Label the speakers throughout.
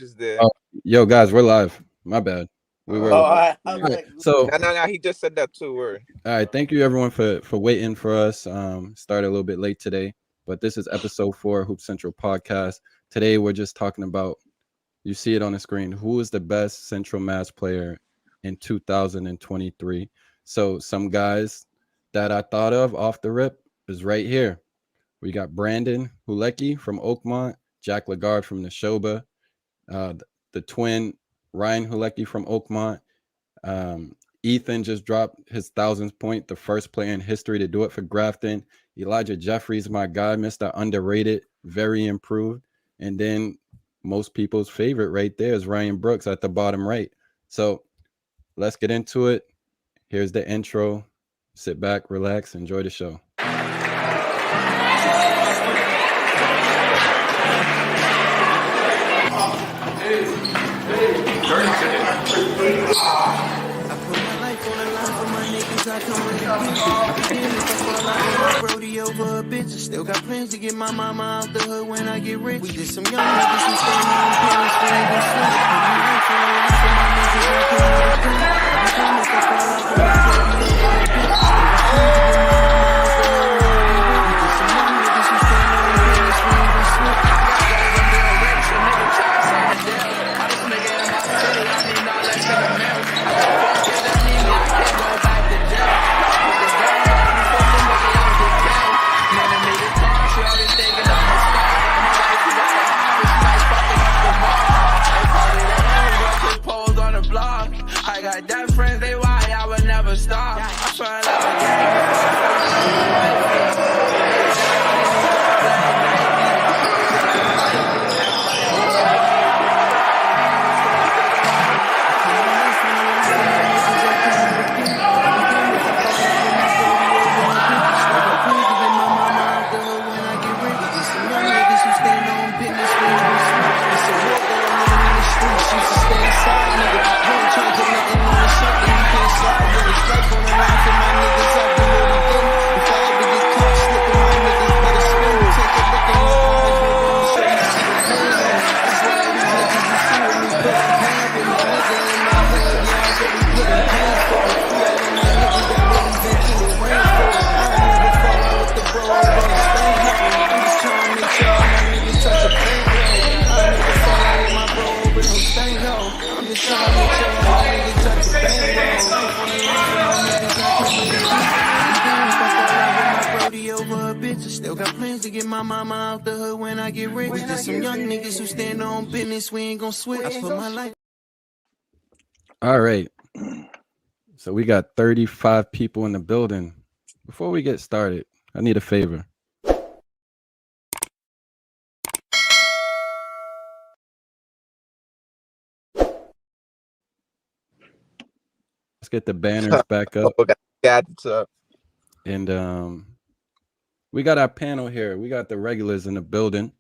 Speaker 1: Just there.
Speaker 2: Oh, yo, guys, we're live. My bad. We were.
Speaker 1: Oh,
Speaker 2: All
Speaker 3: I
Speaker 1: yeah.
Speaker 3: was
Speaker 2: right.
Speaker 3: like,
Speaker 2: So,
Speaker 1: No. He just said that too. Word.
Speaker 2: all right. Thank you, everyone, for waiting for us. Started a little bit late today, but this is episode 4 Hoop Central podcast. Today, we're just talking about. You see it on the screen. Who is the best Central Mass player in 2023? So, some guys that I thought of off the rip is right here. We got Brandon Hulecki from Oakmont, Jack Lagarde from Nashoba, the twin Ryan Hulecki from Oakmont. Ethan just dropped his 1,000th point, the first player in history to do it for Grafton. Elijah Jeffries, my guy, Mr. Underrated, very improved. And then most people's favorite right there is Ryan Brooks at the bottom right. So let's get into it. Here's the intro. Sit back, relax, enjoy the show.
Speaker 4: Over a bitch, still got plans to get my mama out the hood when I get rich. We just some young niggas who stay home, parents for they gon' slip. I got that friends, they why I would never stop. I feel like still got plans to get my mama out the hood when I get rich. We just some young niggas who stand on business, we ain't gon' switch. I put my life.
Speaker 2: All right. So we got 35 people in the building. Before we get started, I need a favor. Let's get the banners back up.
Speaker 1: Got it up.
Speaker 2: And we got our panel here. We got the regulars in the building.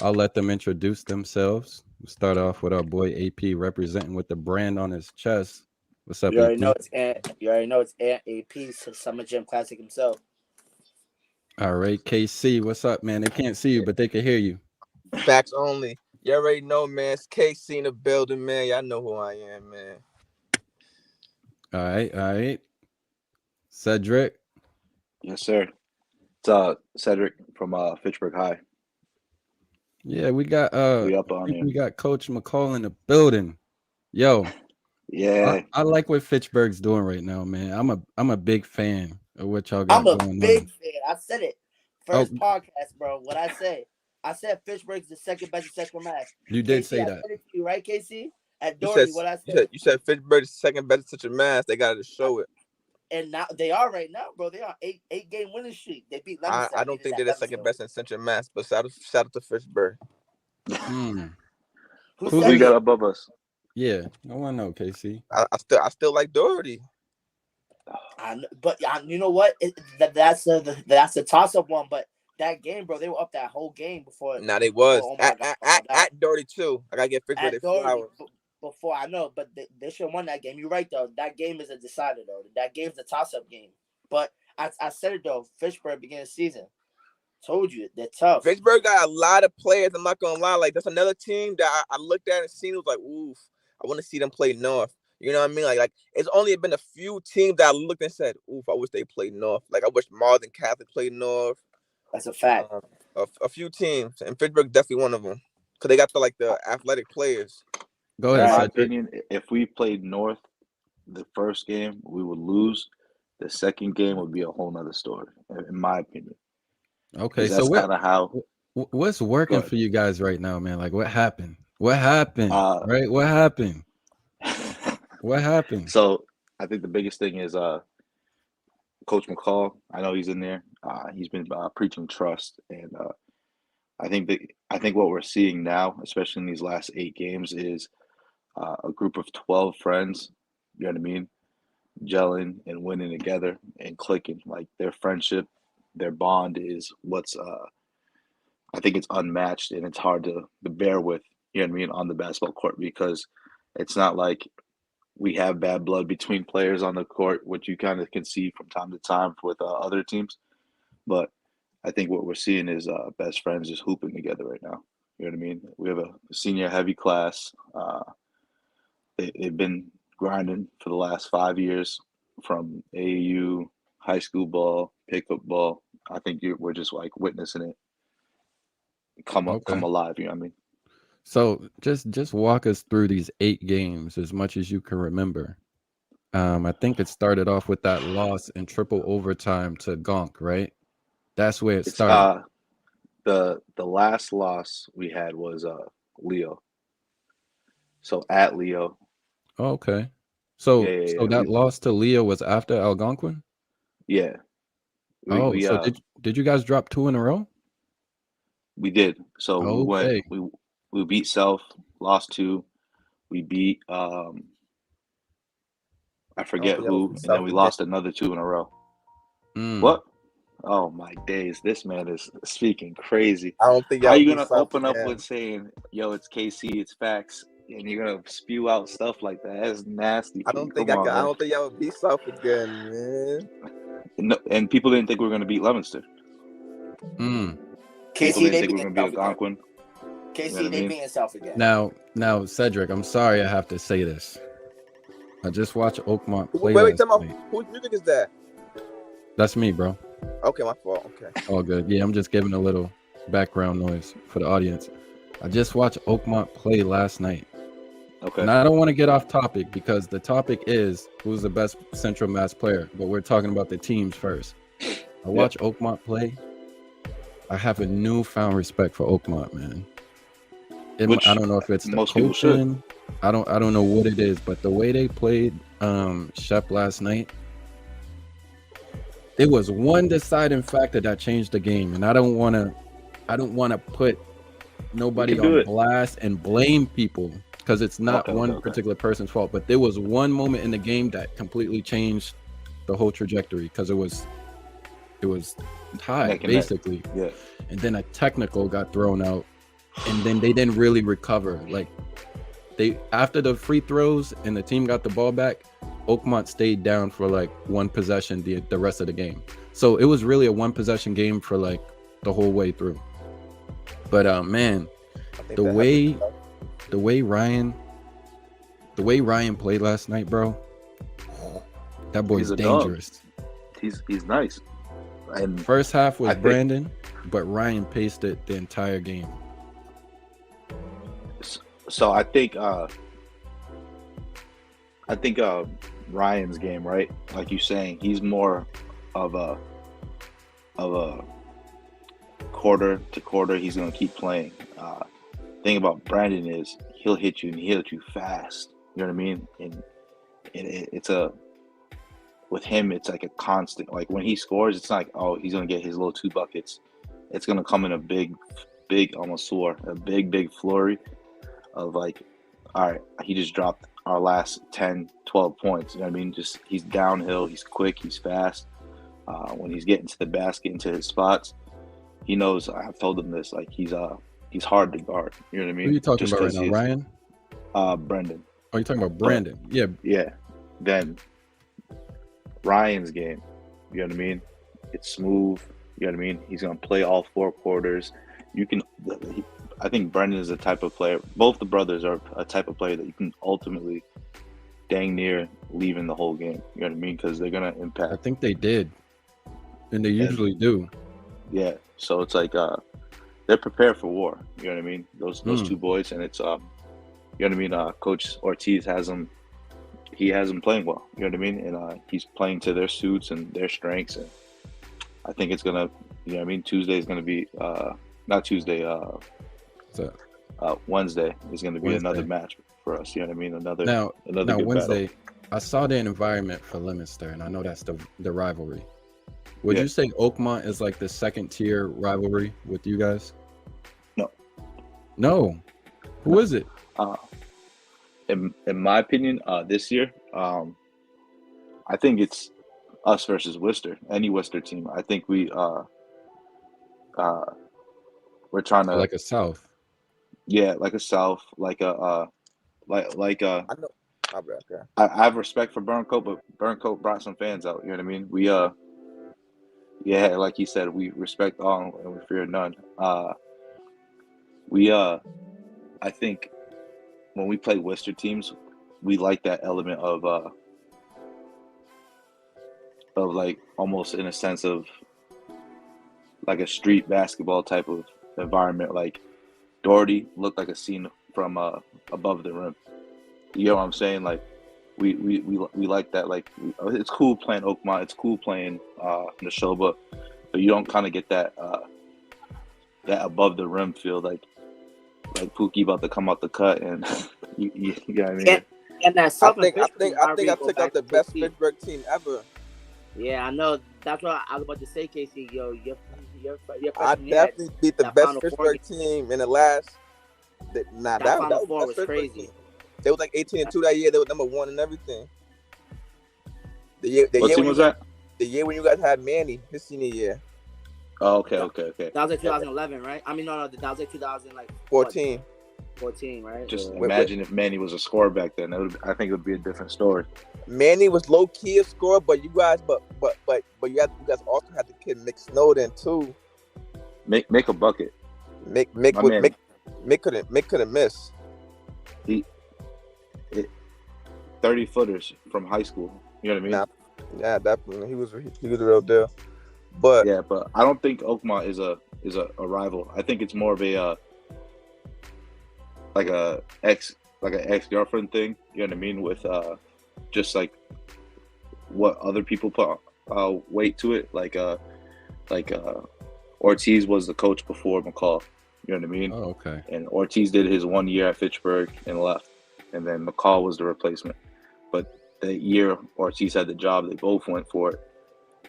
Speaker 2: I'll let them introduce themselves. We'll start off with our boy AP representing with the brand on his chest. What's up,
Speaker 3: you already
Speaker 2: AP?
Speaker 3: know it's Ant AP, Summer Jam Classic himself.
Speaker 2: All right, KC, what's up, man? They can't see you, but they can hear you.
Speaker 1: Facts only. You already know, man. It's KC in the building, man. Y'all know who I am, man.
Speaker 2: All right. Cedric.
Speaker 5: Yes, sir. It's Cedric from Fitchburg High.
Speaker 2: Yeah, we got
Speaker 5: we
Speaker 2: got Coach McCall in the building. Yo,
Speaker 5: yeah,
Speaker 2: I like what Fitchburg's doing right now, man. I'm a big fan of what y'all got
Speaker 3: I'm a
Speaker 2: going
Speaker 3: big
Speaker 2: on.
Speaker 3: fan. I said it first podcast, bro. What I say? I said Fitchburg's the second best in Central Mass.
Speaker 2: You did
Speaker 3: KC,
Speaker 2: say
Speaker 3: I
Speaker 2: that.
Speaker 3: said it to you, right, KC? At Doherty, what I said.
Speaker 1: You said Fitchburg is second best in such a mass. They got to show it.
Speaker 3: And now they are right now, bro. They are eight game winning streak. They beat Lemonster.
Speaker 1: I don't think they're the second best in Central Mass, but shout out to Fitchburg.
Speaker 5: Who we got above us?
Speaker 2: Yeah, I want to know, KC.
Speaker 1: I still like Doherty.
Speaker 3: But you know what? That's a toss up one. But that game, bro, they were up that whole game before.
Speaker 1: Nah, they was at Doherty too. I gotta get Fitchburg their flowers.
Speaker 3: Before I know, but they should have won that game. You're right though. That game is a decider though. That game's a toss up game. But I said it though. Fitchburg beginning of the season. Told you they're tough.
Speaker 1: Fitchburg got a lot of players. I'm not gonna lie. Like that's another team that I looked at and seen. It was like, oof, I want to see them play North. You know what I mean? Like it's only been a few teams that I looked and said, oof, I wish they played North. Like I wish Marlton Catholic played North.
Speaker 3: That's a fact.
Speaker 1: A few teams, and Fitchburg definitely one of them, because they got the athletic players.
Speaker 2: Go
Speaker 5: In
Speaker 2: ahead,
Speaker 5: my
Speaker 2: Cedric.
Speaker 5: opinion, if we played North, the first game we would lose. The second game would be a whole nother story, in my opinion.
Speaker 2: Okay,
Speaker 5: That's
Speaker 2: so
Speaker 5: kind of how.
Speaker 2: what's working for you guys right now, man? Like, what happened? What happened? Right? What happened? What happened?
Speaker 5: So I think the biggest thing is Coach McCall. I know he's in there. He's been preaching trust, and I think what we're seeing now, especially in these last 8 games, is a group of 12 friends. You know what I mean? Gelling and winning together and clicking. Like their friendship, their bond is what's I think it's unmatched, and it's hard to bear with. You know what I mean, on the basketball court, because it's not like we have bad blood between players on the court, which you kind of can see from time to time with other teams. But I think what we're seeing is best friends just hooping together right now. You know what I mean? We have a senior heavy class. They've been grinding for the last 5 years, from AAU, high school ball, pickup ball. I think we're just like witnessing it come alive. You know what I mean?
Speaker 2: So just walk us through these 8 games as much as you can remember. I think it started off with that loss in triple overtime to Gonk, right? That's where it started.
Speaker 5: The last loss we had was Leo. So at Leo.
Speaker 2: Oh, okay. So that loss to Leo was after Algonquin?
Speaker 5: Yeah.
Speaker 2: So did you guys drop 2 in a row?
Speaker 5: We did. So we beat Self, lost 2. We beat I forget who, and then we lost another 2 in a row. What? Oh my days! This man is speaking crazy.
Speaker 1: I don't think
Speaker 5: how are you gonna open up with saying, "Yo, it's KC, it's facts," and you're gonna spew out stuff like that? That's nasty.
Speaker 1: I don't think y'all would beat South again, man.
Speaker 5: No, and people didn't think we were gonna beat Leominster. People didn't think we were gonna beat Algonquin.
Speaker 3: KC, they beating South again.
Speaker 2: Now, Cedric, I'm sorry I have to say this. I just watched Oakmont play.
Speaker 1: Wait, tell me, whose music is that?
Speaker 2: That's me, bro.
Speaker 1: Okay, my fault. Okay.
Speaker 2: All good. Yeah, I'm just giving a little background noise for the audience. I just watched Oakmont play last night.
Speaker 5: Okay.
Speaker 2: And I don't want to get off topic, because the topic is who's the best Central Mass player, but we're talking about the teams first. I watch Oakmont play. I have a newfound respect for Oakmont, man. I don't know if it's the coaching. I don't know what it is, but the way they played Shep last night, there was one deciding factor that changed the game, and I don't want to put nobody on blast and blame people, because it's not one particular person's fault. But there was one moment in the game that completely changed the whole trajectory, because it was tied basically.
Speaker 5: Yeah.
Speaker 2: And then a technical got thrown out, and then they didn't really recover. Like after the free throws and the team got the ball back, Oakmont stayed down for like one possession the rest of the game. So it was really a one possession game for like the whole way through. But man, the way Ryan played last night, bro, that boy's dangerous.
Speaker 5: He's nice. And
Speaker 2: first half was Brandon, but Ryan paced it the entire game.
Speaker 5: So I think Ryan's game, right? Like you're saying, he's more of a quarter to quarter. He's gonna keep playing. Thing about Brandon is he'll hit you, and he'll hit you fast. You know what I mean? And it's with him, it's like a constant. Like when he scores, it's not like, oh, he's gonna get his little 2 buckets. It's gonna come in a big flurry of like, all right, he just dropped our last 10, 12 points. You know what I mean? Just he's downhill, he's quick, he's fast. When he's getting to the basket, into his spots, he knows. I've told him this. Like he's hard to guard. You know what I mean?
Speaker 2: Who are you talking about right now, Ryan?
Speaker 5: Brendan.
Speaker 2: Oh, you're talking about Brandon?
Speaker 5: Yeah. Then Ryan's game, you know what I mean? It's smooth. You know what I mean? He's going to play all 4 quarters. I think Brendan is the type of player. Both the brothers are a type of player that you can ultimately dang near leave in the whole game. You know what I mean? Because they're going to impact.
Speaker 2: I think they did, and they usually do.
Speaker 5: Yeah. So it's like they're prepared for war. You know what I mean? Those 2 boys, and it's you know what I mean. Coach Ortiz has them. He has them playing well. You know what I mean? And he's playing to their suits and their strengths. And I think it's gonna. You know what I mean? Tuesday is gonna be not Tuesday. Wednesday is going to be another match for us. You know what I mean? Another good
Speaker 2: Wednesday.
Speaker 5: Battle.
Speaker 2: I saw the environment for Leominster, and I know that's the rivalry. Would you say Oakmont is like the second tier rivalry with you guys? No. Who is it?
Speaker 5: In my opinion, this year, I think it's us versus Worcester. Any Worcester team. I think we're trying to
Speaker 2: like a South.
Speaker 5: Yeah, like a South, like a
Speaker 1: I know. Okay.
Speaker 5: I have respect for Burncoat, but Burncoat brought some fans out. You know what I mean? We yeah, like he said, we respect all and we fear none. I think when we play Worcester teams, we like that element of like almost in a sense of like a street basketball type of environment. Like Doherty looked like a scene from above the rim. You know what I'm saying? Like we like that. Like it's cool playing Oakmont. It's cool playing Nashoba, but you don't kind of get that that above the rim feel. Like Pookie about to come out the cut, and you know what I mean?
Speaker 3: And that
Speaker 1: I think I took out the best Fitchburg team ever.
Speaker 3: Yeah, I know. That's what I was about to say, Casey. Yo,
Speaker 1: I definitely beat the best Fitchburg team in the last. That was
Speaker 3: crazy.
Speaker 1: Team. They was like 18-2 that year. They were number 1 and everything.
Speaker 5: What team was that?
Speaker 1: The year when you guys had Manny, his senior year.
Speaker 5: Oh, okay.
Speaker 3: That was like 2011, right? I mean, no, that was like
Speaker 1: 2014.
Speaker 3: 14, right?
Speaker 5: Just imagine if Manny was a scorer back then. I think it would be a different story.
Speaker 1: Manny was low key a scorer, but you guys, but you guys also had the kid Mick Snowden too.
Speaker 5: Make a bucket.
Speaker 1: Mick couldn't miss.
Speaker 5: 30-footers from high school. You know what I mean?
Speaker 1: Yeah, definitely. He was a real deal. But
Speaker 5: yeah, but I don't think Oakmont is a rival. I think it's more of a like an ex-girlfriend thing. You know what I mean? With just like what other people put weight to it. Like Ortiz was the coach before McCall. You know what I mean?
Speaker 2: Oh, okay.
Speaker 5: And Ortiz did his 1 year at Fitchburg and left. And then McCall was the replacement. But the year Ortiz had the job, they both went for it.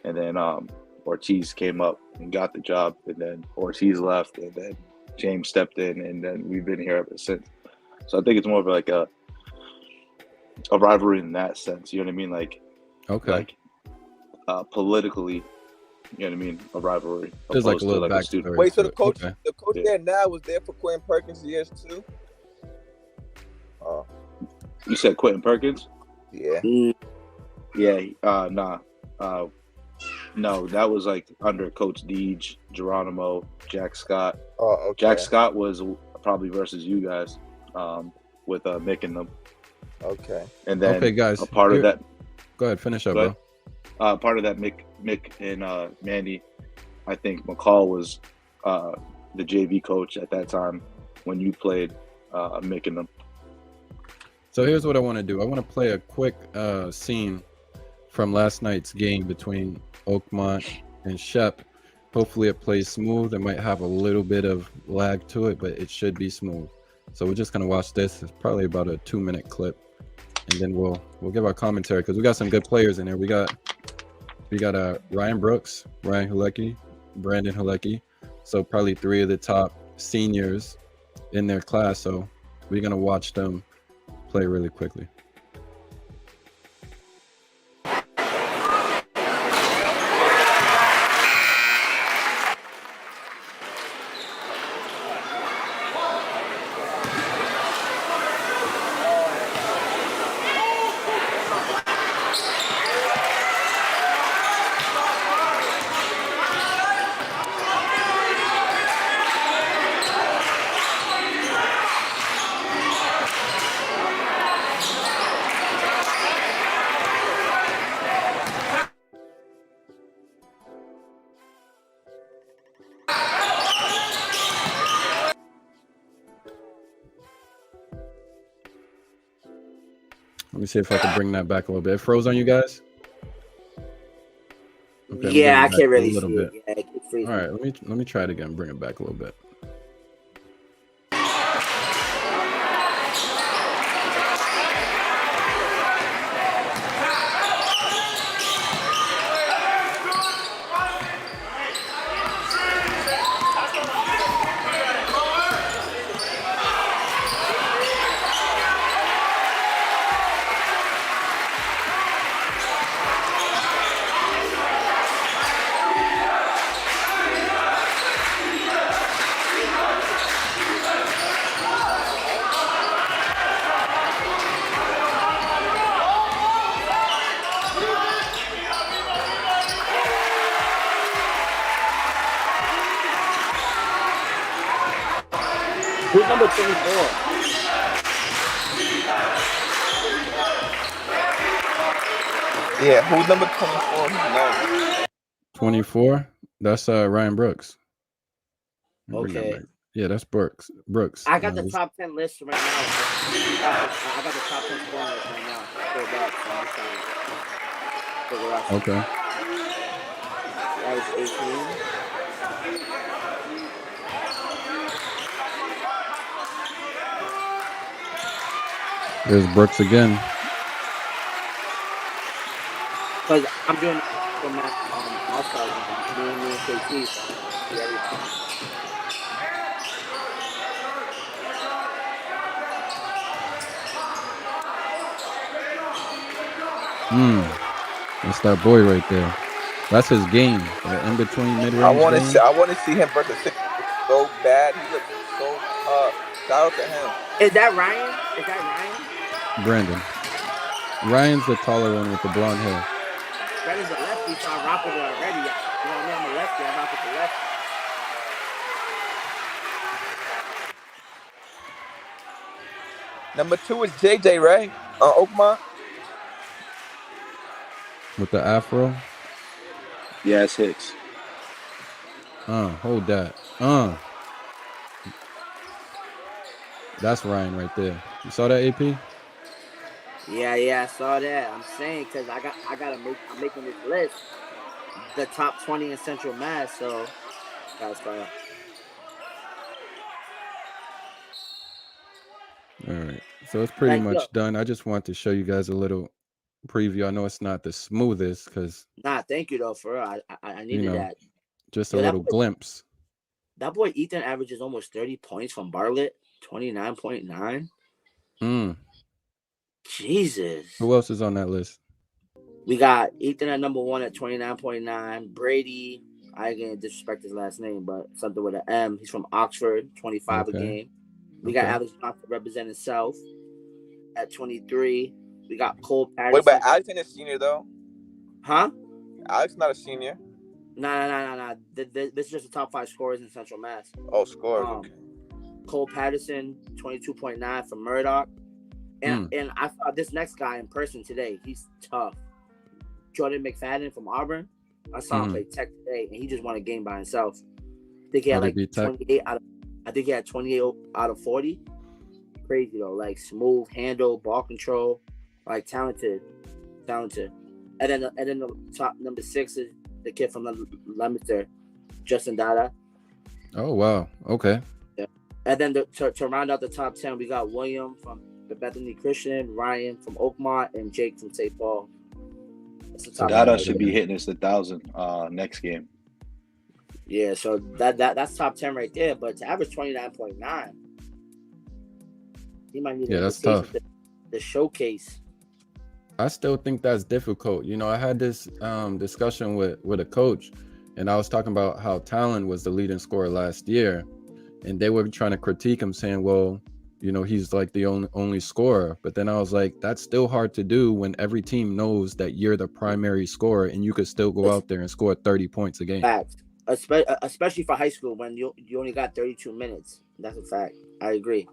Speaker 5: And then Ortiz came up and got the job. And then Ortiz left. And then James stepped in. And then we've been here ever since. So I think it's more of like a rivalry in that sense. You know what I mean? Like,
Speaker 2: okay.
Speaker 5: Like politically, you know what I mean? A rivalry.
Speaker 2: There's like a little backstory.
Speaker 1: Wait, so the coach there now was there for Quentin Perkins years too?
Speaker 5: You said Quentin Perkins?
Speaker 1: Yeah.
Speaker 5: Yeah. Nah. No, that was like under Coach Deej, Geronimo, Jack Scott.
Speaker 1: Oh, okay.
Speaker 5: Jack Scott was probably versus you guys with Mick and them.
Speaker 1: Okay.
Speaker 5: And then
Speaker 2: guys,
Speaker 5: a part of that.
Speaker 2: Go ahead, finish up, bro.
Speaker 5: Part of that Mick and Mandy, I think McCall was the JV coach at that time when you played Mick and them.
Speaker 2: So here's what I want to do. I want to play a quick scene from last night's game between Oakmont and Shep. Hopefully it plays smooth. It might have a little bit of lag to it, but it should be smooth. So we're just going to watch this. It's probably about a 2-minute clip. And then we'll give our commentary because we got some good players in there. We got Ryan Brooks, Ryan Hulecki, Brandon Hulecki. So probably 3 of the top seniors in their class. So we're going to watch them play really quickly. Let me see if I can bring that back a little bit. It froze on you guys? Okay, I'm
Speaker 3: Yeah, I
Speaker 2: getting back
Speaker 3: can't
Speaker 2: a
Speaker 3: really
Speaker 2: little
Speaker 3: see
Speaker 2: bit.
Speaker 3: it. Yeah, it keeps freezing.
Speaker 2: All right, let me try it again. Bring it back a little bit.
Speaker 3: Who's number 24?
Speaker 1: Yeah, who's number 24? Who's nice.
Speaker 2: 24. That's Ryan Brooks. Bring that
Speaker 3: Okay.
Speaker 2: back. Yeah, that's Brooks.
Speaker 3: I got the top 10 list right now. I got the top 10 scoring list right now. Filled up, so I'm just trying to figure out.
Speaker 2: Okay.
Speaker 3: That was 18.
Speaker 2: There's Brooks again.
Speaker 3: Because I'm doing from that All-Stars me and KT. So
Speaker 2: That's that boy right there. That's his game. In between mid-range.
Speaker 1: I want to see him versus six so bad. He looks so tough. Shout out to him.
Speaker 3: Is that Ryan? Is that Ryan?
Speaker 2: Brandon. Ryan's the taller one with the blonde hair.
Speaker 3: Brandon's a lefty, so I rock with it already. You know what I mean? I'm a lefty. I rock with the lefty.
Speaker 1: Number 2 is JJ, right? Oakmont.
Speaker 2: With the afro.
Speaker 5: Yeah, it's Hicks.
Speaker 2: Hold that. That's Ryan right there. You saw that, AP?
Speaker 3: Yeah, I saw that. I'm saying because I'm making this list. The top 20 in Central Mass, so that's fine.
Speaker 2: All right. So it's pretty much done. I just want to show you guys a little preview. I know it's not the smoothest because
Speaker 3: thank you though, for real. I needed that.
Speaker 2: Just a little glimpse.
Speaker 3: That boy Ethan averages almost 30 points from Bartlett, 29.9. Jesus.
Speaker 2: Who else is on that list?
Speaker 3: We got Ethan at number 1 at 29.9. Brady, I can't disrespect his last name, but something with an M. He's from Oxford, 25 a game. We got Alex Johnson representing South at 23. We got Cole Patterson.
Speaker 1: Wait, but Alex ain't a senior though.
Speaker 3: Huh?
Speaker 1: Alex not a senior.
Speaker 3: Nah. This is just the top 5 scorers in Central Mass.
Speaker 1: Oh, scorers. Okay.
Speaker 3: Cole Patterson, 22.9 from Murdoch. And I saw this next guy in person today. He's tough. Jordan McFadden from Auburn. I saw him play Tech today, and he just won a game by himself. I think he had 28 out of 40. Crazy though, like smooth handle, ball control, like talented. And then the top number 6 is the kid from Leominster, JJ Dadah.
Speaker 2: Oh wow, okay.
Speaker 3: Yeah. And then to round out the top 10, we got William from the Bethany Christian, Ryan from Oakmont, and Jake from St. Paul.
Speaker 5: So Dadah should be hitting us 1,000 next game.
Speaker 3: Yeah, so that's top 10 right there. But to average 29.9, he might need
Speaker 2: that's tough.
Speaker 3: The showcase.
Speaker 2: I still think that's difficult. I had this discussion with a coach, and I was talking about how Talon was the leading scorer last year, and they were trying to critique him, saying, well, he's like the only scorer. But then I was like, that's still hard to do when every team knows that you're the primary scorer and you could still go out there and score 30 points a game.
Speaker 3: Fact. Especially for high school when you only got 32 minutes. That's a fact. I agree.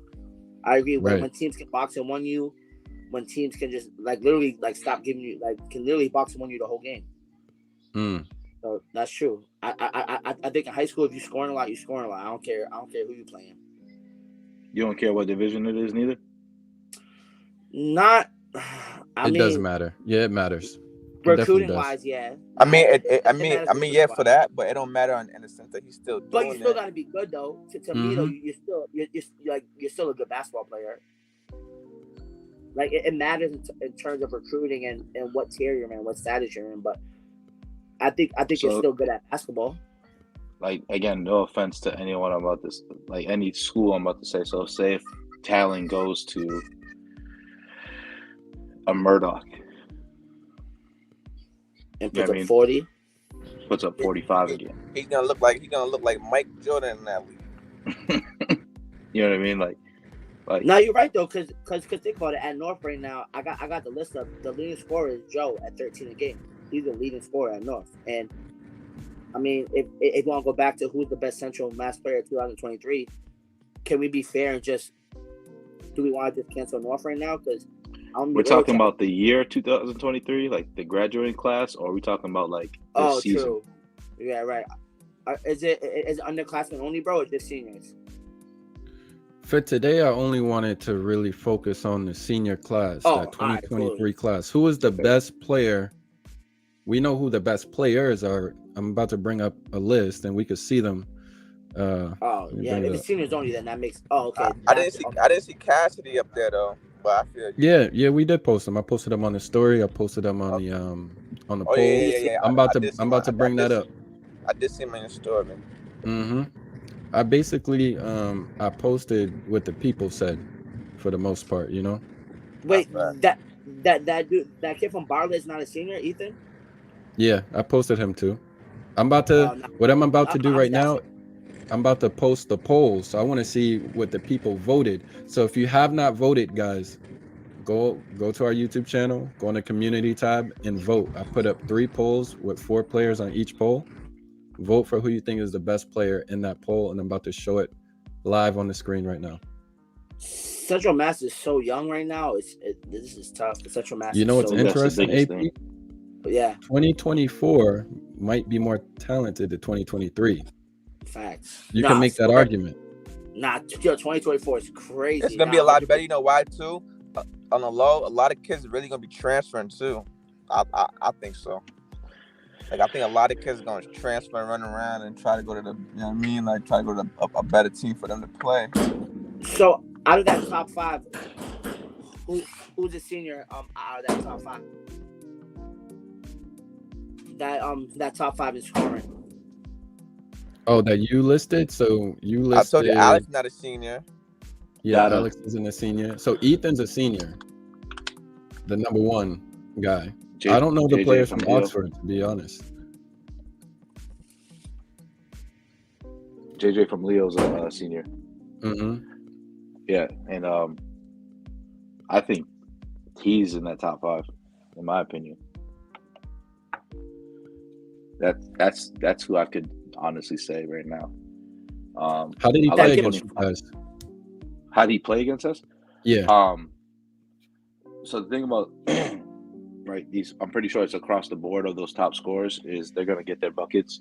Speaker 3: Right. When teams can box and win you, when teams can just literally stop giving you can literally box and win you the whole game. So that's true. I think in high school if you're scoring a lot, you're scoring a lot. I don't care who you're playing.
Speaker 5: You don't care what division it is, neither?
Speaker 3: Not
Speaker 2: It doesn't matter. Yeah, it matters.
Speaker 3: Recruiting wise, yeah.
Speaker 1: I mean, yeah, for that, but it don't matter in the sense that he's still doing it.
Speaker 3: But you still got to be good though. To me though, you're still a good basketball player. Like it matters in terms of recruiting and what tier you're in, what status you're in. But I think you're still good at basketball.
Speaker 5: Like again, no offense to anyone about this, like any school I'm about to say. So say if Talon goes to a Murdoch
Speaker 3: and puts up 40,
Speaker 5: puts up 45 again.
Speaker 1: He's gonna look like Mike Jordan in that league.
Speaker 5: You know what I mean? Like.
Speaker 3: No, you're right though, because think about it. At North right now, I got the list up. The leading scorer is Joe at 13 a game. He's the leading scorer at North. And I mean, if you want to go back to who's the best Central Mass player of 2023, can we be fair and just do we want to just cancel North right now? Because
Speaker 5: we're talking about the year 2023, like the graduating class, or are we talking about like the season?
Speaker 3: True. Yeah, right. Is it underclassmen only, bro, or just seniors?
Speaker 2: For today, I only wanted to really focus on the senior class, that 2023 class. Who is the best player? We know who the best players are. I'm about to bring up a list, and we could see them.
Speaker 3: If the seniors only, then that makes. Oh, okay.
Speaker 1: I didn't see Cassidy up there though, but I feel.
Speaker 2: Yeah, we did post them. I posted them on the story. I posted them on the poll.
Speaker 1: Yeah.
Speaker 2: I'm about to bring that up.
Speaker 1: I did see him in the story, man.
Speaker 2: Mm-hmm. I basically I posted what the people said for the most part, you know.
Speaker 3: Wait, that dude, that kid from Bartlett is not a senior, Ethan?
Speaker 2: Yeah, I posted him too. I'm about to do right now, I'm about to post the polls. So I want to see what the people voted. So if you have not voted, guys, go to our YouTube channel, go on the community tab and vote. I put up 3 polls with 4 players on each poll. Vote for who you think is the best player in that poll, and I'm about to show it live on the screen right now.
Speaker 3: Central Mass is so young right now. This is tough. Central Mass.
Speaker 2: You know what's interesting, AP?
Speaker 3: Yeah.
Speaker 2: 2024 might be more talented than 2023.
Speaker 3: Facts.
Speaker 2: You can make that argument.
Speaker 3: Nah, 2024 is crazy.
Speaker 1: It's gonna be a lot better. You know why too? On the low, a lot of kids are really gonna be transferring too. I think so. Like I think a lot of kids are gonna transfer and run around and try to go to the, you know what I mean? Like try to go to a better team for them to play.
Speaker 3: So out of that top 5, who's a senior? Out of that top 5, that top 5 is scoring.
Speaker 2: Oh, that you listed. So you listed.
Speaker 1: I told you Alex not a senior.
Speaker 2: Yeah, Alex isn't a senior. So Ethan's a senior, the number 1 guy. I don't know the players from Oxford, to be honest.
Speaker 5: JJ from Leo's a senior.
Speaker 2: Mm-hmm.
Speaker 5: Yeah, and I think he's in that top 5, in my opinion. That's who I could honestly say right now.
Speaker 2: How did he play against you guys?
Speaker 5: How did he play against us?
Speaker 2: Yeah.
Speaker 5: So the thing about right, I'm pretty sure it's across the board of those top scorers is they're gonna get their buckets.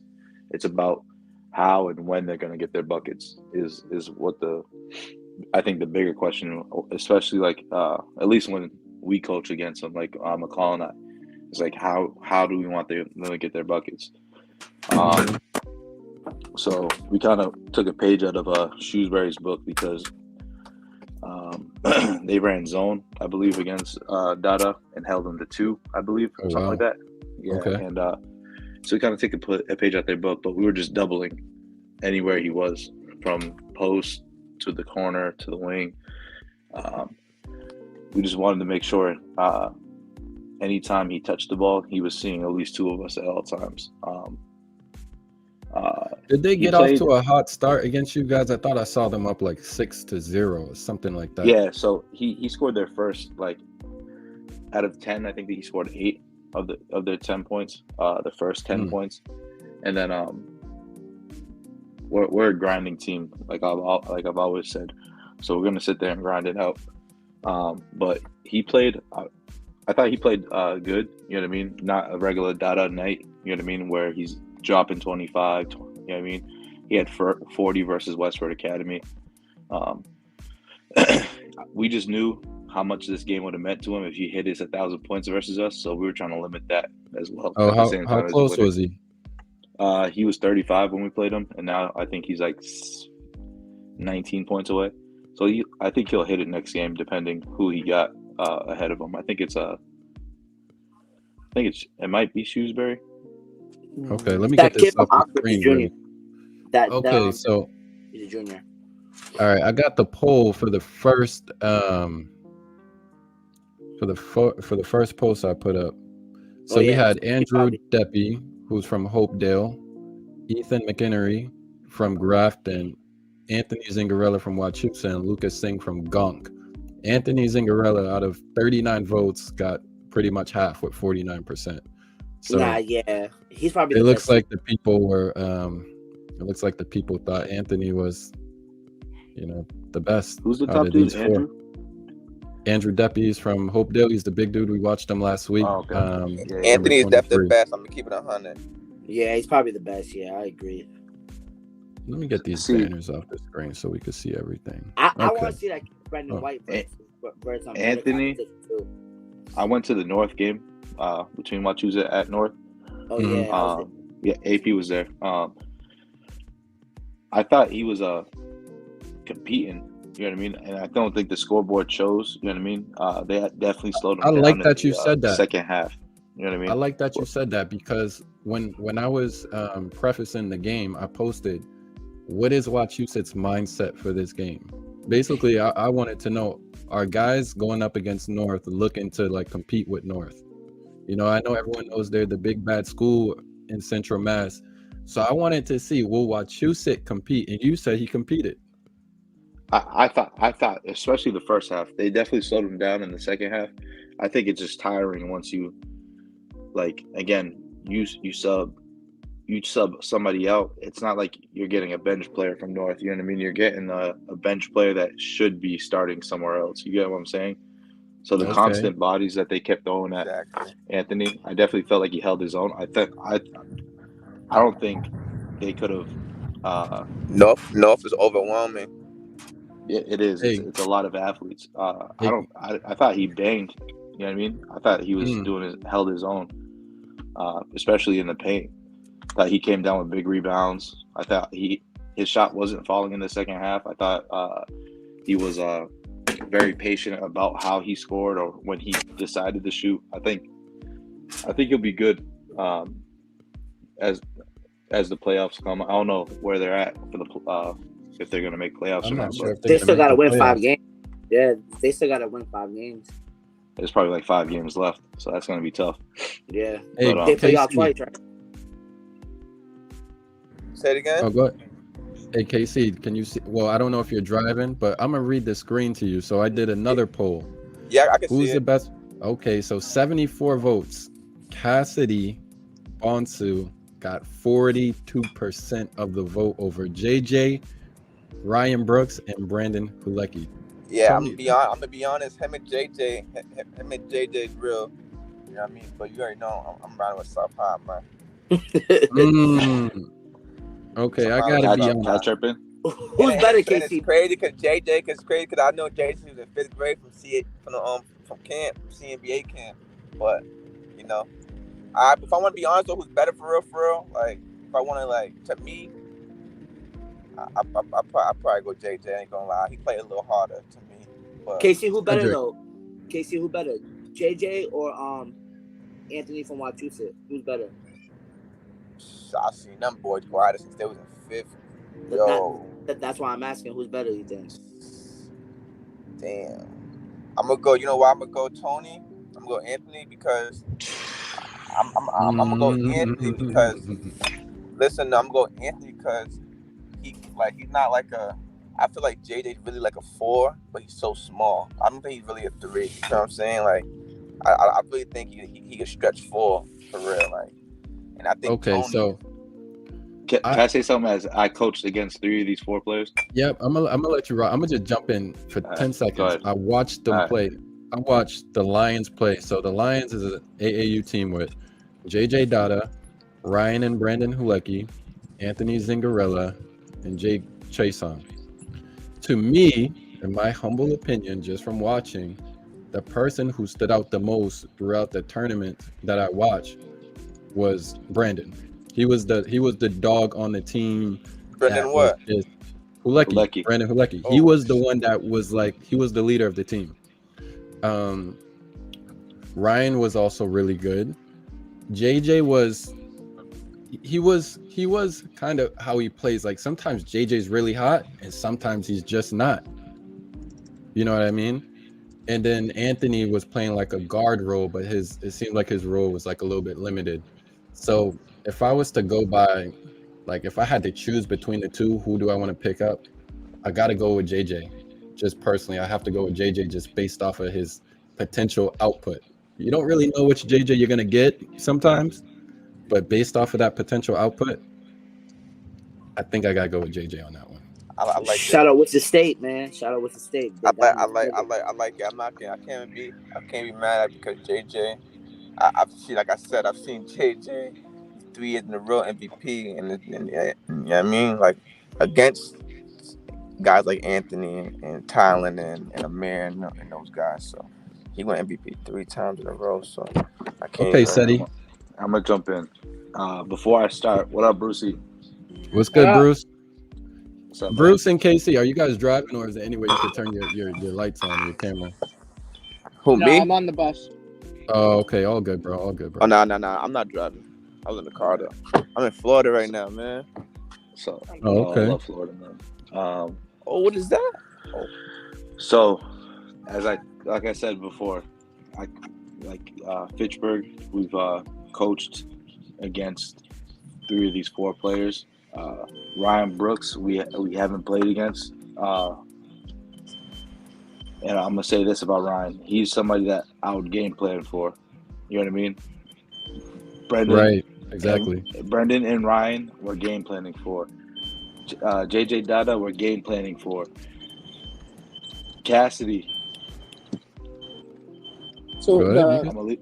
Speaker 5: It's about how and when they're gonna get their buckets is what I think the bigger question, especially like at least when we coach against them, like McCall and I, it's like how do we want them to get their buckets? So we kind of took a page out of Shrewsbury's book because they ran zone, I believe, against Dadah and held him to 2, I believe, or something like that. Yeah, okay. And so we kind of took a page out their book, but we were just doubling anywhere he was, from post to the corner to the wing. We just wanted to make sure anytime he touched the ball, he was seeing at least 2 of us at all times.
Speaker 2: Did they get off to a hot start against you guys? I thought I saw them up like 6-0 or something like that.
Speaker 5: Yeah, so he scored their first, like, out of 10, I think that he scored 8 of their 10 points, the first 10 points. And then we're a grinding team, like I've always said. So we're gonna sit there and grind it out. But he played. I thought he played good. You know what I mean? Not a regular Dadah night. You know what I mean? Where he's dropping 25. You know what I mean? He had 40 versus Westford Academy. We just knew how much this game would have meant to him if he hit his 1,000 points versus us. So we were trying to limit that as well.
Speaker 2: Oh,
Speaker 5: at the same
Speaker 2: how
Speaker 5: time as
Speaker 2: close
Speaker 5: winning.
Speaker 2: was he?
Speaker 5: He was 35 when we played him, and now I think he's like 19 points away. So I think he'll hit it next game, depending who he got ahead of him. I think it might be Shrewsbury.
Speaker 2: Okay, let me
Speaker 3: That
Speaker 2: get this
Speaker 3: kid from
Speaker 2: off the
Speaker 3: Oxford,
Speaker 2: screen.
Speaker 3: junior.
Speaker 2: Okay, so
Speaker 3: he's a junior.
Speaker 2: all right, I got the poll for the first for the first post I put up. So we had Andrew Deppy, who's from Hopedale, Ethan McInnery from Grafton, Anthony Zingarella from Wachusett, and Lucas Singh from Gonk. Anthony Zingarella, out of 39 votes, got pretty much half with 49%. So
Speaker 3: he's probably.
Speaker 2: It looks like the people were. It looks like the people thought Anthony was, the best.
Speaker 5: Who's the top dude?
Speaker 2: Andrew Deppy is from Hopedale. He's the big dude. We watched him last week.
Speaker 5: Oh, okay.
Speaker 1: Anthony is definitely the best. I'm gonna keep it 100.
Speaker 3: Yeah, he's probably the best. Yeah, I agree.
Speaker 2: Let me get these banners off the screen so we can see everything.
Speaker 3: I want to see that Brendan White versus
Speaker 5: Anthony. I went to the North game between Wachusett at North.
Speaker 3: Oh yeah.
Speaker 5: AP was there. I thought he was competing. You know what I mean? And I don't think the scoreboard shows. You know what I mean? They definitely slowed him down.
Speaker 2: I like that you said that.
Speaker 5: Second half. You know what I mean?
Speaker 2: I like that you said that because when I was prefacing the game, I posted, what is Wachusett's mindset for this game? Basically, I wanted to know, are guys going up against North looking to compete with North? I know everyone knows they're the big bad school in Central Mass. So I wanted to see, will Wachusett compete? And you said he competed.
Speaker 5: I thought, especially the first half, they definitely slowed him down in the second half. I think it's just tiring once you, again, you sub somebody out. It's not like you're getting a bench player from North. You know what I mean? You're getting a bench player that should be starting somewhere else. You get what I'm saying? So the constant bodies that they kept throwing at Anthony, I definitely felt like he held his own. I don't think they could have.
Speaker 1: North is overwhelming.
Speaker 5: Yeah, it is. It's a lot of athletes. I thought he banged. You know what I mean? I thought he was held his own, especially in the paint. Thought he came down with big rebounds. I thought his shot wasn't falling in the second half. I thought he was very patient about how he scored or when he decided to shoot. I think he'll be good as the playoffs come. I don't know where they're at for the if they're gonna make playoffs or not.
Speaker 3: Sure they still gotta win 5 games. Yeah, they still gotta win 5 games.
Speaker 5: There's probably 5 games left, so that's gonna be tough.
Speaker 3: Yeah,
Speaker 2: but,
Speaker 3: they play y'all twice, right?
Speaker 1: Say it again.
Speaker 2: Oh, go ahead. Hey, KC, can you see? Well, I don't know if you're driving, but I'm gonna read the screen to you. So I did another poll.
Speaker 1: Yeah, I can see it.
Speaker 2: Who's the best? Okay, so 74 votes. Cassidy Bonsu got 42% of the vote over JJ, Ryan Brooks, and Brandon Hulecki.
Speaker 1: Yeah, I'm gonna be honest. Him and JJ is real. You know what I mean? But you already know I'm riding with South High, man.
Speaker 2: Okay, I gotta be honest.
Speaker 3: Who's better, KC?
Speaker 1: It's crazy because I know JJ was in 5th grade from CNBA camp. But if I want to be honest, though, who's better for real? Like, if I want to me, I probably go JJ. I ain't gonna lie, he played a little harder to me. But
Speaker 3: KC, who better though? KC, who better? JJ or Anthony from Wachusett? Who's better?
Speaker 1: I seen them boys go at it since they was in 5th.
Speaker 3: That's why I'm asking, who's better, you think?
Speaker 1: Damn. I'm gonna go. You know why I'm gonna go Tony? I'm gonna go Anthony because I'm gonna go Anthony because listen, I'm gonna go Anthony because he's not like a. I feel like JJ's really like a 4, but he's so small. I don't think he's really a 3. You know what I'm saying? Like, I really think he can stretch 4 for real. Like, and I think Tony,
Speaker 2: so
Speaker 5: can I say something as I coached against 3 of these 4 players?
Speaker 2: Yep, I'm gonna let you rock. I'm gonna just jump in for 10 seconds. I watched them play. I watched the Lions play. So the Lions is an AAU team with JJ Dadah, Ryan and Brandon Hulecki, Anthony Zingarella, and Jake Chason. To me, in my humble opinion, just from watching, the person who stood out the most throughout the tournament that I watched was Brandon. He was the dog on the team.
Speaker 1: Brendan what?
Speaker 2: Hulecki. Brandon Hulecki.
Speaker 1: Oh,
Speaker 2: He was the one that was like, he was the leader of the team. Ryan was also really good. JJ was kind of how he plays. Like sometimes JJ's really hot and sometimes he's just not. You know what I mean? And then Anthony was playing like a guard role, but it seemed like his role was like a little bit limited. So if I was to go by, like if I had to choose between the two, who do I want to pick up? I got to go with JJ. Just personally, I have to go with JJ just based off of his potential output. You don't really know which JJ you're going to get sometimes, but based off of that potential output, I think I got to go with JJ on that one.
Speaker 1: I like
Speaker 3: Shout out with the state, man. Shout out with the state.
Speaker 1: I like it. I can't be mad at it because JJ. I've seen, like I said, I've seen JJ 3 years in a row MVP, and you know what I mean, like against guys like Anthony and Tylen and Amir and those guys. So he went MVP 3 times in a row. So I can't.
Speaker 2: Okay, Ceddy.
Speaker 5: I'm gonna jump in. Before I start, what up, Brucey?
Speaker 2: What's good, Bruce?
Speaker 5: What's up,
Speaker 2: Bruce and Casey, are you guys driving, or is there any way you could turn your lights on, your camera?
Speaker 1: Who, me?
Speaker 6: I'm on the bus.
Speaker 2: Oh, okay. All good, bro.
Speaker 1: Oh, no. I'm not driving. I was in the car, though. I'm in Florida right now, man.
Speaker 5: So,
Speaker 2: okay.
Speaker 5: I love Florida, man.
Speaker 1: Oh, what is that?
Speaker 5: Oh. So, like I said before, Fitchburg, we've coached against 3 of these 4 players. Ryan Brooks, we haven't played against. And I'm gonna say this about Ryan: he's somebody that I would game plan for. You know what I mean? Brendan,
Speaker 2: right? Exactly.
Speaker 5: Brendan and Ryan, we're game planning for. JJ Dadah, we're game planning for. Cassidy.
Speaker 6: So
Speaker 2: I'm
Speaker 5: gonna leave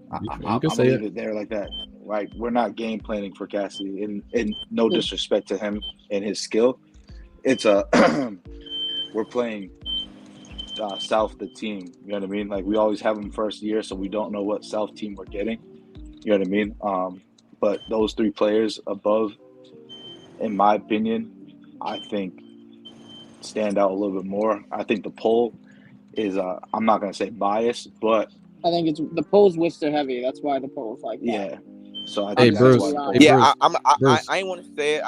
Speaker 5: it there like that. Like, we're not game planning for Cassidy, and no disrespect to him and his skill. It's we're playing South the team. You know what I mean? Like, we always have them first year, so we don't know what South team we're getting. You know what I mean? But those 3 players above, in my opinion, I think stand out a little bit more. I think the poll is I'm not gonna say biased, but
Speaker 6: I think it's the poll's Worcester heavy. That's why the poll's like that.
Speaker 5: Yeah. So I
Speaker 2: think
Speaker 5: Bruce.
Speaker 1: I ain't want to say it.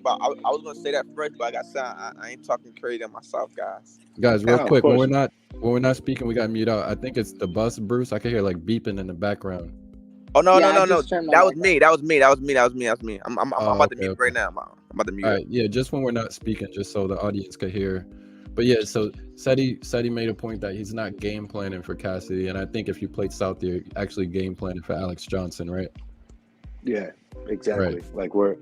Speaker 1: But I was gonna say that first, but I got signed. I ain't talking crazy on myself, guys.
Speaker 2: Guys, real quick, when we're not speaking, we got to mute out. I think it's the bus, Bruce. I can hear like beeping in the background.
Speaker 1: Oh no! That was me. I'm about to mute right now. I'm about to mute.
Speaker 2: All right, yeah, just when we're not speaking, just so the audience could hear. But yeah, so Ceddy made a point that he's not game planning for Cassidy, and I think if you played South, you're actually game planning for Alex Johnson, right?
Speaker 5: Yeah, exactly.
Speaker 2: Right.
Speaker 5: Like we're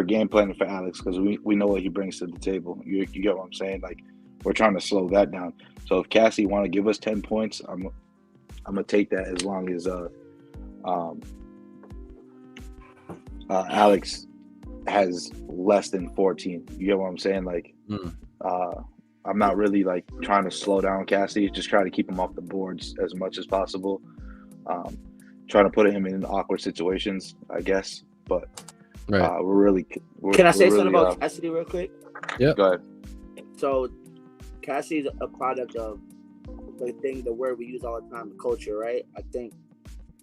Speaker 5: game planning for Alex because we know what he brings to the table. You get what I'm saying? Like, we're trying to slow that down. So if Cassie want to give us 10 points, I'm gonna take that as long as Alex has less than 14. You get what I'm saying? Like, I'm not really like trying to slow down Cassie. Just try to keep him off the boards as much as possible. Trying to put him in awkward situations, I guess. But we're
Speaker 3: Can I say something about Cassidy real quick?
Speaker 2: Yeah.
Speaker 5: Go ahead.
Speaker 3: So Cassidy's a product of the word we use all the time, culture, right? I think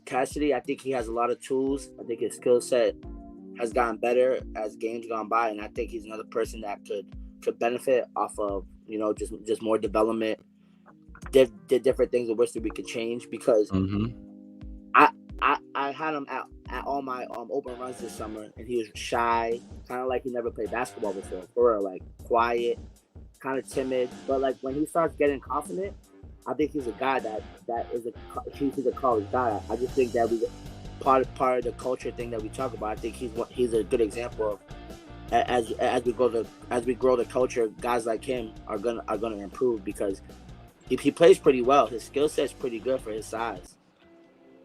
Speaker 3: Cassidy, he has a lot of tools. I think his skill set has gotten better as games gone by, and I think he's another person that could benefit off of, just more development, did different things in which we could change, because I had him at all my open runs this summer, and he was shy, kind of like he never played basketball before, for real, like quiet, kind of timid. But like when he starts getting confident, I think he's a guy he's a college guy. I just think that part of the culture thing that we talk about. I think he's a good example of, as we grow the culture, guys like him are gonna improve, because he plays pretty well. His skill set's pretty good for his size.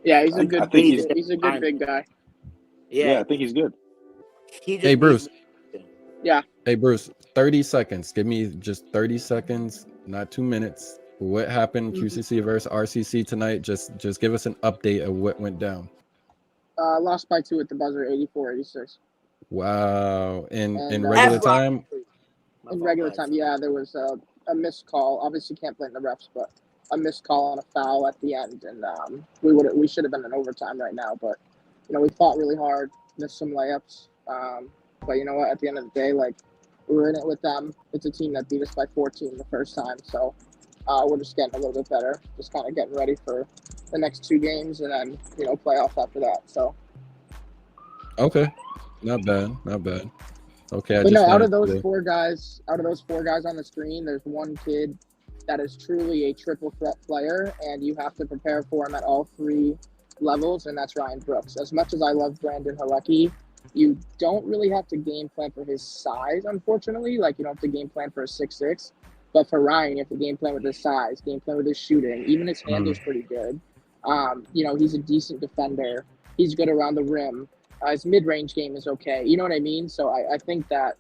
Speaker 6: Yeah, he's a good big guy.
Speaker 5: Yeah, I think he's good.
Speaker 2: Hey, Bruce.
Speaker 6: Yeah.
Speaker 2: Hey, Bruce, 30 seconds. Give me just 30 seconds, not 2 minutes. What happened QCC versus RCC tonight? Just give us an update of what went down.
Speaker 6: Lost by 2 at the buzzer, 84-86.
Speaker 2: Wow. In
Speaker 6: And,
Speaker 2: regular time?
Speaker 6: In regular time, yeah, there was a missed call. Obviously, can't blame the refs, but a missed call on a foul at the end, and we should have been in overtime right now. But we fought really hard, missed some layups. But you know what? At the end of the day, like, we were in it with them. It's a team that beat us by 14 the first time, so we're just getting a little bit better. Just kind of getting ready for the next 2 games, and then playoffs after that. So.
Speaker 2: Okay, not bad. Okay,
Speaker 6: but no, out of those 4 guys on the screen, there's one kid that is truly a triple threat player, and you have to prepare for him at all 3 levels, and that's Ryan Brooks. As much as I love Brandon Hulecki, you don't really have to game plan for his size, unfortunately. Like, you don't have to game plan for a 6'6", but for Ryan, you have to game plan with his size, game plan with his shooting. Even his handle's pretty good. He's a decent defender. He's good around the rim. His mid-range game is okay. You know what I mean? So I think that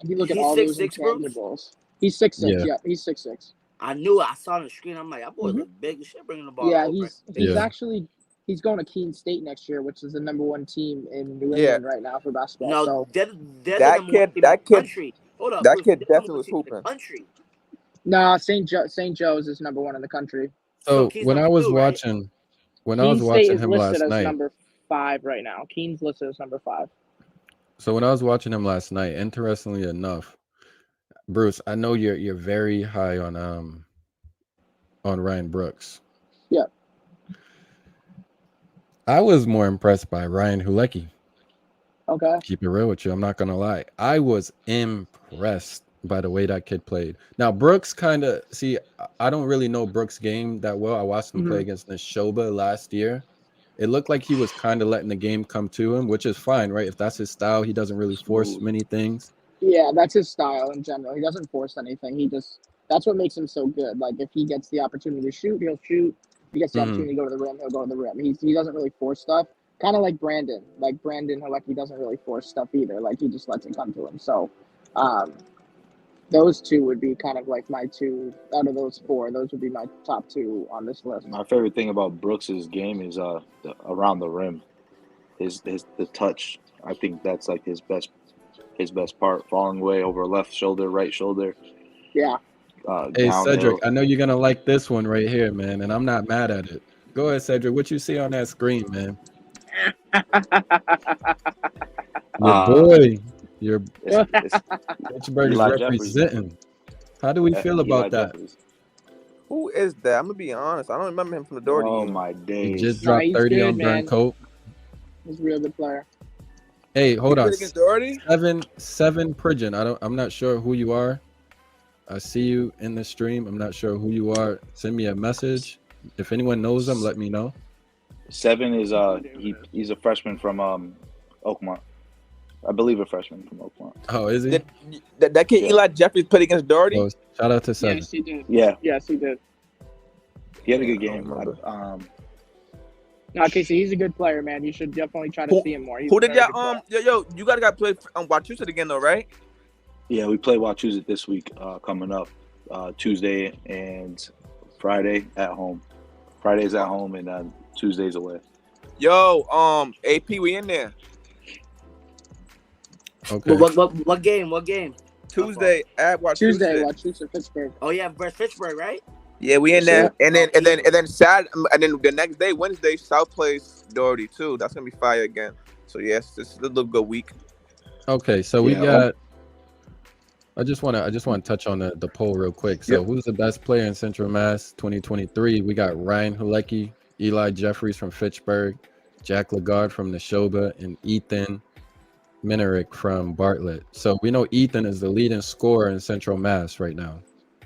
Speaker 6: if you look at all those intangibles, he's 6'6". Yeah, he's 6'6".
Speaker 3: I knew it. I saw it on the screen. I'm like, that boy look big as shit bringing the ball.
Speaker 6: Yeah, he's going to Keene State next year, which is the #1 team in New England right now for basketball.
Speaker 3: No,
Speaker 6: so
Speaker 3: that kid. Hold up,
Speaker 1: that kid definitely was hooping.
Speaker 6: Nah, St. Joe's is #1 in the country.
Speaker 2: So when I was watching him last night,
Speaker 6: number 5 right now. Keene's listed as number 5.
Speaker 2: So when I was watching him last night, interestingly enough, Bruce, I know you're very high on Ryan Brooks.
Speaker 6: Yeah.
Speaker 2: I was more impressed by Ryan Hulecki.
Speaker 6: Okay.
Speaker 2: Keep it real with you. I'm not gonna lie. I was impressed by the way that kid played. Now Brooks I don't really know Brooks' game that well. I watched him play against Nashoba last year. It looked like he was kind of letting the game come to him, which is fine, right? If that's his style, he doesn't really force many things.
Speaker 6: Yeah, that's his style in general. He doesn't force anything. That's what makes him so good. Like, if he gets the opportunity to shoot, he'll shoot. If he gets the opportunity to go to the rim, he'll go to the rim. He doesn't really force stuff. Kind of like Brandon. Like, Brandon Hulecki doesn't really force stuff either. Like, he just lets it come to him. So, those 2 would be kind of like my 2 out of those 4. Those would be my top 2 on this list.
Speaker 5: My favorite thing about Brooks's game is around the rim, the touch. I think that's like his best part. Falling away over left shoulder, right shoulder.
Speaker 6: Yeah.
Speaker 2: Hey Cedric, I know you're gonna like this one right here, man, and I'm not mad at it. Go ahead, Cedric. What you see on that screen, man? Your boy. Fitchburg is representing. How do we feel about that?
Speaker 1: Who is that? I'm gonna be honest. I don't remember him from the Doherty.
Speaker 5: Oh my days!
Speaker 2: He just dropped 30 on Burncoat.
Speaker 6: He's a real good player.
Speaker 2: Hey, hold on.
Speaker 1: 7
Speaker 2: Pridgeon. I'm not sure who you are. I see you in the stream. I'm not sure who you are. Send me a message. If anyone knows him, let me know.
Speaker 5: 7 is he's a freshman from Oakmont. I believe a freshman from Oakmont.
Speaker 2: Oh, is he?
Speaker 1: That kid Eli Jeffries played against Doherty?
Speaker 2: Oh, shout out to 7.
Speaker 6: Yes, he did.
Speaker 5: Yeah.
Speaker 6: Yes, he did.
Speaker 5: He had a good game.
Speaker 6: No, Casey, he's a good player, man. You should definitely try to see him more.
Speaker 1: Who did y'all you guys got to play Wachusett again though, right?
Speaker 5: Yeah, we play Wachusett this week coming up Tuesday and Friday at home. Friday's at home and then Tuesday's away.
Speaker 1: Yo, AP, we in there.
Speaker 2: Okay.
Speaker 3: What game?
Speaker 1: Tuesday at Wachusett.
Speaker 6: Tuesday, Wachusett, Fitchburg.
Speaker 3: Oh yeah, versus Fitchburg, right?
Speaker 1: Yeah, we in there, and then Saturday, and then the next day, Wednesday, South plays Doherty too. That's gonna be fire again. So yes, this is a little good week.
Speaker 2: Okay, so we got. I just want to touch on the poll real quick. So who's the best player in Central Mass 2023? We got Ryan Hulecki, Eli Jeffries from Fitchburg, Jack Lagarde from Nashoba, and Ethan Minarek from Bartlett. So we know Ethan is the leading scorer in Central Mass right now,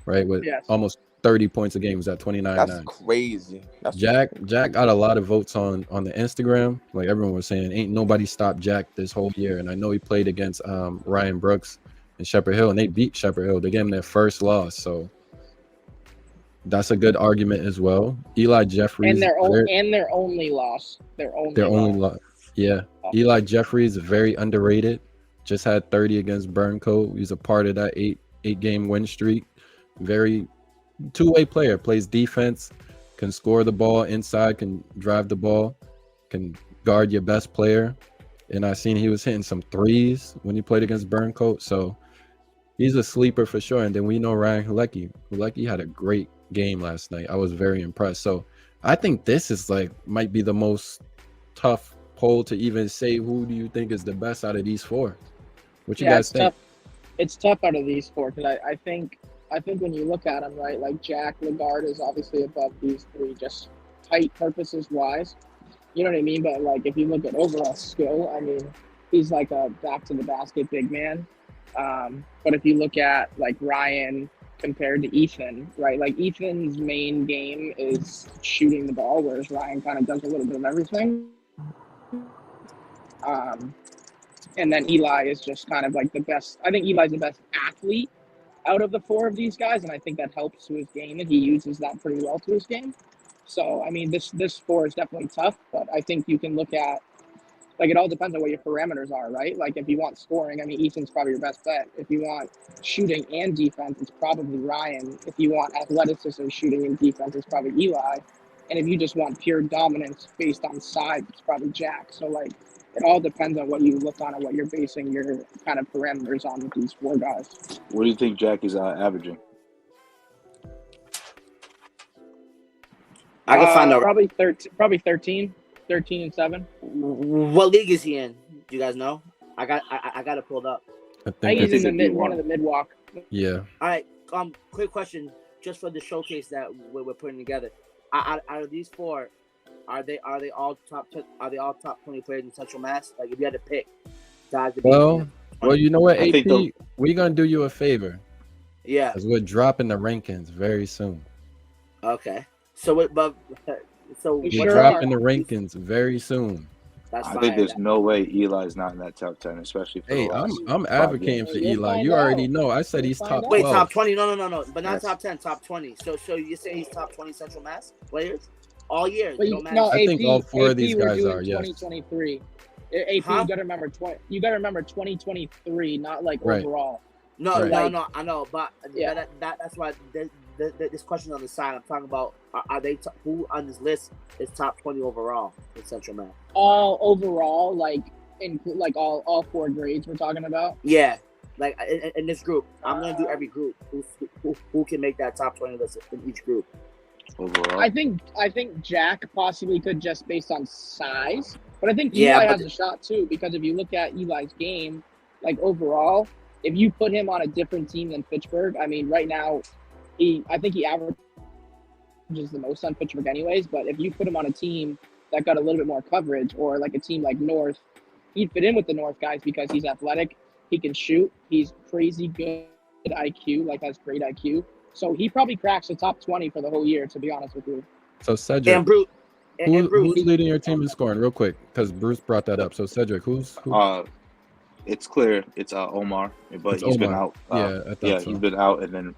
Speaker 2: right? With almost 30 points a game. Is at 29.
Speaker 1: That's crazy.
Speaker 2: Jack got a lot of votes on the Instagram. Like everyone was saying, ain't nobody stopped Jack this whole year. And I know he played against Ryan Brooks and Shepherd Hill, and they beat Shepherd Hill. They gave him their first loss. So that's a good argument as well. Eli Jeffries
Speaker 6: and their only loss. Their only loss.
Speaker 2: Yeah. Eli Jeffries is very underrated. Just had 30 against Burncoat. He's a part of that eight game win streak. Very two-way player, plays defense, can score the ball inside, can drive the ball, can guard your best player. And I seen he was hitting some threes when he played against Burncoat. So he's a sleeper for sure. And then we know Ryan Hulecki. Hulecki had a great game last night. I was very impressed. So I think this is might be the most tough poll to even say who do you think is the best out of these four. What you guys think?
Speaker 6: Tough. It's tough out of these four because I think when you look at them, right, like Jack Lagarde is obviously above these three, just height purposes wise. You know what I mean? But if you look at overall skill, I mean, he's like a back to the basket big man. But if you look at Ryan compared to Ethan, right? Ethan's main game is shooting the ball, whereas Ryan kind of does a little bit of everything. And then Eli is just kind of the best. I think Eli's the best athlete out of the four of these guys, and I think that helps to his game, and he uses that pretty well to his game. So, I mean, this four is definitely tough, but I think you can look at, it all depends on what your parameters are, right? If you want scoring, I mean, Ethan's probably your best bet. If you want shooting and defense, it's probably Ryan. If you want athleticism, shooting, and defense, it's probably Eli. And if you just want pure dominance based on size, it's probably Jack. So, it all depends on what you look on and what you're basing your kind of parameters on with these four guys.
Speaker 5: What do you think Jack is averaging?
Speaker 3: I can find out.
Speaker 6: Probably 13 and 7.
Speaker 3: What league is he in? Do you guys know? I got it pulled up.
Speaker 2: I think
Speaker 6: he's in one of the mid-walk.
Speaker 2: Yeah.
Speaker 3: All right. Quick question, just for the showcase that we're putting together. Out of these four, are they all top 10, are they all top 20 players in Central Mass? If you had to pick guys to be
Speaker 2: well, you know what, AP, we're gonna do you a favor.
Speaker 3: Yeah.
Speaker 2: Because we're dropping the rankings very soon.
Speaker 3: Okay. So we're
Speaker 2: dropping the rankings very soon.
Speaker 3: That's fine.
Speaker 5: I think there's no way Eli's not in that top 10, especially for
Speaker 2: Hey,
Speaker 5: the last
Speaker 2: I'm advocating for Eli. You already know. I said he's top 12.
Speaker 3: Wait, top 20? No. But not top 10, top 20. So you say he's top 20 Central Mass players? All years.
Speaker 2: I think all four of these guys are, yes.
Speaker 6: 2023. AP, you gotta remember 2023, not overall.
Speaker 3: No, I know, but that's why this question on the side. I'm talking about are they who on this list is top 20 overall in Central Mass?
Speaker 6: All overall, all four grades we're talking about.
Speaker 3: Yeah, in this group, I'm gonna do every group who can make that top 20 list in each group.
Speaker 5: Overall,
Speaker 6: I think Jack possibly could just based on size, but I think Eli has a shot too because if you look at Eli's game, overall, if you put him on a different team than Fitchburg, I mean, right now, I think he averages the most on Fitchburg anyways. But if you put him on a team that got a little bit more coverage, or a team like North, he'd fit in with the North guys because he's athletic, he can shoot, he's crazy good IQ, has great IQ. So he probably cracks the top 20 for the whole year, to be honest with you.
Speaker 2: So Cedric,
Speaker 3: and Bruce,
Speaker 2: who's leading your team in scoring, real quick? Because Bruce brought that up. So Cedric, who's?
Speaker 5: It's clear it's Omar, but he's been out. He's been out, and then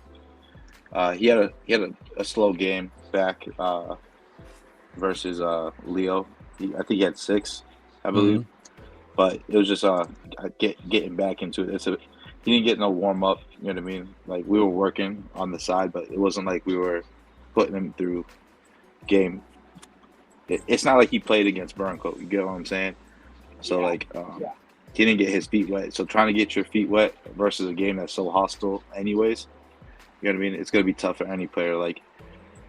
Speaker 5: he had a slow game back versus Leo. I think he had 6, I believe. Mm-hmm. But it was just getting back into it. He didn't get no warm up. You know what I mean? We were working on the side, but it wasn't like we were putting him through game. It's not like he played against Burncoat. You get what I'm saying? So he didn't get his feet wet. So trying to get your feet wet versus a game that's so hostile, anyways. You know what I mean? It's gonna be tough for any player. You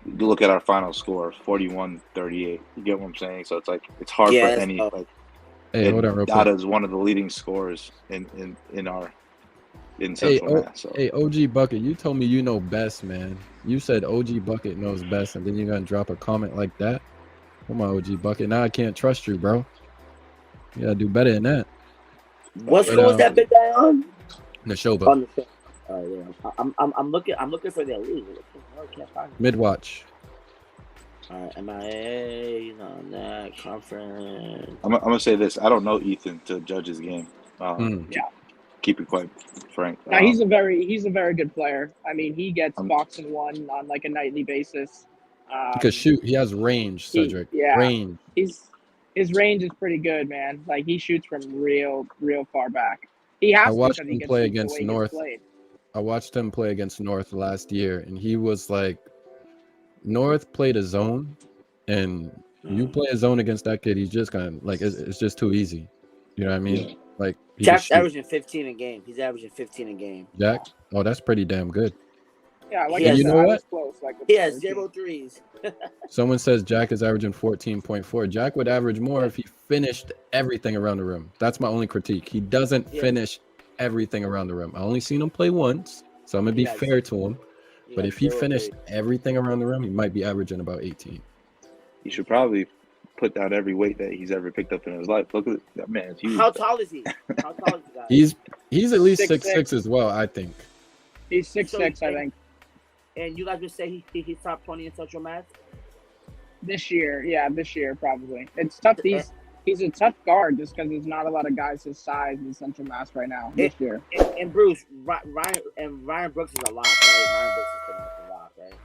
Speaker 5: look at our final score, 41-38. You get what I'm saying? So it's hard for any.
Speaker 2: Hey, hold on, real quick.
Speaker 5: Dadah is one of the leading scorers in Central Mass. So.
Speaker 2: Hey, OG Bucket, you told me you know best, man. You said OG Bucket knows best, and then you're gonna drop a comment like that? Come on, OG Bucket. Now I can't trust you, bro. You gotta do better than that.
Speaker 3: What school is that big guy on?
Speaker 2: Nashoba.
Speaker 3: Oh yeah, I'm looking for their league. Can't find it.
Speaker 2: Mid-watch.
Speaker 3: All right, MIA, on that conference.
Speaker 5: I'm gonna say this. I don't know Ethan to judge his game. Keep it quite frank.
Speaker 6: Now he's a very good player. I mean, he gets box and one on a nightly basis.
Speaker 2: He could shoot. He has range, Cedric. Range.
Speaker 6: His range is pretty good, man. He shoots from real far back. He has
Speaker 2: I watched him play against North. I watched him play against North last year, and he was like, North played a zone, and you play a zone against that kid, he's just kind of like it's just too easy. You know what I mean?
Speaker 5: Yeah.
Speaker 2: Like
Speaker 3: Jack's averaging 15 a game. He's averaging 15 a game.
Speaker 2: Jack? Oh, that's pretty damn good.
Speaker 6: Yeah, like
Speaker 3: Yeah,
Speaker 6: I
Speaker 3: you
Speaker 6: said,
Speaker 2: know
Speaker 6: I
Speaker 2: what?
Speaker 6: was close. Like
Speaker 3: He has 0 threes.
Speaker 2: Someone says Jack is averaging 14.4. Jack would average more if he finished everything around the rim. That's my only critique. He doesn't finish everything around the rim. I only seen him play once, so I'm gonna be fair to him. But if he finished everything around the rim, he might be averaging about 18.
Speaker 5: He should probably put down every weight that he's ever picked up in his life. Look at that man. Huge.
Speaker 3: How tall is he? How tall is he, guys?
Speaker 2: He's at least 6'6"
Speaker 6: 6'6"
Speaker 2: as well, I think.
Speaker 6: He's 6'6", I think.
Speaker 3: And you guys would say he's top 20 in Central Mass?
Speaker 6: This year, probably. It's tough. He's a tough guard just because there's not a lot of guys his size in Central Mass right now this year.
Speaker 3: And Bruce, Ryan Brooks is a lot, right? Ryan Brooks is pretty much a lot, right?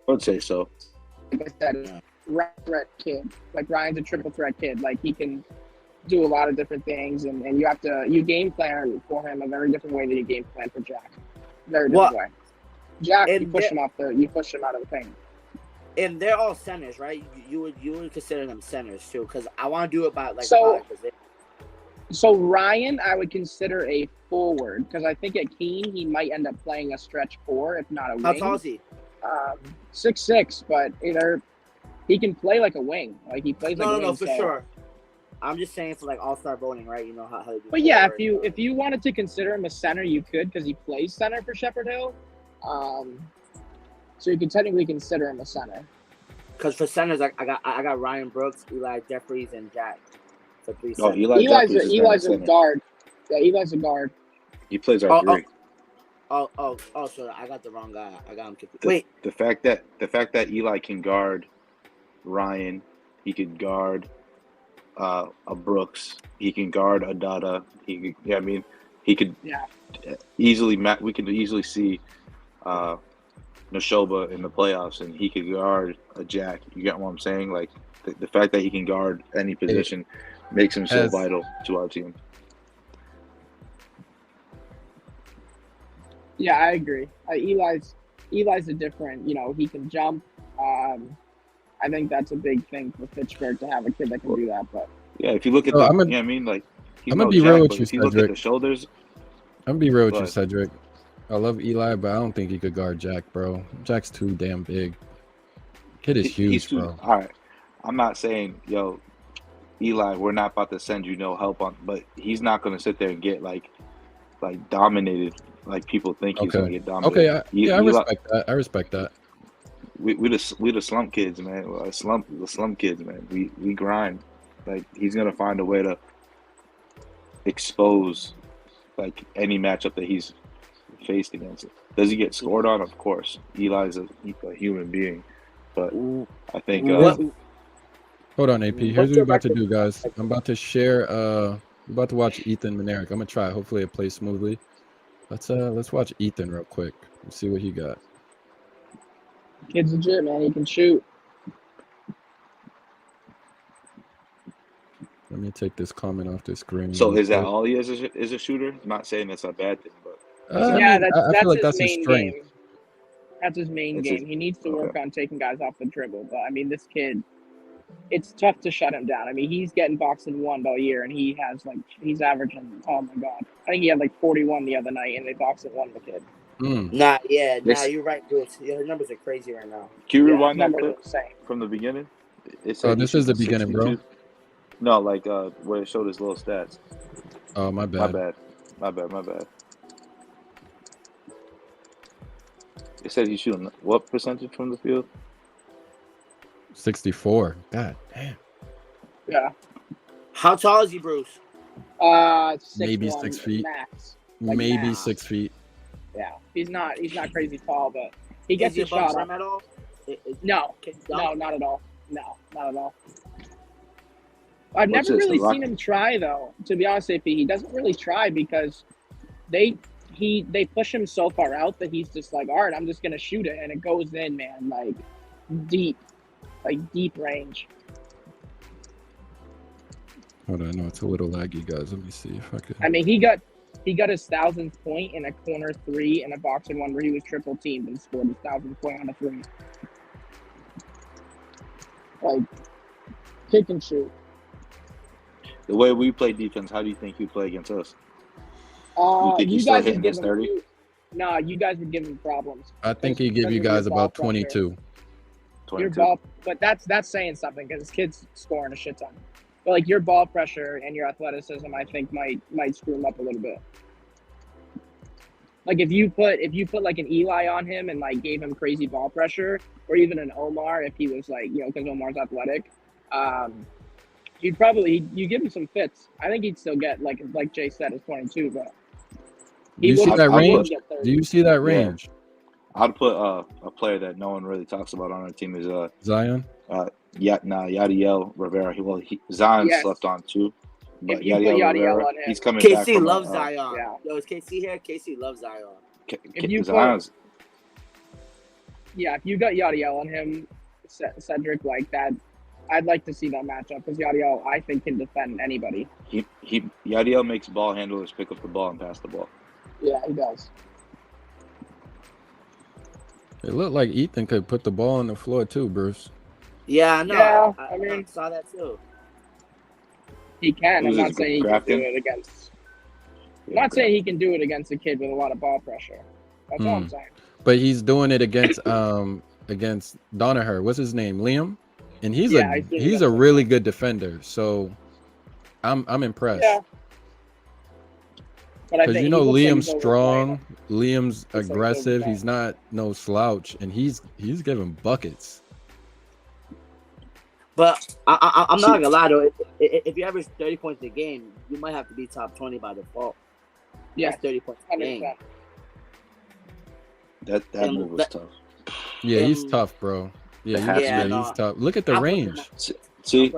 Speaker 5: I would say so.
Speaker 6: Like I said, Ryan threat kid. Like Ryan's a triple threat kid. Like he can do a lot of different things, and you game plan for him a very different way than you game plan for Jack. Very different way. Jack, you push him out of the paint.
Speaker 3: And they're all centers, right? You would consider them centers too, because I want to do it by like
Speaker 6: So Ryan, I would consider a forward because I think at Keene he might end up playing a stretch 4, if not a wing.
Speaker 3: How tall is he?
Speaker 6: 6'6", but he can play like a wing. Like he plays like a wing.
Speaker 3: No, for sure. I'm just saying for like all-star voting, right? You know how they do.
Speaker 6: But yeah, if you wanted to consider him a center, you could because he plays center for Shepherd Hill. So you could technically consider him a center.
Speaker 3: Because for centers, I got Ryan Brooks, Eli Jeffries, and Jack. For 3
Speaker 5: Oh,
Speaker 3: centers.
Speaker 6: Eli's a guard. Yeah, Eli's a guard.
Speaker 5: He plays our 3.
Speaker 3: Oh, so I got the wrong guy. I got him confused.
Speaker 5: Wait. The fact that Eli can guard Ryan, he could guard a Brooks, he can guard a Dadah. He could easily we could easily see Nashoba in the playoffs, and he could guard a Jack. You get what I'm saying? Like the fact that he can guard any position makes him so vital to our team.
Speaker 6: Yeah, I agree. Eli's a different. He can jump. I think that's a big thing for Fitchburg to have a kid that can do that. But
Speaker 5: yeah, if you look at you know what I mean, like
Speaker 2: I'm gonna be real with you,
Speaker 5: if you look at the shoulders.
Speaker 2: I'm gonna be real with you, Cedric. I love Eli, but I don't think he could guard Jack, bro. Jack's too damn big. Kid is huge, bro.
Speaker 5: All right, I'm not saying, Eli, we're not about to send you no help on, but he's not gonna sit there and get like dominated like people think he's gonna get dominated.
Speaker 2: Okay, I respect that. I respect that.
Speaker 5: We the slump kids, man. The slump kids, man. We grind. Like he's gonna find a way to expose like any matchup that he's faced against it. Does he get scored on? Of course. Eli's a human being, but I think.
Speaker 2: Hold on, AP. Here's what we're about to do, guys. I'm about to share. We're about to watch Ethan Minarek. I'm gonna try. Hopefully, it plays smoothly. Let's watch Ethan real quick. Let's see what he got.
Speaker 6: Kid's legit, man. He can shoot.
Speaker 2: Let me take this comment off the screen.
Speaker 5: So is that all he is a shooter? I'm not saying that's a bad thing, but
Speaker 6: that's
Speaker 2: feel like
Speaker 6: his
Speaker 2: his
Speaker 6: main
Speaker 2: strength.
Speaker 6: game. That's his main game. He needs to work on taking guys off the dribble. But I mean, this kid, it's tough to shut him down. I mean, he's getting boxed and one all year, and he's averaging. Oh my god, I think he had like 41 the other night, and they boxed and won the kid.
Speaker 3: Nah, you're right, Bruce. Yeah, his numbers are crazy right now.
Speaker 5: Can you rewind that clip from the beginning?
Speaker 2: This is the beginning, 62. Bro.
Speaker 5: No, like where it showed his little stats.
Speaker 2: Oh, my bad.
Speaker 5: My bad. It said he's shooting what percentage from the field?
Speaker 2: 64. God damn.
Speaker 6: Yeah.
Speaker 3: How tall is he, Bruce?
Speaker 2: Maybe 6 feet.
Speaker 6: Max.
Speaker 2: Maybe
Speaker 6: max.
Speaker 2: 6 feet.
Speaker 6: Yeah, he's not crazy tall, but he gets his shot up.
Speaker 3: At all?
Speaker 6: No, not at all. No, not at all. I've never really seen him try, though. To be honest with you, he doesn't really try because they push him so far out that he's just like, all right, I'm just gonna shoot it, and it goes in, man, like deep range.
Speaker 2: Hold on, no, it's a little laggy, guys. Let me see if I can.
Speaker 6: I mean, he got his 1,000th point in a corner 3 in a box and 1 where he was triple teamed and scored his 1,000th point on a 3. Like, kick and shoot.
Speaker 5: The way we play defense, how do you think you play against us?
Speaker 6: You
Speaker 5: think he's
Speaker 6: guys
Speaker 5: still
Speaker 6: would
Speaker 5: hitting
Speaker 6: give
Speaker 5: his
Speaker 6: him
Speaker 5: 30?
Speaker 6: No, you guys would give him problems.
Speaker 2: I think he give
Speaker 6: Because
Speaker 2: you
Speaker 6: of your
Speaker 2: guys
Speaker 6: ball
Speaker 2: about
Speaker 6: pressure.
Speaker 2: 22.
Speaker 6: Your
Speaker 5: 22.
Speaker 6: ball, but that's saying something because kids scoring a shit ton. But like your ball pressure and your athleticism, I think might screw him up a little bit. Like if you put like an Eli on him and like gave him crazy ball pressure, or even an Omar if he was like because Omar's athletic, you give him some fits. I think he'd still get like Jay said, is 22, but
Speaker 2: Do you see that range?
Speaker 6: Get 30.
Speaker 2: Do you see that range?
Speaker 5: I'd put a player that no one really talks about on our team is
Speaker 2: Zion.
Speaker 5: Yadiel Rivera. Zion
Speaker 6: Yes.
Speaker 5: slept on too. But
Speaker 6: If you put
Speaker 5: Yadiel
Speaker 6: Yadiel
Speaker 5: Rivera,
Speaker 6: on him.
Speaker 5: he's coming back
Speaker 3: KC
Speaker 5: from
Speaker 3: loves Zion.
Speaker 6: yeah.
Speaker 3: Yo, is KC here? KC loves Zion.
Speaker 6: If you
Speaker 5: Zion's
Speaker 6: if you got Yadiel on him, Cedric like that, I'd like to see that matchup because Yadiel I think can defend anybody.
Speaker 5: Yadiel makes ball handlers pick up the ball and pass the ball.
Speaker 6: Yeah, he does.
Speaker 2: It looked like Ethan could put the ball on the floor too, Bruce.
Speaker 3: Yeah, I know.
Speaker 6: Yeah,
Speaker 3: I saw that too.
Speaker 6: He can.
Speaker 5: Who's
Speaker 6: I'm not
Speaker 5: this,
Speaker 6: saying he can
Speaker 5: Grafton?
Speaker 6: do it against. I'm not saying he can do it against a kid with a lot of ball pressure. That's all I'm saying.
Speaker 2: But he's doing it against Donaher. What's his name? Liam? And he's a really good defender. So I'm impressed.
Speaker 6: Yeah.
Speaker 2: Because
Speaker 6: he
Speaker 2: Liam's
Speaker 6: looks like he's
Speaker 2: strong, Liam's
Speaker 6: like
Speaker 2: aggressive.
Speaker 6: overplaying.
Speaker 2: He's not no slouch, and he's giving buckets.
Speaker 3: But I'm not gonna lie though. If you average 30 points a game, you might have to be top 20 by default.
Speaker 6: Yeah,
Speaker 3: That's 30 points a game.
Speaker 6: 100%.
Speaker 5: That move was tough.
Speaker 2: Yeah, he's tough, bro. Yeah, he's tough. Look at the range.
Speaker 5: See,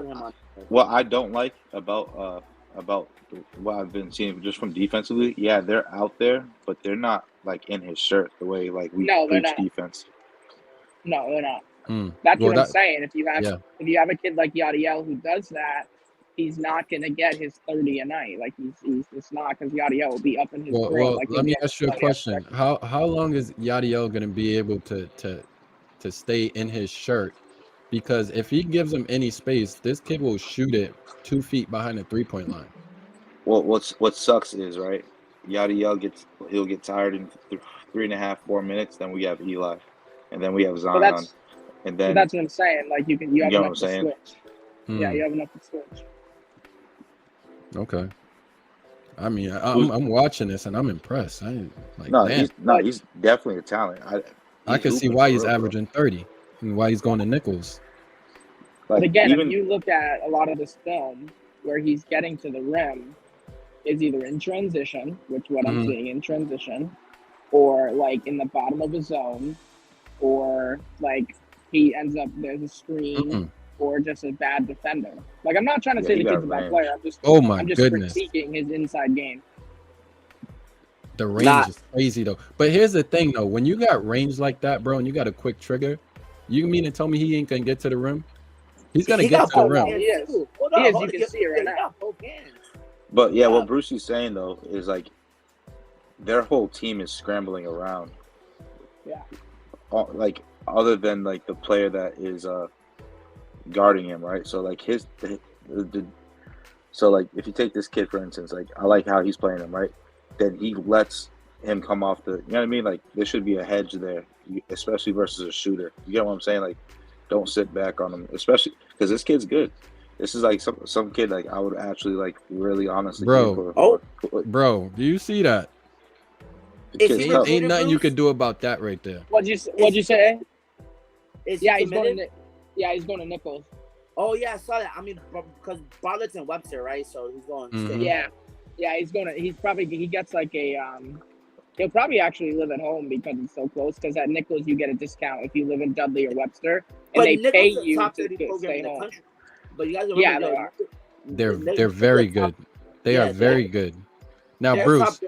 Speaker 5: what I don't like about what I've been seeing just from defensively, yeah, they're out there, but they're not like in his shirt the way like we preach defense.
Speaker 6: No, they're not. That's what I'm saying. If you have a kid like Yadiel who does that, he's not gonna get his 30 a night. Like he's just not, because Yadiel will be up in his throat.
Speaker 2: Well, let me ask you a question. How long is Yadiel gonna be able to stay in his shirt? Because if he gives him any space, this kid will shoot it 2 feet behind the 3-point line.
Speaker 5: Well, what sucks is, right, Yadiel he'll get tired in 3.5, 4 minutes. Then we have Eli, and then we have Zion, and then
Speaker 6: that's what I'm saying. Like you have enough to switch. Yeah, you have enough to switch.
Speaker 2: Okay. I mean, I'm watching this and I'm impressed.
Speaker 5: He's definitely a talent.
Speaker 2: I can see why he's averaging 30 and why he's going to nickels.
Speaker 6: But again, if you look at a lot of this film where he's getting to the rim, is either in transition, which what I'm seeing in transition, or like in the bottom of his zone, or like he ends up there's a screen, or just a bad defender. Like I'm not trying to say the kid's a bad player. I'm just critiquing his inside game.
Speaker 2: The range is crazy though. But here's the thing though, when you got range like that, bro, and you got a quick trigger, you mean to tell me he ain't gonna get to the rim? He's gonna get to the rim.
Speaker 6: He is. You can see it right now.
Speaker 5: But yeah, what Bruce is saying though is like their whole team is scrambling around.
Speaker 6: Yeah.
Speaker 5: Like other than like the player that is guarding him, right? So like so like if you take this kid for instance, like I like how he's playing him, right? Then he lets him come off you know what I mean? Like there should be a hedge there, especially versus a shooter. You get what I'm saying? Like don't sit back on him, especially because this kid's good. This is like some kid like I would actually like really honestly.
Speaker 2: Bro, do you see that? Ain't nothing you could do about that right there.
Speaker 6: What'd you say? He's going to nickels.
Speaker 3: Oh yeah, I saw that. I mean, because Bartlett's in Webster, right? So he's going.
Speaker 6: Yeah, he gets like a he'll probably actually live at home because it's so close. Because at Nichols you get a discount if you live in Dudley or Webster, and they pay you to stay home.
Speaker 3: But you guys remember
Speaker 2: they're very good. They are very good. Now, Bruce.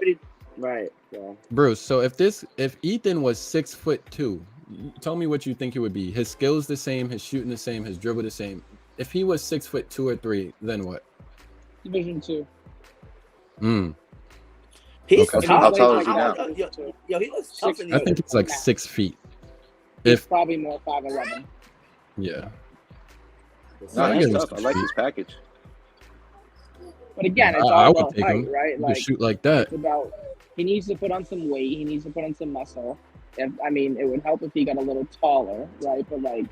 Speaker 3: Right. Yeah.
Speaker 2: Bruce, so if Ethan was 6'2", tell me what you think he would be. His skills the same, his shooting the same, his dribble the same. If he was 6'2" or 3, then what?
Speaker 6: Division 2.
Speaker 3: He's
Speaker 2: Okay.
Speaker 3: tough.
Speaker 5: How tall is he
Speaker 3: How-
Speaker 5: now?
Speaker 3: Yo, he looks tough in
Speaker 2: I
Speaker 3: the
Speaker 2: think he's like 6 feet.
Speaker 6: He's
Speaker 2: If
Speaker 6: probably more 5'11".
Speaker 2: yeah,
Speaker 5: No,
Speaker 2: I
Speaker 5: he's
Speaker 2: get
Speaker 5: tough. I like his package.
Speaker 6: But again, it's
Speaker 2: I
Speaker 6: all
Speaker 2: would
Speaker 6: about
Speaker 2: take
Speaker 6: height,
Speaker 2: him.
Speaker 6: right?
Speaker 2: You
Speaker 6: Like,
Speaker 2: could shoot like that.
Speaker 6: it's about he needs to put on some weight. He needs to put on some muscle. It would help if he got a little taller, right? But like,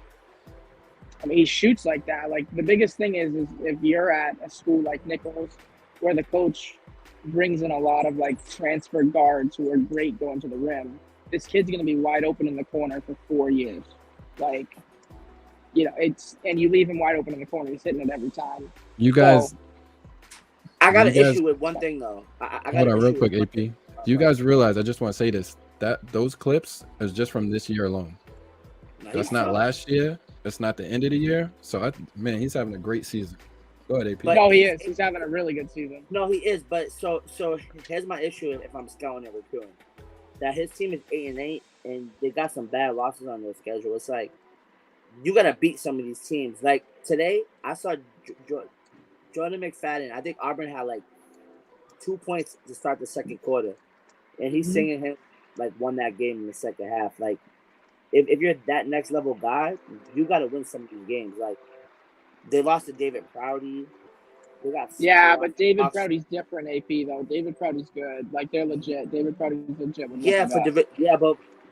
Speaker 6: he shoots like that. Like the biggest thing is if you're at a school like Nichols, where the coach brings in a lot of like transfer guards who are great going to the rim, this kid's gonna be wide open in the corner for 4 years. Like, and you leave him wide open in the corner, he's hitting it every time.
Speaker 2: You guys,
Speaker 3: I got an
Speaker 2: You guys-
Speaker 3: issue with one thing though. I got
Speaker 2: hold
Speaker 3: an
Speaker 2: on real
Speaker 3: issue
Speaker 2: quick,
Speaker 3: with one
Speaker 2: AP.
Speaker 3: thing.
Speaker 2: Do you guys realize? I just want to say this. That those clips is just from this year alone.
Speaker 3: No,
Speaker 2: That's
Speaker 3: he's
Speaker 2: not
Speaker 3: tough.
Speaker 2: last year. That's not the end of the year. So he's having a great season. Go ahead, AP.
Speaker 3: But-
Speaker 6: No, he is. He's having a really good season.
Speaker 3: No, he is. But so here's my issue if I'm scouting and recruiting. That his team is 8-8, and they got some bad losses on their schedule. It's like you gotta beat some of these teams. Like today, I saw Jordan McFadden. I think Auburn had like 2 points to start the second quarter, and he's singing him like won that game in the second half. Like if you're that next level guy, you gotta win some of these games. Like they lost to David Prouty. They got
Speaker 6: But David Prouty's different, AP though. David Prouty's good. Like they're legit. David Prouty's legit.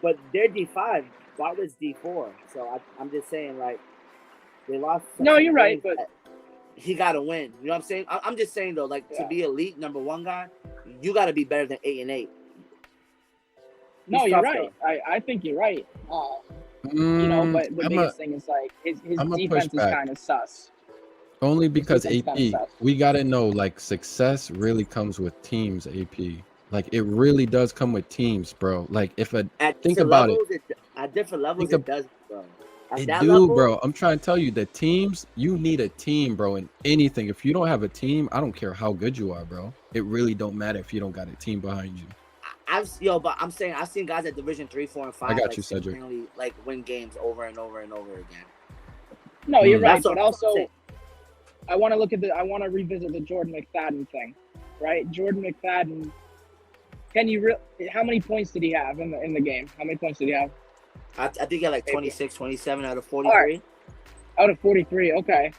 Speaker 3: But they're D5. Bartlett's D4. So I'm just saying like they lost.
Speaker 6: No, you're right,
Speaker 3: games
Speaker 6: but
Speaker 3: that he got to win. You know what I'm saying? I'm just saying though, like to be elite number one guy, you got to be better than 8-8.
Speaker 6: no,
Speaker 3: He's
Speaker 6: you're
Speaker 3: tough,
Speaker 6: right. I think you're right. But the
Speaker 2: I'm
Speaker 6: biggest thing is like his
Speaker 2: I'm a
Speaker 6: defense is
Speaker 2: pushback.
Speaker 6: kind of sus.
Speaker 2: Only because
Speaker 6: defense
Speaker 2: AP,
Speaker 6: kinda sucks.
Speaker 2: we gotta know like success really comes with teams. AP, like it really does come with teams, bro. Like if a
Speaker 3: At
Speaker 2: think
Speaker 3: different
Speaker 2: about
Speaker 3: levels, at different levels,
Speaker 2: Think
Speaker 3: it does, bro. At
Speaker 2: it
Speaker 3: that
Speaker 2: do,
Speaker 3: level,
Speaker 2: bro. I'm trying to tell you, the teams, you need a team, bro. In anything, if you don't have a team, I don't care how good you are, bro. It really don't matter if you don't got a team behind you.
Speaker 3: but I'm saying I've seen guys at Division 3, 4, and 5.
Speaker 2: I got
Speaker 3: like,
Speaker 2: you, Cedric.
Speaker 3: single-handedly, like win games over and over and over again.
Speaker 6: No, you're right.
Speaker 3: That's what
Speaker 6: But
Speaker 3: I'm
Speaker 6: also,
Speaker 3: saying.
Speaker 6: I want to revisit the Jordan McFadden thing, right? Jordan McFadden. How many points did he have in the game? How many points did he have?
Speaker 3: I think he had like 26, 27 out of 43.
Speaker 6: Out of 43. Okay.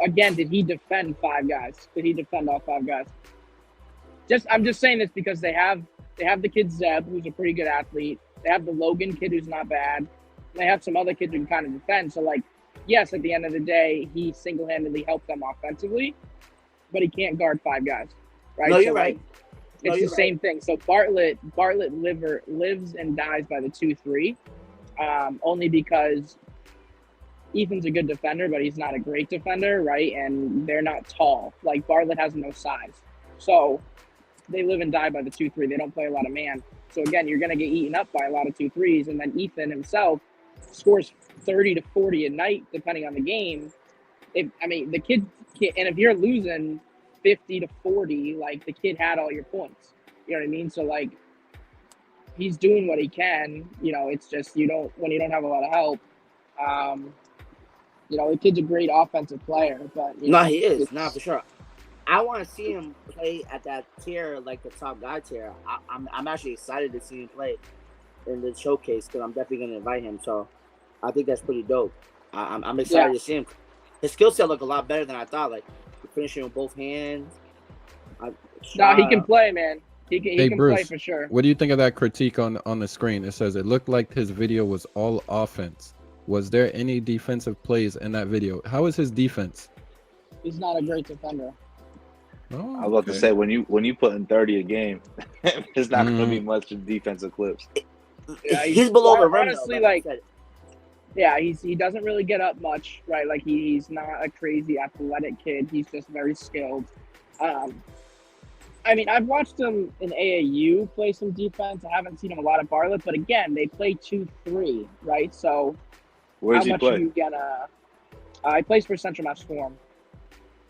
Speaker 6: Again, did he defend 5 guys? Did he defend all 5 guys? I'm just saying this because they have the kid Zeb, who's a pretty good athlete. They have the Logan kid, who's not bad. They have some other kids who can kind of defend. So like, yes, at the end of the day, he single-handedly helped them offensively, but he can't guard 5 guys, right?
Speaker 3: No,
Speaker 6: So,
Speaker 3: you're right.
Speaker 6: It's the same thing. So Bartlett lives and dies by the 2-3, only because Ethan's a good defender, but he's not a great defender, right? And they're not tall. Like Bartlett has no size, so they live and die by the 2-3. They don't play a lot of man. So again, you're gonna get eaten up by a lot of 2-3s, and then Ethan himself scores 30 to 40 a night, depending on the game. The kid, and if you're losing 50 to 40, like the kid had all your points. You know what I mean? So like, he's doing what he can. It's just when you don't have a lot of help. The kid's a great offensive player, but
Speaker 3: He is for sure. I want to see him play at that tier, like the top guy tier. I'm actually excited to see him play in the showcase because I'm definitely going to invite him. So I think that's pretty dope. I'm excited to see him. His skill set look a lot better than I thought. Like finishing with both hands.
Speaker 6: He can play, man. He can
Speaker 2: Bruce,
Speaker 6: play for sure.
Speaker 2: What do you think of that critique on the screen? It says it looked like his video was all offense. Was there any defensive plays in that video? How is his defense?
Speaker 6: He's not a great defender.
Speaker 2: Oh,
Speaker 5: I was about to say when you put in 30 a game, there's not going to be much defensive clips.
Speaker 6: Yeah,
Speaker 3: he's below the rim.
Speaker 6: Honestly,
Speaker 3: though,
Speaker 6: he doesn't really get up much, right? Like he's not a crazy athletic kid. He's just very skilled. I've watched him in AAU play some defense. I haven't seen him a lot at Bartlett, but again, they play 2-3, right? So
Speaker 5: Where's he
Speaker 6: much
Speaker 5: play?
Speaker 6: are you he plays for Central Mass Forum.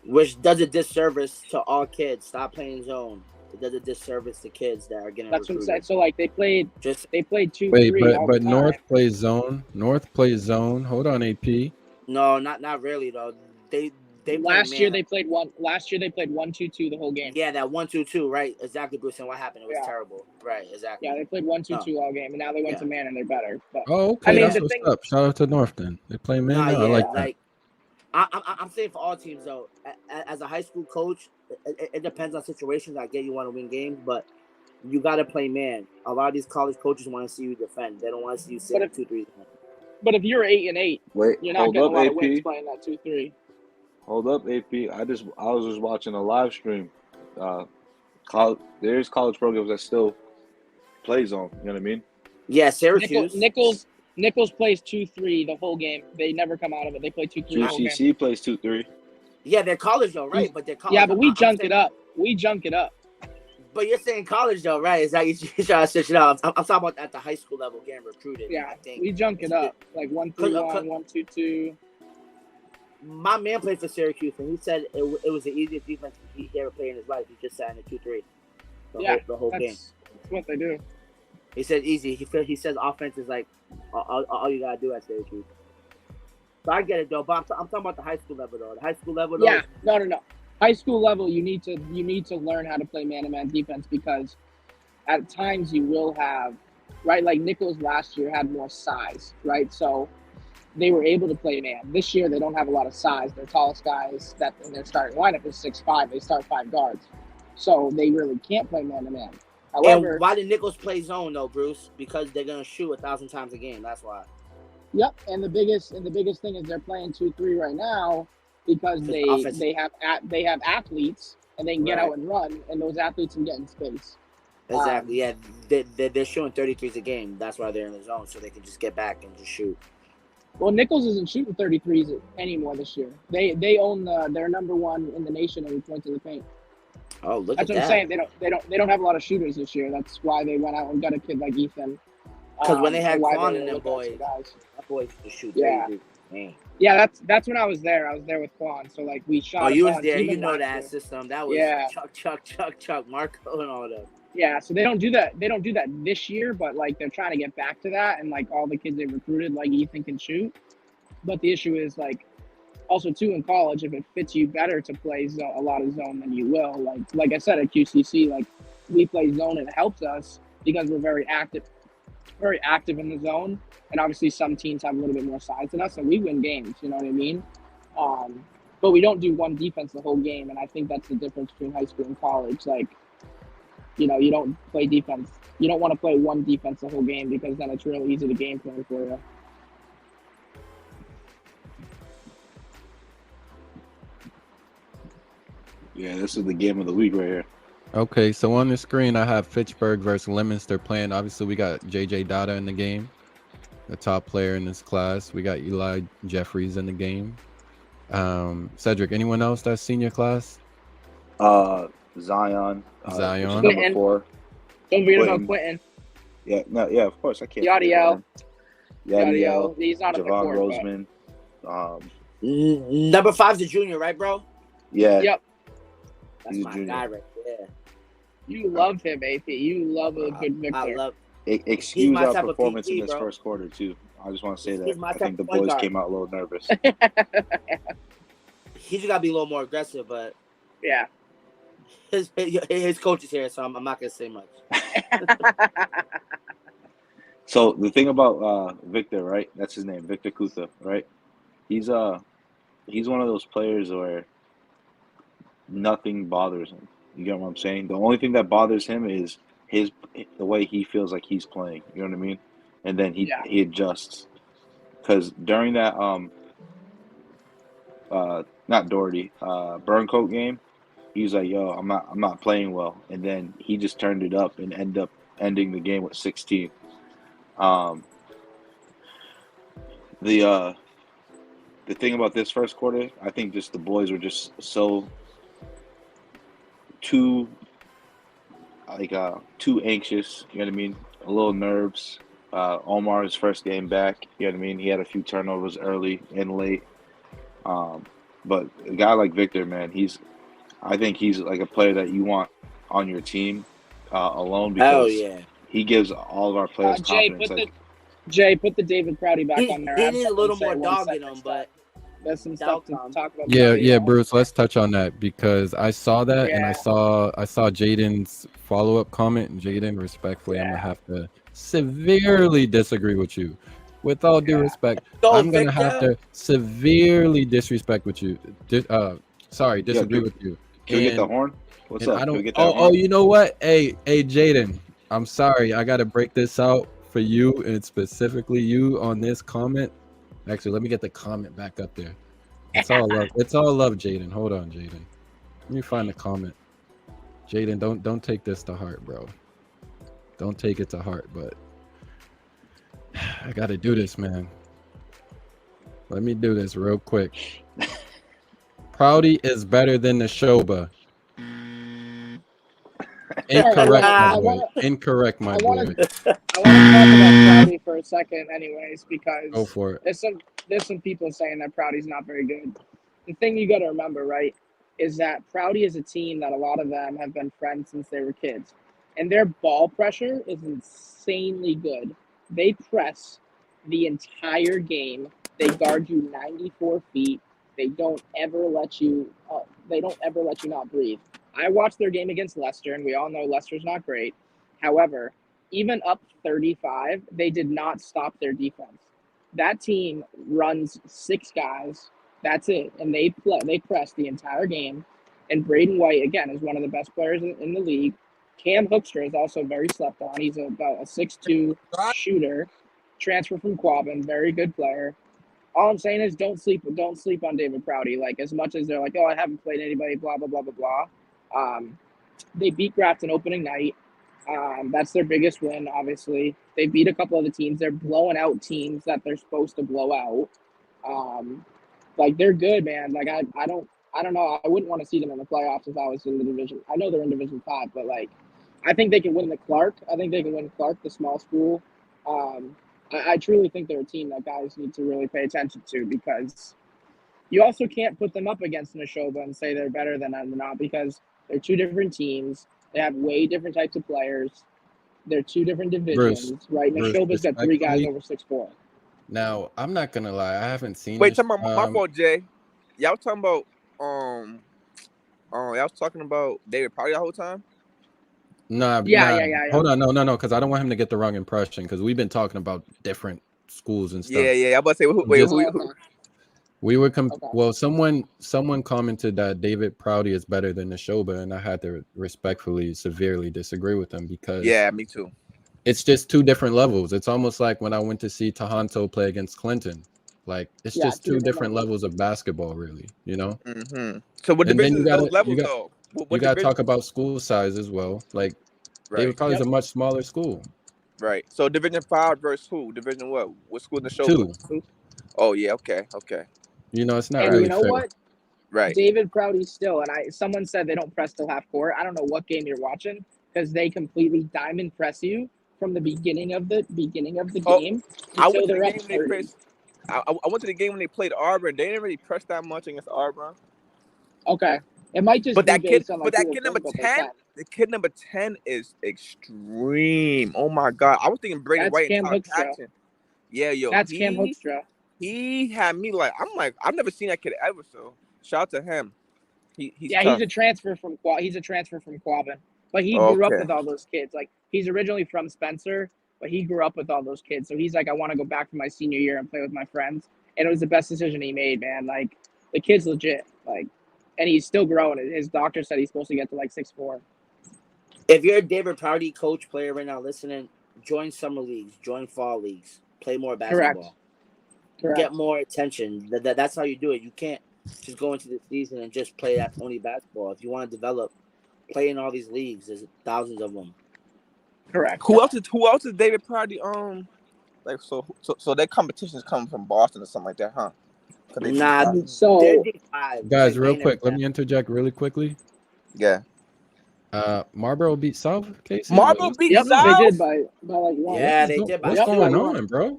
Speaker 3: which does a disservice to all kids. Stop playing zone. It does a disservice to kids that are getting
Speaker 6: That's what I'm
Speaker 3: recruited.
Speaker 6: saying. So like they played 2-3.
Speaker 2: Wait,
Speaker 6: all
Speaker 2: but
Speaker 6: the
Speaker 2: North
Speaker 6: time.
Speaker 2: plays zone. North plays zone. Hold on, AP.
Speaker 3: No, not really though.
Speaker 6: Last year they played 1-2-2 the whole game.
Speaker 3: Yeah, that 1-2-2, right? Exactly, Bruce. And what happened? It was terrible. Right, exactly.
Speaker 6: Yeah, they played 1-2-2 all game, and now they went to man, and they're better. But,
Speaker 2: okay, that's what's up. Shout out to Northton. They play man now. I like that.
Speaker 3: I'm saying for all teams though, as a high school coach, it depends on situations. I get you want to win games, but you got to play man. A lot of these college coaches want to see you defend. They don't want to see you sit 2-3.
Speaker 6: But if you're 8-8, you're not getting a lot of wins playing that 2-3.
Speaker 5: Hold up, AP. I was just watching a live stream. There's college programs that still play zone. You know what I mean?
Speaker 3: Yeah, Syracuse.
Speaker 6: Nichols plays 2-3 the whole game. They never come out of it. They play 2-3 the whole game.
Speaker 5: UCC plays 2-3.
Speaker 3: Yeah, they're college though, right? But they're college.
Speaker 6: Yeah, but we junk it up. We junk it up.
Speaker 3: But you're saying college though, right? Is that you trying to switch it up? I'm talking about at the high school level getting recruited.
Speaker 6: Yeah,
Speaker 3: I think
Speaker 6: we junk it up like 1-3-1, 1-2-2.
Speaker 3: My man played for Syracuse, and he said it was the easiest defense he ever played in his life. He just sat in a 2-3 the whole game.
Speaker 6: That's what they do.
Speaker 3: He said easy. He says offense is like all you gotta do at Syracuse. So I get it though, but I'm talking about the high school level though. The high school level though.
Speaker 6: Yeah, no. High school level, you need to learn how to play man-to-man defense because at times you will have, right? Like Nichols last year had more size, right? So they were able to play man. This year they don't have a lot of size. Their tallest guys that in their starting lineup is 6'5". They start 5 guards, so they really can't play man-to-man. However,
Speaker 3: and why did Nichols play zone though, Bruce? Because they're gonna shoot 1,000 times a game. That's why.
Speaker 6: Yep, and the biggest thing is they're playing 2-3 right now because they have athletes and they can get out and run, and those athletes can get in space.
Speaker 3: Exactly. Yeah, they're shooting 33s a game. That's why they're in the zone, so they can just get back and just shoot.
Speaker 6: Well, Nichols isn't shooting 33s anymore this year. They own they're number 1 in the nation in points in the paint.
Speaker 3: Oh, look
Speaker 6: That's
Speaker 3: at
Speaker 6: what
Speaker 3: that.
Speaker 6: I'm saying. They don't have a lot of shooters this year. That's why they went out and got a kid like Ethan.
Speaker 3: Because when they had Quan and them boys, that boys used to shoot.
Speaker 6: Yeah. Yeah, that's when I was there. I was there with Quan. So like we shot.
Speaker 3: Oh, you was there. You know that system. That was Chuck, Marco, and all that.
Speaker 6: Yeah, so they don't do that. They don't do that this year, but like they're trying to get back to that, and like all the kids they recruited, like Ethan can shoot. But the issue is like, also too in college, if it fits you better to play a lot of zone than you will. Like I said at QCC, like we play zone and it helps us because we're very active in the zone, and obviously some teams have a little bit more size than us, and we win games. You know what I mean? But we don't do one defense the whole game, and I think that's the difference between high school and college. Like, you know, you don't play defense. You don't want to play one defense the whole game because then it's real easy to game plan for you.
Speaker 5: Yeah, this is the game of the week right here.
Speaker 2: Okay, so on the screen I have Fitchburg versus Leominster playing. Obviously, we got JJ Dadah in the game, the top player in this class. We got Eli Jeffries in the game. Cedric, anyone else that's senior class?
Speaker 5: Zion.
Speaker 2: Zion.
Speaker 5: 4.
Speaker 6: Don't forget about Quentin.
Speaker 5: Yeah, of course I can't.
Speaker 6: Yadiel.
Speaker 5: He's not in the court. Roseman.
Speaker 3: Number 5's a junior, right, bro?
Speaker 5: Yeah.
Speaker 6: Yep.
Speaker 3: That's my guy right there.
Speaker 6: You love him, AP. You love a good Victor.
Speaker 3: I love.
Speaker 5: Excuse our performance in this first quarter too. I just want to say that I think the boys came out a little nervous.
Speaker 3: He just got to be a little more aggressive, but
Speaker 6: yeah,
Speaker 3: his coach is here, so I'm not gonna say much.
Speaker 5: So the thing about Victor, right? That's his name, Victor Kutha, right? He's one of those players where nothing bothers him. You get what I'm saying? The only thing that bothers him is the way he feels like he's playing. You know what I mean? And then he adjusts. Because during that not Doherty, Burncoat game, he was like, "Yo, I'm not playing well," and then he just turned it up and ended up ending the game with 16. The thing about this first quarter, I think just the boys were just so too anxious, you know what I mean? A little nerves. Omar's first game back, you know what I mean? He had a few turnovers early and late. But a guy like Victor, man, I think he's like a player that you want on your team alone because he gives all of our players confidence.
Speaker 6: Jay, put the David Prouty back on there.
Speaker 3: He needs a little more dog in him, but
Speaker 6: There's some stuff to talk about.
Speaker 2: Yeah, Bruce. Let's touch on that because I saw that and I saw Jaden's follow-up comment. And Jaden, respectfully, I'm gonna have to severely disagree with you. With all due respect, I'm gonna have to severely disagree with you. Disagree with you.
Speaker 5: Can we get the horn? What's up?
Speaker 2: I don't.
Speaker 5: Can we get that horn?
Speaker 2: You know what? Hey, Jaden. I'm sorry. I gotta break this out for you and specifically you on this comment. Actually, let me get the comment back up there. It's all love. It's all love, Jaden. Hold on, Jaden. Let me find the comment. Jaden, don't take this to heart, bro. Don't take it to heart, but I gotta do this, man. Let me do this real quick. Proudy is better than Nashoba. Incorrect, my boy. Incorrect, my boy.
Speaker 6: I want to talk about Proudy for a second, anyways, because
Speaker 2: go for it.
Speaker 6: There's some people saying that Proudy's not very good. The thing you got to remember, right, is that Proudy is a team that a lot of them have been friends since they were kids, and their ball pressure is insanely good. They press the entire game. They guard you 94 feet. They don't ever let you. Not breathe. I watched their game against Leicester, and we all know Leicester's not great. However, even up 35, they did not stop their defense. That team runs 6 guys. That's it, and they press the entire game. And Braden White, again, is one of the best players in the league. Cam Hoekstra is also very slept on. He's about a 6'2" shooter, transfer from Quabbin, very good player. All I'm saying is don't sleep on David Proudy. Like, as much as they're like, oh, I haven't played anybody, blah, blah, blah, blah, blah. They beat Grafton opening night. That's their biggest win, obviously. They beat a couple of the teams. They're blowing out teams that they're supposed to blow out. Like, they're good, man. Like, I don't know. I wouldn't want to see them in the playoffs if I was in the division. I know they're in Division 5, but, like, I think they can win the Clark. I think they can win Clark, the small school. I truly think they're a team that guys need to really pay attention to, because you also can't put them up against Nashoba and say they're better than them or not, because they're two different teams. They have way different types of players. They're two different divisions, right? Nashoba's got 3 guys over 6'4".
Speaker 2: Now, I'm not gonna lie, I haven't seen.
Speaker 1: Wait, talking about my fault, Jay. Y'all talking about y'all was talking about David Proudy the whole time?
Speaker 2: Nah. Hold on, no, because I don't want him to get the wrong impression, because we've been talking about different schools and stuff.
Speaker 1: Yeah. I'm about to say, who?
Speaker 2: We were well. Someone commented that David Proudy is better than Nashoba, and I had to respectfully, severely disagree with them, because
Speaker 1: me too.
Speaker 2: It's just 2 different levels. It's almost like when I went to see Toronto play against Clinton. Like, it's just 2 different levels of basketball, really. You know.
Speaker 1: Mm-hmm. So what division is those levels though?
Speaker 2: You got to talk about school size as well. Like, David Proudy is a much smaller school.
Speaker 1: Right. So Division 5 versus who? Division what? What school in the show? 2. Oh yeah. Okay.
Speaker 2: You know, it's not
Speaker 6: and
Speaker 2: really
Speaker 6: you know
Speaker 2: fair.
Speaker 6: what?
Speaker 1: Right.
Speaker 6: David Proudy still, and someone said they don't press till half court. I don't know what game you're watching, because they completely diamond press you from the beginning of the game.
Speaker 1: I went to the game when they pressed. I went to the game when they played Auburn. They didn't really press that much against Auburn.
Speaker 6: Okay. It might just
Speaker 1: that kid number 10 is extreme. Oh my God. I was thinking Brady White and Todd Paxton. Yeah,
Speaker 6: that's Cam Hoekstra.
Speaker 1: He had me like, I've never seen that kid ever. So shout out to him. He's
Speaker 6: a transfer from Quabbin, but he grew up with all those kids. Like, he's originally from Spencer, but he grew up with all those kids. So he's like, I want to go back for my senior year and play with my friends. And it was the best decision he made, man. Like, the kid's legit. Like, and he's still growing. His doctor said he's supposed to get to like 6'4".
Speaker 3: If you're a David Proudy coach player right now listening, join summer leagues, join fall leagues, play more basketball. Correct. Get more attention. That's how you do it. You can't just go into the season and just play that only basketball. If you want to develop, play in all these leagues. There's thousands of them.
Speaker 6: Correct.
Speaker 1: Who else is David Proudy? Like, so their competitions come from Boston or something like that, huh?
Speaker 3: Nah.
Speaker 6: So
Speaker 2: guys, real quick, let me interject really quickly.
Speaker 1: Yeah.
Speaker 2: Marlboro beat South. Casey.
Speaker 1: Marlboro beat South.
Speaker 6: They did by like 1.
Speaker 3: Yeah, they did.
Speaker 2: What's going on, bro?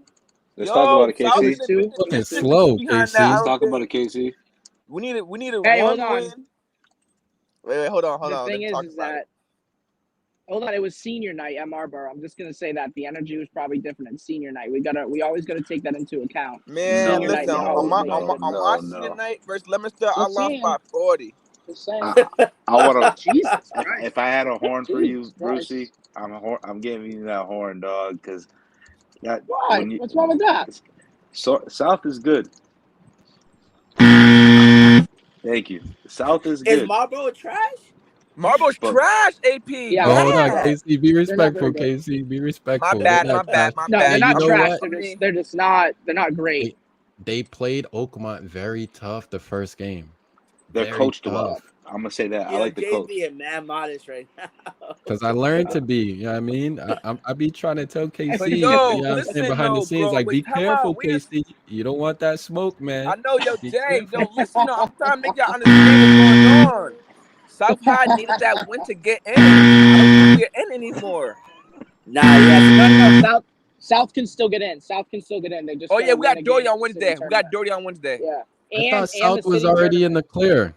Speaker 5: Let's talk about it, KC.
Speaker 2: Fucking slow, KC.
Speaker 5: Let's talk about it, KC.
Speaker 1: We need a
Speaker 6: hey,
Speaker 1: one
Speaker 6: hold on.
Speaker 1: win. Wait, hold on.
Speaker 6: The thing is that Hold on, it was senior night at Marlboro. I'm just gonna say that the energy was probably different in senior night. We always gotta take that into account.
Speaker 1: Man,
Speaker 6: Senior night,
Speaker 1: listen,
Speaker 6: they
Speaker 1: on
Speaker 6: always
Speaker 1: my
Speaker 6: make
Speaker 1: on
Speaker 6: it
Speaker 1: my,
Speaker 6: a
Speaker 1: on
Speaker 6: difference.
Speaker 1: my
Speaker 5: No,
Speaker 1: senior
Speaker 5: no.
Speaker 1: night versus Leominster, I
Speaker 6: Just
Speaker 1: lost
Speaker 6: saying.
Speaker 1: by 40.
Speaker 6: Just saying.
Speaker 5: I want to.
Speaker 6: Jesus Christ.
Speaker 5: If I had a horn for you,
Speaker 6: Jesus Christ.
Speaker 5: Brucey, I'm giving you that horn, dog. Because that
Speaker 6: Why? What's wrong with that?
Speaker 5: So South is good. Thank you. South is
Speaker 3: Is
Speaker 5: good.
Speaker 3: Marlboro trash?
Speaker 1: Marlboro's
Speaker 5: But-
Speaker 1: trash, AP.
Speaker 6: Yeah,
Speaker 2: Oh, hold on,
Speaker 3: Yeah.
Speaker 2: KC. Be
Speaker 6: They're not
Speaker 2: respectful,
Speaker 6: very good.
Speaker 2: KC. Be
Speaker 1: My
Speaker 2: respectful.
Speaker 1: bad,
Speaker 2: They're
Speaker 1: my
Speaker 2: not
Speaker 1: bad,
Speaker 2: trash.
Speaker 1: my
Speaker 6: No,
Speaker 1: bad.
Speaker 6: they're not
Speaker 2: You know
Speaker 6: trash.
Speaker 2: what?
Speaker 6: They're just not. They're not great.
Speaker 2: They played Oakmont very tough the first game.
Speaker 5: They're
Speaker 2: Very
Speaker 5: coached well.
Speaker 2: tough.
Speaker 5: I'm gonna say that. I
Speaker 3: Yo,
Speaker 5: like the
Speaker 3: Jay's
Speaker 5: coach.
Speaker 3: being mad modest right now.
Speaker 2: Because I learned to be, you know what I mean? I be trying to tell KC,
Speaker 1: But
Speaker 2: you
Speaker 1: yo,
Speaker 2: know what I'm
Speaker 1: listen
Speaker 2: saying, behind the
Speaker 1: though,
Speaker 2: scenes,
Speaker 1: bro.
Speaker 2: like, be
Speaker 1: Wait, time
Speaker 2: careful,
Speaker 1: out. We just,
Speaker 2: KC. You don't want that smoke, man.
Speaker 1: I know, yo,
Speaker 2: Be
Speaker 1: Jay.
Speaker 2: careful.
Speaker 1: Yo, listen, though. I'm trying to make y'all understand what's going on. South High needed that win to get in. I don't think we're in anymore.
Speaker 3: Nah, yeah.
Speaker 6: No. South can still get in. South can still get in. They just.
Speaker 1: Oh yeah,
Speaker 6: gotta
Speaker 1: we
Speaker 6: win
Speaker 1: got
Speaker 6: a
Speaker 1: Dory
Speaker 6: game
Speaker 1: on
Speaker 6: in the city
Speaker 1: Wednesday. We got
Speaker 6: tournament.
Speaker 1: Dory on Wednesday.
Speaker 6: Yeah.
Speaker 2: I thought
Speaker 6: And
Speaker 2: South
Speaker 6: the
Speaker 2: was
Speaker 6: city
Speaker 2: already in
Speaker 6: tournament.
Speaker 2: the clear.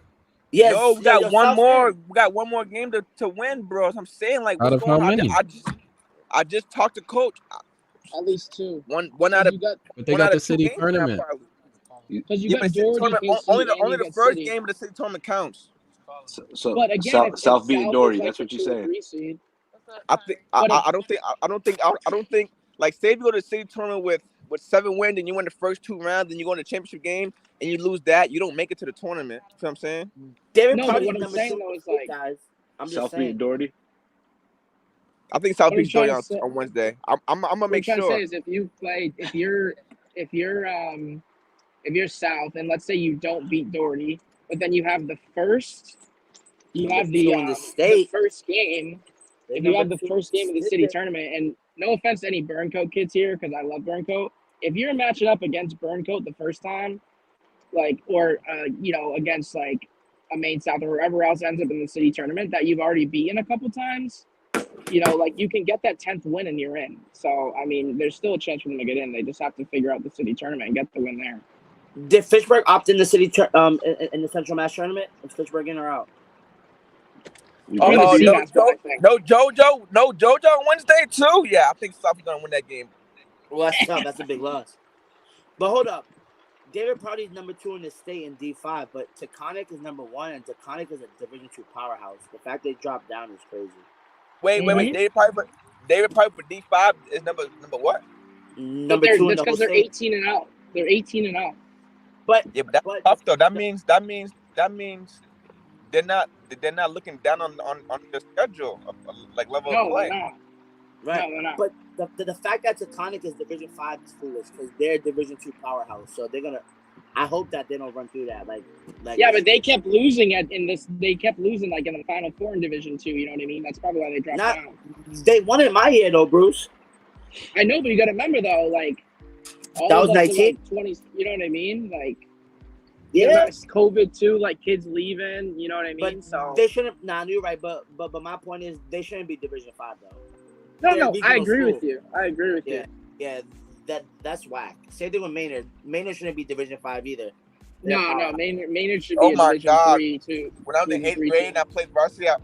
Speaker 3: Yes.
Speaker 1: No, we got one
Speaker 3: South's
Speaker 1: more.
Speaker 3: in.
Speaker 1: We got one more game to win, bro. So I'm saying, like,
Speaker 2: Out
Speaker 1: what's
Speaker 2: of
Speaker 1: going
Speaker 2: how
Speaker 1: on?
Speaker 2: many?
Speaker 1: I just talked to coach.
Speaker 6: At least two.
Speaker 1: One
Speaker 6: Because
Speaker 1: out of
Speaker 6: you got
Speaker 2: But they
Speaker 1: one
Speaker 2: got
Speaker 1: out
Speaker 2: the
Speaker 1: of two
Speaker 2: city
Speaker 1: games now,
Speaker 2: tournament.
Speaker 1: probably.
Speaker 6: because you
Speaker 1: Yeah,
Speaker 6: got
Speaker 1: but the city
Speaker 6: Doherty,
Speaker 1: tournament
Speaker 6: KC,
Speaker 1: only
Speaker 6: and you
Speaker 1: the
Speaker 6: got
Speaker 1: first
Speaker 6: City.
Speaker 1: game of the city tournament counts.
Speaker 5: So
Speaker 6: But again, if
Speaker 5: South beat
Speaker 6: South
Speaker 5: Dory.
Speaker 6: is like
Speaker 5: That's
Speaker 6: the
Speaker 5: what you're
Speaker 6: 2 or
Speaker 5: saying.
Speaker 6: 3 seed.
Speaker 1: I don't think like say if you go to the city tournament with 7 wins and you win the first 2 rounds and you go in the championship game and you lose that, you don't make it to the tournament. You know what I'm saying?
Speaker 3: David
Speaker 6: No, but
Speaker 3: Party's
Speaker 6: what I'm
Speaker 3: number
Speaker 6: saying
Speaker 3: 2,
Speaker 6: though is like,
Speaker 3: guys. I'm just
Speaker 5: South
Speaker 3: saying.
Speaker 5: beat Doherty.
Speaker 1: I think South
Speaker 6: what I'm
Speaker 1: beats Dory
Speaker 6: trying to say.
Speaker 1: on Wednesday. I'm gonna
Speaker 6: What I'm
Speaker 1: make
Speaker 6: trying to
Speaker 1: sure.
Speaker 6: say is if you're South and let's say you don't beat Doherty, but then you have the first, you
Speaker 3: Number
Speaker 6: have
Speaker 3: 2 in the state.
Speaker 6: first game.
Speaker 3: They're
Speaker 6: If you have
Speaker 3: number
Speaker 6: the
Speaker 3: 2
Speaker 6: first game of the city tournament, and no offense to any Burncoat kids here, because I love Burncoat. If you're matching up against Burncoat the first time, like or against like a Maine South or whoever else ends up in the city tournament that you've already beaten a couple times, like you can get that 10th win and you're in. So I mean, there's still a chance for them to get in. They just have to figure out the city tournament and get the win there.
Speaker 3: Did Fitchburg opt in the city in the Central Mass tournament? Is Fitchburg in or out?
Speaker 6: Or the
Speaker 1: No
Speaker 6: CMASS, I think.
Speaker 1: JoJo on Wednesday too. Yeah, I think South is gonna win that game.
Speaker 3: Well, that's tough. That's a big loss. But hold up. David Party's number 2 in the state in D5, but Taconic is number 1, and Taconic is a Division 2 powerhouse. The fact they dropped down is crazy.
Speaker 1: Wait. David Piper for D5 is number what?
Speaker 3: Number 2 in the
Speaker 6: That's
Speaker 3: whole
Speaker 6: because they're
Speaker 3: state.
Speaker 6: 18 and out. They're 18 and out.
Speaker 3: But
Speaker 1: That's tough though. That means they're not looking down on the schedule of like level of
Speaker 6: No,
Speaker 1: play.
Speaker 6: they're not.
Speaker 3: right.
Speaker 6: No, they're not.
Speaker 3: But the fact that Taconic is Division 5 is foolish because they're a Division 2 powerhouse. So they're gonna. I hope that they don't run through that. Like
Speaker 6: Yeah, but they kept losing They kept losing like in the Final Four in Division 2. You know what I mean? That's probably why they dropped down.
Speaker 3: They won in my year though, Bruce.
Speaker 6: I know, but you got to remember though, like all
Speaker 3: That
Speaker 6: of
Speaker 3: was
Speaker 6: us are,
Speaker 3: 19?
Speaker 6: like 20. You know what I mean? Like
Speaker 3: Yeah.
Speaker 6: COVID too, like kids leaving. You know what I mean?
Speaker 3: But
Speaker 6: So
Speaker 3: they shouldn't. Nah, you're right. But my point is they shouldn't be Division 5 though.
Speaker 6: no,
Speaker 3: they're a
Speaker 6: I
Speaker 3: regional
Speaker 6: agree
Speaker 3: school.
Speaker 6: with you. I agree with you.
Speaker 3: Yeah. That's whack. Same thing with Maynard. Maynard shouldn't be Division 5 either.
Speaker 6: No, Maynard should
Speaker 1: Oh
Speaker 6: be a
Speaker 1: my
Speaker 6: Division
Speaker 1: God.
Speaker 6: 3 too.
Speaker 1: When I was in 8th grade and I played varsity at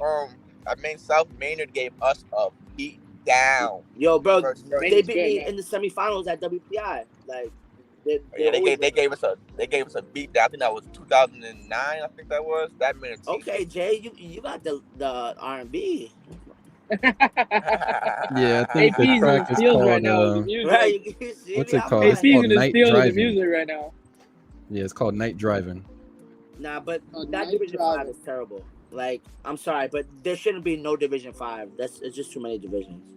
Speaker 1: Maine South, Maynard gave us a beat down.
Speaker 3: Yo, bro,
Speaker 1: First.
Speaker 3: they beat me in the semifinals at WPI. Like,
Speaker 1: They gave us a beat down. I think that was 2009. I think that was that minute.
Speaker 3: Okay, Jay, you got the R&B.
Speaker 2: Yeah, I think the track is
Speaker 6: steals
Speaker 2: called,
Speaker 6: right now with the music.
Speaker 3: Right, you see
Speaker 2: what's
Speaker 3: me?
Speaker 2: it
Speaker 3: I'm
Speaker 2: called?
Speaker 3: like-
Speaker 2: It's
Speaker 6: AP's
Speaker 2: called
Speaker 6: in the
Speaker 2: Night
Speaker 6: steal with the
Speaker 2: Driving.
Speaker 6: music right now.
Speaker 2: Yeah, it's called Night Driving.
Speaker 3: Nah, but that
Speaker 6: Night
Speaker 3: Division
Speaker 6: Driving.
Speaker 3: 5 is terrible. Like, I'm sorry, but there shouldn't be no Division 5. It's just too many divisions.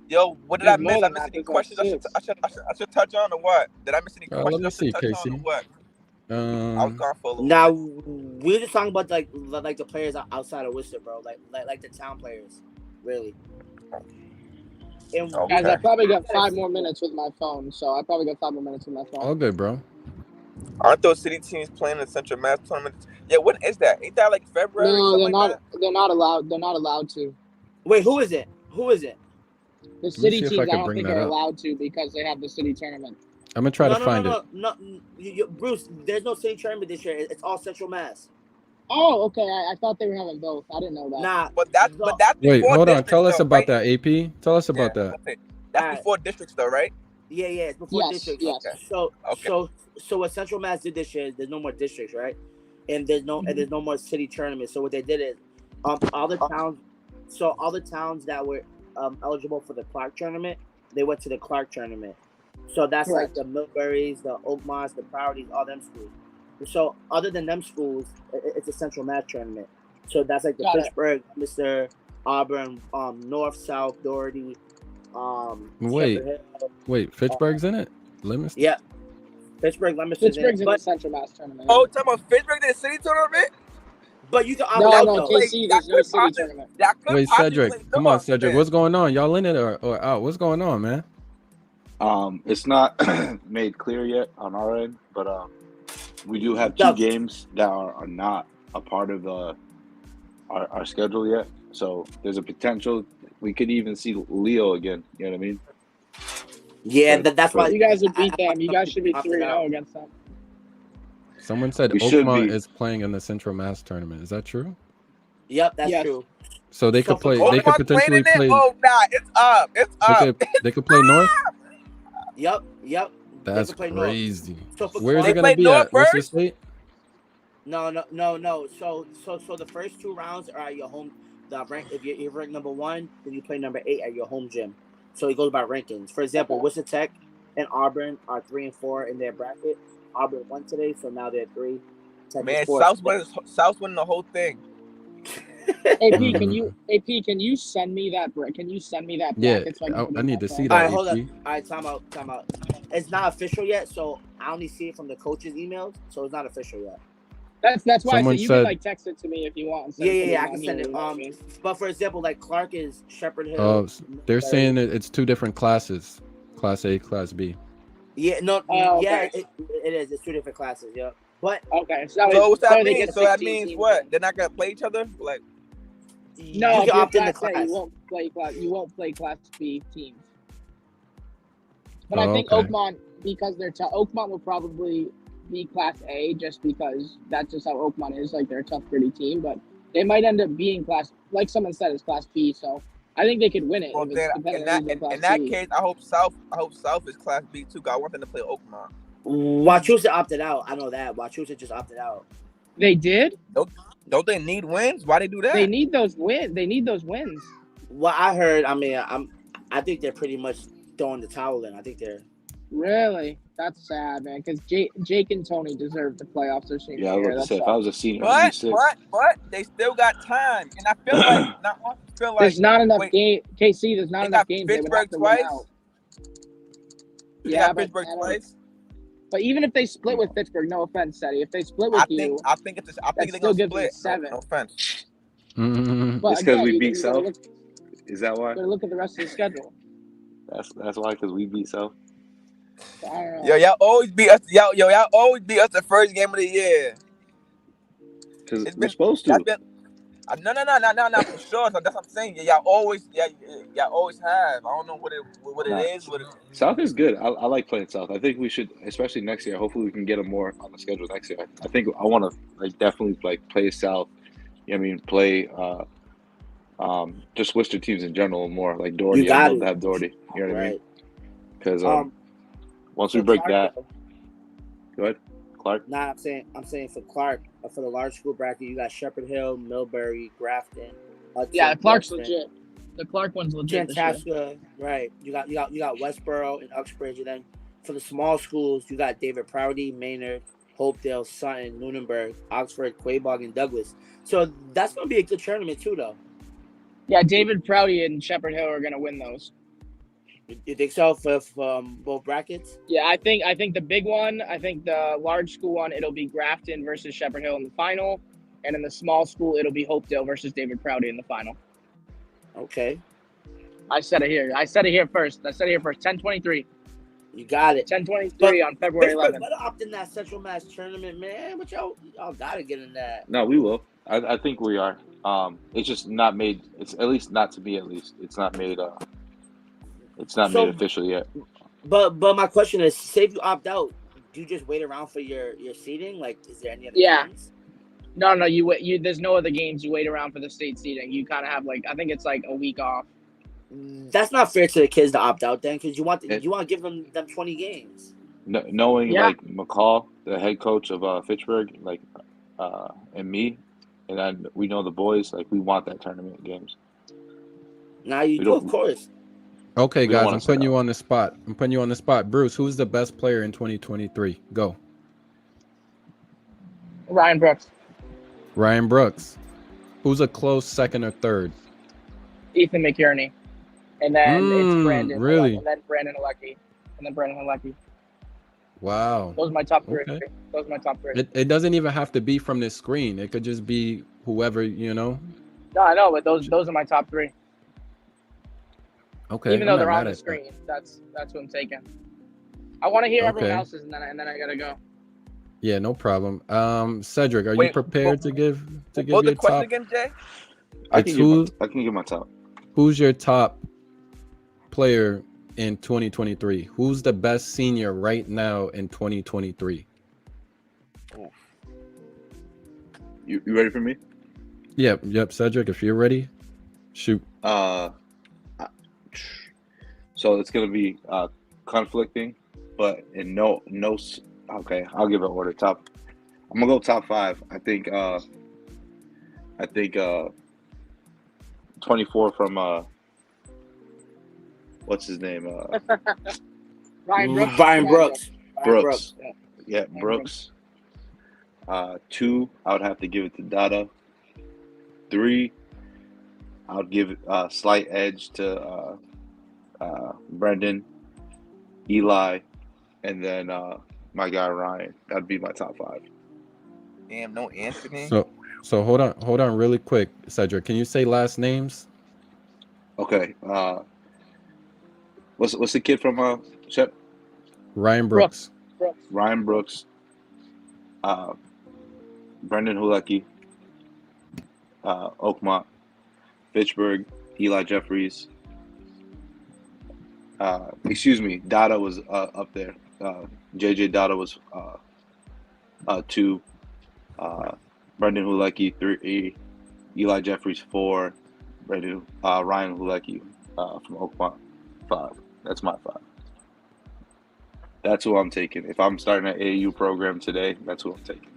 Speaker 1: Yo, what did
Speaker 6: There's
Speaker 1: I miss?
Speaker 6: more
Speaker 1: I
Speaker 6: than
Speaker 1: missed
Speaker 6: that.
Speaker 1: any
Speaker 6: There's like
Speaker 1: questions?
Speaker 6: six.
Speaker 1: I should touch on or what? Did I miss any
Speaker 2: Let
Speaker 1: questions?
Speaker 2: me
Speaker 1: I should
Speaker 2: see,
Speaker 1: touch on
Speaker 2: Casey.
Speaker 1: or what? I was gone for a little
Speaker 3: Now
Speaker 1: bit.
Speaker 3: we're just talking about like the players outside of Worcester, bro. Like the town players, really. And
Speaker 1: Okay.
Speaker 6: Guys, I probably got 5 more minutes with my phone, so I probably got 5 more minutes with my phone.
Speaker 2: All good, bro.
Speaker 1: Aren't those city teams playing in the Central Mass tournament? Yeah, when is that? Ain't that like February?
Speaker 6: No,
Speaker 1: something
Speaker 6: they're
Speaker 1: like
Speaker 6: not. They're not allowed. They're not allowed to.
Speaker 3: wait, who is it?
Speaker 6: The
Speaker 2: see
Speaker 6: city
Speaker 2: if I
Speaker 6: teams, I
Speaker 2: can
Speaker 6: don't
Speaker 2: bring
Speaker 6: think
Speaker 2: that
Speaker 6: are
Speaker 2: up.
Speaker 6: allowed to because they have the city tournament.
Speaker 2: I'm gonna try to find it.
Speaker 3: No, Bruce, there's no city tournament this year. It's all Central Mass.
Speaker 6: Oh, okay. I thought they were having both. I didn't know that.
Speaker 3: Nah,
Speaker 1: But that's
Speaker 2: Wait,
Speaker 1: before
Speaker 2: hold on.
Speaker 1: districts,
Speaker 2: Tell us
Speaker 1: though,
Speaker 2: about
Speaker 1: right?
Speaker 2: that, AP. Tell us about that.
Speaker 1: Okay. That's before districts, though, right?
Speaker 3: Yeah, it's before
Speaker 6: Yes,
Speaker 3: districts.
Speaker 6: yes.
Speaker 1: Okay.
Speaker 3: So what Central Mass did this year, there's no more districts, right? And there's no more city tournaments. So what they did is, all the towns that were eligible for the Clark tournament, they went to the Clark tournament. So that's
Speaker 6: Correct.
Speaker 3: like the Millburys, the Oakmonts, the Priorities, all them schools. So other than them schools, it's a Central Mass tournament. So that's like the Fitchburg, Mr. Auburn, North, South, Doherty.
Speaker 2: Wait, Fitchburg's in it? Livingston?
Speaker 3: Yeah. Fitchburg,
Speaker 6: Fitchburg's in the Central Mass tournament.
Speaker 1: Oh, talking about Fitchburg in the city tournament?
Speaker 3: But you can
Speaker 6: No,
Speaker 3: opt out.
Speaker 6: KC, there's no city tournament.
Speaker 2: Wait, Cedric, come on, Cedric. What's going on? Y'all in it or out? What's going on, man?
Speaker 5: It's not made clear yet on our end, but we do have 2 games that are not a part of our schedule yet. So there's a potential we could even see Leo again. You know what I mean?
Speaker 3: Yeah, that's why
Speaker 6: you guys would beat them. You guys should be 3-0 against them.
Speaker 2: Someone said Oakmont is playing in the Central Mass tournament. Is that true?
Speaker 3: Yep, that's true.
Speaker 2: So they could play. They could potentially play.
Speaker 1: Oh, nah, it's up. It's up.
Speaker 2: They could play North.
Speaker 3: Yep.
Speaker 2: That's crazy.
Speaker 3: So
Speaker 2: where is it going to be at? What's the state?
Speaker 3: No. So the first 2 rounds are at your home. The rank, if you're ranked number 1, then you play number 8 at your home gym. So it goes by rankings. For example, Worcester Tech and Auburn are 3 and 4 in their bracket. Auburn won today, so now they're 3. Tech
Speaker 1: Man, South winning the whole thing.
Speaker 6: AP, can you send me that? Can you send me that?
Speaker 2: Yeah, I need to see that.
Speaker 3: All right, hold up. All right, time out. It's not official yet, so I only see it from the coaches' emails, so it's not official yet.
Speaker 6: That's why
Speaker 2: Someone
Speaker 6: you can text it to me if you want.
Speaker 3: Yeah, I can send it. But for example, like Clark is Shepherd Hill.
Speaker 2: They're saying it's 2 different classes, Class A, Class B.
Speaker 3: Yeah, no,
Speaker 6: okay.
Speaker 3: it is. It's 2 different classes. Yeah, but
Speaker 6: okay.
Speaker 1: So what's that mean? So that means what? They're not gonna play each other? Like,
Speaker 6: no,
Speaker 3: you can opt in the class.
Speaker 6: You won't play Class B teams. But I think Oakmont, because Oakmont will probably be Class A just because that's just how Oakmont is. Like, they're a tough, gritty team, but they might end up being like someone said, it's Class B. So I think they could win it.
Speaker 1: Well, then, in that case, I hope South is Class B too. Cause I want them to play Oakmont.
Speaker 3: Wachusett opted out. I know that. Wachusett just opted out.
Speaker 6: They did?
Speaker 1: Don't they need wins? Why they do that?
Speaker 6: They need those wins.
Speaker 3: What I heard, I think they're pretty much throwing the towel in. I think they're
Speaker 6: really. That's sad, man. Because Jake and Tony deserve the playoffs their senior year.
Speaker 5: Yeah, I was about to say, if I was a senior,
Speaker 1: but they still got time, and I feel like
Speaker 6: there's not enough game. KC, there's not enough games.
Speaker 1: Fitchburg twice. Yeah, Fitchburg twice.
Speaker 6: But even if they split with Fitchburg, no offense, Ceddy. If they split with
Speaker 1: I think they're gonna split.
Speaker 6: 7.
Speaker 1: No offense.
Speaker 5: It's because we beat South. Is that why?
Speaker 6: Look at the rest of the schedule.
Speaker 5: That's why, because we beat South.
Speaker 1: Yo, y'all always beat us. Y'all always beat us the first game of the year.
Speaker 5: Because we're supposed to.
Speaker 1: No, for sure. So that's what I'm saying. Y'all always have. I don't know what it is.
Speaker 5: South is good. I like playing South. I think we should, especially next year. Hopefully, we can get them more on the schedule next year. I think I want to definitely play South. You know what I mean? Play just Worcester teams in general more, like Doherty. I love to have Doherty. You know what I mean? Because once we break that, go ahead, Clark.
Speaker 3: Nah, I'm saying for Clark, for the large school bracket, you got Shepherd Hill, Millbury, Grafton.
Speaker 6: Yeah, Clark's legit. The Clark one's legit.
Speaker 3: Tantasca, right? You got Westboro and Uxbridge, and then for the small schools, you got David Prouty, Maynard, Hopedale, Sutton, Lunenburg, Oxford, Quabog, and Douglas. So that's gonna be a good tournament too, though.
Speaker 6: Yeah, David Prouty and Shepherd Hill are gonna win those.
Speaker 3: You think so for both brackets?
Speaker 6: Yeah, I think the big one, I think the large school one, it'll be Grafton versus Shepherd Hill in the final, and in the small school, it'll be Hopedale versus David Prouty in the final.
Speaker 3: Okay.
Speaker 6: I said it here first. 10:23.
Speaker 3: You got it.
Speaker 6: 10:23 on February 11th.
Speaker 3: Better opt in that Central Mass tournament, man. But y'all gotta get in that.
Speaker 5: No, we will. I think we are. It's just not made. It's at least not to me. At least it's not made. It's not made official yet.
Speaker 3: But my question is, say if you opt out, do you just wait around for your seating? Like, is there any other games?
Speaker 6: No, you wait. There's no other games. You wait around for the state seating. You kind of have like I think it's like a week off.
Speaker 3: That's not fair to the kids to opt out then, because you want to give them 20 games.
Speaker 5: Knowing
Speaker 6: Yeah.
Speaker 5: like McCall, the head coach of Fitchburg, like and me, and we know the boys. Like we want that tournament games.
Speaker 3: Now you do, of course.
Speaker 2: Okay,
Speaker 5: We don't
Speaker 2: guys,
Speaker 5: wanna
Speaker 2: I'm putting you
Speaker 5: stop.
Speaker 2: on the spot. Bruce, who's the best player in 2023? Go.
Speaker 6: Ryan Brooks,
Speaker 2: Ryan Brooks. Who's a close second or third?
Speaker 6: Ethan McKierney, and then it's Brandon.
Speaker 2: Really?
Speaker 6: And then Brandon Hulecki.
Speaker 2: Wow.
Speaker 6: Those are my top three.
Speaker 2: Okay.
Speaker 6: Those are my top three.
Speaker 2: It doesn't even have to be from this screen. It could just be whoever, you know.
Speaker 6: No, I know, but those are my top three.
Speaker 2: Okay.
Speaker 6: Even though
Speaker 2: I'm
Speaker 6: they're
Speaker 2: not
Speaker 6: on
Speaker 2: mad
Speaker 6: the
Speaker 2: at
Speaker 6: screen, that's what I'm taking. I want to hear everyone
Speaker 2: Okay.
Speaker 6: else's, and then I gotta go.
Speaker 2: Yeah, no problem. Cedric, are you
Speaker 1: Wait,
Speaker 2: prepared to give
Speaker 1: What was the
Speaker 2: your
Speaker 1: question
Speaker 2: top?
Speaker 1: again, Jay?
Speaker 5: I
Speaker 2: It's
Speaker 5: can give my top.
Speaker 2: Who's your top player in 2023? Who's the best senior right now in 2023?
Speaker 5: You ready for me?
Speaker 2: Yep, Cedric, if you're ready, shoot.
Speaker 5: So it's gonna be conflicting, but in no. Okay, I'll give it order. I'm gonna go top 5. I think 24 from what's his name?
Speaker 6: Ryan Brooks.
Speaker 5: Brooks.
Speaker 6: Yeah.
Speaker 5: Yeah, Brooks. 2, I would have to give it to Dadah. 3, I would give a slight edge to Brendan, Eli, and then my guy Ryan. That'd be my top 5.
Speaker 1: Damn, no Anthony.
Speaker 2: So hold on really quick, Cedric. Can you say last names?
Speaker 5: Okay. What's the kid from Shep?
Speaker 2: Ryan Brooks.
Speaker 5: Ryan Brooks. Brendan Hulecki. Oakmont, Fitchburg, Eli Jeffries. Excuse me, Dadah was up there. JJ Dadah was 2. Brendan Hulecki 3. Eli Jeffries 4. Ryan Hulecki from Oakmont 5. That's my 5. That's who I'm taking. If I'm starting an AAU program today, that's who I'm taking.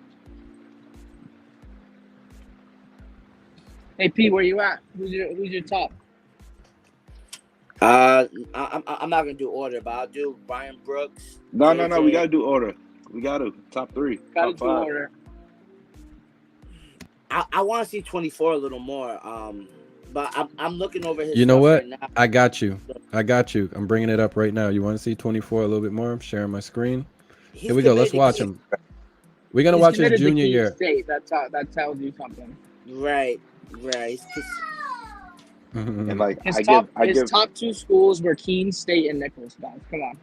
Speaker 6: Hey P, where you at? Who's your top?
Speaker 3: I'm not gonna do order, but I'll do Ryan Brooks.
Speaker 5: No.
Speaker 3: JJ.
Speaker 5: We gotta do order. We gotta top 3.
Speaker 6: Gotta
Speaker 5: top
Speaker 6: do
Speaker 5: 5.
Speaker 6: order.
Speaker 3: I want to see 24 a little more. But I'm looking over his.
Speaker 2: You know
Speaker 3: stuff
Speaker 2: what?
Speaker 3: Right now.
Speaker 2: I got you. I'm bringing it up right now. You want to see 24 a little bit more? I'm sharing my screen. Here we go. Let's watch him. We're gonna watch his junior year.
Speaker 6: State. That tells you something.
Speaker 3: Right.
Speaker 5: And like
Speaker 6: His
Speaker 5: I
Speaker 6: his
Speaker 5: give
Speaker 6: top 2 schools were Keene State and Nichols. Guys, come on.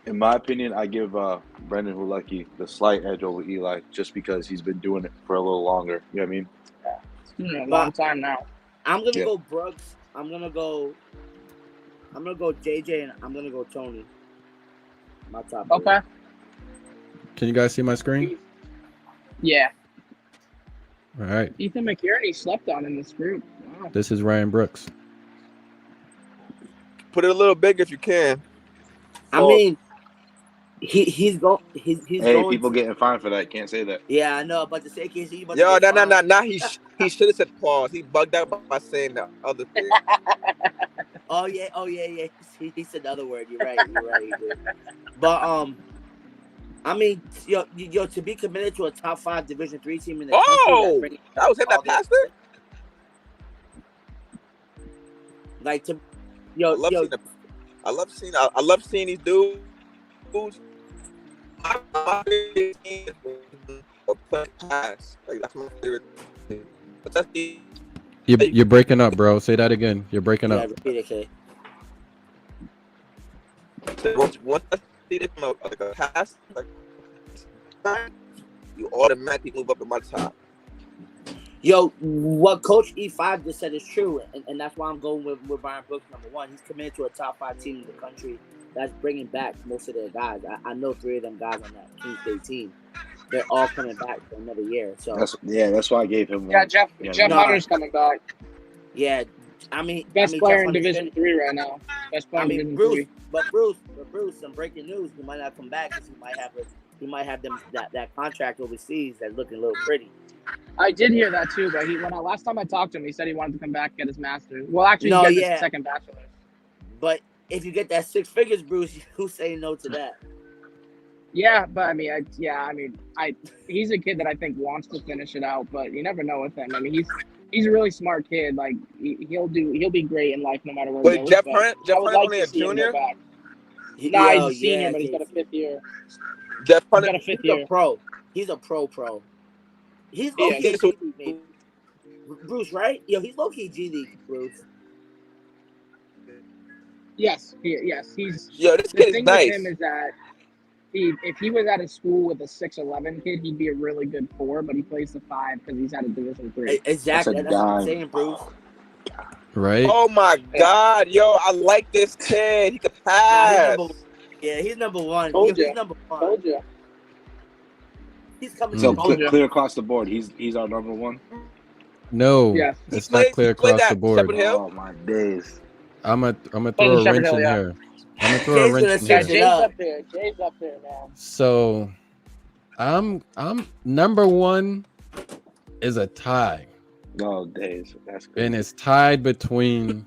Speaker 5: in my opinion, I give Brendan Hulecki the slight edge over Eli just because he's been doing it for a little longer. You know what I mean?
Speaker 6: It's been a long time now.
Speaker 3: I'm gonna go Brooks. I'm gonna go JJ, and I'm gonna go Tony. My top 3.
Speaker 6: Okay.
Speaker 2: Can you guys see my screen?
Speaker 6: Yeah.
Speaker 2: All right.
Speaker 6: Ethan McKierney slept on in this group. Wow.
Speaker 2: This is Ryan Brooks.
Speaker 1: Put it a little bigger if you can.
Speaker 3: I mean, he's going.
Speaker 5: Hey, people getting fined for that. Can't say that.
Speaker 3: Yeah, I know. But the same case,
Speaker 1: Yo, nah. He should have said pause. He bugged out by saying the other thing.
Speaker 3: Oh yeah. He said the other word. You're right. He did. But I mean, yo, to be committed to a top 5 Division III team in the country.
Speaker 1: That was him that passed it.
Speaker 3: Like to,
Speaker 1: I love seeing these dudes. My favorite team is play pass. Like that's my favorite thing. But that's
Speaker 2: You're breaking up, bro. Say that again. You're breaking up.
Speaker 3: Repeat it,
Speaker 1: once I see it from a pass, like you automatically move up in my top.
Speaker 3: Yo, what Coach E5 just said is true, and that's why I'm going with Ryan Brooks, number 1. He's committed to a top 5 team in the country that's bringing back most of their guys. I know 3 of them guys on that King State team. they're all coming back for another year. So
Speaker 5: that's why I gave him one.
Speaker 6: Yeah, Jeff
Speaker 5: No.
Speaker 6: Hunter's coming back.
Speaker 3: yeah, I mean,
Speaker 6: Best player
Speaker 3: Jeff
Speaker 6: in Division 3 right now. Best player in Division 3.
Speaker 3: But Bruce, some breaking news. He might not come back because he might have them that contract overseas that's looking a little pretty.
Speaker 6: I did hear that too, but last time I talked to him, he said he wanted to come back and get his master's. Well, actually, he got his second bachelor's.
Speaker 3: But if you get that 6 figures, Bruce, who's saying no to that?
Speaker 6: Yeah, but I mean, he's a kid that I think wants to finish it out, but you never know with him. I mean, he's a really smart kid. Like he'll be great in life no matter where.
Speaker 1: Wait, Jeff Hunt only a junior?
Speaker 6: He's a senior, but he's got a 5th year.
Speaker 1: Jeff Hunt
Speaker 6: got a 5th year.
Speaker 3: Pro. He's a pro. He's low-key G League, maybe. Bruce, right? Yo, he's low-key G League, Bruce.
Speaker 6: Yes. He's.
Speaker 1: This kid is nice.
Speaker 6: With him is that if he was at a school with a 6'11" kid, he'd be a really good 4, but he plays the 5 because he's at a Division 3.
Speaker 3: Exactly. That's what I'm saying, Bruce.
Speaker 2: Right?
Speaker 1: Oh my God, yo, I like this kid. He could pass.
Speaker 3: He's number 1.
Speaker 6: Told
Speaker 3: He's number 1.
Speaker 6: Told you.
Speaker 3: He's coming.
Speaker 5: So clear across the board. He's our number 1.
Speaker 2: No,
Speaker 6: yes.
Speaker 2: It's not clear across the board.
Speaker 5: Oh my days!
Speaker 2: I'm gonna throw a wrench in here. I'm gonna throw a wrench in here.
Speaker 6: Jay's up there. Jay's up there now.
Speaker 2: So, I'm number 1 is a tie.
Speaker 5: Oh days, that's good.
Speaker 2: And it's tied between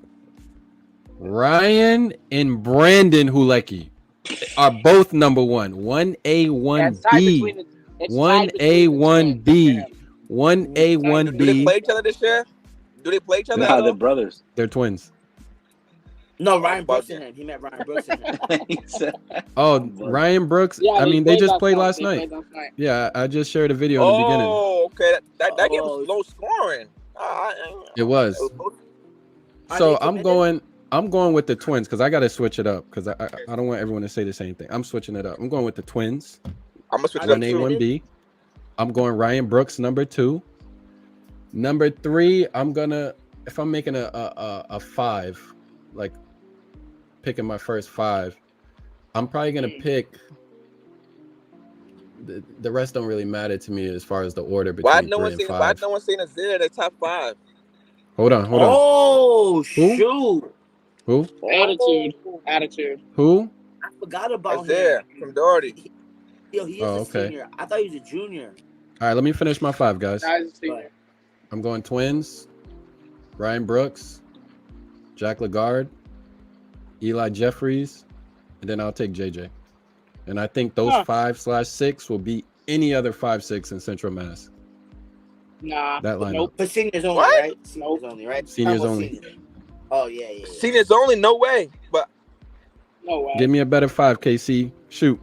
Speaker 2: Ryan and Brandon Hulecki. Are both number 1. 1A, 1B. 1A, 1B. 1A, 1B.
Speaker 1: Do they play each other this year? Do they play each other?
Speaker 5: Nah, they're brothers.
Speaker 2: They're twins.
Speaker 3: No, Ryan Brooks and him. He met Ryan Brooks and him.
Speaker 2: Oh, Ryan Brooks.
Speaker 6: Yeah,
Speaker 2: I mean, they just played last
Speaker 6: They
Speaker 2: night.
Speaker 6: played last night.
Speaker 2: Yeah, I just shared a video in the beginning.
Speaker 1: Oh, okay. That game was low scoring.
Speaker 2: It was. So I'm going with the twins because I got to switch it up because I don't want everyone to say the same thing. I'm switching it up. I'm going with the twins.
Speaker 1: I'm gonna switch it up.
Speaker 2: 1A, 1B. I'm going Ryan Brooks, number 2. Number 3, if I'm making a 5, like picking my first 5, I'm probably gonna pick. The rest don't really matter to me as far as the order between 3 and 5.
Speaker 1: Why no one saying Azir in the top 5?
Speaker 2: Hold on.
Speaker 3: Oh, shoot.
Speaker 2: Who?
Speaker 6: Attitude.
Speaker 2: Who?
Speaker 3: I forgot about
Speaker 1: Azir
Speaker 3: him.
Speaker 1: from Doherty.
Speaker 3: Yo, he is a senior. I thought he was a junior.
Speaker 2: All right, let me finish my 5, guys.
Speaker 6: Senior.
Speaker 2: I'm going twins, Ryan Brooks, Jack Lagarde, Eli Jeffries, and then I'll take JJ. And I think those 5/6 will beat any other 5/6 in Central Mass.
Speaker 6: Nah.
Speaker 2: That lineup.
Speaker 6: Nope.
Speaker 3: For seniors only,
Speaker 1: What?
Speaker 3: right? Seniors only, right?
Speaker 2: Seniors only.
Speaker 3: Oh, yeah.
Speaker 1: Seniors only, no way. But
Speaker 6: No way.
Speaker 2: Give me a better 5, KC. Shoot.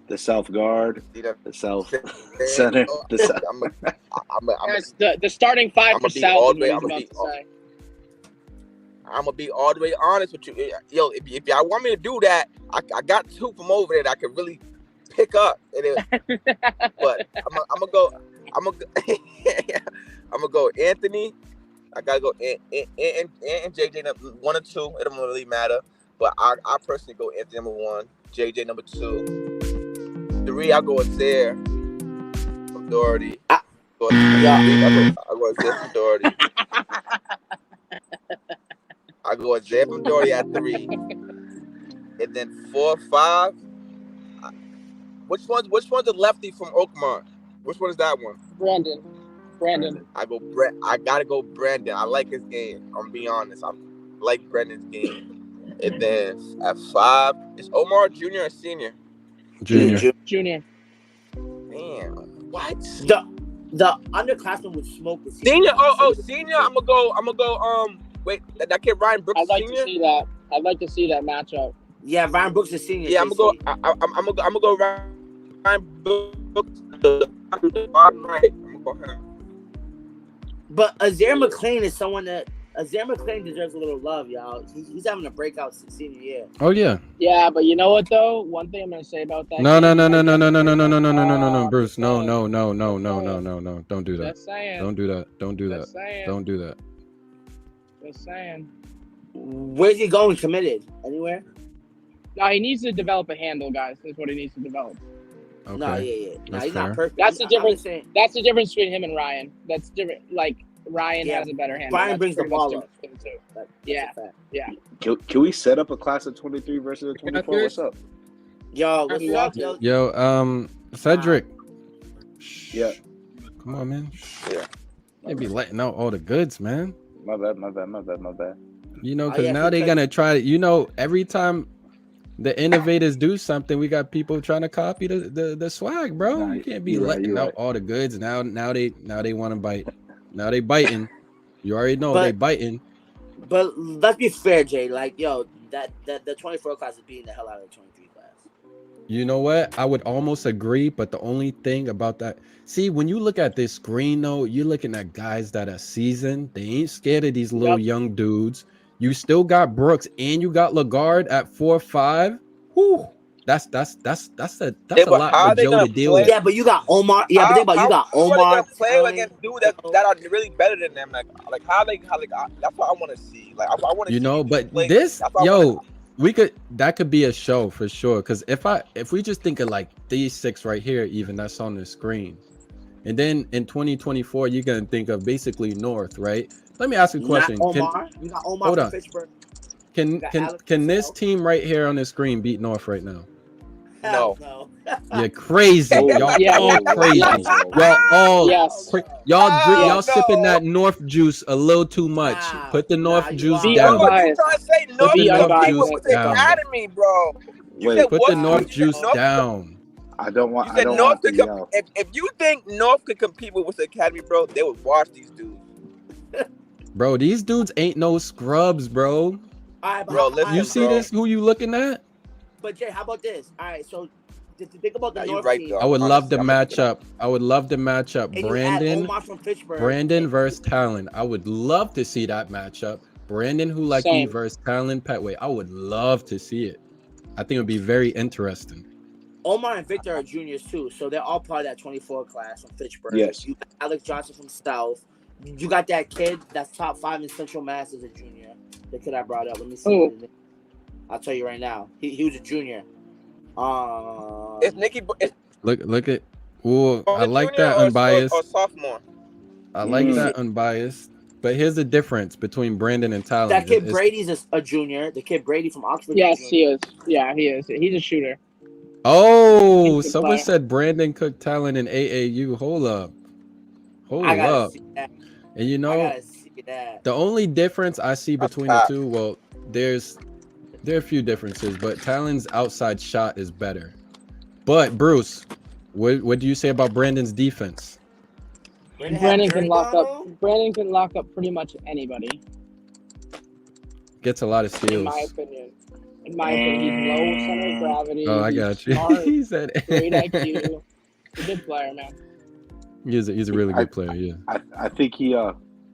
Speaker 5: The South Guard, the South Center, the South.
Speaker 6: The starting 5 for South.
Speaker 1: I'm gonna be all the way honest with you. Yo, if y'all want me to do that, I got 2 from over there that I could really pick up. But I'm gonna go Anthony. I gotta go and JJ 1 or 2. It don't really matter. But I personally go Anthony number 1, JJ number 2. 3, I'll go Azir from Doherty. I go Azir from Doherty. I go Azir from Doherty at 3. And then 4, 5. Which one's the lefty from Oakmont? Which one is that one?
Speaker 6: Brandon.
Speaker 1: I gotta go Brandon. I like his game. I'm being honest. I like Brandon's game. And then at 5, is Omar junior or senior?
Speaker 2: Junior.
Speaker 1: Damn. What?
Speaker 3: The underclassmen would smoke the
Speaker 1: senior. Senior. I'm gonna go. Wait, that kid Ryan Brooks.
Speaker 6: I'd like
Speaker 1: senior?
Speaker 6: to see that. I'd like to see that matchup.
Speaker 3: Yeah, Ryan Brooks is senior.
Speaker 1: Yeah, I'm gonna go Ryan Brooks. Right. I'm gonna go him.
Speaker 3: But Azir McLean is someone that Azir McLean deserves a little love, y'all. He's having a breakout senior year.
Speaker 2: Oh yeah.
Speaker 6: Yeah, but you know what though? One thing I'm gonna say about that.
Speaker 2: No, Bruce. No. Don't do that.
Speaker 6: Just saying.
Speaker 2: Don't do that. Don't do that.
Speaker 6: Just saying.
Speaker 2: Don't do that.
Speaker 6: Just saying.
Speaker 3: Where's he going? Committed? Anywhere?
Speaker 6: No, he needs to develop a handle, guys. That's what he needs to develop.
Speaker 2: Okay.
Speaker 3: No, yeah. No,
Speaker 2: That's
Speaker 3: he's
Speaker 2: fair.
Speaker 3: not perfect.
Speaker 6: That's the
Speaker 3: I'm
Speaker 6: difference.
Speaker 3: saying,
Speaker 6: That's the difference between him and Ryan. That's different. Like Ryan
Speaker 3: Yeah,
Speaker 6: has a better handle.
Speaker 3: Brian
Speaker 6: That's
Speaker 3: brings the
Speaker 6: pretty much
Speaker 3: ball up.
Speaker 6: different between the two.
Speaker 3: That's
Speaker 6: Yeah.
Speaker 3: a fact.
Speaker 6: Yeah.
Speaker 5: Can we set up a class of 23 versus a 24? What's up?
Speaker 3: Yo, what's
Speaker 6: You
Speaker 3: up,
Speaker 6: want
Speaker 3: yo?
Speaker 2: Yo, Cedric.
Speaker 5: Yeah.
Speaker 2: Come on, man.
Speaker 1: Yeah.
Speaker 2: Can't be letting out all the goods, man.
Speaker 5: My bad.
Speaker 2: You know,
Speaker 3: Oh,
Speaker 2: because
Speaker 3: yeah,
Speaker 2: now they're
Speaker 3: because-
Speaker 2: gonna try. You know, every time the innovators do something, we got people trying to copy the swag, bro.
Speaker 5: Nah,
Speaker 2: You can't be
Speaker 5: you're right,
Speaker 2: letting
Speaker 5: you're
Speaker 2: out
Speaker 5: right.
Speaker 2: all the goods. Now they want to bite. Now they biting. You already know they
Speaker 3: But-
Speaker 2: biting.
Speaker 3: But let's be fair, Jay. Like, yo, that the 24 class is beating the hell out of the 23 class.
Speaker 2: You know what? I would almost agree, but the only thing about that, see, when you look at this screen, though, you're looking at guys that are seasoned. They ain't scared of these little young dudes. You still got Brooks and you got Lagarde at 4'5". Whew. That's a
Speaker 1: Yeah, but
Speaker 2: lot
Speaker 1: how
Speaker 2: for
Speaker 1: are they
Speaker 2: Joe
Speaker 1: gonna
Speaker 2: to deal
Speaker 1: play?
Speaker 2: with.
Speaker 3: Yeah, but you got Omar. Yeah, but think about it, you got
Speaker 1: How are they
Speaker 3: Omar.
Speaker 1: gonna play against dudes that are really better than them? Like that's what I want to see. Like I want to
Speaker 2: You
Speaker 1: see
Speaker 2: know,
Speaker 1: these
Speaker 2: but
Speaker 1: play.
Speaker 2: this,
Speaker 1: That's what I
Speaker 2: yo,
Speaker 1: wanna-
Speaker 2: that could be a show for sure. Because if we just think of like these 6 right here, even that's on the screen, and then in 2024 you're gonna think of basically North, right? Let me ask you a question.
Speaker 3: Not Omar. You got Omar
Speaker 2: hold
Speaker 3: from
Speaker 2: on.
Speaker 3: Fitchburg.
Speaker 2: Can
Speaker 3: got
Speaker 2: can
Speaker 3: Alex
Speaker 2: can this
Speaker 3: Cassell.
Speaker 2: team right here on the screen beat North right now?
Speaker 3: Hell no.
Speaker 2: You're crazy.
Speaker 5: Whoa,
Speaker 2: Y'all
Speaker 6: Yeah.
Speaker 2: all crazy.
Speaker 6: Yes.
Speaker 2: Y'all all
Speaker 6: Yes.
Speaker 2: y'all
Speaker 1: no.
Speaker 2: sipping that North juice a little too much.
Speaker 3: Nah,
Speaker 2: Put the North
Speaker 3: you
Speaker 2: juice
Speaker 3: are.
Speaker 6: Be
Speaker 2: down.
Speaker 1: Bro, you
Speaker 6: unbiased.
Speaker 1: trying to say
Speaker 2: Put
Speaker 1: North
Speaker 2: the
Speaker 6: Be
Speaker 1: can
Speaker 2: North
Speaker 1: compete
Speaker 6: unbiased.
Speaker 2: juice
Speaker 1: with the
Speaker 2: down.
Speaker 1: academy, bro? You
Speaker 5: Wait,
Speaker 1: said
Speaker 2: Put
Speaker 1: what?
Speaker 2: the North
Speaker 1: You said
Speaker 2: juice
Speaker 1: North could-
Speaker 2: down.
Speaker 5: I don't want.
Speaker 1: You
Speaker 5: I
Speaker 1: said
Speaker 5: don't
Speaker 1: North
Speaker 5: want
Speaker 1: could
Speaker 5: the
Speaker 1: compete. If you think North could compete with the academy, bro, they would watch these dudes.
Speaker 2: Bro, these dudes ain't no scrubs, bro.
Speaker 3: All right,
Speaker 1: Bro,
Speaker 3: but
Speaker 1: listen,
Speaker 2: You see
Speaker 1: bro.
Speaker 2: this? Who you looking at?
Speaker 3: But Jay, how about this? All right, so think about the
Speaker 1: Nah, you
Speaker 3: North
Speaker 1: right,
Speaker 3: team.
Speaker 1: though.
Speaker 2: I would love to
Speaker 1: Honestly,
Speaker 2: match up. I would love to match up
Speaker 3: And you add
Speaker 2: Brandon
Speaker 3: Omar from Fitchburg.
Speaker 2: Brandon versus Talon. I would love to see that matchup. Brandon Hulecki
Speaker 6: Same.
Speaker 2: versus Talon Petway. I would love to see it. I think it would be very interesting.
Speaker 3: Omar and Victor are juniors too, so they're all part of that 24 class from Fitchburg.
Speaker 5: Yes.
Speaker 3: You got Alex Johnson from South. You got that kid that's top 5 in Central Mass as a junior. The kid I brought up. Let me see.
Speaker 6: Who?
Speaker 3: His name. I'll tell you right now. He was a junior.
Speaker 1: It's Nicky. It's
Speaker 2: Look at. Ooh, I like
Speaker 1: junior
Speaker 2: that
Speaker 1: or
Speaker 2: unbiased.
Speaker 1: sophomore.
Speaker 2: I like that unbiased. But here's the difference between Brandon and Talon.
Speaker 3: That kid
Speaker 2: It's-
Speaker 3: Brady's a junior. The kid Brady from Oxford.
Speaker 6: Yes,
Speaker 3: is a
Speaker 6: he
Speaker 3: junior.
Speaker 6: is. Yeah, he is. He's a shooter.
Speaker 2: Oh,
Speaker 6: He's a
Speaker 2: someone
Speaker 6: player.
Speaker 2: said Brandon Cook Talon in AAU. Hold up.
Speaker 3: I gotta
Speaker 2: up.
Speaker 3: see that.
Speaker 2: And you
Speaker 3: I
Speaker 2: know,
Speaker 3: gotta see that.
Speaker 2: the only difference I see between the two, well, there are a few differences, but Talon's outside shot is better. But Bruce, what do you say about Brandon's defense?
Speaker 6: Brandon can lock up. Brandon can lock up pretty much anybody.
Speaker 2: Gets a lot of steals.
Speaker 6: In my opinion. He's low center of gravity.
Speaker 2: Oh, I
Speaker 6: he's
Speaker 2: got you.
Speaker 6: Smart,
Speaker 2: He said
Speaker 6: great IQ. He's a good player, man.
Speaker 2: He's a really good player. Yeah.
Speaker 5: I think he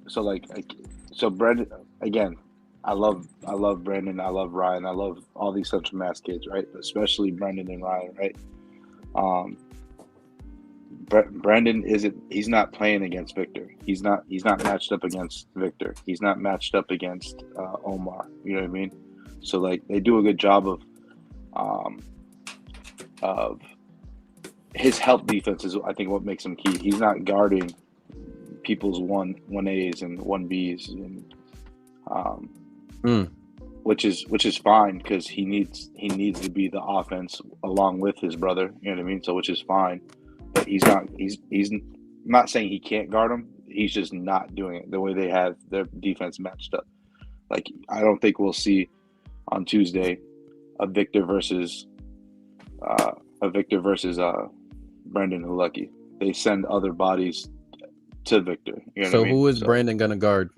Speaker 5: so Brandon again. I love Brandon. I love Ryan. I love all these Central Mass kids, right? Especially Brandon and Ryan, right? Brandon he's not playing against Victor. He's not matched up against Victor. He's not matched up against Omar. You know what I mean? So like they do a good job of his help defense is I think what makes him key. He's not guarding people's 1As and 1Bs and which is fine because he needs to be the offense along with his brother. You know what I mean? So which is fine. But he's not saying he can't guard him. He's just not doing it the way they have their defense matched up. Like I don't think we'll see on Tuesday a Victor versus Brendan Hulecki. They send other bodies to Victor. You know
Speaker 2: So
Speaker 5: what I mean?
Speaker 2: who is Brandon gonna guard?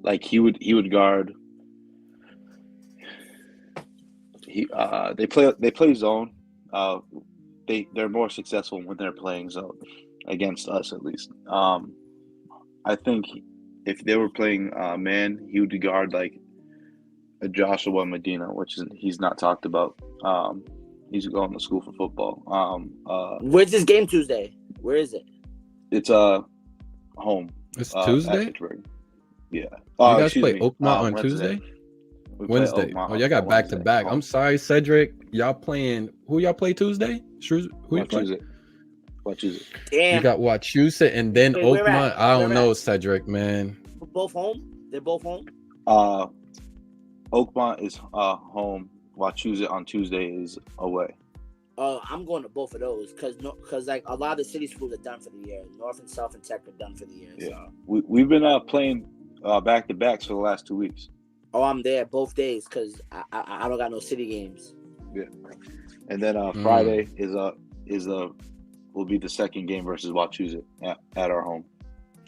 Speaker 5: Like he would guard. They play zone. They're more successful when they're playing zone against us at least. I think if they were playing man, he would guard like a Joshua Medina, which he's not talked about. He's going to school for football.
Speaker 3: Where's this game Tuesday? Where is it?
Speaker 5: It's home.
Speaker 2: It's
Speaker 5: At
Speaker 2: Tuesday.
Speaker 5: Fitchburg. Yeah.
Speaker 2: You guys
Speaker 5: excuse
Speaker 2: play
Speaker 5: me.
Speaker 2: Oakmont on
Speaker 5: Wednesday.
Speaker 2: Tuesday? Wednesday. Oh, y'all got back to back. I'm sorry, Cedric. Y'all playing? Who y'all play Tuesday? Who you play?
Speaker 5: Wachusett.
Speaker 3: Damn.
Speaker 2: You got Wachusett and then
Speaker 3: Wait, where
Speaker 2: Oakmont.
Speaker 3: at?
Speaker 2: I don't
Speaker 3: Where
Speaker 2: know,
Speaker 3: at?
Speaker 2: Cedric, man.
Speaker 3: Both home? They're both home?
Speaker 5: Oakmont is home. Wachusett on Tuesday is away.
Speaker 3: I'm going to both of those because like a lot of the city schools are done for the year. North and South and Tech are done for the year.
Speaker 5: Yeah.
Speaker 3: So.
Speaker 5: We've been playing back to backs for the last 2 weeks.
Speaker 3: Oh, I'm there both days because I don't got no city games.
Speaker 5: Yeah. And then Friday will be the second game versus Wachusett at our home.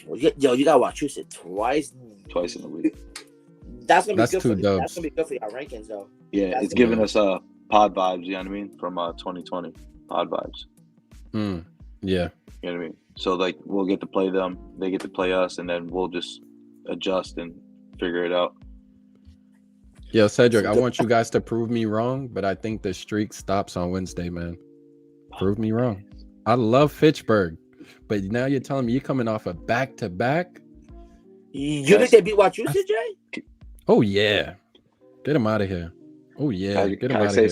Speaker 3: Well, yo, you got Wachusett twice
Speaker 5: in a week.
Speaker 3: That's gonna be good
Speaker 2: two
Speaker 3: for
Speaker 2: dubs.
Speaker 3: That's gonna be good for your rankings though.
Speaker 5: Yeah,
Speaker 3: That's
Speaker 5: it's giving us pod vibes. You know what I mean? From 2020 pod vibes.
Speaker 2: Yeah.
Speaker 5: You know what I mean? So like we'll get to play them, they get to play us, and then we'll just adjust and figure it out.
Speaker 2: Yo, Cedric, I want you guys to prove me wrong, but I think the streak stops on Wednesday, man. Prove me wrong. I love Fitchburg, but now you're telling me you're coming off a back-to-back?
Speaker 3: You think they beat Wachusett, Jay?
Speaker 2: Oh, yeah. Get them out of here. Oh, yeah. Get them out of here.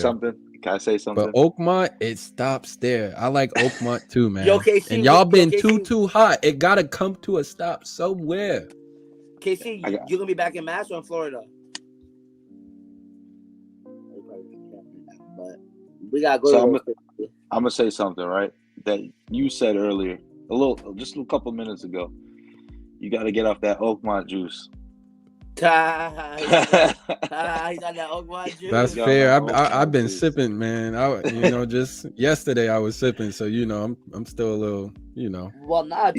Speaker 5: Can I say something?
Speaker 2: But Oakmont, it stops there. I like Oakmont too, man.
Speaker 3: Yo, KC,
Speaker 2: and y'all been
Speaker 3: KC,
Speaker 2: too hot. It got to come to a stop somewhere.
Speaker 3: KC, you're going to be back in Mass or in Florida? But we got to go.
Speaker 5: So I'm going to say something, right? That you said earlier, just a couple minutes ago. You got to get off that Oakmont juice.
Speaker 3: He's on that Oakmont juice.
Speaker 2: That's fair. I've been sipping, man. Just yesterday I was sipping, so I'm still a little,
Speaker 3: Well, not.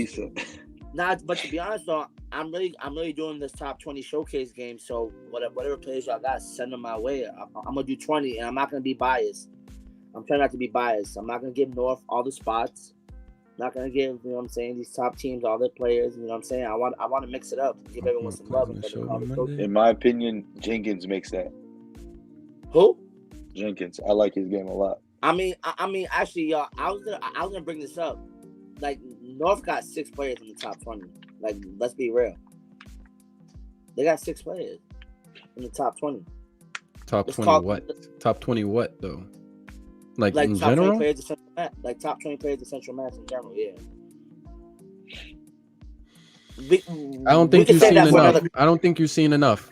Speaker 3: But to be honest though, I'm really doing this top 20 showcase game. So whatever players y'all got, send them my way. I'm gonna do 20, and I'm not gonna be biased. I'm trying not to be biased. I'm not gonna give North all the spots. Not gonna give, these top teams all their players. You know what I'm saying? I want to mix it up, give everyone some love.
Speaker 5: In my opinion, Jenkins makes that.
Speaker 3: Who?
Speaker 5: Jenkins. I like his game a lot.
Speaker 3: I mean, actually, y'all, I was gonna bring this up. Like, North got 6 players in the top 20. Like, let's be real. They got 6 players in the top 20.
Speaker 2: Top 20 what? Top 20 what though? Like in
Speaker 3: top
Speaker 2: general?
Speaker 3: 20 players of Central Mass. Like top 20 players of Central Mass in general, yeah.
Speaker 2: I don't think you've seen enough. I don't think you've seen enough.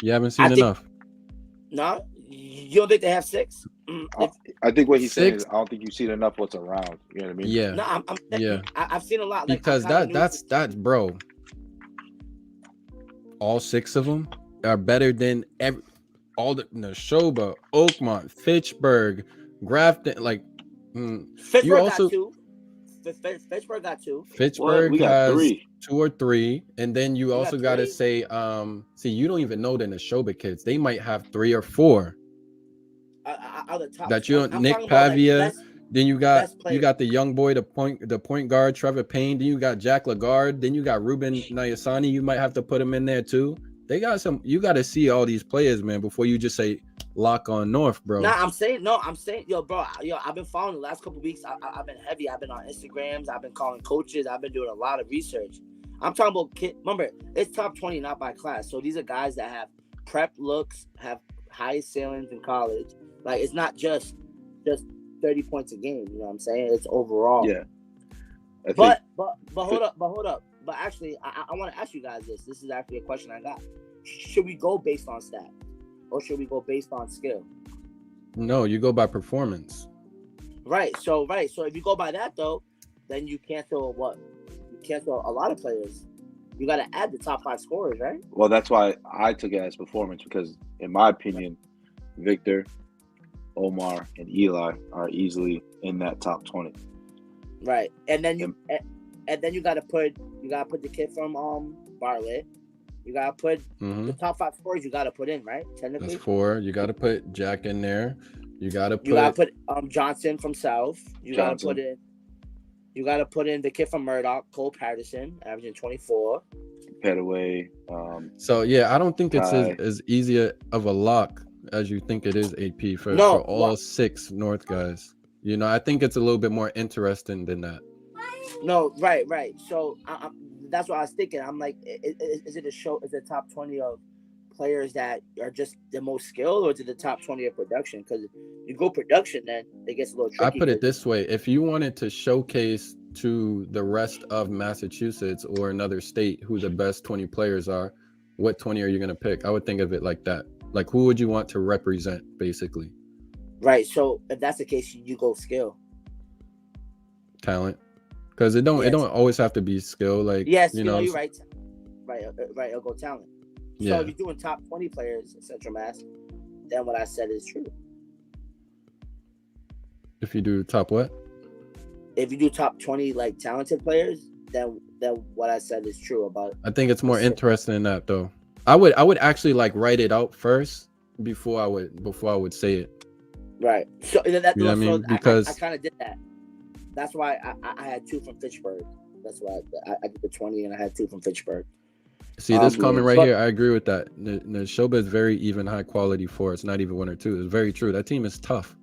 Speaker 2: You haven't seen enough.
Speaker 3: No? You don't think they have 6?
Speaker 5: I think what he's saying is I don't think you've seen enough what's around. You know what I mean?
Speaker 2: Yeah.
Speaker 3: No, I've seen a lot. Like,
Speaker 2: because that's bro. All 6 of them are better than all the Nashoba, Oakmont, Fitchburg, Grafton, like
Speaker 3: Fitchburg also, got 2. Fitchburg got 2.
Speaker 2: Fitchburg
Speaker 5: has
Speaker 2: 3. 2 or 3, and then you also got to say, see, you don't even know the Nashoba kids. They might have 3 or 4. Nick Pavia. Then you got the young boy, the point guard Trevor Payne. Then you got Jack Lagarde. Then you got Ruben Nayasani. You might have to put him in there too. They got some. You got to see all these players, man, before you just say lock on North, bro.
Speaker 3: I'm saying, yo, bro, I've been following the last couple of weeks. I've been heavy. I've been on Instagrams. I've been calling coaches. I've been doing a lot of research. I'm talking about kids. Remember, it's top 20, not by class. So these are guys that have prep looks, have high ceilings in college. Like, it's not just 30 points a game. You know what I'm saying? It's overall.
Speaker 5: Yeah.
Speaker 3: But hold up. But actually, I want to ask you guys this. This is actually a question I got. Should we go based on stat, or should we go based on skill?
Speaker 2: No, you go by performance.
Speaker 3: Right. So if you go by that though, then you cancel what? You cancel a lot of players. You got to add the top 5 scorers, right?
Speaker 5: Well, that's why I took it as performance, because in my opinion, Victor, Omar, and Eli are easily in that top 20.
Speaker 3: Right. And then you got to put the kid from Bartlett. You got to put the top 5 scorers. You got to put in, right? Technically,
Speaker 2: that's 4. You got to put Jack in there. You got to
Speaker 3: put Johnson from South. You got to put in the kid from Murdoch, Cole Patterson, averaging 24.
Speaker 5: Petaway.
Speaker 2: So yeah, I don't think it's as easy of a lock as you think it is, AP, for all 6 North guys. I think it's a little bit more interesting than that.
Speaker 3: No, right. So that's what I was thinking. I'm like, is it a show? Is it top 20 of players that are just the most skilled, or to the top 20 of production? Because you go production, then it gets a little tricky.
Speaker 2: I put it this way: if you wanted to showcase to the rest of Massachusetts or another state who the best 20 players are, what 20 are you going to pick? I would think of it like that. Like, who would you want to represent, basically?
Speaker 3: Right. So if that's the case, you go skill,
Speaker 2: talent, because it don't always have to be skill. Like,
Speaker 3: yes,
Speaker 2: you know,
Speaker 3: you're right. Right. I'll go talent. So
Speaker 2: yeah.
Speaker 3: if you're doing top 20 players in Central Mass, then what I said is true.
Speaker 2: If you do top what?
Speaker 3: If you do top 20 like talented players, then what I said is true about it.
Speaker 2: I think it's more interesting than that, though. I would actually like write it out first before I would say it.
Speaker 3: Right. So that,
Speaker 2: you know what I mean? Because
Speaker 3: I kind of did that. That's why I had 2 from Fitchburg. That's why I did the 20 and I had 2 from Fitchburg.
Speaker 2: See this comment right here. I agree with that. Nashoba is very even high quality for us, not even 1 or 2. It's very true. That team is tough.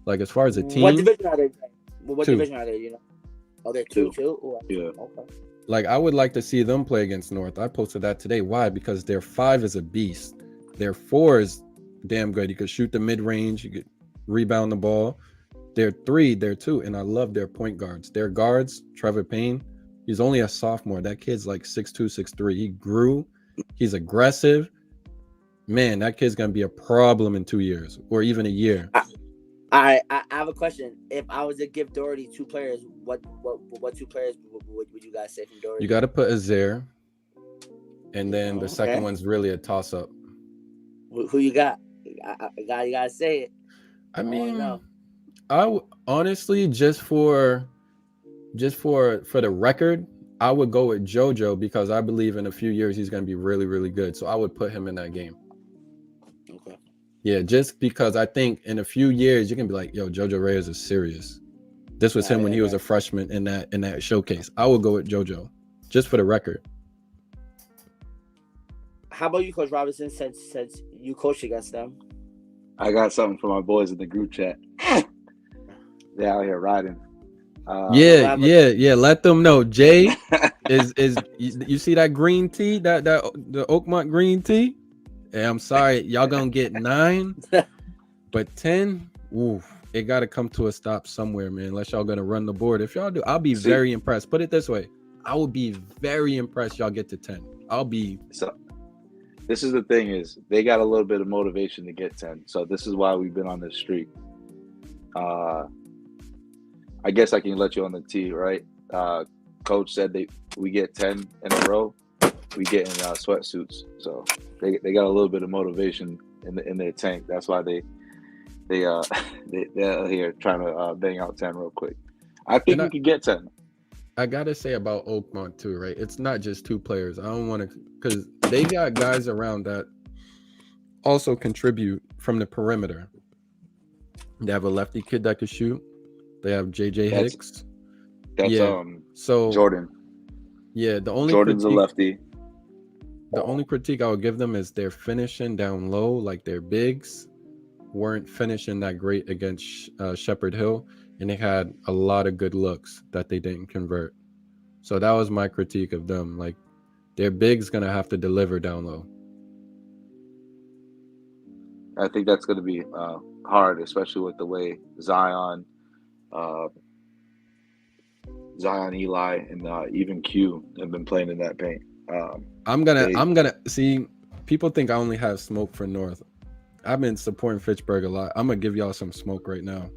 Speaker 2: Like, as far as a team.
Speaker 3: What division are they? What
Speaker 2: 2.
Speaker 3: division are they? You know? Oh, they're 2 too. Ooh,
Speaker 5: yeah.
Speaker 3: Okay.
Speaker 2: Like, I would like to see them play against North. I posted that today. Why? Because their 5 is a beast. Their 4 is damn good. You could shoot the mid range. You could rebound the ball. Their 3, their 2, and I love their point guards. Their guards, Trevor Payne. He's only a sophomore. That kid's like 6'2", 6'3". He grew. He's aggressive. Man, that kid's gonna be a problem in 2 years or even a year.
Speaker 3: I have a question. If I was to give Doherty 2 players, what 2 players would you guys say from Doherty?
Speaker 2: You got to put Azair, and then the second one's really a toss up.
Speaker 3: Who you got? You gotta say it.
Speaker 2: I mean, I honestly, just for the record, I would go with JoJo because I believe in a few years he's going to be really, really good. So I would put him in that game.
Speaker 3: Okay.
Speaker 2: Yeah, just because I think in a few years you can be like, yo, JoJo Reyes is serious. This was him when he was a freshman in that showcase. I would go with JoJo, just for the record.
Speaker 3: How about you, Coach Robinson, since you coached against them?
Speaker 5: I got something for my boys in the group chat. They're out here riding.
Speaker 2: Yeah. Let them know. Jay is you see that green tea, that the Oakmont green tea? Hey, I'm sorry, y'all gonna get 9, but 10. Ooh, it got to come to a stop somewhere, man. Unless y'all gonna run the board. If y'all do, I'll be very impressed. Put it this way, I would be very impressed. Y'all get to 10. I'll be.
Speaker 5: So, this is the thing: is they got a little bit of motivation to get 10. So this is why we've been on this streak. I guess I can let you on the tee, right? Coach said we get 10 in a row, we get in sweatsuits. So they got a little bit of motivation in their tank. That's why they're here trying to bang out 10 real quick. I think we could get 10.
Speaker 2: I gotta say about Oakmont too, right? It's not just 2 players. I don't want to, because they got guys around that also contribute from the perimeter. They have a lefty kid that could shoot. They have JJ Hicks.
Speaker 5: So Jordan.
Speaker 2: Yeah,
Speaker 5: Jordan's a lefty.
Speaker 2: The only critique I would give them is their finishing down low, like their bigs weren't finishing that great against Shepherd Hill, and they had a lot of good looks that they didn't convert. So that was my critique of them. Like, their bigs gonna have to deliver down low.
Speaker 5: I think that's gonna be hard, especially with the way Zion, Eli, and even Q have been playing in that paint. I'm
Speaker 2: gonna see. People think I only have smoke for North. I've been supporting Fitchburg a lot. I'm gonna give y'all some smoke right now.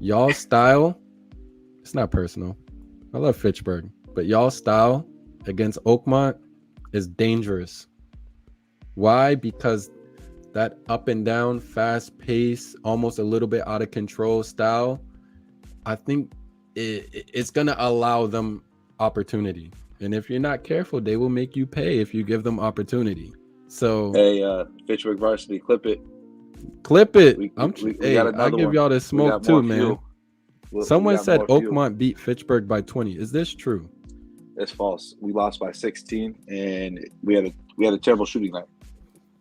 Speaker 2: Y'all style, it's not personal. I love Fitchburg, but y'all style against Oakmont is dangerous. Why? Because that up and down, fast pace, almost a little bit out of control style, I think it's going to allow them opportunity. And if you're not careful, they will make you pay if you give them opportunity. So,
Speaker 5: hey, Fitchburg varsity, clip it.
Speaker 2: I'll give y'all the smoke too, man. Someone said Oakmont beat Fitchburg by 20. Is this true?
Speaker 5: It's false. We lost by 16, and we had a terrible shooting night.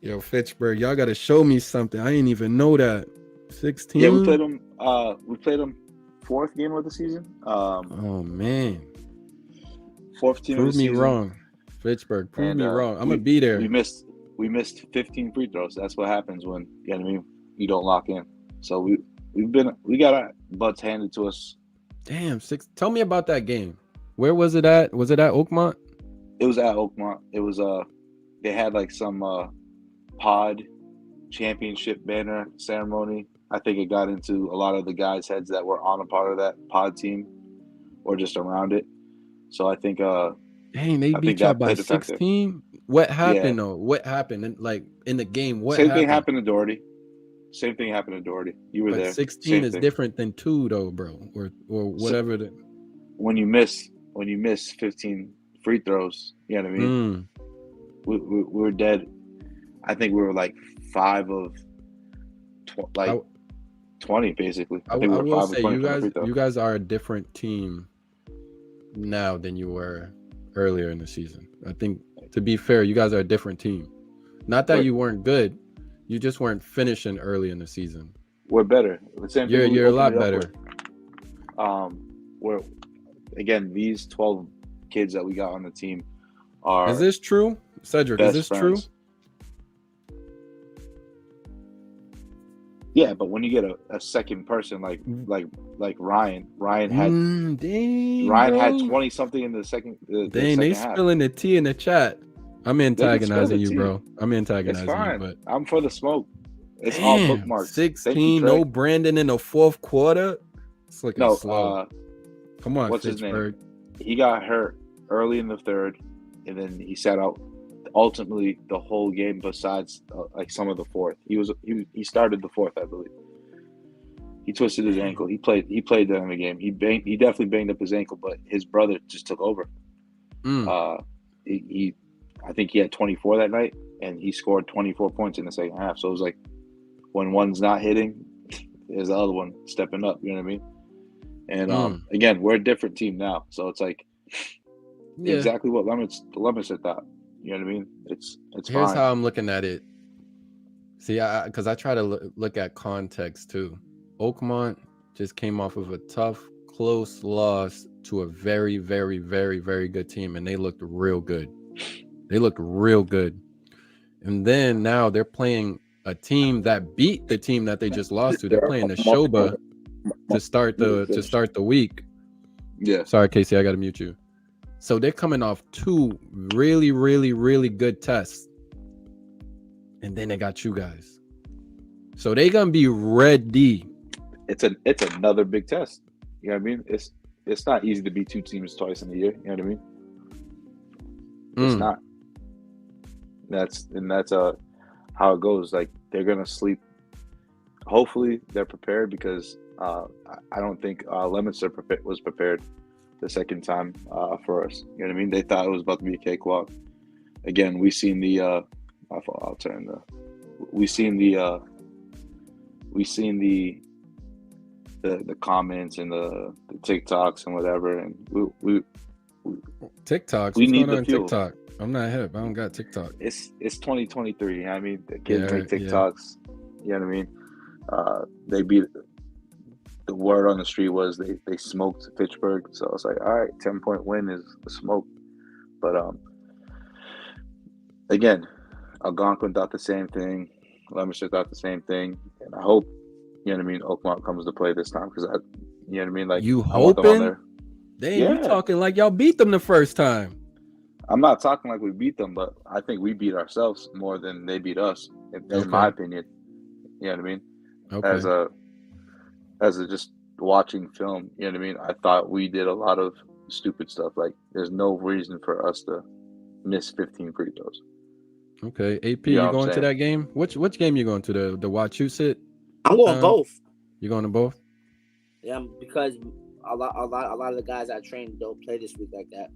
Speaker 2: Yo, Fitchburg, y'all got to show me something. I didn't even know that. 16.
Speaker 5: Yeah, we played them. We played them 4th game of the season.
Speaker 2: Oh man.
Speaker 5: 4th team.
Speaker 2: Prove me wrong, Fitchburg. Prove me wrong. I'm gonna be there.
Speaker 5: We missed we missed 15 free throws. That's what happens when you don't lock in. So we got our butts handed to us.
Speaker 2: Damn, 6. Tell me about that game. Where was it at? Was it at Oakmont?
Speaker 5: It was at Oakmont. It was they had like some pod championship banner ceremony. I think it got into a lot of the guys' heads that were on a part of that pod team or just around it. So I think
Speaker 2: dang, they beat y'all by 16. What happened though? What happened in the game? What
Speaker 5: Same
Speaker 2: happened?
Speaker 5: thing happened to Doherty. Same thing happened to Doherty. You were there.
Speaker 2: 16 is different than 2 though, bro. Or whatever.
Speaker 5: So, when you miss 15 free throws, you know what I mean? We were dead. I think we were like 5 of 20 basically. I think we were 5 of 20.
Speaker 2: You guys are a different team now than you were earlier in the season. I think, to be fair, you guys are a different team. Not that you weren't good, you just weren't finishing early in the season.
Speaker 5: We're better. The same thing.
Speaker 2: You're a lot better.
Speaker 5: We're again, these 12 kids that we got on the team are.
Speaker 2: Is this true, Cedric? Is this true?
Speaker 5: Yeah, but when you get a second person like Ryan had had 20 something in the second.
Speaker 2: They spilling the tea in the chat. I'm antagonizing you, bro. I'm antagonizing you, but
Speaker 5: I'm for the smoke. It's all bookmarks.
Speaker 2: 16, no Brandon in the fourth quarter. It's looking slow. Come on,
Speaker 5: what's
Speaker 2: Fitchburg.
Speaker 5: His name? He got hurt early in the third, and then he sat out ultimately the whole game. Besides, some of the fourth, he started the fourth, I believe. He twisted his ankle. He played during the game. He definitely banged up his ankle, but his brother just took over. I think he had 24 that night, and he scored 24 points in the second half. So it was like when one's not hitting, there's the other one stepping up. You know what I mean? And again, we're a different team now, so it's like exactly what Lemons had thought. You know what I mean? It's
Speaker 2: Here's
Speaker 5: fine.
Speaker 2: how I'm looking at it. See, because I try to look at context too. Oakmont just came off of a tough, close loss to a very, very, very, very good team, and they looked real good. And then now they're playing a team that beat the team that they just lost to. They're playing Nashoba to start the week.
Speaker 5: Yeah.
Speaker 2: Sorry, Casey, I got to mute you. So they're coming off 2 really, really, really good tests, and then they got you guys. So they gonna be ready.
Speaker 5: It's another big test. You know what I mean? It's not easy to beat 2 teams twice in a year. You know what I mean? It's not. That's how it goes. Like, they're gonna sleep. Hopefully they're prepared, because I don't think Lemonster was prepared the second time for us. You know what I mean? They thought it was about to be a cakewalk. Again, we seen the comments and the TikToks and whatever, and we
Speaker 2: TikToks.
Speaker 5: We
Speaker 2: What's
Speaker 5: need
Speaker 2: going on
Speaker 5: the fuel.
Speaker 2: TikTok? I'm not hip. I don't got TikTok.
Speaker 5: It's 2023. You know what I mean? The kids make TikToks. You know what I mean? They beat. The word on the street was they smoked Fitchburg. So I was like, all right, 10-point win is a smoke. But again, Algonquin thought the same thing. Leominster thought the same thing, and I hope, you know what I mean, Oakmont comes to play this time, because you know what I mean. Like,
Speaker 2: you
Speaker 5: I want them on
Speaker 2: hoping?
Speaker 5: there.
Speaker 2: Damn, you talking like y'all beat them the first time.
Speaker 5: I'm not talking like we beat them, but I think we beat ourselves more than they beat us, in my opinion. You know what I mean?
Speaker 2: Okay.
Speaker 5: As a just watching film, you know what I mean? I thought we did a lot of stupid stuff. Like, there's no reason for us to miss 15 free throws.
Speaker 2: Okay, AP, you going to that game? Which game you going to? The Wachusett?
Speaker 3: I'm going both.
Speaker 2: You going to both?
Speaker 3: Yeah, because a lot of the guys I trained don't play this week like that.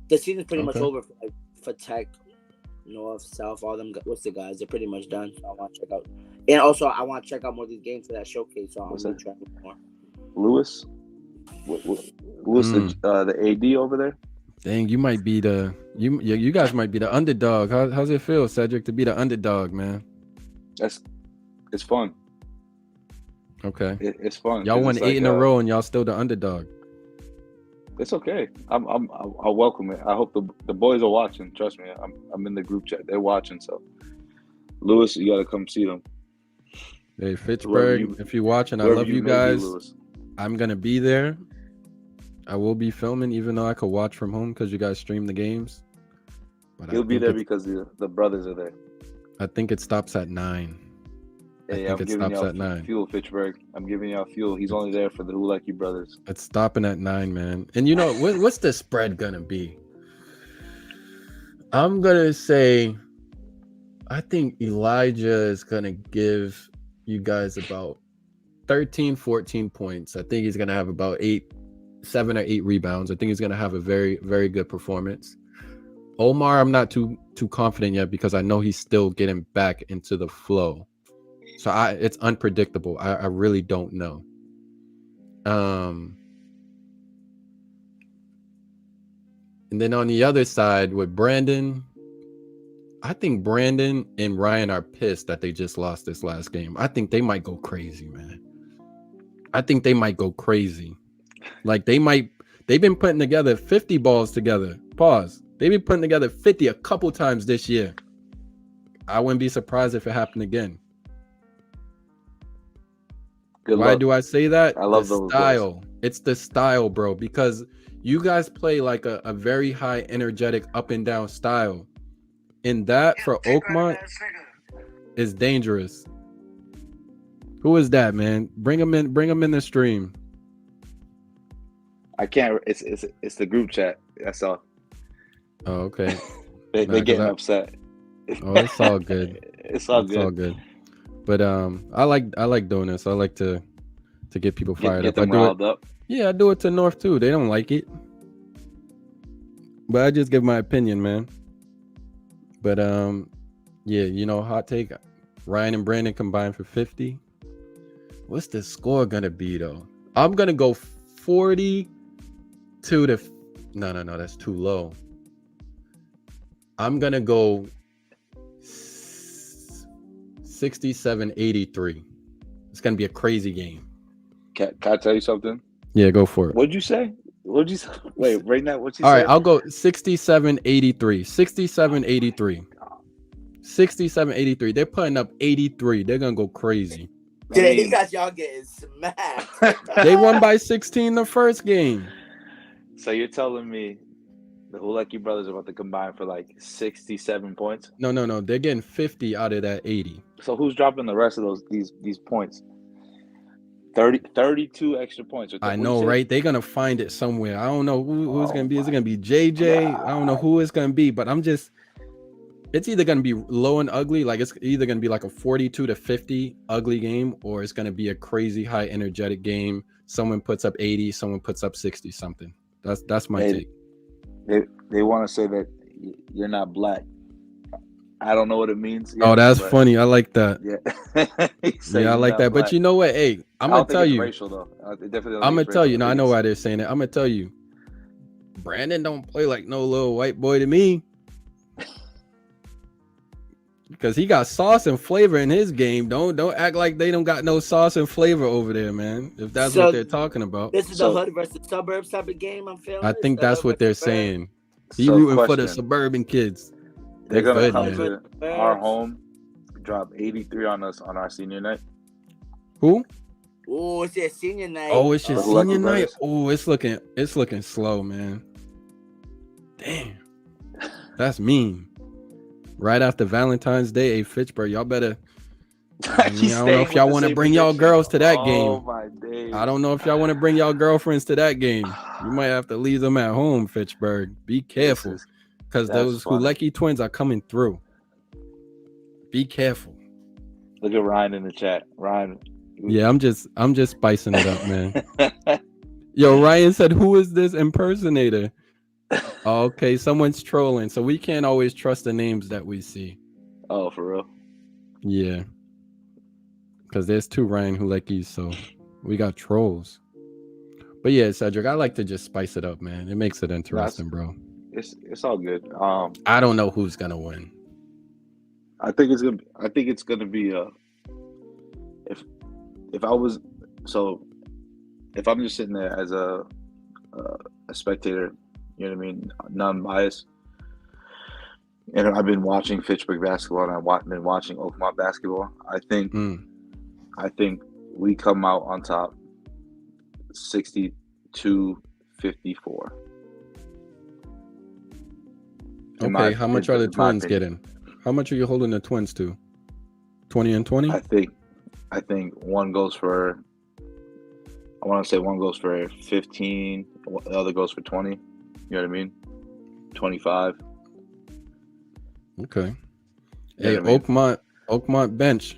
Speaker 3: The season's pretty much over for Tech, North, South, all them. What's the guys? They're pretty much done. So I want to check out, and also I want to check out more of these games for that showcase. So I'm gonna try more.
Speaker 5: Lewis, the AD over there.
Speaker 2: Dang, you might be you guys might be the underdog. How's it feel, Cedric, to be the underdog, man?
Speaker 5: It's fun.
Speaker 2: Okay,
Speaker 5: it's fun.
Speaker 2: Y'all won 8 in a row, and y'all still the underdog.
Speaker 5: It's okay. I'll welcome it. I hope the boys are watching. Trust me, I'm in the group chat. They're watching. So, Lewis, you gotta come see them.
Speaker 2: Hey, Fitchburg, if you're watching, I love you guys. I'm gonna be there. I will be filming, even though I could watch from home because you guys stream the games. But
Speaker 5: He'll be there because the brothers are there.
Speaker 2: I think it stops at 9.
Speaker 5: Hey, I'm giving y'all fuel, Fitchburg. I'm giving y'all fuel. He's only there for the Hulecki brothers.
Speaker 2: It's stopping at 9, man. And you know what's the spread gonna be? I'm gonna say, I think Elijah is gonna give you guys about 13, 14 points. I think he's gonna have about 7 or 8 rebounds. I think he's gonna have a very, very good performance. Omar, I'm not too confident yet because I know he's still getting back into the flow. So it's unpredictable. I really don't know. And then on the other side with Brandon, I think Brandon and Ryan are pissed that they just lost this last game. I think they might go crazy, man. I think they might go crazy. Like they've been putting together 50 balls together. Pause. They've been putting together 50 a couple times this year. I wouldn't be surprised if it happened again. Why do I say that?
Speaker 5: I love
Speaker 2: the style. Guys. It's the style, bro, because you guys play like a very high energetic up and down style. And that for Oakmont is dangerous. Who is that, man? Bring him in the stream.
Speaker 5: I can't. It's the group chat. That's all.
Speaker 2: Oh, okay.
Speaker 5: They're getting upset.
Speaker 2: Oh, it's all good.
Speaker 5: It's all good.
Speaker 2: But I like doing this. I like to get people fired
Speaker 5: up. Them riled up.
Speaker 2: Yeah, I do it to North too. They don't like it, but I just give my opinion, man. But yeah, you know, hot take. Ryan and Brandon combined for 50. What's the score gonna be though? I'm gonna go 42 to. No, that's too low. I'm gonna go 67-83. It's gonna be a crazy game.
Speaker 5: Can I tell you something?
Speaker 2: Yeah, go for it.
Speaker 5: What'd you say? What'd you say? Wait, right now, what you
Speaker 2: All
Speaker 5: say?
Speaker 2: right, I'll go 67-83. 67-83. 67-83. They're putting up 83. They're gonna go crazy.
Speaker 3: Yeah, he got y'all getting smacked.
Speaker 2: They won by 16 the first game.
Speaker 5: So you're telling me the Hulecki brothers are about to combine for like 67 points?
Speaker 2: No. They're getting 50 out of that 80.
Speaker 5: So who's dropping the rest of these points? 32 extra points.
Speaker 2: I know, right? They're gonna find it somewhere. I don't know who's gonna be. Is it gonna be JJ? God. I don't know who it's gonna be, but it's either gonna be low and ugly, like it's either gonna be like a 42 to 50 ugly game, or it's gonna be a crazy high energetic game. Someone puts up 80, someone puts up 60 something. That's my take.
Speaker 5: They want to say that you're not black. I don't know what it means.
Speaker 2: Oh, that's funny. I like that.
Speaker 5: Yeah,
Speaker 2: yeah, I like that. Black. But you know what? Hey, I'm gonna tell you.
Speaker 5: Racial, though.
Speaker 2: I'm gonna tell you. No, I know why they're saying it. I'm gonna tell you. Brandon don't play like no little white boy to me. Because he got sauce and flavor in his game. Don't act like they don't got no sauce and flavor over there, man. If that's what they're talking about.
Speaker 3: This is the hood versus suburbs type of game. I'm feeling.
Speaker 2: I think that's what they're saying. He rooting for the suburban kids.
Speaker 5: They're gonna come to our home, drop 83 on us on our senior night.
Speaker 2: Who?
Speaker 3: Oh, it's your senior night.
Speaker 2: Oh, it's your senior night. Oh, it's looking slow, man. Damn, that's mean. Right after Valentine's Day, hey Fitchburg, y'all better. I don't know if y'all want to bring y'all girls to that game. I don't know if y'all want to bring y'all girlfriends to that game. You might have to leave them at home, Fitchburg. Be careful, because those Hulecki twins are coming through. Be careful.
Speaker 5: Look at Ryan in the chat. Ryan.
Speaker 2: Yeah, I'm just spicing it up, man. Yo, Ryan said, "Who is this impersonator?" Oh, okay, someone's trolling, so we can't always trust the names that we see.
Speaker 5: Oh, for real?
Speaker 2: Yeah. Because there's 2 Ryan Huleckis, so we got trolls. But yeah, Cedric, I like to just spice it up, man. It makes it interesting, bro.
Speaker 5: It's all good.
Speaker 2: I don't know who's gonna win.
Speaker 5: I think it's gonna be if I'm just sitting there as a spectator, you know what I mean, non-biased. And I've been watching Fitchburg basketball, and I've been watching Oakmont basketball. I think we come out on top 62-54.
Speaker 2: Okay, how much are the Twins getting? How much are you holding the Twins to? 20 and 20?
Speaker 5: I think one goes for, I want to say one goes for 15, the other goes for 20. You know what I mean? 25.
Speaker 2: Okay.
Speaker 5: You know
Speaker 2: Hey,
Speaker 5: what I mean?
Speaker 2: Oakmont bench.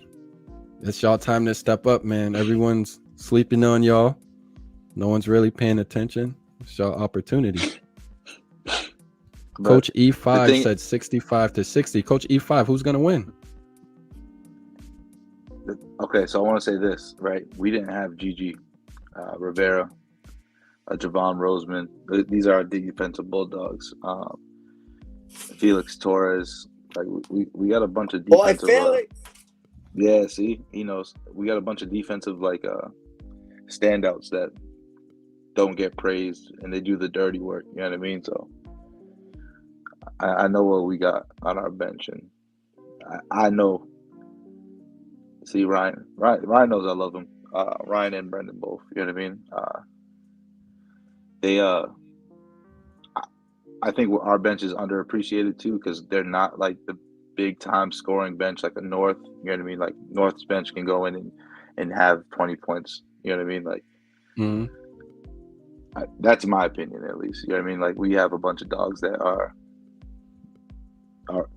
Speaker 2: It's y'all time to step up, man. Everyone's sleeping on y'all. No one's really paying attention. It's y'all opportunity. Coach E5 said 65-60. Coach E5, who's gonna win?
Speaker 5: Okay, so I want to say this, right? We didn't have JJ Rivera, Javon Roseman. These are our defensive bulldogs. Felix Torres. Like we got a bunch of defensive.
Speaker 3: Boy, Felix.
Speaker 5: Yeah, see, he knows. We got a bunch of defensive standouts that don't get praised, and they do the dirty work. You know what I mean? So I know what we got on our bench, and I know. See, Ryan knows I love him. Ryan and Brendan both. You know what I mean? I think our bench is underappreciated too, because they're not like the big time scoring bench like a North. You know what I mean? Like North's bench can go in and have 20 points. You know what I mean? Like that's my opinion, at least. You know what I mean? Like we have a bunch of dogs that are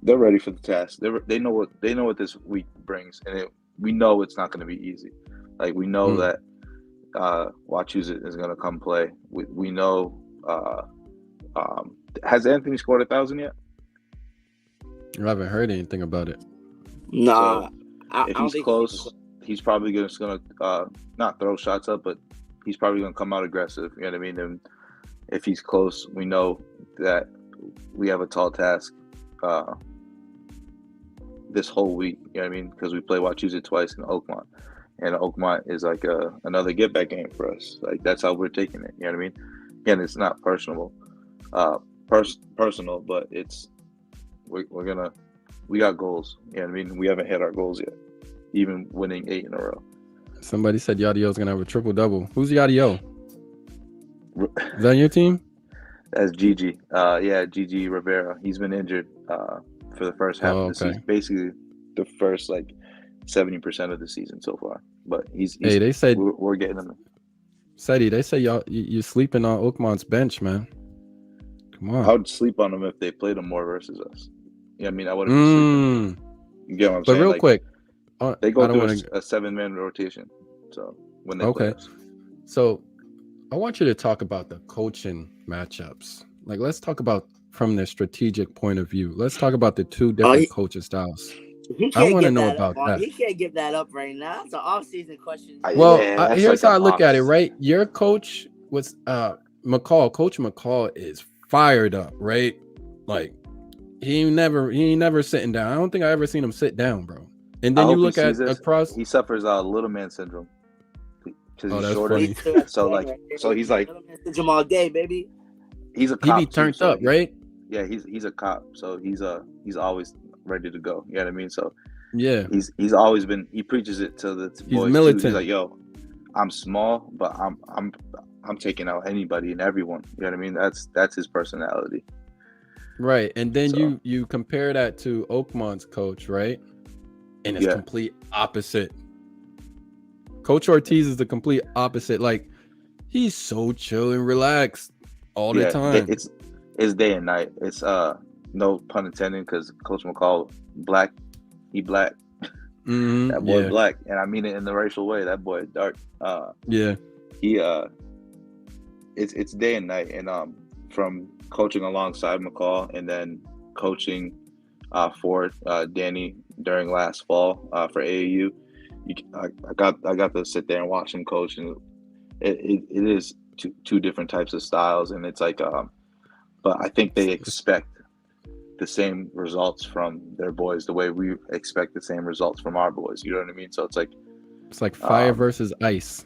Speaker 5: they're ready for the task. They know what this week brings, and we know it's not going to be easy. Like we know that Wachusett is going to come play. We know. Has Anthony scored 1,000 yet?
Speaker 2: I haven't heard anything about it.
Speaker 3: Nah.
Speaker 5: So if he's close, he's probably just going to not throw shots up, but he's probably going to come out aggressive. You know what I mean? And if he's close, we know that we have a tall task this whole week. You know what I mean? Because we play Wachusett twice in Oakmont. And Oakmont is like another get-back game for us. Like, that's how we're taking it. You know what I mean? Again, it's not personal, but it's we got goals. You know what I mean? We haven't hit our goals yet, even winning 8 in a row.
Speaker 2: Somebody said Yadio's gonna have a triple-double. Who's Yadio? Is that your team?
Speaker 5: That's JJ. Yeah, JJ Rivera. He's been injured for the first half of the season. Basically, the first 70% of the season so far. But he's
Speaker 2: hey, they said
Speaker 5: we're getting him.
Speaker 2: Ceddy, they say you sleeping on Oakmont's bench, man. Come on.
Speaker 5: I would sleep on them if they played them more versus us. Yeah, I mean, I wouldn't be sleeping. You get what I'm saying?
Speaker 2: But real quick,
Speaker 5: they go through a 7-man rotation. So when they play us.
Speaker 2: So I want you to talk about the coaching matchups. Like, let's talk about from the strategic point of view. Let's talk about the two different coaching styles. I want to know about that.
Speaker 3: He can't give that up right now. It's an off-season question.
Speaker 2: Well, here's how I look at it, right? Your coach was McCall. Coach McCall is fired up, right? Like he ain't never sitting down. I don't think I ever seen him sit down, bro. And then you look at across.
Speaker 5: He suffers little man syndrome because he's shorter.
Speaker 3: Funny.
Speaker 5: So he's like
Speaker 3: syndrome all day, baby.
Speaker 5: He's a cop.
Speaker 2: He be turned up, right?
Speaker 5: Yeah, he's a cop, so he's always ready to go. You know what I mean? So
Speaker 2: yeah,
Speaker 5: he's always been. He preaches it to the boys.
Speaker 2: Militant.
Speaker 5: He's like, yo, I'm small, but I'm taking out anybody and everyone. You know what I mean? That's his personality.
Speaker 2: Right, and then you compare that to Oakmont's coach, right? And it's complete opposite. Coach Ortiz is the complete opposite. Like he's so chill and relaxed all the time.
Speaker 5: It's day and night. It's no pun intended, because Coach McCall black. He black.
Speaker 2: Mm-hmm.
Speaker 5: That boy black, and I mean it in the racial way. That boy dark. He it's day and night, and from coaching alongside McCall and then coaching for Danny during last fall for AAU. I got to sit there and watch him coach, and it is two different types of styles, and it's like but I think they expect the same results from their boys the way we expect the same results from our boys. You know what I mean? So it's like
Speaker 2: fire versus ice.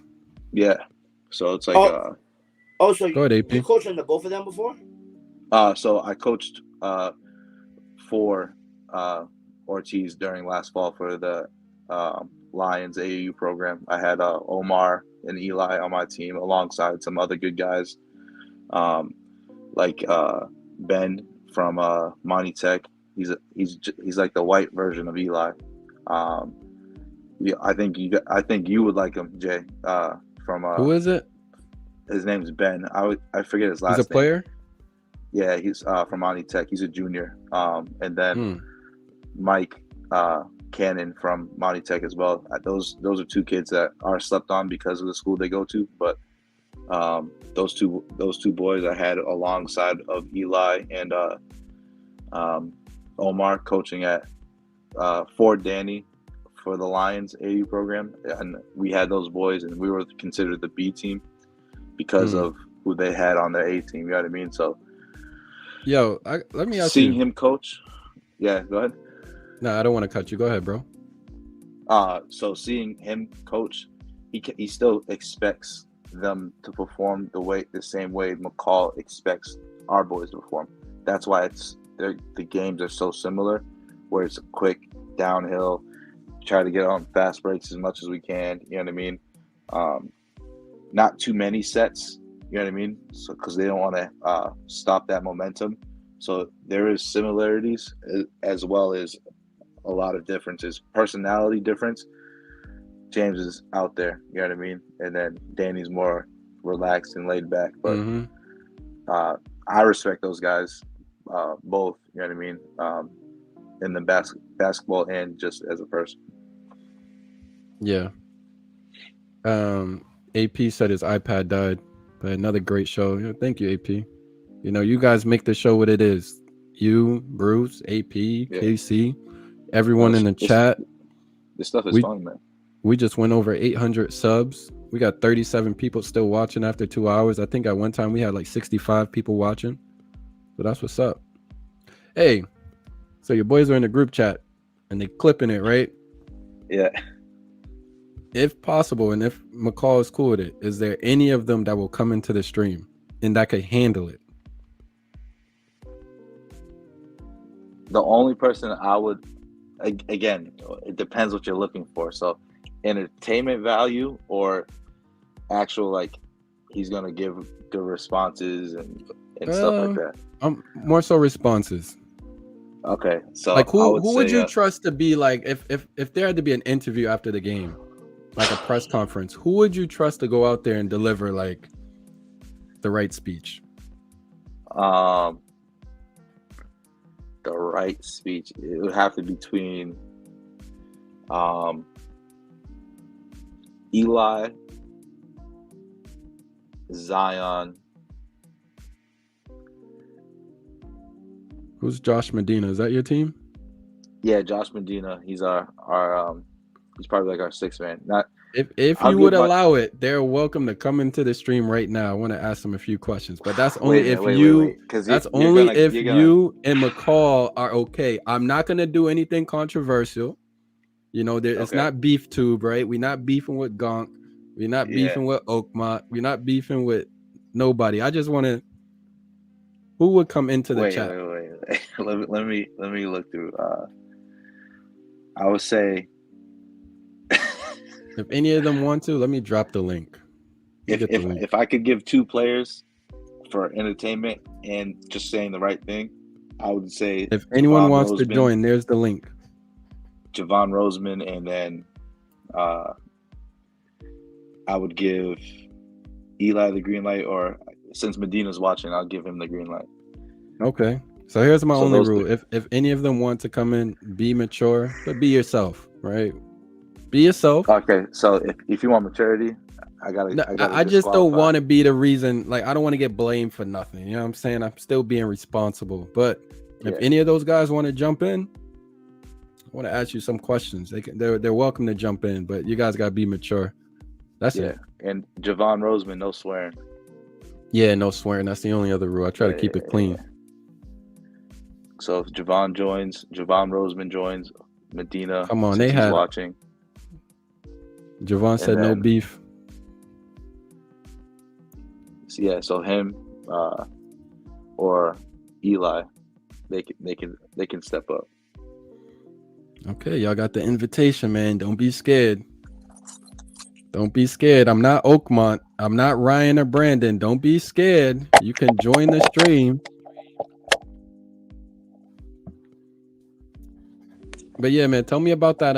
Speaker 5: Yeah. So it's like
Speaker 3: Oh, so
Speaker 2: Go ahead, AP.
Speaker 3: you coached under both of them before?
Speaker 5: So I coached for Ortiz during last fall for the Lions AAU program. I had Omar and Eli on my team alongside some other good guys, like Ben from Monty Tech. He's like the white version of Eli. Yeah, I think you would like him, Jay. From
Speaker 2: Who is it?
Speaker 5: His name's Ben. I forget his last name.
Speaker 2: He's a player?
Speaker 5: Yeah, he's from Monty Tech. He's a junior. And then Mike Cannon from Monty Tech as well. Those are two kids that are slept on because of the school they go to. But those two boys I had alongside of Eli and Omar coaching at Fort Danny for the Lions AU program, and we had those boys, and we were considered the B team because of who they had on their A team. You know what I mean? So,
Speaker 2: let me ask
Speaker 5: seeing
Speaker 2: you.
Speaker 5: him coach. Yeah, go ahead.
Speaker 2: No, I don't want to cut you. Go ahead, bro.
Speaker 5: So seeing him coach, he still expects them to perform the same way McCall expects our boys to perform. That's why the games are so similar, where it's a quick downhill, try to get on fast breaks as much as we can. You know what I mean? Not too many sets. You know what I mean? So because they don't want to stop that momentum. So there is similarities as well as a lot of differences. Personality difference. James is out there. You know what I mean? And then Danny's more relaxed and laid back. But I respect those guys both. You know what I mean? In the basketball and just as a person.
Speaker 2: Yeah. AP said his iPad died, but another great show. Thank you, AP. You know, you guys make the show what it is. You, Bruce, AP, KC, everyone in the chat.
Speaker 5: This stuff is fun, man.
Speaker 2: We just went over 800 subs. We got 37 people still watching after 2 hours. I think at one time we had like 65 people watching. So that's what's up. Hey, so your boys are in the group chat and they clipping it, right?
Speaker 5: Yeah.
Speaker 2: If possible, and if McCall is cool with it, is there any of them that will come into the stream and that could handle it?
Speaker 5: The only person I would, again, it depends what you're looking for. So entertainment value or actual, like, he's going to give good responses and stuff like that?
Speaker 2: More so responses.
Speaker 5: Okay. So
Speaker 2: like who would you trust to be like, if there had to be an interview after the game, like a press conference, who would you trust to go out there and deliver like the right speech?
Speaker 5: The right speech, it would have to be between Eli, Zion.
Speaker 2: Who's Josh Medina? Is that your team?
Speaker 5: Yeah, Josh Medina. He's our he's probably like our sixth man.
Speaker 2: If you would allow it, they're welcome to come into the stream right now. I want to ask them a few questions, but that's only if you and McCall are okay. I'm not gonna do anything controversial. You know, it's not beef tube, right? We're not beefing with Gonk. We're not beefing with Oakmont. We're not beefing with nobody. I just want to. Who would come into the chat?
Speaker 5: Wait. let me look through. I would say.
Speaker 2: If any of them want to, let me drop the link.
Speaker 5: If I could give two players for entertainment and just saying the right thing, I would say
Speaker 2: if anyone wants to join, there's the link.
Speaker 5: Javon Roseman, and then I would give Eli the green light, or since Medina's watching, I'll give him the green light.
Speaker 2: Okay. So here's my only rule. If any of them want to come in, be mature, but be yourself, right? Be yourself.
Speaker 5: Okay, so if you want maturity, I
Speaker 2: just don't want to be the reason. Like, I don't want to get blamed for nothing. You know what I'm saying? I'm still being responsible. But if any of those guys want to jump in, I want to ask you some questions. They're welcome to jump in, but you guys gotta be mature. That's it.
Speaker 5: And Javon Roseman, no swearing.
Speaker 2: Yeah, no swearing. That's the only other rule. I try to keep it clean.
Speaker 5: So if Javon Roseman joins, Medina.
Speaker 2: Come on, they had
Speaker 5: watching.
Speaker 2: Javon said no beef.
Speaker 5: So him or Eli, they can step up.
Speaker 2: Okay, y'all got the invitation, man. Don't be scared. Don't be scared. I'm not Oakmont. I'm not Ryan or Brandon. Don't be scared. You can join the stream. But yeah, man, tell me about that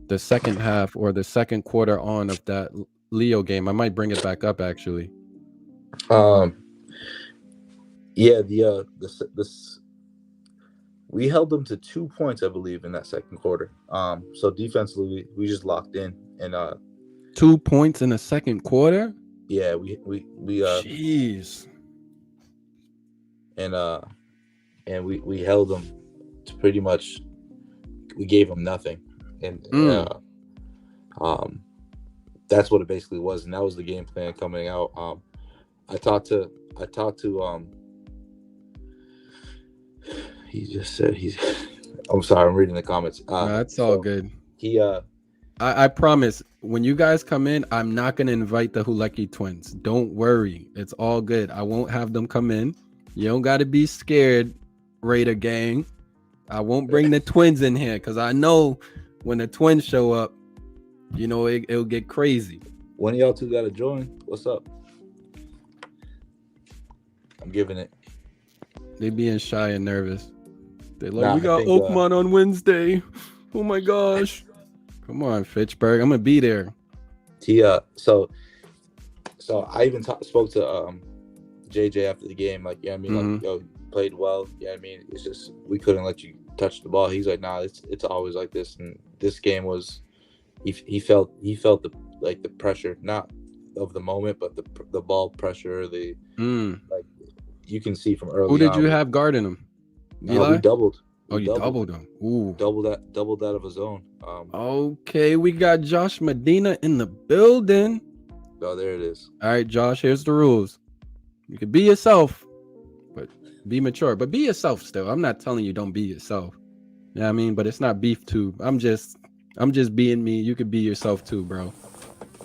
Speaker 2: the second half or the second quarter on of that Leo game. I might bring it back up actually.
Speaker 7: Yeah, this we held them to 2 points, I believe, in that second quarter. So defensively, we just locked in, and
Speaker 2: 2 points in the second quarter.
Speaker 7: Yeah, we
Speaker 2: jeez,
Speaker 7: and we held them to pretty much. We gave them nothing, and that's what it basically was, and that was the game plan coming out. I talked to he just said he's I'm sorry, I'm reading the comments.
Speaker 2: No, that's all good.
Speaker 7: He
Speaker 2: I promise when you guys come in, I'm not gonna invite the Hulecki twins. Don't worry, it's all good. I won't have them come in. You don't gotta be scared, Raider gang. I won't bring the twins in here because I know when the twins show up, you know it'll get crazy.
Speaker 7: One of y'all two gotta join. What's up? I'm giving it.
Speaker 2: They being shy and nervous. They're like, we got Oakmont on Wednesday. Oh my gosh. Come on, Fitchburg. I'm gonna be there.
Speaker 7: So I even spoke to JJ after the game, like, yeah, I mean, like, yo, played well. Yeah, I mean, it's just we couldn't let you touch the ball. He's like, nah, it's always like this. And this game was, he felt the pressure, not of the moment, but the ball pressure. Like you can see from early.
Speaker 2: Who did you have guarding him? Eli?
Speaker 7: We doubled.
Speaker 2: You doubled him. Ooh,
Speaker 7: doubled that of his own.
Speaker 2: Okay, we got Josh Medina in the building.
Speaker 7: Oh, there it is.
Speaker 2: All right, Josh. Here's the rules. You can be yourself, but be mature. But be yourself still. I'm not telling you don't be yourself. Yeah, I mean, but it's not beef too. I'm just being me. You could be yourself too, bro.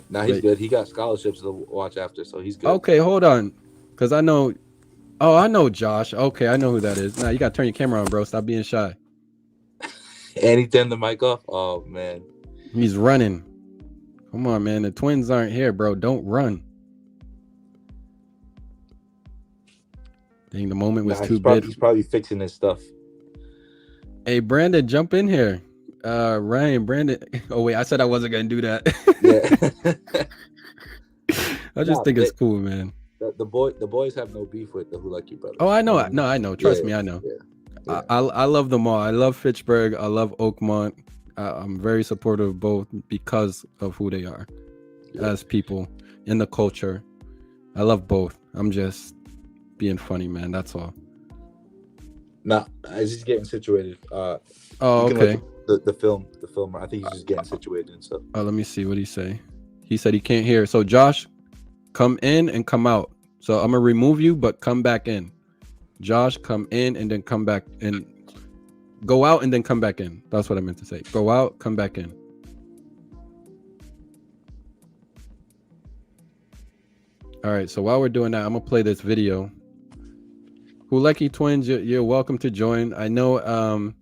Speaker 7: Nah, he's good. He got scholarships to watch after, so he's good.
Speaker 2: Okay, hold on, because I know. Oh, I know Josh. Okay, I know who that is. Nah, you gotta turn your camera on, bro. Stop being shy.
Speaker 7: And he turned the mic off. Oh man,
Speaker 2: he's running. Come on, man. The twins aren't here, bro. Don't run. Dang, the moment was too big.
Speaker 7: He's probably fixing his stuff.
Speaker 2: Hey, Brandon, jump in here. Ryan, Brandon. Oh wait, I said I wasn't gonna do that.
Speaker 7: Yeah.
Speaker 2: I just think it's cool, man.
Speaker 7: The boys have no beef with the Hulecki brothers.
Speaker 2: Oh, I know. No, I know. Trust me, I know.
Speaker 7: Yeah.
Speaker 2: I love them all. I love Fitchburg. I love Oakmont. I'm very supportive of both because of who they are as people in the culture. I love both. I'm just being funny, man. That's all.
Speaker 7: Nah, he's just getting situated.
Speaker 2: Oh, okay.
Speaker 7: The filmer. I think he's just getting situated and stuff.
Speaker 2: Oh, let me see what he say. He said he can't hear. So Josh, come in and come out. So I'm gonna remove you, but come back in. Josh, come in and then come back in. Go out and then come back in. That's what I meant to say. Go out, come back in. All right. So while we're doing that, I'm gonna play this video. Hulecki twins, you're welcome to join. I know I'm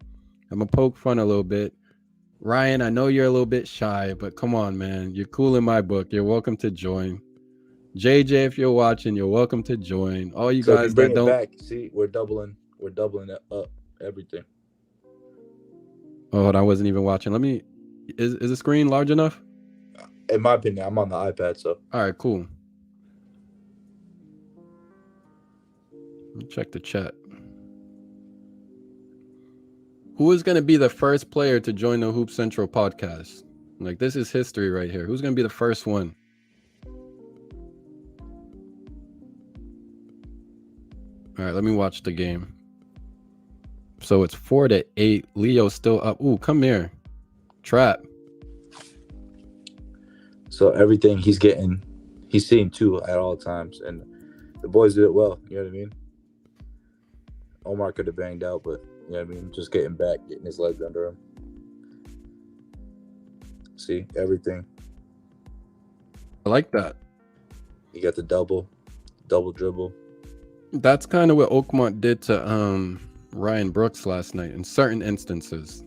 Speaker 2: gonna poke fun a little bit. Ryan, I know you're a little bit shy, but come on, man. You're cool in my book. You're welcome to join. JJ, if you're watching, you're welcome to join. All you guys
Speaker 7: if you bring
Speaker 2: that
Speaker 7: it
Speaker 2: don't
Speaker 7: back, see, we're doubling it up, everything.
Speaker 2: Oh, I wasn't even watching. Let me. Is the screen large enough?
Speaker 7: In my opinion, I'm on the iPad, so.
Speaker 2: All right, cool. Let me check the chat. Who is going to be the first player to join the Hoop Central podcast? Like, this is history right here. Who's going to be the first one? All right, let me watch the game. So it's 4-8. Leo's still up. Ooh, come here. Trap.
Speaker 7: So everything he's seeing two at all times. And the boys did it well. You know what I mean? Omar could have banged out, but you know what I mean? Just getting back, getting his legs under him. See, everything.
Speaker 2: I like that.
Speaker 7: You got the double dribble.
Speaker 2: That's kind of what Oakmont did to Ryan Brooks last night in certain instances.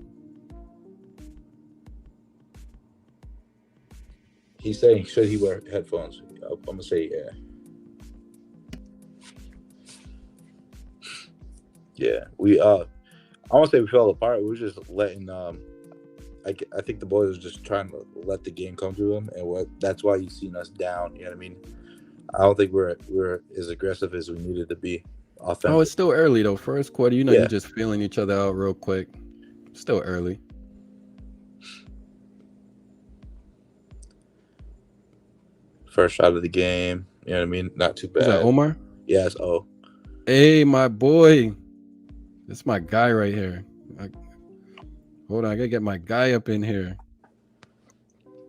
Speaker 7: He's saying, should he wear headphones? I'm gonna say yeah. Yeah, we I won't say we fell apart. We were just letting I think the boys were just trying to let the game come to them, and that's why you've seen us down. You know what I mean? I don't think we're as aggressive as we needed to be. Offensively.
Speaker 2: Oh, it's still early though. First quarter,
Speaker 7: Yeah.
Speaker 2: you're just feeling each other out real quick. Still early.
Speaker 7: First shot of the game. You know what I mean? Not too bad.
Speaker 2: Is that Omar?
Speaker 7: Yeah, it's O.
Speaker 2: Hey, my boy. That's my guy right here. Hold on, I gotta get my guy up in here.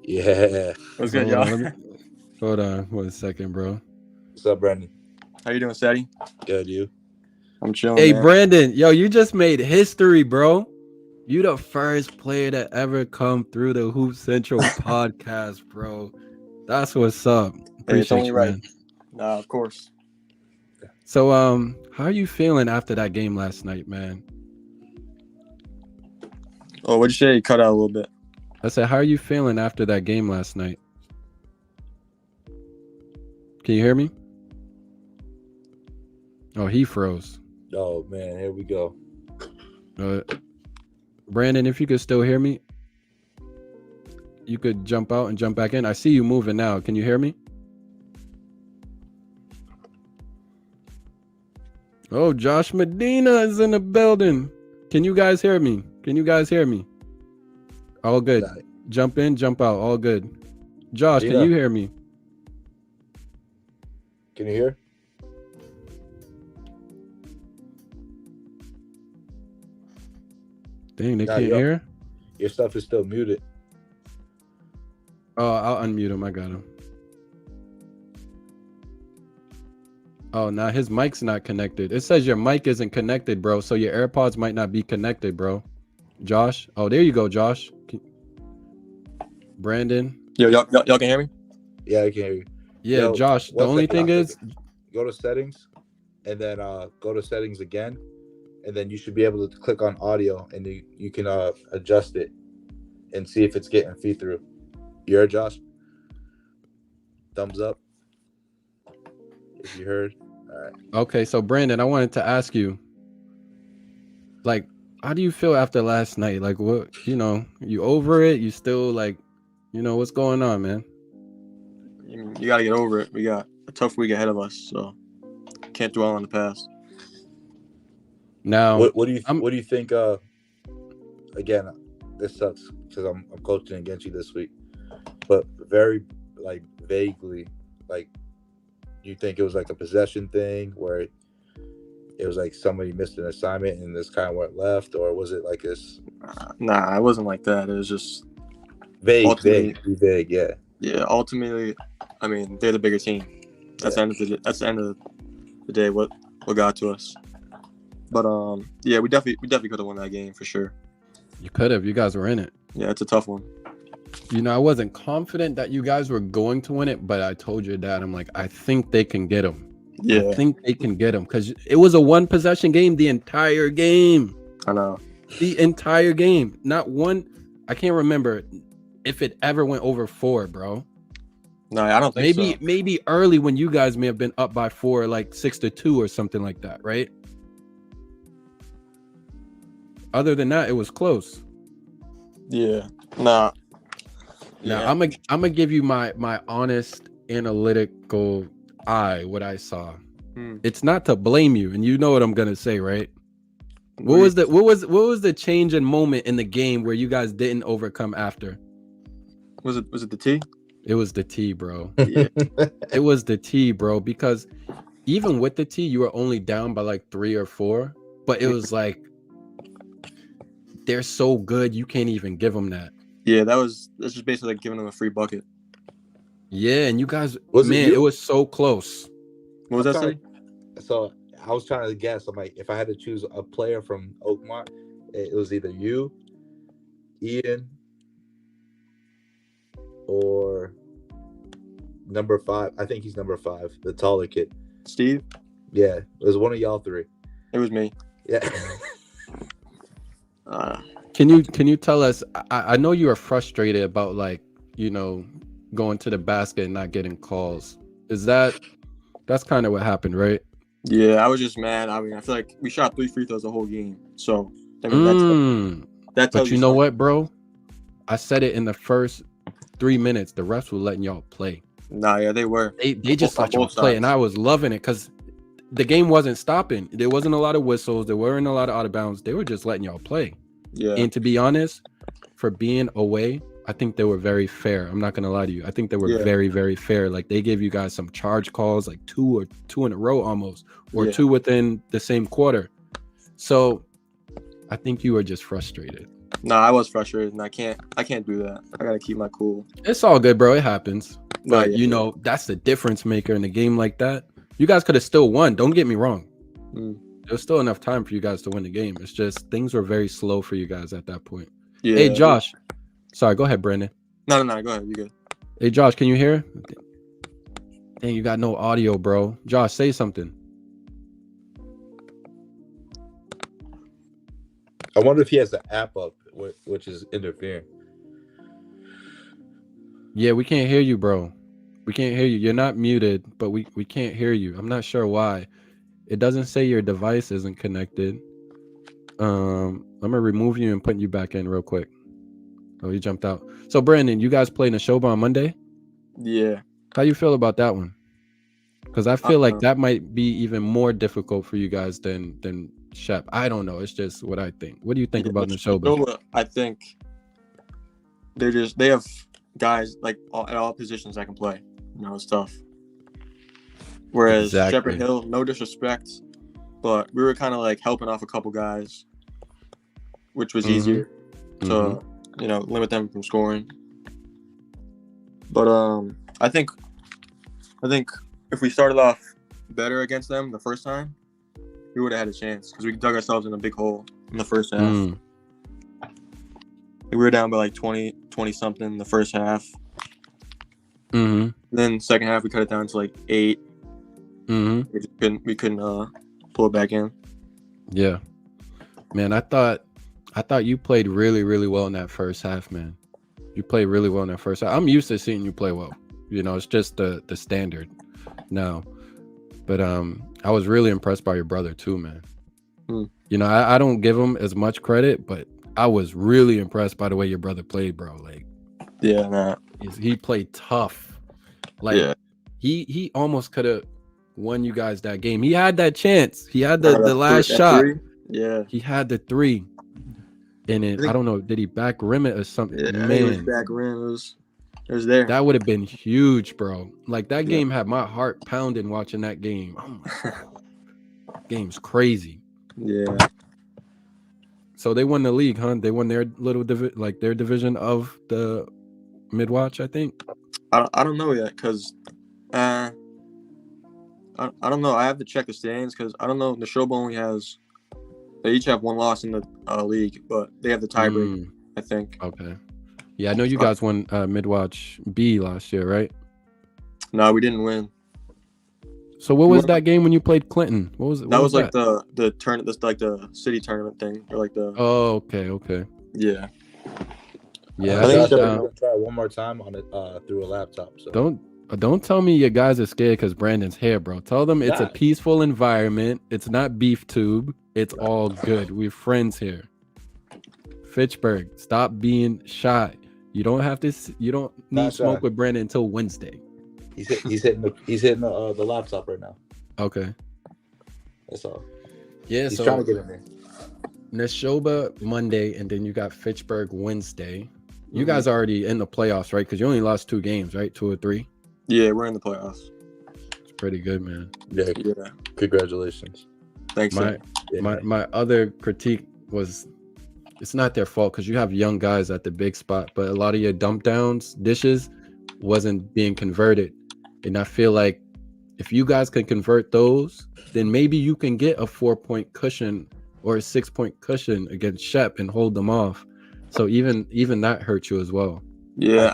Speaker 7: Yeah.
Speaker 8: What's good, y'all?
Speaker 2: Hold on 1 second, bro.
Speaker 7: What's up, Brandon?
Speaker 8: How you doing, Ceddy?
Speaker 7: Good, you?
Speaker 8: I'm chilling.
Speaker 2: Hey,
Speaker 8: man.
Speaker 2: Brandon, yo, you just made history, bro. You the first player to ever come through the Hoop Central podcast, bro. That's what's up.
Speaker 8: Hey, it's
Speaker 2: Appreciate
Speaker 8: only
Speaker 2: you,
Speaker 8: right.
Speaker 2: man.
Speaker 8: Nah, of course.
Speaker 2: So, how are you feeling after that game last night, man?
Speaker 8: Oh, what'd you say? You cut out a little bit.
Speaker 2: I said, how are you feeling after that game last night? Can you hear me? Oh, he froze.
Speaker 7: Oh, man, here we go.
Speaker 2: Brandon, if you could still hear me, you could jump out and jump back in. I see you moving now. Can you hear me? Oh, Josh Medina is in the building. Can you guys hear me? All good. Jump in, jump out. All good. Josh, can you hear me?
Speaker 7: Can you hear?
Speaker 2: Dang, they can't hear?
Speaker 7: Your stuff is still muted.
Speaker 2: Oh, I'll unmute him. I got him. Oh, now his mic's not connected. It says your mic isn't connected, bro. So your AirPods might not be connected, bro. Josh. Oh, there you go, Josh.
Speaker 8: Brandon. Yo, y'all can hear me?
Speaker 7: Yeah, I can hear you.
Speaker 2: Yeah, yo, Josh. The only thing is,
Speaker 7: go to settings, and then go to settings again, and then you should be able to click on audio, and you can adjust it and see if it's getting feed through. You heard, Josh? Thumbs up if you heard. All right.
Speaker 2: Okay, so Brandon, I wanted to ask you, like, how do you feel after last night? Like, what, you over it? You still like, what's going on, man?
Speaker 8: You got to get over it. We got a tough week ahead of us, so can't dwell on the past.
Speaker 2: Now,
Speaker 7: what do you think? Again, this sucks because I'm coaching against you this week, but very vaguely, do you think it was like a possession thing where it was like somebody missed an assignment and this kind of went left, or was it like this?
Speaker 8: Nah, it wasn't like that. It was just
Speaker 7: vague, yeah. Yeah,
Speaker 8: ultimately, I mean, they're the bigger team. That's the end of the day. What got to us? But yeah, we definitely could have won that game for sure.
Speaker 2: You could have. You guys were in it.
Speaker 8: Yeah, it's a tough one.
Speaker 2: I wasn't confident that you guys were going to win it, but I told your dad, I'm like, I think they can get him.
Speaker 8: Yeah,
Speaker 2: I think they can get him because it was a one possession game the entire game.
Speaker 8: I know.
Speaker 2: The entire game, not one. I can't remember if it ever went over 4, bro.
Speaker 8: No, I don't think so.
Speaker 2: Maybe early when you guys may have been up by 4, like 6-2 or something like that, right? Other than that, it was close.
Speaker 8: Yeah. Nah.
Speaker 2: Now I'm gonna give you my honest analytical eye what I saw. It's not to blame you, and you know what I'm gonna say, right? What was the change in moment in the game where you guys didn't overcome after?
Speaker 8: Was it the T?
Speaker 2: It was the T, bro.
Speaker 8: Yeah.
Speaker 2: It was the T, bro, because even with the T, you were only down by like 3 or 4, but it was like they're so good you can't even give them that.
Speaker 8: Yeah, that's just basically like giving them a free bucket.
Speaker 2: Yeah, and you guys, it was so close.
Speaker 8: What was that say?
Speaker 7: So I was trying to guess. I'm like, if I had to choose a player from Oakmont, it was either you, Ian, or number 5. I think he's number 5, the taller kid.
Speaker 8: Steve?
Speaker 7: Yeah, it was one of y'all 3.
Speaker 8: It was me.
Speaker 7: Yeah.
Speaker 2: Can you tell us? I know you are frustrated about like, you know, going to the basket and not getting calls. That's kind of what happened, right?
Speaker 8: Yeah, I was just mad. I mean, I feel like we shot 3 free throws the whole game. So I mean, that tells
Speaker 2: but you know
Speaker 8: something.
Speaker 2: what, bro? I said it in the first 3 minutes. The refs were letting y'all play.
Speaker 8: Nah, yeah, they were.
Speaker 2: They just let y'all play, and I was loving it because the game wasn't stopping. There wasn't a lot of whistles. There weren't a lot of out of bounds. They were just letting y'all play.
Speaker 8: Yeah.
Speaker 2: And to be honest, for being away, I think they were very fair. I'm not gonna lie to you. I think they were very, very fair. Like they gave you guys some charge calls, like two in a row almost, or 2 within the same quarter. So I think you were just frustrated.
Speaker 8: Nah, I was frustrated, and I can't do that. I gotta keep my cool.
Speaker 2: It's all good, bro. It happens. But
Speaker 8: yeah.
Speaker 2: you know, that's the difference maker in a game like that. You guys could have still won. Don't get me wrong. There's still enough time for you guys to win the game. It's just things were very slow for you guys at that point.
Speaker 8: Yeah.
Speaker 2: Hey, Josh. Sorry, go ahead, Brandon.
Speaker 8: No, go ahead. You good.
Speaker 2: Hey, Josh, can you hear? Dang, you got no audio, bro. Josh, say something.
Speaker 7: I wonder if he has the app up, which is interfering.
Speaker 2: Yeah, we can't hear you, bro. We can't hear you. You're not muted, but we can't hear you. I'm not sure why. It doesn't say your device isn't connected. I'm gonna remove you and put you back in real quick. Oh, you jumped out. So, Brandon, you guys played Nashoba on Monday?
Speaker 8: Yeah.
Speaker 2: How you feel about that one? Because I feel like that might be even more difficult for you guys than Shep. I don't know. It's just what I think. What do you think about Nashoba?
Speaker 8: I think they have guys like at all positions that can play. You know, it's tough. Whereas Shepherd Hill, no disrespect, but we were kind of like helping off a couple guys, which was easier to limit them from scoring. But I think if we started off better against them the first time, we would have had a chance because we dug ourselves in a big hole in the first half. We were down by like 20 something the first half. Then second half we cut it down to like 8. We couldn't pull it back in. Yeah,
Speaker 2: man. I thought you played really, really well in that first half, man. You played really well in that first half. I'm used to seeing you play well. You know, it's just the standard now. But I was really impressed by your brother too, man. You know, I don't give him as much credit, but I was really impressed by the way your brother played, bro. Like, he played tough. Like, he almost could have won you guys that game. He had that chance. He had the last shot.
Speaker 8: Yeah,
Speaker 2: he had the 3. And it, I don't know, did he back rim it or something?
Speaker 8: Yeah,
Speaker 2: man,
Speaker 8: it was back rim. It was there.
Speaker 2: That would have been huge, bro. Like that game had my heart pounding watching that game. Oh my God. Game's crazy.
Speaker 8: Yeah.
Speaker 2: So they won the league, huh? They won their little their division of the mid-watch, I think.
Speaker 8: I don't know yet because I don't know. I have to check the standings because I don't know. Nashoba only has. They each have 1 loss in the league, but they have the tiebreak, I think.
Speaker 2: Okay. Yeah, I know you guys won mid-watch B last year, right?
Speaker 8: No, we didn't win.
Speaker 2: So what was that game when you played Clinton? What was it?
Speaker 8: That was like the tournament, this like the city tournament thing, or like the.
Speaker 2: Oh, okay.
Speaker 8: Yeah.
Speaker 2: Yeah,
Speaker 7: I think I'm gonna try one more time on it through a laptop. So
Speaker 2: don't tell me you guys are scared because Brandon's here, bro. Tell them it's a peaceful environment. It's not beef tube. It's all good. We're friends here. Fitchburg, stop being shy. You don't have to. You don't need smoke with Brandon until Wednesday.
Speaker 7: He's hitting the laptop right now.
Speaker 2: Okay.
Speaker 7: That's all.
Speaker 2: Yeah,
Speaker 7: he's trying to get in there.
Speaker 2: Nashoba Monday, and then you got Fitchburg Wednesday. You guys are already in the playoffs, right? Because you only lost 2 games, right? 2 or 3.
Speaker 8: Yeah, we're in the playoffs.
Speaker 2: It's pretty good, man.
Speaker 7: Yeah. Congratulations.
Speaker 8: Thanks.
Speaker 2: My other critique was it's not their fault because you have young guys at the big spot, but a lot of your dump downs, dishes wasn't being converted. And I feel like if you guys can convert those, then maybe you can get a 4-point cushion or a 6-point cushion against Shep and hold them off. So even that hurt you as well.
Speaker 8: Yeah,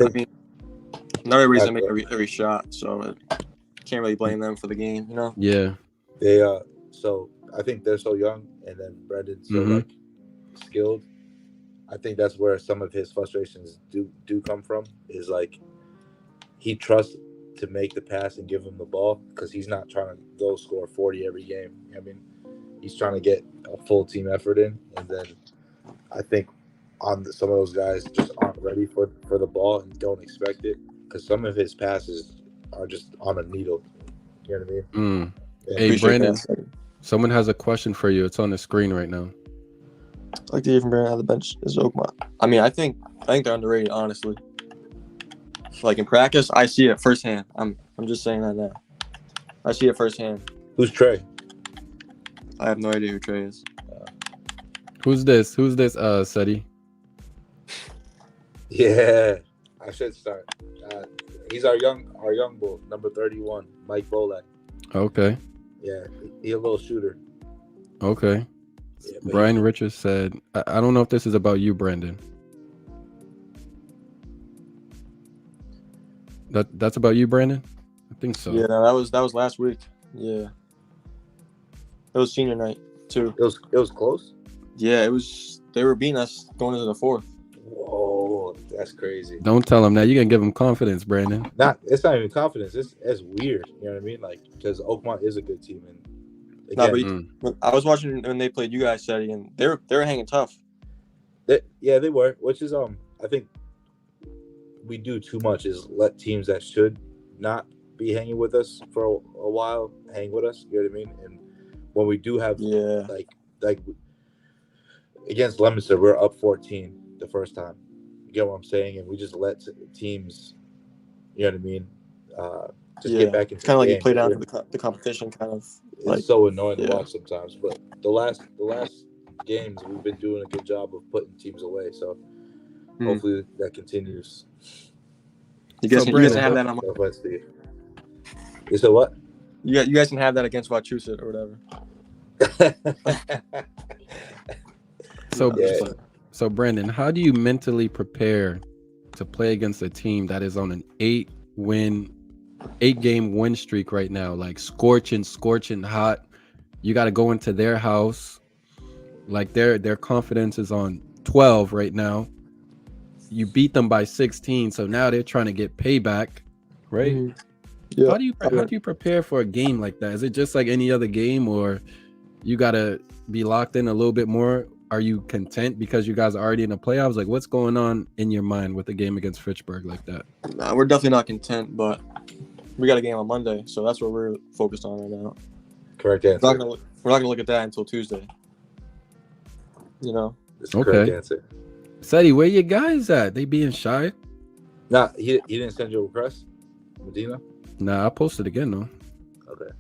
Speaker 8: Not everybody's gonna make every shot, so can't really blame them for the game, you know?
Speaker 2: Yeah.
Speaker 7: They so I think they're so young, and then Brandon's so like skilled. I think that's where some of his frustrations do come from. Is like he trusts to make the pass and give him the ball because he's not trying to go score 40 every game. You know what I mean, he's trying to get a full team effort in, and then I think some of those guys just aren't ready for the ball and don't expect it because some of his passes are just on a needle. You know what I mean?
Speaker 2: Hey, Brandon, someone has a question for you. It's on the screen right now.
Speaker 8: I like to hear from Brandon on the bench is Oakmont. I mean, I think they're underrated, honestly. Like in practice, I see it firsthand. I'm just saying that now. I see it firsthand.
Speaker 7: Who's Trey?
Speaker 8: I have no idea who Trey is.
Speaker 2: Who's this? Ceddy?
Speaker 7: Yeah, I should start. He's our young bull, number 31, Mike Bolak.
Speaker 2: Okay.
Speaker 7: Yeah, he a little shooter.
Speaker 2: Okay. Yeah, Brian Richards said, I don't know if this is about you, Brandon. That's about you, Brandon? I think so.
Speaker 8: Yeah, that was last week. Yeah. It was senior night too.
Speaker 7: It was close?
Speaker 8: Yeah, it was. They were beating us going into the fourth.
Speaker 7: Whoa, that's crazy.
Speaker 2: Don't tell him that. You're gonna give him confidence, Brandon.
Speaker 7: It's not even confidence. It's weird. You know what I mean? Like, because Oakmont is a good team, and again,
Speaker 8: but I was watching when they played you guys, Ceddy, and they were hanging tough.
Speaker 7: They were. Which is I think we do too much is let teams that should not be hanging with us for a while hang with us. You know what I mean? And when we do have like against Leominster, we're up 14 the first time. You get what I'm saying? And we just let teams, you know what I mean? Get back into
Speaker 8: kind of like you play down to the competition, kind of.
Speaker 7: It's so annoying to watch sometimes. But the last games, we've been doing a good job of putting teams away. So hopefully that continues.
Speaker 8: You guys can have that on
Speaker 7: You said what?
Speaker 8: You guys can have that against Wachusett or whatever.
Speaker 2: So Brandon, how do you mentally prepare to play against a team that is on an 8-game win streak right now, like scorching hot? You got to go into their house, like their confidence is on 12 right now. You beat them by 16, so now they're trying to get payback, right?
Speaker 8: Mm-hmm. Yeah.
Speaker 2: How do you prepare for a game like that? Is it just like any other game, or you got to be locked in a little bit more? Are you content because you guys are already in the playoffs? Like, what's going on in your mind with a game against Fitchburg like that?
Speaker 8: Nah, we're definitely not content, but we got a game on Monday, so that's what we're focused on right now.
Speaker 7: Correct answer.
Speaker 8: We're not gonna look at that until Tuesday. You know.
Speaker 7: That's the correct answer.
Speaker 2: Ceddy, where your guys at? They being shy?
Speaker 7: Nah, he didn't send you a request, Medina?
Speaker 2: Nah, I posted again though.
Speaker 7: Okay.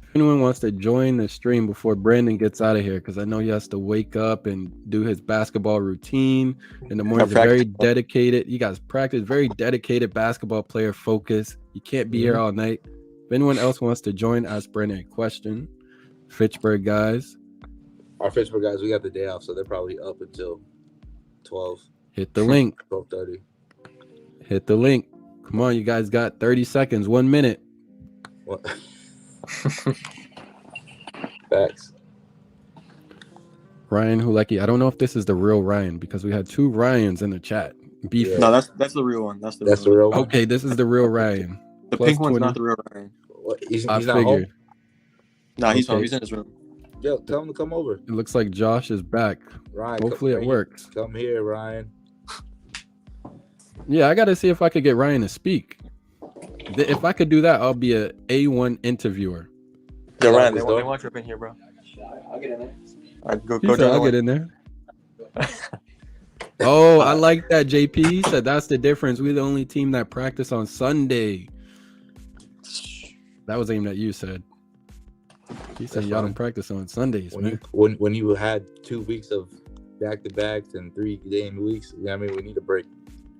Speaker 2: If anyone wants to join the stream before Brandon gets out of here, because I know he has to wake up and do his basketball routine in the morning. Very dedicated. You guys practice, very dedicated basketball player, focus. You can't be here all night. If anyone else wants to join, ask Brandon a question. Fitchburg guys.
Speaker 7: Our Fitchburg guys, we got the day off, so they're probably up until 12.
Speaker 2: Hit the link.
Speaker 7: 12:30.
Speaker 2: Hit the link. Come on, you guys got 30 seconds, 1 minute.
Speaker 7: What? Facts.
Speaker 2: Ryan Hulecki. I don't know if this is the real Ryan because we had two Ryans in the chat. Beef.
Speaker 8: Yeah. No, that's the real one. That's the
Speaker 7: real one.
Speaker 2: Okay, this is the real Ryan.
Speaker 8: The pink one's not the real Ryan.
Speaker 7: What? He's
Speaker 2: I
Speaker 7: not
Speaker 2: figured.
Speaker 7: home?
Speaker 8: No, he's home. He's in his room.
Speaker 7: Yo, tell him to come over.
Speaker 2: It looks like Josh is back.
Speaker 7: Ryan,
Speaker 2: hopefully it works.
Speaker 7: Come here, Ryan.
Speaker 2: Yeah, I got to see if I could get Ryan to speak. If I could do that, I'll be a A1 interviewer.
Speaker 8: Yo, Ryan, they want you up in here, bro. I'll get in there. All right, go
Speaker 2: I'll get in there. Oh, I like that, JP. He said that's the difference. We're the only team that practice on Sunday. That was aimed at you, said. He said y'all don't practice on Sundays, man.
Speaker 7: When you had 2 weeks of back-to-backs and 3-game weeks, you know what I mean? We need a break.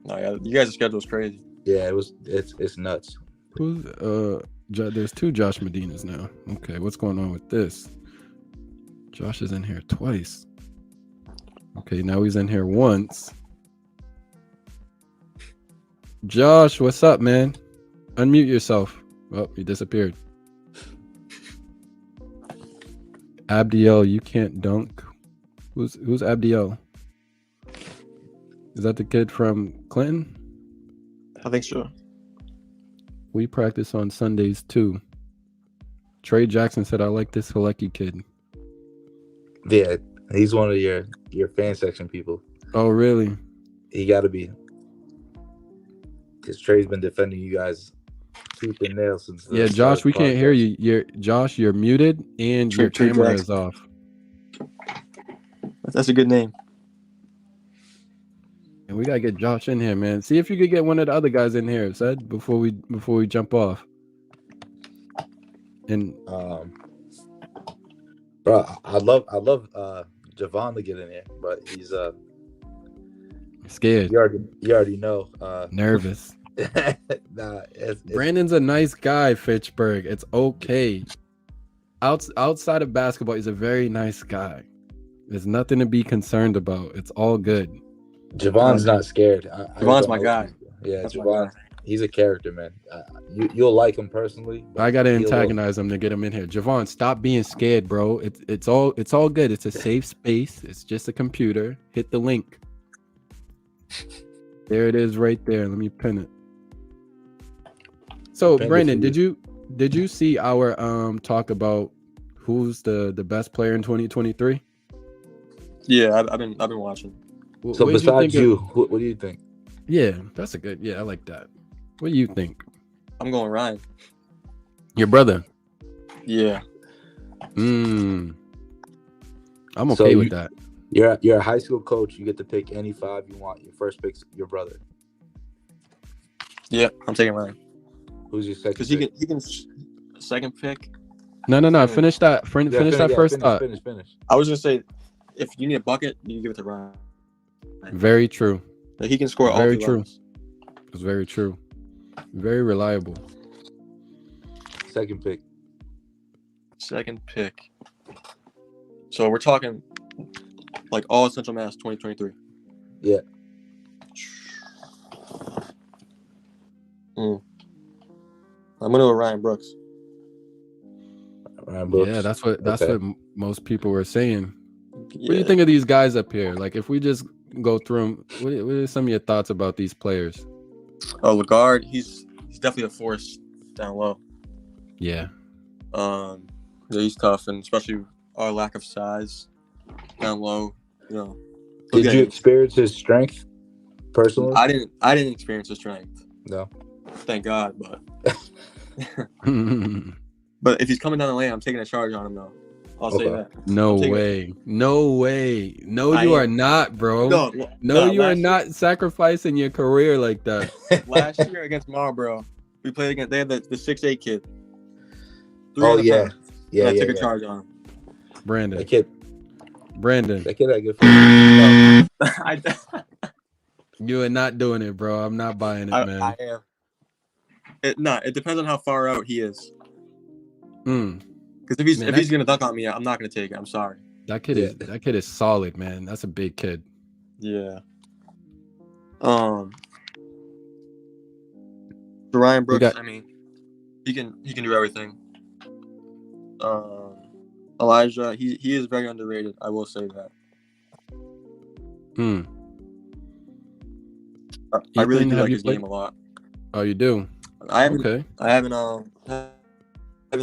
Speaker 8: No, yeah, you guys' schedule is crazy.
Speaker 7: Yeah, it's nuts.
Speaker 2: Who's there's two Josh Medinas now. Okay, what's going on with this? Josh is in here twice. Okay, now he's in here once. Josh, what's up, man? Unmute yourself. Oh, you disappeared. Abdiel, you can't dunk. Who's Abdiel? Is that the kid from Clinton?
Speaker 8: I think so.
Speaker 2: We practice on Sundays too. Trey Jackson said, I like this Hulecki kid.
Speaker 7: Yeah, he's one of your fan section people.
Speaker 2: Oh, really?
Speaker 7: He got to be. Because Trey's been defending you guys tooth and nail since the
Speaker 2: Yeah, Josh, we can't hear you. Josh, you're muted and your camera is off.
Speaker 8: That's a good name.
Speaker 2: And we gotta get Josh in here, man. See if you could get one of the other guys in here, said before we jump off. And
Speaker 7: bro, I'd love Javon to get in here, but he's
Speaker 2: scared.
Speaker 7: You already know.
Speaker 2: Nervous.
Speaker 7: Nah,
Speaker 2: Brandon's a nice guy, Fitchburg. It's okay. Outside of basketball, he's a very nice guy. There's nothing to be concerned about. It's all good.
Speaker 7: Javon's not scared.
Speaker 8: Javon's my guy.
Speaker 7: Yeah,
Speaker 8: That's
Speaker 7: Javon. He's a character, man. You'll like him personally.
Speaker 2: I gotta antagonize him to get him in here. Javon, stop being scared, bro. It's all good. It's a safe space. It's just a computer. Hit the link. There it is, right there. Let me pin it. So, Brandon, did you see our talk about who's the best player in 2023?
Speaker 8: Yeah, I've been watching.
Speaker 7: So besides you, what do you think?
Speaker 2: Yeah, that's a good. Yeah, I like that. What do you think?
Speaker 8: I'm going Ryan.
Speaker 2: Your brother?
Speaker 8: Yeah.
Speaker 2: I'm okay with that.
Speaker 7: You're a high school coach. You get to pick any five you want. Your first pick's your brother.
Speaker 8: Yeah, I'm taking Ryan.
Speaker 7: Who's your second?
Speaker 8: Because he can second pick.
Speaker 2: No. Finish that. Finish that first thought.
Speaker 7: Finish.
Speaker 8: I was gonna say, if you need a bucket, you can give it to Ryan.
Speaker 2: Very true.
Speaker 8: Like, he can score all
Speaker 2: very
Speaker 8: three
Speaker 2: true.
Speaker 8: levels.
Speaker 2: It's very true. Very reliable.
Speaker 7: Second pick.
Speaker 8: So we're talking like all Central Mass 2023.
Speaker 7: Yeah.
Speaker 8: I'm gonna go Ryan Brooks.
Speaker 2: Yeah, that's what most people were saying. Yeah. What do you think of these guys up here? Like, if we just go through them, what are some of your thoughts about these players?
Speaker 8: Oh, Lagarde, he's definitely a force down low.
Speaker 2: Yeah.
Speaker 8: Yeah, he's tough, and especially our lack of size down low. You know.
Speaker 7: Did you experience his strength personally?
Speaker 8: I didn't experience his strength.
Speaker 7: No.
Speaker 8: Thank God, but but if he's coming down the lane, I'm taking a charge on him though. I'll say that.
Speaker 2: No way. No, you are not, bro. No, you are not sacrificing your career like that.
Speaker 8: Last year against Marlboro, we played against. They had the 6'8" kid.
Speaker 7: Oh yeah.
Speaker 8: I took a charge on him.
Speaker 2: Brandon.
Speaker 7: That kid had good foot.
Speaker 2: You are not doing it, bro. I'm not buying it, man.
Speaker 8: I am. It depends on how far out he is. Because if he's gonna dunk on me, I'm not gonna take it. I'm sorry.
Speaker 2: That kid is solid, man. That's a big kid.
Speaker 8: Yeah. Ryan Brooks, I mean, he can do everything. Elijah, he is very underrated. I will say that. I really do like his game a lot.
Speaker 2: Oh, you do?
Speaker 8: I haven't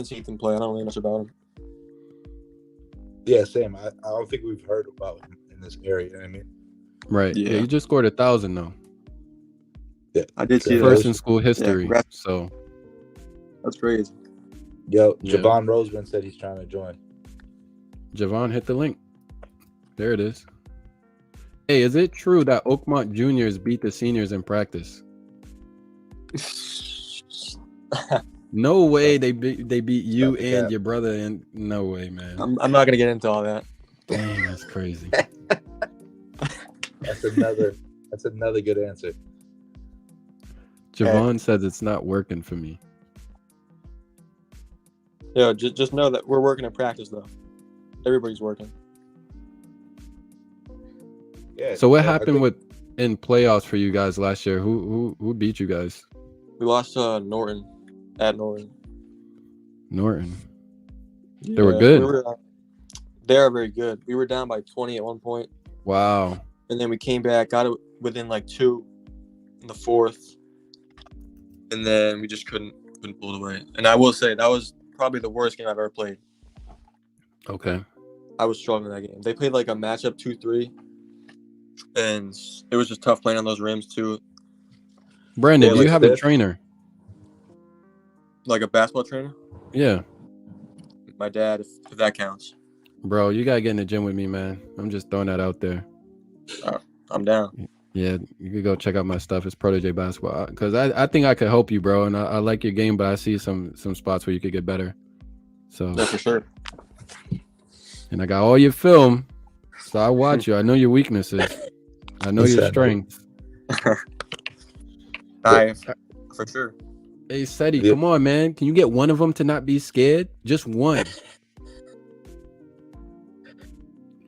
Speaker 8: seen him play. I don't really know much about him.
Speaker 7: Yeah, same. I don't think we've heard about him in this area. You know what I mean?
Speaker 2: Right. Yeah, you just scored 1,000 though.
Speaker 7: Yeah,
Speaker 8: I did see
Speaker 2: first in school history.
Speaker 8: Yeah,
Speaker 2: so
Speaker 8: that's crazy.
Speaker 7: Yo, Javon Roseman said he's trying to join.
Speaker 2: Javon, hit the link. There it is. Hey, is it true that Oakmont juniors beat the seniors in practice? No way they beat you and your brother, and no way, man.
Speaker 8: I'm not gonna get into all that.
Speaker 2: Dang, that's crazy.
Speaker 7: That's another good answer.
Speaker 2: Javon says it's not working for me.
Speaker 8: Yeah, just know that we're working in practice though. Everybody's working.
Speaker 7: Yeah.
Speaker 2: So what happened with in playoffs for you guys last year? Who beat you guys?
Speaker 8: We lost to Norton at Norton.
Speaker 2: Norton.
Speaker 8: Yeah,
Speaker 2: They were good.
Speaker 8: They are very good. We were down by 20 at one point.
Speaker 2: Wow.
Speaker 8: And then we came back, got it within like 2 in the fourth. And then we just couldn't pull it away. And I will say that was probably the worst game I've ever played.
Speaker 2: Okay.
Speaker 8: I was struggling that game. They played like a matchup 2-3. And it was just tough playing on those rims too.
Speaker 2: Brandon, do you have a trainer?
Speaker 8: Like a basketball trainer?
Speaker 2: Yeah.
Speaker 8: My dad, if that counts.
Speaker 2: Bro, you gotta get in the gym with me, man. I'm just throwing that out there.
Speaker 8: I'm down.
Speaker 2: Yeah, you could go check out my stuff. It's Protege Basketball. Because I think I could help you, bro. And I like your game, but I see some spots where you could get better. So
Speaker 8: yeah, for sure.
Speaker 2: And I got all your film. So I watch you. I know your weaknesses. I know your strengths.
Speaker 8: For sure.
Speaker 2: Hey, Ceddy, come on, man. Can you get one of them to not be scared? Just one.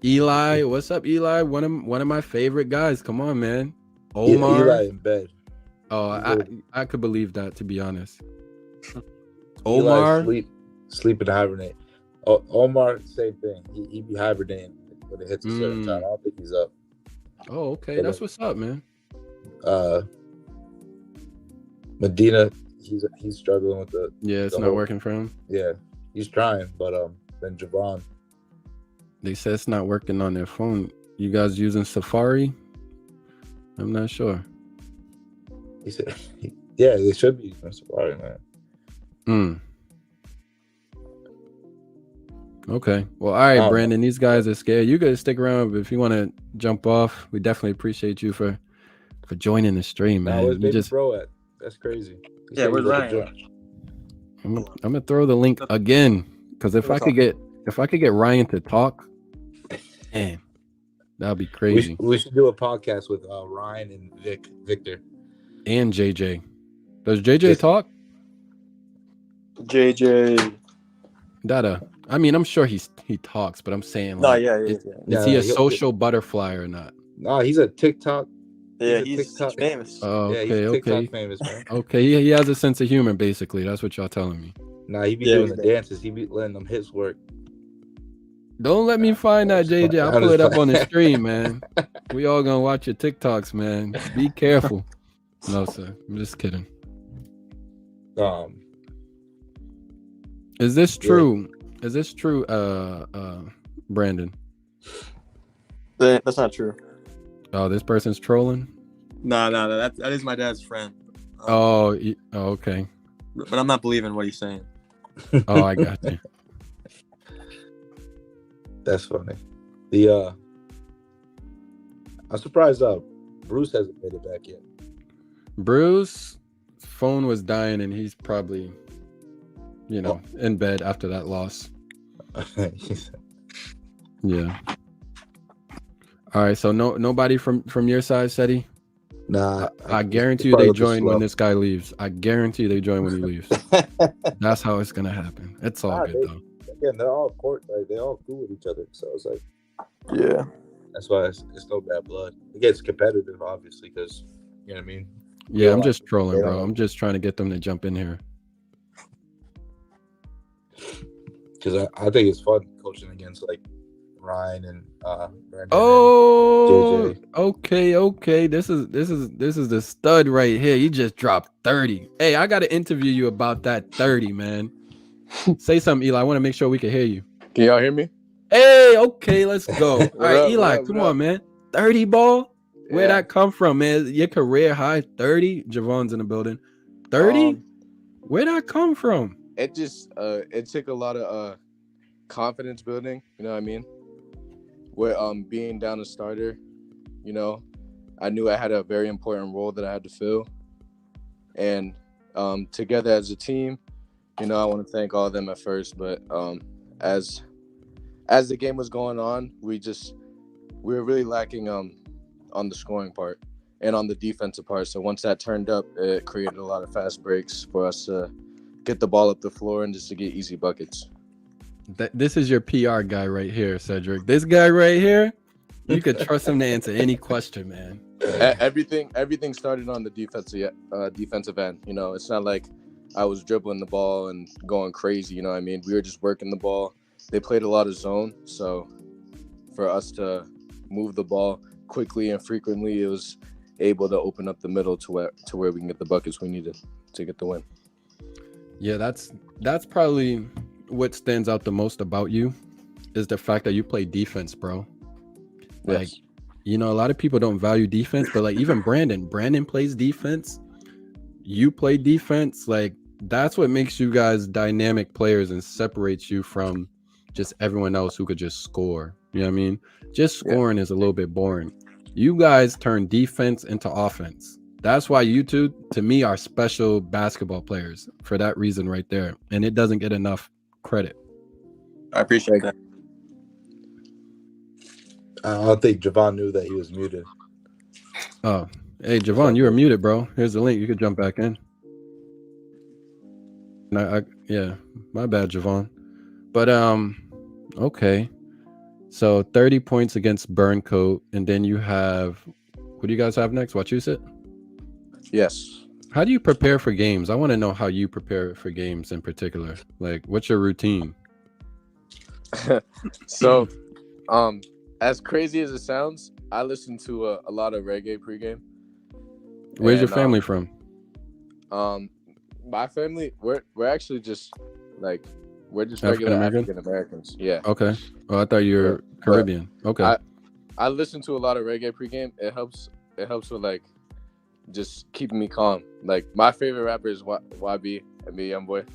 Speaker 2: Eli, what's up, Eli? One of my favorite guys. Come on, man. Omar.
Speaker 7: Eli in bed.
Speaker 2: Oh, I could believe that, to be honest.
Speaker 7: Omar sleep and hibernate. Omar, same thing. He be hibernating when it hits a certain time. I don't think he's up.
Speaker 2: Oh, okay. That's what's up, man.
Speaker 7: Medina, he's struggling with the.
Speaker 2: Yeah, it's not working for him.
Speaker 7: Yeah, he's trying, but then Javon.
Speaker 2: They said it's not working on their phone. You guys using Safari? I'm not sure.
Speaker 7: He said, yeah, they should be using Safari, man.
Speaker 2: Okay. Well, all right, Brandon. These guys are scared. You guys stick around, but if you want to jump off, we definitely appreciate you for joining the stream, man.
Speaker 7: Where's Baby Bro at? That's crazy.
Speaker 8: Yeah, where's Ryan?
Speaker 2: I'm gonna throw the link again, because if I could get Ryan to talk, man, that'd be crazy.
Speaker 7: We should do a podcast with Ryan and Victor
Speaker 2: and JJ. Does JJ talk?
Speaker 8: JJ
Speaker 2: Dadah. I mean, I'm sure he talks, but I'm saying,
Speaker 8: like,
Speaker 2: is he a social butterfly or not?
Speaker 7: No, he's a TikTok.
Speaker 8: Yeah, he's famous.
Speaker 2: Oh, okay,
Speaker 7: yeah, he's
Speaker 2: okay.
Speaker 7: TikTok famous, man.
Speaker 2: Okay, he has a sense of humor, basically. That's what y'all telling me.
Speaker 7: Nah, he be doing the dances. He be letting them hits work.
Speaker 2: Don't let me find that, JJ. I'll pull it up on the stream, man. We all gonna watch your TikToks, man. Be careful. No, sir. I'm just kidding. Is this true? Yeah. Is this true, Brandon?
Speaker 8: That's not true.
Speaker 2: Oh, this person's trolling?
Speaker 8: No. That is my dad's friend.
Speaker 2: Okay.
Speaker 8: But I'm not believing what he's saying.
Speaker 2: Oh, I got you.
Speaker 7: That's funny. I'm surprised Bruce hasn't made it back yet.
Speaker 2: Bruce's phone was dying, and he's probably, in bed after that loss. Yeah. All right, so nobody from your side, Ceddy?
Speaker 7: Nah.
Speaker 2: I guarantee you they join when this guy leaves. I guarantee they join when he leaves. That's how it's gonna happen. It's all good though.
Speaker 7: Again, they're all they all cool with each other. So it's like,
Speaker 8: yeah,
Speaker 7: that's why it's no bad blood. It gets competitive, obviously, because you know what I mean.
Speaker 2: Yeah, I'm just trolling, bro. I'm just trying to get them to jump in here.
Speaker 7: Because I think it's fun coaching against like Ryan and Brandon.
Speaker 2: Oh,
Speaker 7: and
Speaker 2: JJ. Okay. This is the stud right here. You just dropped 30. Hey, I got to interview you about that 30, man. Say something, Eli. I want to make sure we can hear you.
Speaker 9: Can y'all hear me?
Speaker 2: Hey, okay, let's go. All right, Eli, come on, man. 30 ball. Where'd that come from, man? Your career high 30. Javon's in the building. 30. Where'd that come from?
Speaker 9: It just it took a lot of confidence building. You know what I mean? Where being down a starter, I knew I had a very important role that I had to fill, and together as a team, I want to thank all of them at first, but as the game was going on, we were really lacking on the scoring part and on the defensive part. So once that turned up, it created a lot of fast breaks for us to get the ball up the floor and just to get easy buckets.
Speaker 2: This is your PR guy right here, Cedric. This guy right here, you could trust him to answer any question, man.
Speaker 9: Everything started on the defensive end. You know, it's not like I was dribbling the ball and going crazy. You know what I mean? We were just working the ball. They played a lot of zone, so for us to move the ball quickly and frequently, it was able to open up the middle to where we can get the buckets we needed to get the win.
Speaker 2: Yeah, that's probably what stands out the most about you is the fact that you play defense, bro. Like,
Speaker 9: Yes.
Speaker 2: you know, a lot of people don't value defense, but like even Brandon plays defense. You play defense. Like, that's what makes you guys dynamic players and separates you from just everyone else who could just score. You know what I mean? Just scoring is a little bit boring. You guys turn defense into offense. That's why you two, to me, are special basketball players for that reason right there. And it doesn't get enough credit.
Speaker 8: I appreciate that.
Speaker 7: I don't think Javon knew that he was muted.
Speaker 2: Oh, hey, Javon, you were muted, bro. Here's the link. You could jump back in. Yeah, my bad, Javon. But okay. So 30 points against Burncoat, and then you have, what do you guys have next? Wachusett?
Speaker 9: Yes.
Speaker 2: How do you prepare for games? I want to know how you prepare for games in particular. Like, what's your routine?
Speaker 9: So, as crazy as it sounds, I listen to a lot of reggae pregame.
Speaker 2: Where's your family from?
Speaker 9: My family, we're actually just like, we're just
Speaker 2: African
Speaker 9: regular
Speaker 2: American?
Speaker 9: African Americans. Yeah.
Speaker 2: Okay. Oh, I thought you were Caribbean. Okay.
Speaker 9: I listen to a lot of reggae pregame. It helps with like just keeping me calm. Like, my favorite rapper is YB and me, Young Boy,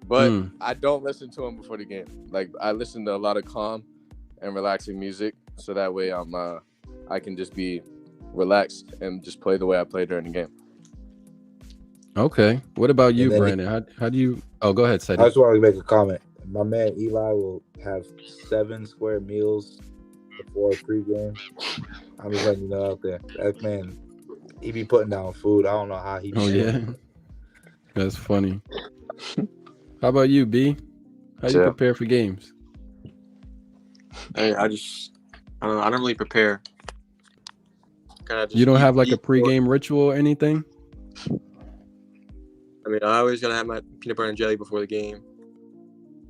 Speaker 9: but I don't listen to him before the game. Like, I listen to a lot of calm and relaxing music, so that way I can just be relaxed and just play the way I play during the game.
Speaker 2: Okay. What about you, Brandon? How do you? Oh, go ahead, Ceddy.
Speaker 7: I just want to make a comment. My man Eli will have 7 square meals before pregame. I'm just letting you know out there. That man, he be putting down food. I don't know how he.
Speaker 2: Oh yeah, that's funny. How about you, B? How you prepare for games?
Speaker 8: Hey, I don't know. I don't really prepare.
Speaker 2: You don't have like a pregame ritual or anything?
Speaker 8: I mean, I always gotta have my peanut butter and jelly before the game.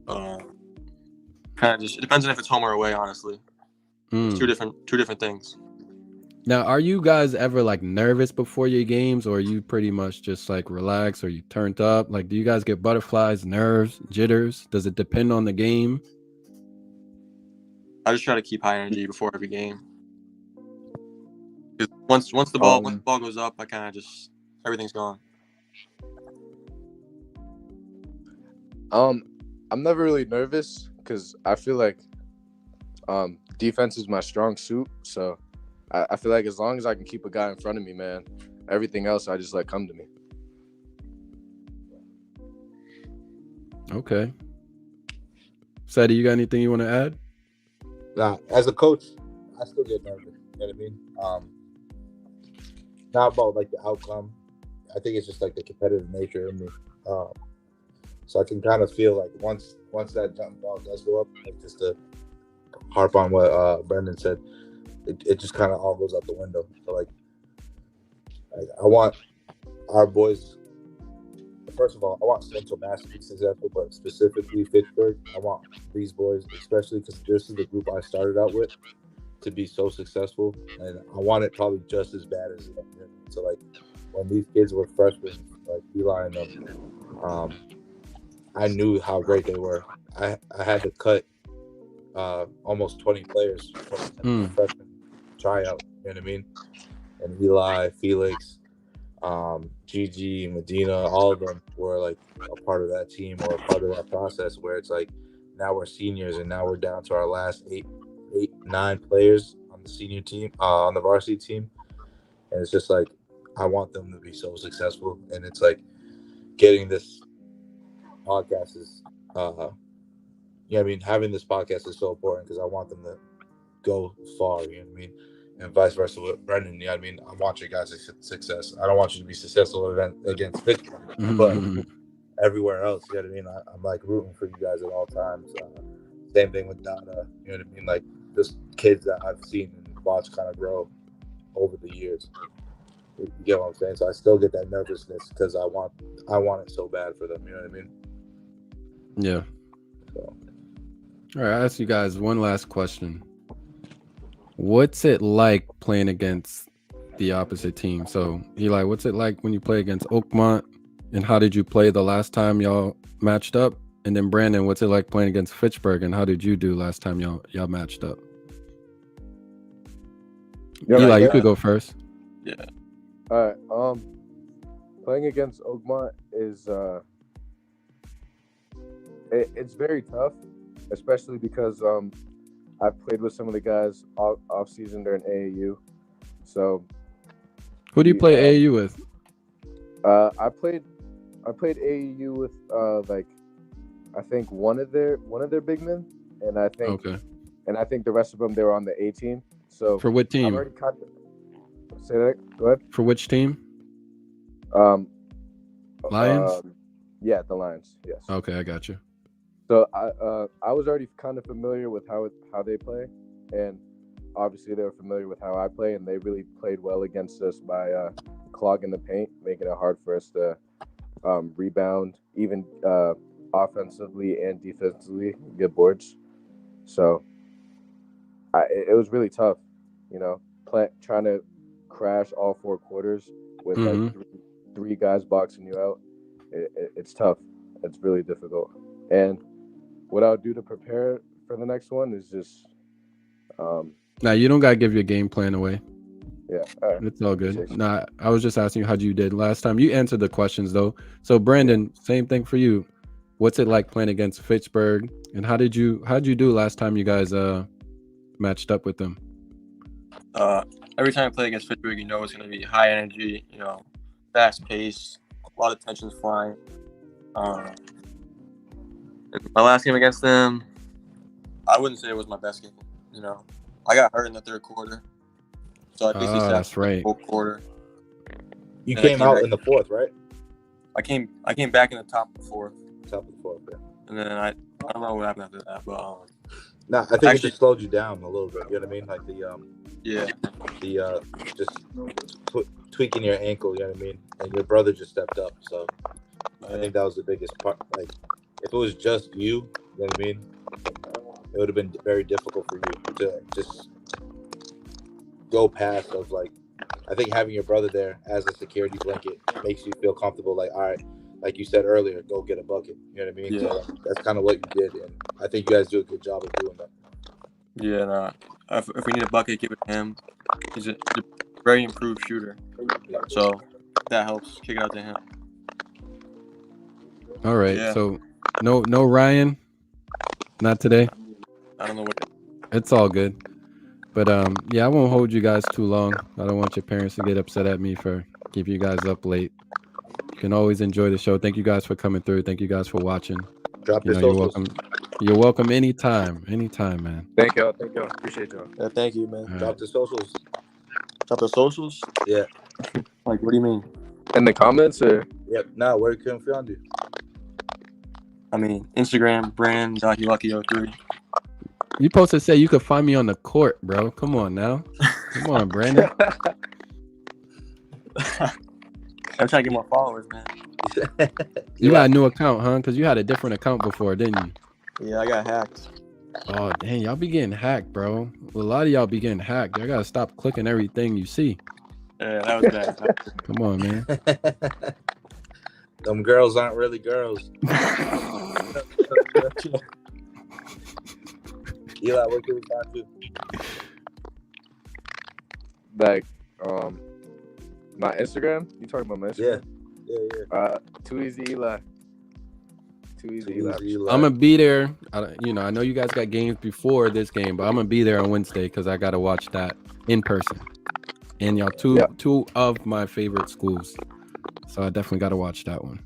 Speaker 8: Kind of just, it depends on if it's home or away, honestly. It's two different things.
Speaker 2: Now, are you guys ever like nervous before your games, or are you pretty much just like relaxed, or you turned up? Like, do you guys get butterflies, nerves, jitters? Does it depend on the game?
Speaker 8: I just try to keep high energy before every game. Because once the ball goes up, I kind of just, everything's gone.
Speaker 9: I'm never really nervous because I feel like defense is my strong suit. So I feel like as long as I can keep a guy in front of me, man, everything else I just let come to me.
Speaker 2: Okay. Ceddy, you got anything you want to add?
Speaker 7: Nah, as a coach, I still get nervous. You know what I mean? Not about like the outcome. I think it's just like the competitive nature in me. So I can kind of feel like once that jump ball does go up, like just to harp on what Brendan said, it just kind of all goes out the window. So like I want our boys. First of all, I want Central Mass to be successful, but specifically Fitchburg, I want these boys, especially because this is the group I started out with, to be so successful, and I want it probably just as bad as them. So like when these kids were freshmen, like Eli and them, I knew how great they were. I had to cut almost 20 players from the freshman tryout. You know what I mean? And Eli, Felix, Gigi, Medina, all of them were like a part of that team or a part of that process where it's like now we're seniors and now we're down to our last 9 players on the senior team, on the varsity team. And it's just like, I want them to be so successful. And it's like getting this podcast is, I mean, having this podcast is so important because I want them to go far, you know what I mean? And vice versa with Brendan, you know what I mean? I want you guys' success. I don't want you to be successful against Fitchburg, but everywhere else, you know what I mean? I'm like rooting for you guys at all times. Same thing with Dadah, you know what I mean? Like just kids that I've seen and watched kind of grow. over the years. You get what I'm saying? So I still get that nervousness because I want it so bad for them. You know what I mean?
Speaker 2: Yeah.
Speaker 7: So.
Speaker 2: All right, I'll ask you guys one last question. What's it like playing against the opposite team? So, Eli, what's it like when you play against Oakmont? And how did you play the last time y'all matched up? And then Brandon, what's it like playing against Fitchburg? And how did you do last time y'all matched up? Eli, you could go first.
Speaker 8: Yeah.
Speaker 9: All right. Playing against Oakmont is it's very tough, especially because I played with some of the guys off season during AAU. So
Speaker 2: who do you play AAU with?
Speaker 9: I played AAU with like I think one of their big men, and I think the rest of them they were on the A team. So
Speaker 2: for what team?
Speaker 9: I'm already say that. Go ahead.
Speaker 2: For which team? Lions.
Speaker 9: Yeah, the Lions. Yes.
Speaker 2: Okay, I got you.
Speaker 9: So I was already kind of familiar with how they play, and obviously they were familiar with how I play, and they really played well against us by clogging the paint, making it hard for us to rebound, even offensively and defensively, get boards. So it was really tough, you know, trying to crash all 4 quarters with like three guys boxing you out. It's tough. It's really difficult. And what I'll do to prepare for the next one is just
Speaker 2: Now you don't gotta give your game plan away.
Speaker 9: Yeah, all right.
Speaker 2: It's all good. Nah, I was just asking you how you did last time. You answered the questions though. So Brandon, same thing for you. What's it like playing against Fitchburg? And how'd you do last time you guys matched up with them?
Speaker 8: Every time I play against Fitchburg, you know it's gonna be high energy, you know, fast pace, a lot of tensions flying. My last game against them, I wouldn't say it was my best game. You know, I got hurt in the 3rd quarter, so I basically sat
Speaker 2: that's right.
Speaker 8: the whole quarter.
Speaker 7: You came out in the 4th, right?
Speaker 8: I came back in the top of the 4th.
Speaker 7: Top of the 4th, yeah.
Speaker 8: And then I don't know what happened after that, but
Speaker 7: no, I think it just slowed you down a little bit. You know what I mean? Like the just tweaking your ankle. You know what I mean? And your brother just stepped up, so I think that was the biggest part. Like if it was just you, you know what I mean? It would have been very difficult for you to just go past of like. I think having your brother there as a security blanket makes you feel comfortable. Like, all right, like you said earlier, go get a bucket. You know what I mean?
Speaker 8: Yeah.
Speaker 7: So that's kind of what you did, and I think you guys do a good job of doing that.
Speaker 8: Yeah, nah. If we need a bucket, give it to him. He's a very improved shooter, so that helps. Kick it out to him.
Speaker 2: All right. Yeah. So no Ryan, not today.
Speaker 8: I don't know what.
Speaker 2: It's all good. But yeah, I won't hold you guys too long. I don't want your parents to get upset at me for keeping you guys up late. You can always enjoy the show. Thank you guys for coming through. Thank you guys for watching.
Speaker 7: Drop your socials.
Speaker 2: You're welcome. You're welcome anytime, man.
Speaker 9: Thank y'all. Appreciate y'all.
Speaker 8: Yeah, thank you, man.
Speaker 7: Right. Drop the socials.
Speaker 8: Drop the socials?
Speaker 7: Yeah.
Speaker 8: Like, what do you mean?
Speaker 9: In the comments or?
Speaker 7: Yep. Now, where can we find you?
Speaker 8: I mean, Instagram, brand.hulecki03.
Speaker 2: You supposed to say you could find me on the court, bro. Come on now. Come on, Brandon.
Speaker 8: I'm trying to get more followers, man.
Speaker 2: You got a new account, huh? Because you had a different account before, didn't
Speaker 8: you? Yeah, I got hacked.
Speaker 2: Oh, dang. Y'all be getting hacked, bro. Well, a lot of y'all be getting hacked. Y'all got to stop clicking everything you see.
Speaker 8: Yeah, that was bad.
Speaker 2: Come on, man.
Speaker 7: Them girls aren't really girls. Eli, where can we find you?
Speaker 9: Like, my Instagram? You talking about my Instagram?
Speaker 7: Yeah.
Speaker 9: Too easy, Eli. Too easy, Eli.
Speaker 2: I'm gonna be there. I know you guys got games before this game, but I'm gonna be there on Wednesday because I gotta watch that in person. And y'all, two of my favorite schools, so I definitely gotta watch that one.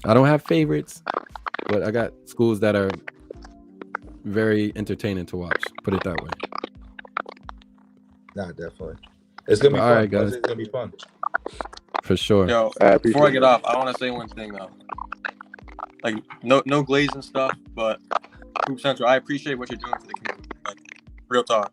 Speaker 2: I don't have favorites, but I got schools that are very entertaining to watch. Put it that way.
Speaker 7: Nah, definitely. It's gonna be fun.
Speaker 2: All right, guys.
Speaker 7: It's gonna be fun.
Speaker 2: For sure.
Speaker 8: Yo, before I get off, I want to say one thing though. Like, no glazing stuff, but HoopCentral, I appreciate what you're doing for the community. Like, real talk.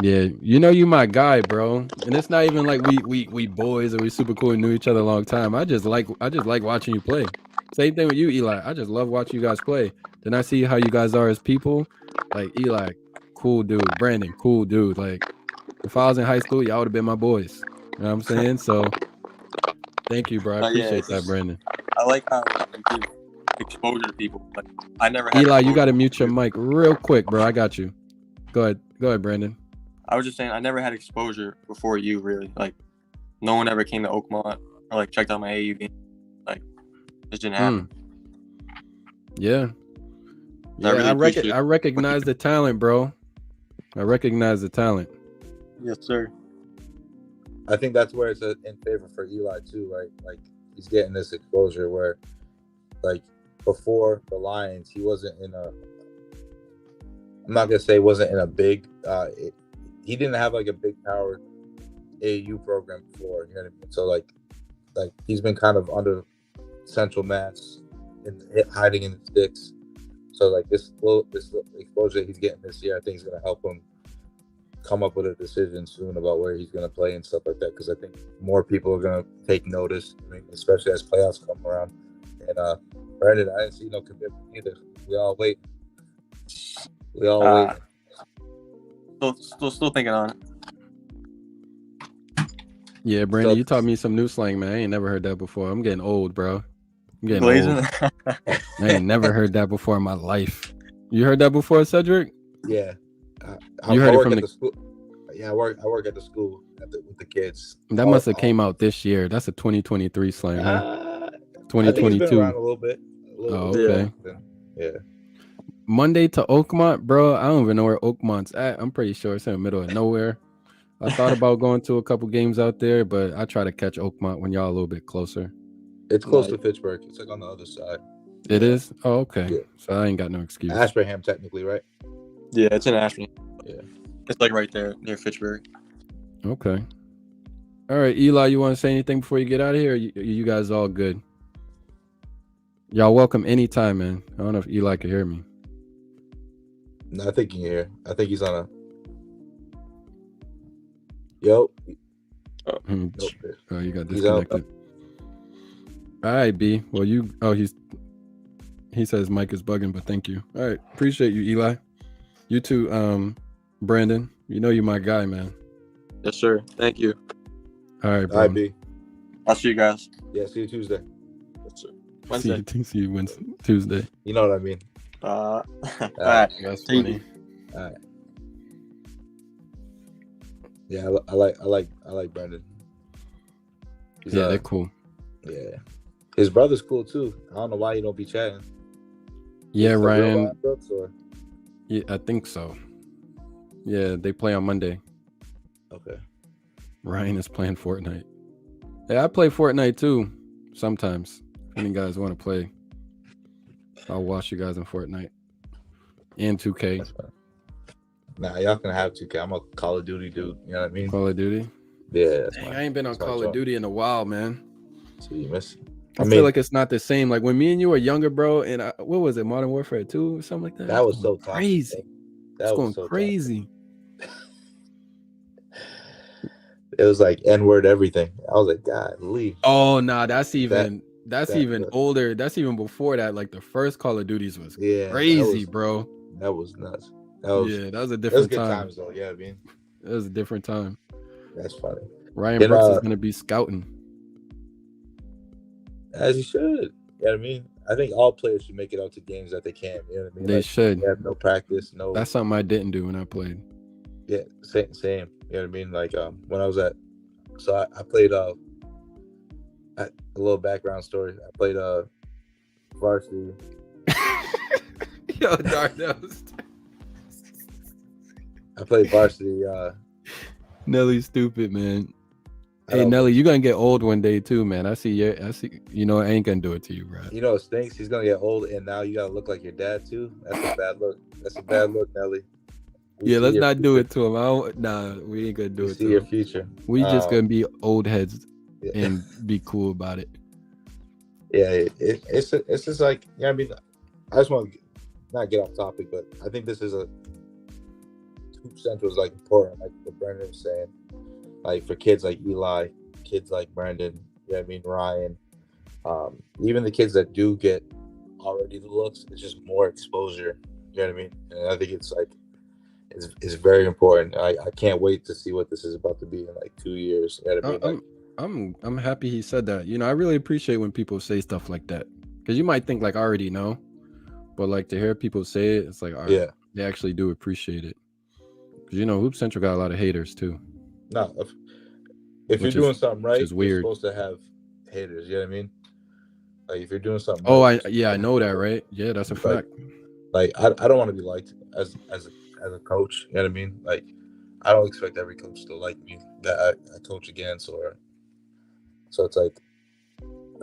Speaker 2: Yeah, you know you my guy, bro. And it's not even like we boys or we super cool and knew each other a long time. I just like watching you play. Same thing with you, Eli. I just love watching you guys play. Then I see how you guys are as people. Like Eli, cool dude. Brandon, cool dude. Like if I was in high school, y'all would have been my boys. You know what I'm saying? So thank you, bro. I appreciate that, Brandon.
Speaker 8: I like how you give exposure to people. Like I never had
Speaker 2: Eli, you gotta mute your mic real quick, bro. I got you. Go ahead, Brandon.
Speaker 8: I was just saying I never had exposure before you, really. Like no one ever came to Oakmont or like checked out my AU game. Like it didn't happen.
Speaker 2: Yeah.
Speaker 8: I really
Speaker 2: I recognize the talent, bro. I recognize the talent.
Speaker 8: Yes, sir.
Speaker 7: I think that's where it's in favor for Eli too, right? Like he's getting this exposure where, like, before the Lions, he wasn't in a. I'm not gonna say he wasn't in a big. He didn't have like a big power AAU program before. You know what I mean? So like he's been kind of under central mass and hiding in the sticks. So like this exposure he's getting this year, I think is gonna help him come up with a decision soon about where he's going to play and stuff like that, because I think more people are going to take notice, I mean, especially as playoffs come around. And Brandon, I didn't see no commitment either. We all wait. Still
Speaker 8: thinking on it.
Speaker 2: Yeah, Brandon, you taught me some new slang, man. I ain't never heard that before. I'm getting old, bro. I'm getting old. I ain't never heard that before in my life. You heard that before, Cedric?
Speaker 7: Yeah.
Speaker 2: You heard it from the
Speaker 7: school. Yeah, I work at the school with the kids.
Speaker 2: That must have came out this year. That's a 2023 slang, huh? 2022.
Speaker 7: I think it's been around a little bit.
Speaker 2: Okay.
Speaker 7: Yeah.
Speaker 2: Monday to Oakmont, bro. I don't even know where Oakmont's at. I'm pretty sure it's in the middle of nowhere. I thought about going to a couple games out there, but I try to catch Oakmont when y'all a little bit closer.
Speaker 7: It's close to Fitchburg. It's like on the other side.
Speaker 2: It is? Oh, okay.
Speaker 7: Yeah.
Speaker 2: So I ain't got no excuse.
Speaker 7: Ashburnham, technically, right?
Speaker 8: Yeah, it's in Ashburnham.
Speaker 7: Yeah.
Speaker 8: It's like right there near Fitchburg.
Speaker 2: Okay. All right, Eli, you want to say anything before you get out of here? Or you guys all good? Y'all welcome anytime, man. I don't know if Eli can hear me.
Speaker 7: No, I think you can hear. I think he's on a. Yo.
Speaker 2: Oh, you got disconnected. All right, B. Well, he says Mike is bugging, but thank you. All right, appreciate you, Eli. You too, Brandon. You know you're my guy, man.
Speaker 8: Yes, sir. Thank you.
Speaker 2: All right, bro.
Speaker 7: All right, B.
Speaker 8: I'll see you guys.
Speaker 7: Yeah, see you Tuesday.
Speaker 8: Yes, sir. Wednesday.
Speaker 2: See you Wednesday, Tuesday.
Speaker 7: You know what I mean.
Speaker 8: All right.
Speaker 2: That's funny.
Speaker 7: All right. Yeah, I like Brandon.
Speaker 2: They're cool.
Speaker 7: Yeah, his brother's cool too. I don't know why you don't be chatting.
Speaker 2: Yeah, Ryan.
Speaker 7: Brooks, or?
Speaker 2: Yeah, I think so. Yeah, they play on Monday.
Speaker 7: Okay.
Speaker 2: Ryan is playing Fortnite. Yeah, I play Fortnite too sometimes. If any guys want to play, I'll watch you guys in Fortnite and 2K.
Speaker 7: Nah, y'all can have 2K. I'm a Call of Duty dude. You know what I mean?
Speaker 2: Call of Duty?
Speaker 7: Yeah.
Speaker 2: Dang, I ain't been on Call of Duty in a while, man.
Speaker 7: So you miss.
Speaker 2: I feel like it's not the same. Like when me and you were younger, bro, and what was it, Modern Warfare 2 or something like that?
Speaker 7: That was so
Speaker 2: crazy. That was going crazy.
Speaker 7: It was like N-word everything. I was like, God, leave.
Speaker 2: Oh, nah, that's even older. That's even before that. Like the first Call of Duties was crazy, bro.
Speaker 7: That was nuts.
Speaker 2: That was a different time.
Speaker 7: Good times though. Yeah, I mean,
Speaker 2: it was a different time.
Speaker 7: That's funny.
Speaker 2: Ryan Brooks is gonna be scouting.
Speaker 7: As he should. You know what I mean? I think all players should make it out to games that they can. You know what I mean?
Speaker 2: They should.
Speaker 7: They have no practice. No.
Speaker 2: That's something I didn't do when I played.
Speaker 7: Yeah, same. You know what I mean? Like when I was I played a little background story. I played varsity.
Speaker 2: Yo, Darnell's.
Speaker 7: I played varsity.
Speaker 2: Nelly's stupid, man. Hey, Nelly, you're gonna get old one day too, man. I see. You know, I ain't gonna do it to you, bro.
Speaker 7: You know, it stinks. He's gonna get old, and now you gotta look like your dad too. That's a bad look. That's a bad look, Nelly.
Speaker 2: Let's not do it to him. Nah, we ain't gonna do it to him.
Speaker 7: See your future.
Speaker 2: We just gonna be old heads and be cool about it.
Speaker 7: Yeah, it's just like, you know what I mean? I just want to not get off topic, but I think this is a Hoop Central is like important, like what Brandon was saying. Like for kids like Eli, kids like Brandon, you know what I mean, Ryan, even the kids that do get already the looks, it's just more exposure. You know what I mean? And I think it's like it's very important. I can't wait to see what this is about to be in like 2 years. You know what I mean?
Speaker 2: I'm happy he said that. You know, I really appreciate when people say stuff like that, because you might think like I already know, but like to hear people say it, it's like, all right,
Speaker 7: Yeah,
Speaker 2: they actually do appreciate it. Because you know, Hoop Central got a lot of haters too.
Speaker 7: no, if you're doing something right,
Speaker 2: is weird.
Speaker 7: You're supposed to have haters. You know what I mean? Like if you're doing something.
Speaker 2: Oh,
Speaker 7: right,
Speaker 2: I know that, right? Yeah, that's a fact.
Speaker 7: Like I don't want to be liked as a coach. You know what I mean? Like I don't expect every coach to like me that I coach against, or so it's like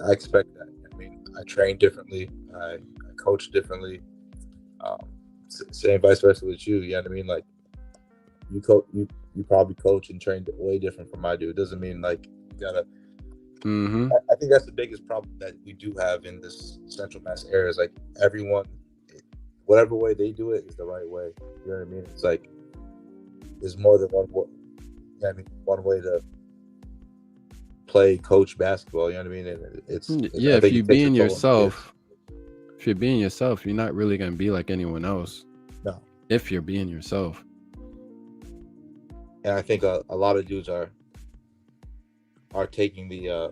Speaker 7: I expect that. You know what I mean, I train differently, I coach differently. Same vice versa with you. You know what I mean? Like you probably coach and train way different from I do. It doesn't mean like you gotta. I think that's the biggest problem that we do have in this Central Mass area is like everyone, whatever way they do it is the right way. You know what I mean? It's like there's more than one way. You know what I mean? One way to play, coach basketball. You know what I mean? And it's
Speaker 2: yeah. If you're being yourself, you're not really gonna be like anyone else.
Speaker 7: No. If
Speaker 2: you're being yourself.
Speaker 7: And I think a lot of dudes are taking the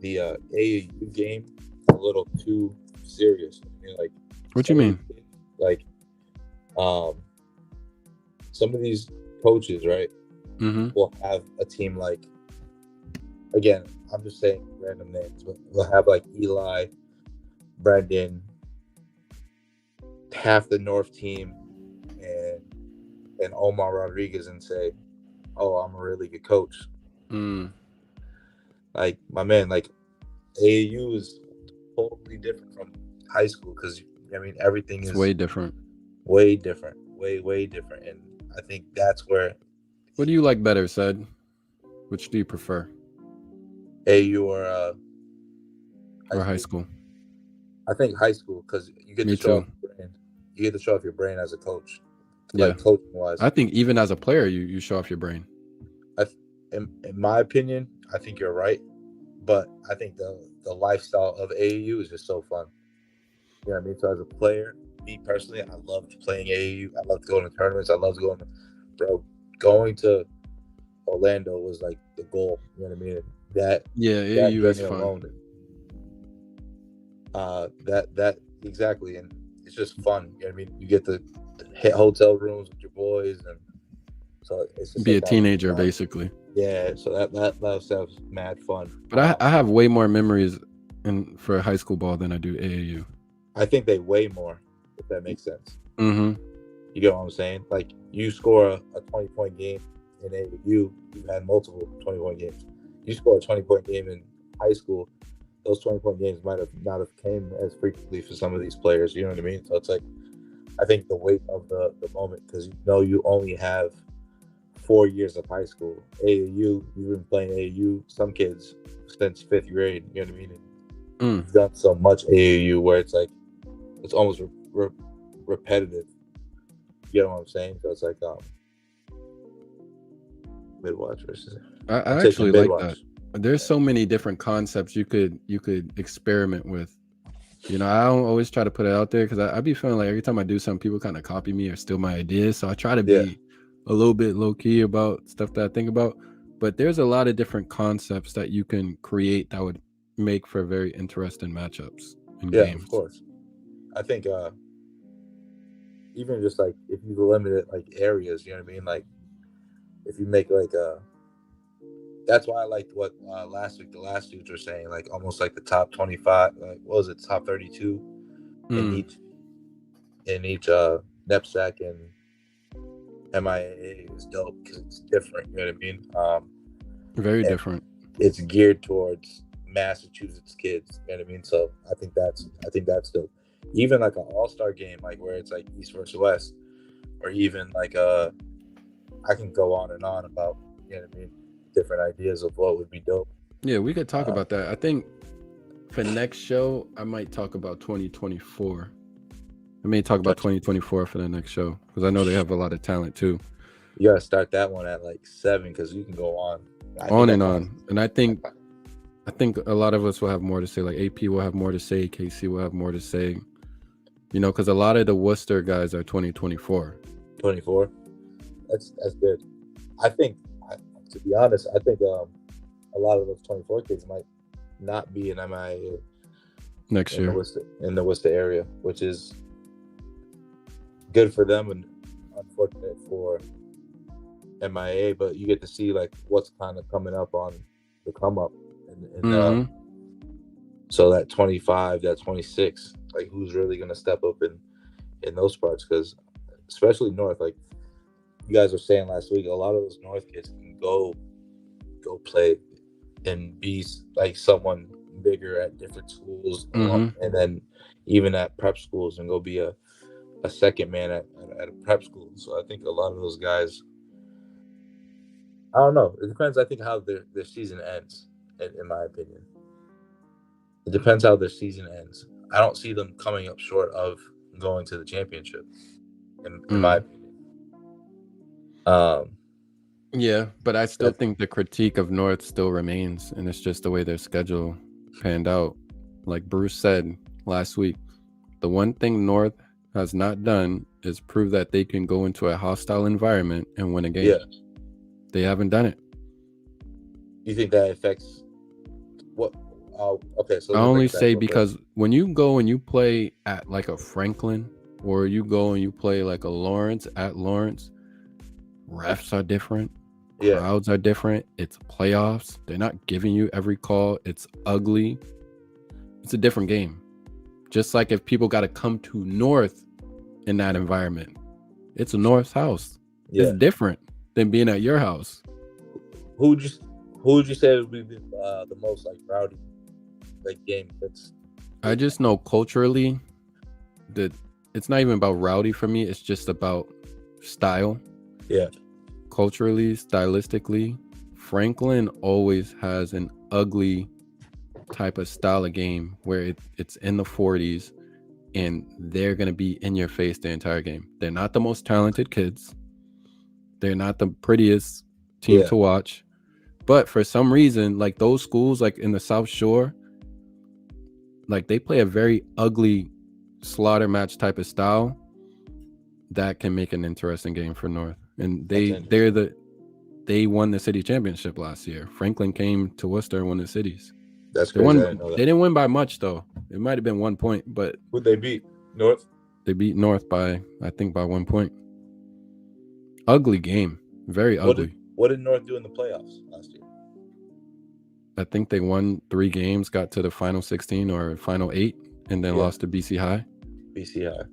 Speaker 7: AAU game a little too serious. I mean, like,
Speaker 2: what you mean?
Speaker 7: Like, some of these coaches, right, will have a team like, again, I'm just saying random names, but we'll have like Eli, Brandon, half the North team, and Omar Rodriguez, and say, "Oh, I'm a really good coach." Like, my man, like AAU is totally different from high school because I mean everything is
Speaker 2: way different,
Speaker 7: way different, way different, and I think that's where.
Speaker 2: What do you like better, Said? Which do you prefer?
Speaker 7: AAU or
Speaker 2: high school?
Speaker 7: I think high school because you get to show off your brain. You get to show off your brain as a coach. Like coaching wise,
Speaker 2: I think even as a player, you show off your brain.
Speaker 7: In my opinion, I think you're right, but I think the lifestyle of AAU is just so fun. You know what I mean? So as a player, me personally, I loved playing AAU. I loved going to tournaments. I loved going to Orlando was like the goal. You know what I mean?
Speaker 2: AAU is fun.
Speaker 7: That exactly, and it's just fun. You know what I mean? You get to hit hotel rooms with your boys, and so it's just
Speaker 2: be a teenager basically.
Speaker 7: Yeah, so that sounds mad fun.
Speaker 2: But I have way more memories for high school ball than I do AAU.
Speaker 7: I think they weigh more, if that makes sense.
Speaker 2: You
Speaker 7: get what I'm saying? Like, you score a 20-point game in AAU, you've had multiple 20-point games. You score a 20-point game in high school, those 20-point games might have not have came as frequently for some of these players. You know what I mean? So it's like, I think the weight of the moment, because you only have 4 years of high school. AAU, you've been playing AAU, some kids since 5th grade. You know what I mean? You've done so much AAU where it's like it's almost repetitive. You know what I'm saying? So it's like mid-watch versus.
Speaker 2: I actually like that. There's so many different concepts you could experiment with. You know, I don't always try to put it out there because I be feeling like every time I do something, people kind of copy me or steal my ideas. So I try to be a little bit low key about stuff that I think about. But there's a lot of different concepts that you can create that would make for very interesting matchups in games.
Speaker 7: Of course. I think even just like if you limit it like areas, you know what I mean? Like if you make like that's why I liked what last week the last dudes were saying, like almost like the top 25, like what was it, top 32 in each NEPSAC and MIAA is dope because it's different. You know what I mean?
Speaker 2: Very different.
Speaker 7: It's geared towards Massachusetts kids. You know what I mean? So I think that's dope. Even like an all-star game, like where it's like East versus West, or even like I can go on and on about, you know what I mean, different ideas of what would be dope.
Speaker 2: Yeah, we could talk about that. I think for next show, I might talk about 2024. I may talk about 2024 for the next show because I know they have a lot of talent too.
Speaker 7: You gotta start that one at like 7 because you can go on
Speaker 2: and on. And I think a lot of us will have more to say. Like AP will have more to say. KC will have more to say. You know, because a lot of the Worcester guys are 2024.
Speaker 7: 24. That's good. I think, to be honest, I think a lot of those 24 kids might not be in MIA
Speaker 2: next year
Speaker 7: in the Worcester area, which is good for them and unfortunate for MIA. But you get to see like what's kind of coming up on the come up, so that 25, that 26, like who's really gonna step up in those parts? Because especially North, like you guys were saying last week, a lot of those North kids can go play and be like someone bigger at different schools, and then even at prep schools, and go be a second man at a prep school. So I think a lot of those guys, I don't know. It depends. I think how their season ends. In my opinion, it depends how their season ends. I don't see them coming up short of going to the championship. In my opinion.
Speaker 2: Yeah, but I still think the critique of North still remains, and it's just the way their schedule panned out. Like Bruce said last week, the one thing North has not done is prove that they can go into a hostile environment and win a game.
Speaker 7: Yeah.
Speaker 2: They haven't done it.
Speaker 7: You think that affects what? Okay, so
Speaker 2: I only say because when you go and you play at like a Franklin, or you go and you play like a Lawrence at Lawrence, refs are different.
Speaker 7: Yeah.
Speaker 2: Crowds are different. It's playoffs. They're not giving you every call. It's ugly. It's a different game. Just like if people got to come to North in that environment, it's a North's house. Yeah. It's different than being at your house.
Speaker 7: Who would you say would be the most like rowdy like game?
Speaker 2: I just know culturally that it's not even about rowdy for me. It's just about style.
Speaker 7: Yeah.
Speaker 2: Culturally, stylistically, Franklin always has an ugly type of style of game where it's in the 40s and they're going to be in your face the entire game. They're not the most talented kids. They're not the prettiest team to watch. But for some reason, like those schools like in the South Shore, like they play a very ugly slaughter match type of style that can make an interesting game for North. And they won the city championship last year. Franklin came to Worcester and won the cities.
Speaker 7: That's crazy.
Speaker 2: They didn't win by much though. It might have been 1 point, but
Speaker 7: who'd they beat? North?
Speaker 2: They beat North by 1 point. Ugly game. Very ugly.
Speaker 7: What did North do in the playoffs last year?
Speaker 2: I think they won 3 games, got to the final 16 or final 8, and then lost to BC High.
Speaker 7: BC High.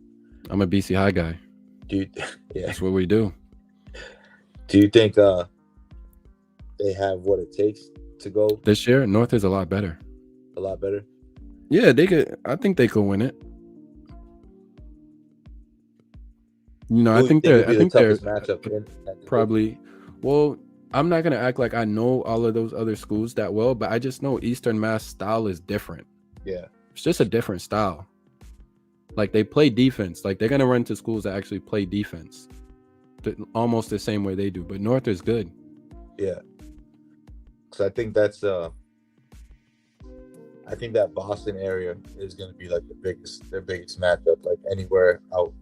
Speaker 2: I'm a BC High guy.
Speaker 7: Dude,
Speaker 2: that's what we do.
Speaker 7: Do you think they have what it takes to go
Speaker 2: this year? North is a lot better.
Speaker 7: A lot better?
Speaker 2: Yeah, they could. I think they could win it. You know, I think they're
Speaker 7: matchup
Speaker 2: probably. Well, I'm not gonna act like I know all of those other schools that well, but I just know Eastern Mass style is different.
Speaker 7: Yeah,
Speaker 2: it's just a different style. Like they play defense. Like they're gonna run to schools that actually play defense, almost the same way they do. But North is good.
Speaker 7: Yeah, because I think that's I think that Boston area is gonna be like their biggest matchup. Like anywhere out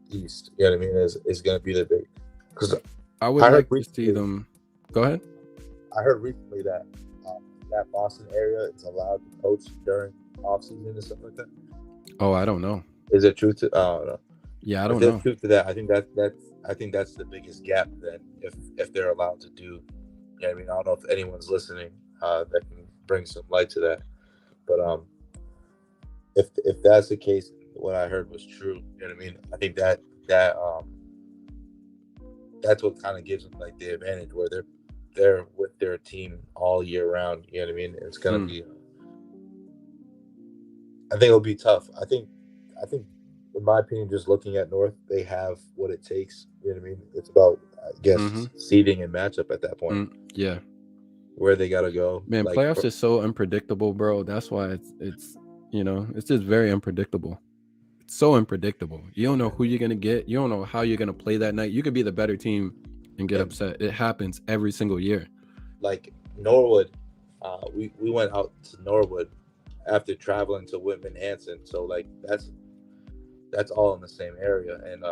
Speaker 7: east, you know what I mean? Is gonna be the big. Because
Speaker 2: I would like to see them. Go ahead.
Speaker 7: I heard recently that that Boston area is allowed to coach during off season and stuff like that.
Speaker 2: Oh, I don't know.
Speaker 7: Is it truth to? I don't know.
Speaker 2: Yeah, I don't know.
Speaker 7: Truth to that, I think that's the biggest gap then if they're allowed to do. You know what I mean? I don't know if anyone's listening that can bring some light to that, but if that's the case, what I heard was true. You know what I mean? I think that that's what kind of gives them like the advantage where they're with their team all year round. You know what I mean? It's gonna be. I think it'll be tough. I think, in my opinion, just looking at North, they have what it takes. You know what I mean? It's about, I guess, seeding and matchup at that point.
Speaker 2: Yeah,
Speaker 7: where they gotta go.
Speaker 2: Man, like, playoffs is so unpredictable, bro. That's why it's you know, it's just very unpredictable. so unpredictable. You don't know who you're gonna get. You don't know how you're gonna play that night. You could be the better team and get upset. It happens every single year.
Speaker 7: Like Norwood, we went out to Norwood after traveling to Whitman Hanson. So like that's all in the same area. And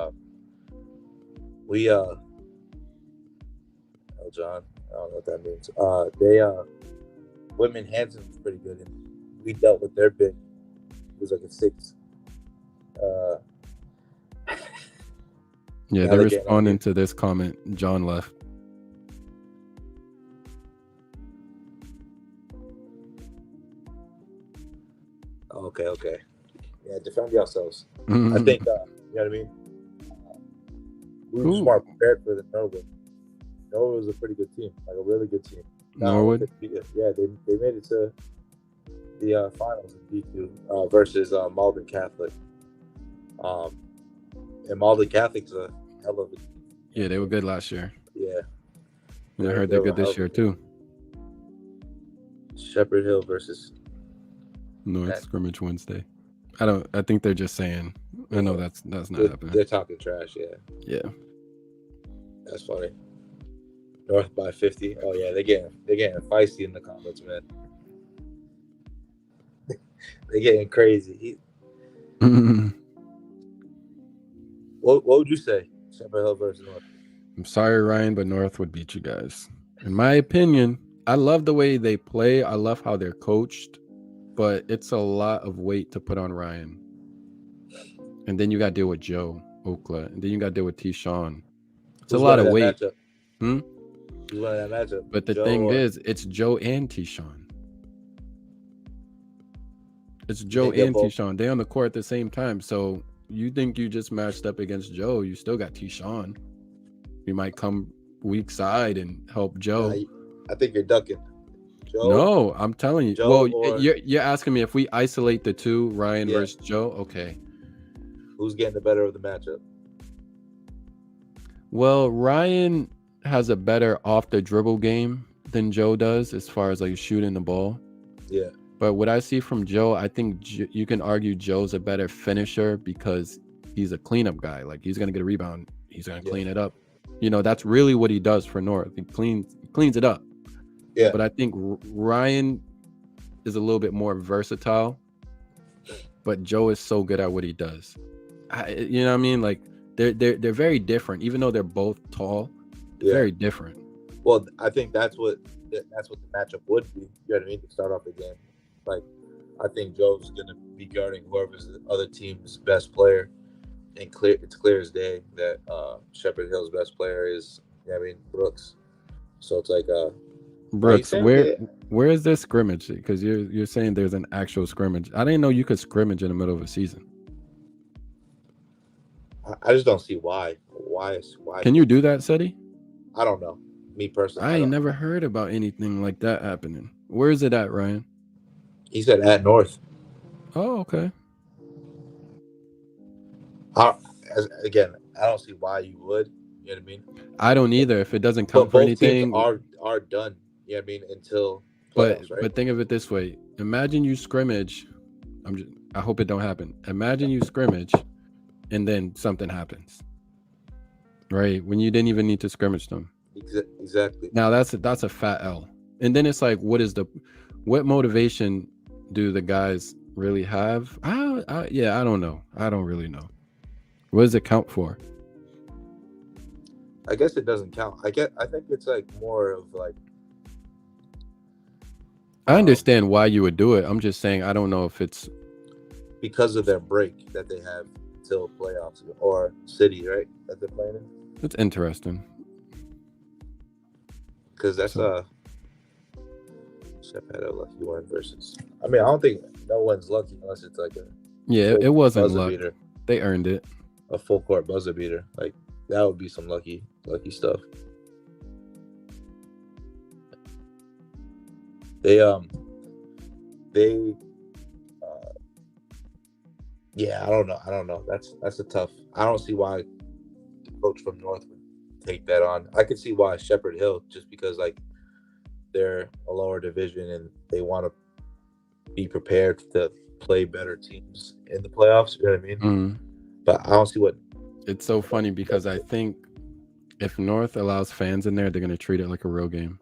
Speaker 7: we oh John, I don't know what that means. Whitman Hanson's pretty good, and we dealt with their big. It was like a 6.
Speaker 2: Yeah, they're responding to this comment. John left.
Speaker 7: Okay. Yeah, defend yourselves. I think, you know what I mean? We were just more prepared for the Norwood. Norwood was a pretty good team, like a really good team.
Speaker 2: Norwood?
Speaker 7: Yeah, they made it to the finals in D2 versus Malden Catholic. And Malden Catholic's a hell of a team.
Speaker 2: Yeah, they were good last year.
Speaker 7: Yeah.
Speaker 2: And I heard they're good this year too.
Speaker 7: Shepherd Hill versus
Speaker 2: North scrimmage Wednesday. I think they're just saying. I know that's not happening.
Speaker 7: They're talking trash, yeah.
Speaker 2: Yeah.
Speaker 7: That's funny. North by 50. Oh yeah, they're getting feisty in the comments, man. They're getting crazy. What would you say? Shepherd Hill versus North.
Speaker 2: I'm sorry, Ryan, but North would beat you guys. In my opinion, I love the way they play. I love how they're coached, but it's a lot of weight to put on Ryan. And then you got to deal with Joe Okla, and then you got to deal with T-Shawn. It's a lot of weight.
Speaker 7: Who's winning that matchup?
Speaker 2: But the thing is, it's Joe and T-Shawn. It's Joe and T-Shawn. They're on the court at the same time. So you think you just matched up against Joe, you still got T-Shawn. You might come weak side and help Joe.
Speaker 7: I think you're ducking. Joe,
Speaker 2: no, I'm telling you.
Speaker 7: Joe
Speaker 2: you're asking me if we isolate the two, Ryan versus Joe. Okay.
Speaker 7: Who's getting the better of the matchup?
Speaker 2: Well, Ryan has a better off the dribble game than Joe does as far as like shooting the ball.
Speaker 7: Yeah.
Speaker 2: But what I see from Joe, I think you can argue Joe's a better finisher because he's a cleanup guy. Like he's gonna get a rebound, he's gonna clean it up. You know, that's really what he does for North. He cleans it up.
Speaker 7: Yeah.
Speaker 2: But I think Ryan is a little bit more versatile. But Joe is so good at what he does. You know what I mean? Like they're very different, even though they're both tall. Very different.
Speaker 7: Well, I think that's what the matchup would be. You know what I mean? To start off the game, like I think Joe's gonna be guarding whoever's the other team's best player, and it's clear as day that Shepherd Hill's best player is, you know what I mean, Brooks. So it's like
Speaker 2: Brooks, where is this scrimmage? Because you're saying there's an actual scrimmage. I didn't know you could scrimmage in the middle of a season.
Speaker 7: I just don't see why. Why?
Speaker 2: Can you do that, Ceddy?
Speaker 7: I don't know. Me personally,
Speaker 2: I ain't never heard about anything like that happening. Where is it at, Ryan?
Speaker 7: He said at North.
Speaker 2: Oh, okay.
Speaker 7: Again, I don't see why you would. You know what I mean?
Speaker 2: I don't either. If it doesn't count for anything,
Speaker 7: are done. You know what I mean? Until playoffs, right?
Speaker 2: But think of it this way: imagine you scrimmage. I hope it don't happen. Imagine you scrimmage, and then something happens. Right when you didn't even need to scrimmage them.
Speaker 7: Exactly.
Speaker 2: Now that's a fat L. And then it's like, what motivation do the guys really have? I don't know. I don't really know. What does it count for?
Speaker 7: I guess it doesn't count. I think it's like more of like.
Speaker 2: I understand why you would do it. I'm just saying I don't know if it's
Speaker 7: because of their break that they have till playoffs or city, right? That they're playing in.
Speaker 2: It's interesting.
Speaker 7: Because that's Shep had a lucky one versus. I mean, I don't think no one's lucky unless it's like a.
Speaker 2: Yeah, it wasn't luck.
Speaker 7: Beater.
Speaker 2: They earned it.
Speaker 7: A full court buzzer beater, like that would be some lucky stuff. Yeah, I don't know. That's a tough. I don't see why the coach from North would take that on. I could see why Shepherd Hill, just because like they're a lower division and they want to be prepared to play better teams in the playoffs. You know what I mean?
Speaker 2: Mm.
Speaker 7: But I don't see what.
Speaker 2: It's so funny because I think if North allows fans in there, they're gonna treat it like a real game.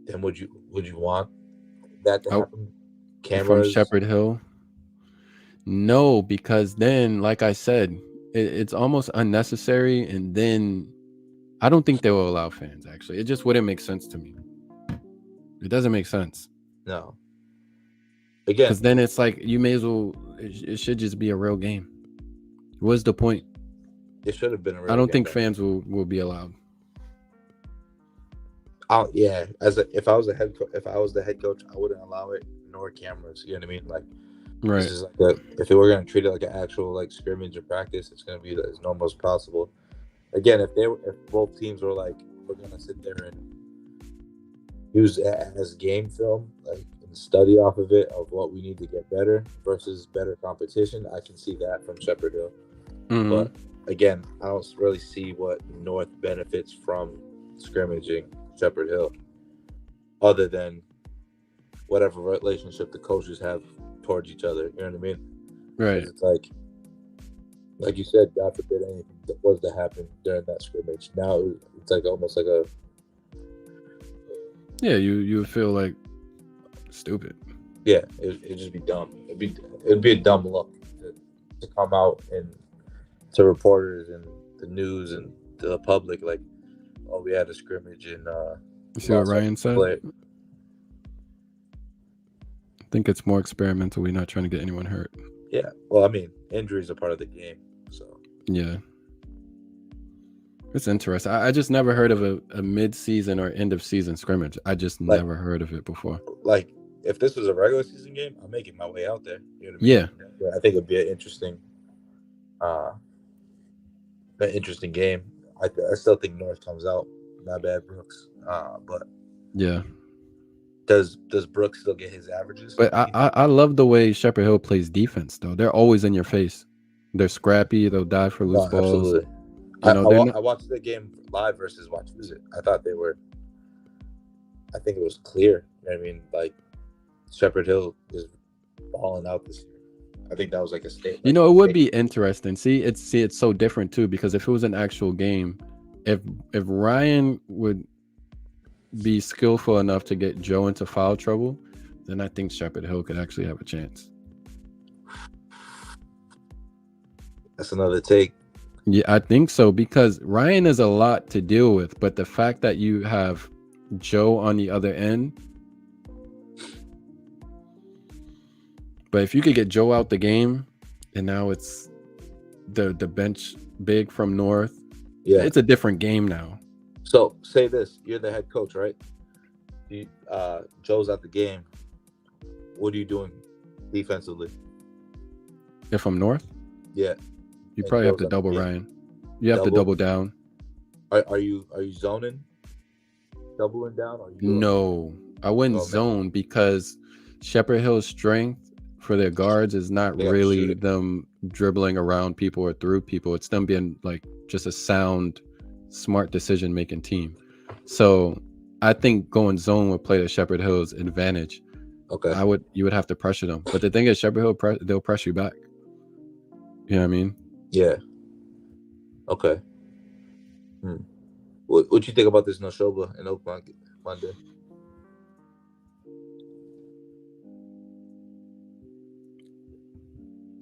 Speaker 7: Then would you want that to happen? Cameras
Speaker 2: from Shepherd Hill? No, because then, like I said, it's almost unnecessary, and then I don't think they will allow fans. Actually, it just wouldn't make sense to me. It doesn't make sense.
Speaker 7: No. Again,
Speaker 2: because then it's like you may as well. It should just be a real game. What's the point?
Speaker 7: It should have been a real game.
Speaker 2: I don't think fans will be allowed.
Speaker 7: Yeah, if I was the head coach, I wouldn't allow it, nor cameras. You know what I mean? Like,
Speaker 2: right.
Speaker 7: This is like if they were going to treat it like an actual like scrimmage or practice, it's going to be as normal as possible. Again, if both teams were like, we're going to sit there and use it as game film, like, and study off of it of what we need to get better versus better competition, I can see that from Shepherd Hill.
Speaker 2: Mm-hmm.
Speaker 7: But again, I don't really see what North benefits from scrimmaging Shepherd Hill, other than whatever relationship the coaches have towards each other. You know what I mean?
Speaker 2: Right.
Speaker 7: It's like you said, God forbid anything that was to happen during that scrimmage. Now it's like almost like a
Speaker 2: you would feel like stupid.
Speaker 7: Yeah, it'd just be dumb. It'd be a dumb look to come out and to reporters and the news and to the public like, oh, we had a scrimmage and
Speaker 2: you see what Ryan said? I think it's more experimental. We're not trying to get anyone hurt.
Speaker 7: Yeah. Well, I mean, injuries are part of the game. So
Speaker 2: yeah. It's interesting. I just never heard of a mid-season or end-of-season scrimmage. I just never heard of it before.
Speaker 7: Like, if this was a regular season game, I'm making my way out there. You know what I mean?
Speaker 2: Yeah.
Speaker 7: I think it'd be an interesting game. I still think North comes out. Not bad, Brooks. But
Speaker 2: yeah.
Speaker 7: Does Brooks still get his averages?
Speaker 2: But I love the way Shepherd Hill plays defense, though. They're always in your face. They're scrappy. They'll die for loose balls.
Speaker 7: Absolutely. I watched the game live versus watch visit. I thought they were. I think it was clear. You know what I mean? Like, Shepherd Hill is balling out this year. I think that was like a statement.
Speaker 2: You know, it would be interesting. It's so different too, because if it was an actual game, if Ryan would be skillful enough to get Joe into foul trouble, then I think Shepherd Hill could actually have a chance.
Speaker 7: That's another take.
Speaker 2: Yeah, I think so, because Ryan is a lot to deal with, but the fact that you have Joe on the other end. But if you could get Joe out the game, and now it's the bench big from North, it's a different game now.
Speaker 7: So say this: you're the head coach, right? Joe's at the game. What are you doing defensively?
Speaker 2: If I'm North,
Speaker 7: yeah,
Speaker 2: you probably have to double Ryan. You have to double down.
Speaker 7: Are you zoning, doubling down? Or
Speaker 2: no, I wouldn't zone because Shepherd Hill's strength for their guards is not really them dribbling around people or through people. It's them being like just a sound, smart decision-making team. So I think going zone would play to Shepherd Hill's advantage.
Speaker 7: Okay.
Speaker 2: You would have to pressure them. But the thing is, Shepherd Hill, they'll press you back. You know what I mean?
Speaker 7: Yeah. Okay. What you think about this Nashoba in Oakmont Monday?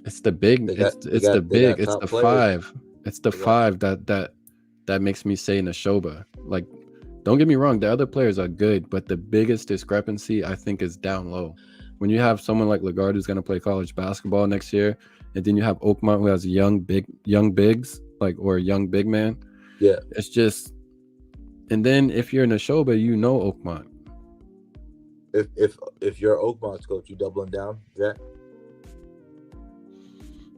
Speaker 2: It's the big. It's the five. It's the five that makes me say Nashoba. Like, don't get me wrong, the other players are good, but the biggest discrepancy I think is down low. When you have someone like Lagarde who's going to play college basketball next year, and then you have Oakmont who has young bigs, like, or a young big man.
Speaker 7: Yeah,
Speaker 2: it's just. And then if you're Nashoba, you know Oakmont.
Speaker 7: If you're Oakmont's coach, you doubling down, Jack?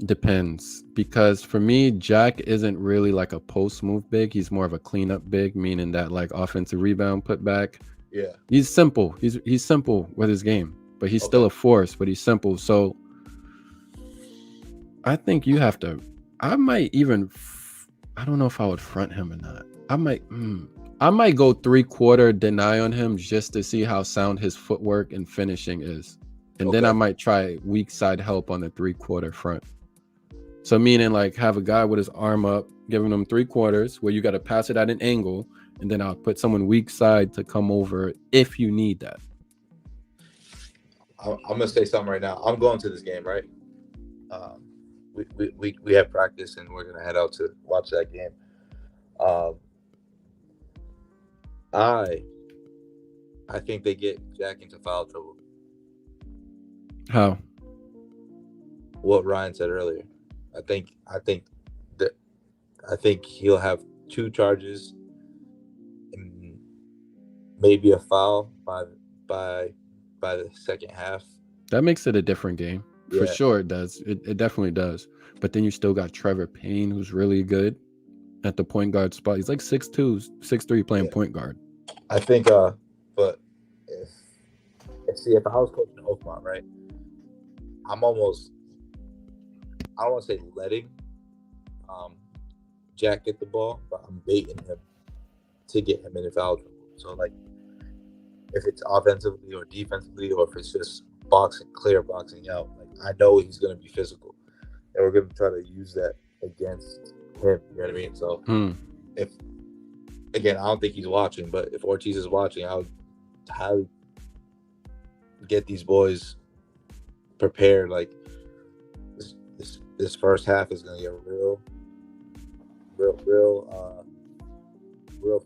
Speaker 2: Depends, because for me, Jack isn't really like a post move big. He's more of a cleanup big, meaning that like offensive rebound put back.
Speaker 7: Yeah,
Speaker 2: he's simple. He's simple with his game, but he's still a force. But he's simple. So I think you have to. I might even. I don't know if I would front him or not. I might. I might go 3/4 deny on him just to see how sound his footwork and finishing is. And then I might try weak side help on the 3/4 front. So meaning like have a guy with his arm up, giving him 3/4 where you got to pass it at an angle, and then I'll put someone weak side to come over if you need that.
Speaker 7: I'm gonna say something right now. I'm going to this game, right? We have practice and we're gonna head out to watch that game. I think they get Jack into foul trouble.
Speaker 2: How?
Speaker 7: What Ryan said earlier. I think he'll have 2 charges and maybe a foul by the second half.
Speaker 2: That makes it a different game. For sure it does. It definitely does. But then you still got Trevor Payne, who's really good at the point guard spot. He's like 6'2", 6'3", playing point guard.
Speaker 7: I think but if I was coaching Oakmont, right, I don't want to say letting Jack get the ball, but I'm baiting him to get him in foul trouble. So like if it's offensively or defensively, or if it's just clear boxing out, like I know he's gonna be physical, and we're gonna try to use that against him. You know what I mean? So if again, I don't think he's watching, but if Ortiz is watching, I would highly get these boys prepared. Like this first half is gonna get real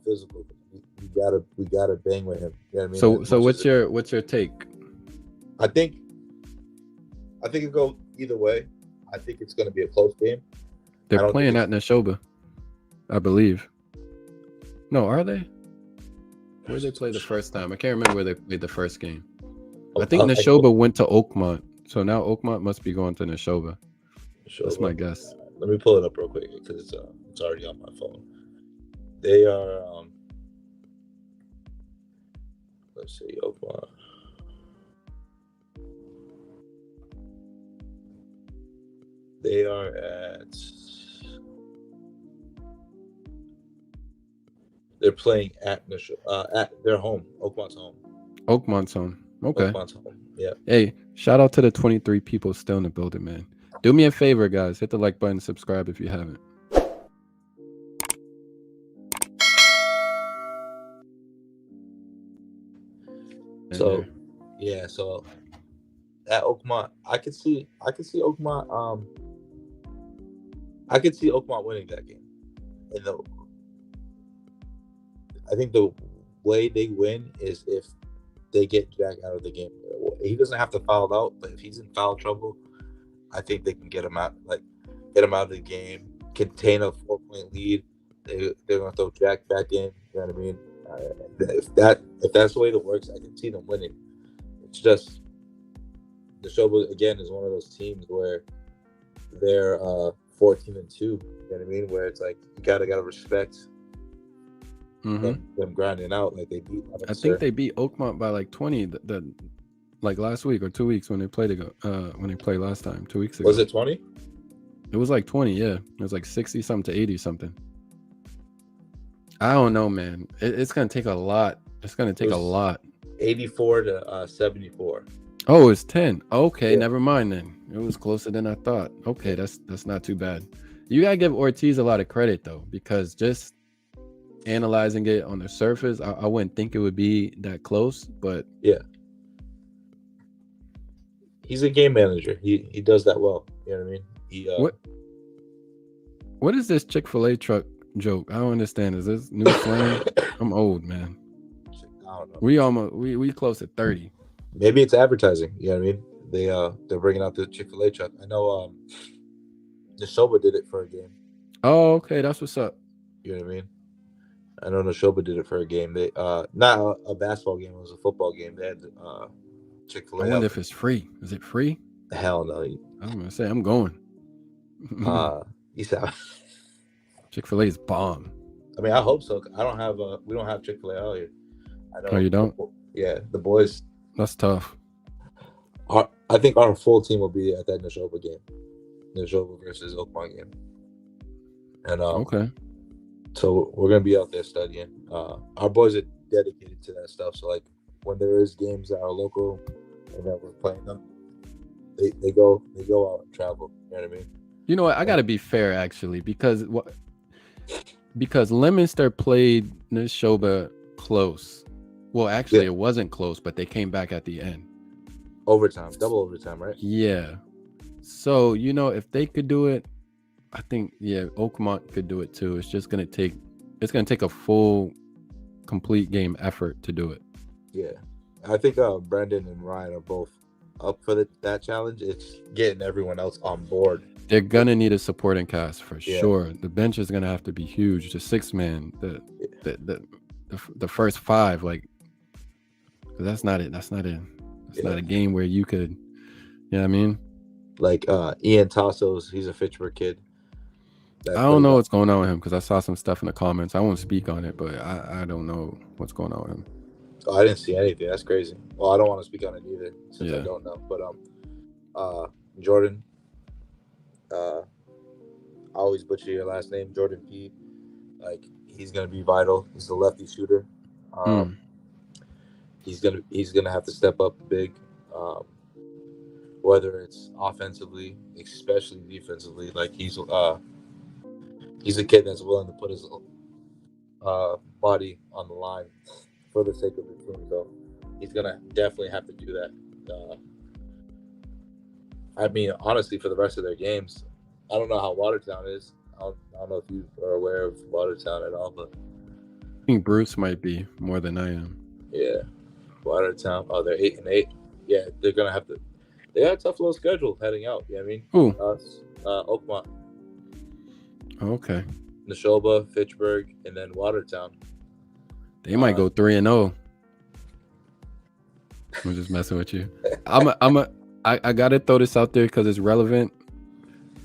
Speaker 7: physical. We gotta bang with him. You know what I mean?
Speaker 2: So what's your take?
Speaker 7: I think it go either way. I think it's gonna be a close game.
Speaker 2: They're playing at Nashoba, I believe. No, are they? Where did they play the first time? I can't remember where they played the first game. I think Nashoba went to Oakmont, so now Oakmont must be going to Nashoba. That's my guess.
Speaker 7: Let me pull it up real quick because it's already on my phone. They are let's see, Oakmont. They are they're playing at their home. Oakmont's home.
Speaker 2: Oakmont's home. Okay.
Speaker 7: Oakmont's home. Yeah.
Speaker 2: Hey, shout out to the 23 people still in the building, man. Do me a favor, guys. Hit the like button, subscribe if you haven't.
Speaker 7: So at Oakmont, I could see Oakmont winning that game. And I think the way they win is if they get Jack out of the game. He doesn't have to foul out, but if he's in foul trouble, I think they can get him out of the game, contain a 4-point lead. They're gonna throw Jack back in. You know what I mean? If that's the way it works, I can see them winning. It's just Nashoba again is one of those teams where they're 14-2. You know what I mean? Where it's like you gotta respect them grinding out. Like they beat.
Speaker 2: I think they beat Oakmont by like 20. Like last week or 2 weeks when they played when they played last time 2 weeks ago.
Speaker 7: Was it 20?
Speaker 2: It was like 20. Yeah, it was like 60 something to 80 something. I don't know, man. It's gonna take a lot. It's gonna take a lot.
Speaker 7: 84 to 74.
Speaker 2: Oh, it's 10. Okay, never mind then. It was closer than I thought. Okay, that's not too bad. You gotta give Ortiz a lot of credit though, because just analyzing it on the surface, I wouldn't think it would be that close. But
Speaker 7: yeah, he's a game manager. He does that well. You know what I mean?
Speaker 2: What is this Chick-fil-A truck joke? I don't understand. Is this new slang? I'm old, man.
Speaker 7: I don't know.
Speaker 2: We close to 30.
Speaker 7: Maybe it's advertising. You know what I mean? They're bringing out the Chick-fil-A truck. I know Nashoba did it for a game.
Speaker 2: Oh, okay, that's what's up.
Speaker 7: You know what I mean? I know Nashoba did it for a game. They not a basketball game. It was a football game. They had Chick-fil-A.
Speaker 2: I wonder if it's free. Is it free?
Speaker 7: Hell no.
Speaker 2: I'm gonna say I'm going.
Speaker 7: You said
Speaker 2: Chick-fil-A is bomb.
Speaker 7: I mean, I hope so. We don't have Chick-fil-A out here. I know.
Speaker 2: Oh, you don't?
Speaker 7: Yeah, the boys.
Speaker 2: That's tough.
Speaker 7: I think our full team will be at that Nashoba game. Nashoba versus Oakmont game. And
Speaker 2: okay.
Speaker 7: So we're gonna be out there studying. Our boys are dedicated to that stuff. So like when there is games that are local and that we're playing them, they go out and travel. You know what I mean?
Speaker 2: You know what? I gotta be fair actually, because Leominster played Nashoba close. Well, actually, It wasn't close, but they came back at the end.
Speaker 7: Overtime, double overtime, right?
Speaker 2: Yeah. So, if they could do it, I think, Oakmont could do it too. It's just gonna take a full, complete game effort to do it.
Speaker 7: Yeah, I think Brandon and Ryan are both up for that challenge. It's getting everyone else on board.
Speaker 2: They're gonna need a supporting cast for sure. The bench is gonna have to be huge. The 6-man, the first 5, like, that's not it. That's not a game where you could, you know what I mean?
Speaker 7: Like Ian Tassos, he's a Fitchburg kid.
Speaker 2: I don't know what's going on with him because I saw some stuff in the comments. I won't speak on it, but I don't know what's going on with him.
Speaker 7: Oh, I didn't see anything. That's crazy. Well, I don't want to speak on it either since I don't know. But Jordan, I always butcher your last name, Jordan P. Like, he's gonna be vital. He's the lefty shooter. He's gonna have to step up big, whether it's offensively, especially defensively. Like he's a kid that's willing to put his body on the line for the sake of the team. So he's gonna definitely have to do that. I mean, honestly, for the rest of their games, I don't know how Watertown is. I don't know if you are aware of Watertown at all, but
Speaker 2: I think Bruce might be more than I am.
Speaker 7: Yeah, Watertown. Oh, they're 8-8. Yeah, they're gonna have to. They got a tough little schedule heading out. You know what I mean?
Speaker 2: Who?
Speaker 7: Us, Oakmont.
Speaker 2: Okay.
Speaker 7: Nashoba, Fitchburg, and then Watertown.
Speaker 2: They might go 3-0. I'm just messing with you. I gotta throw this out there because it's relevant,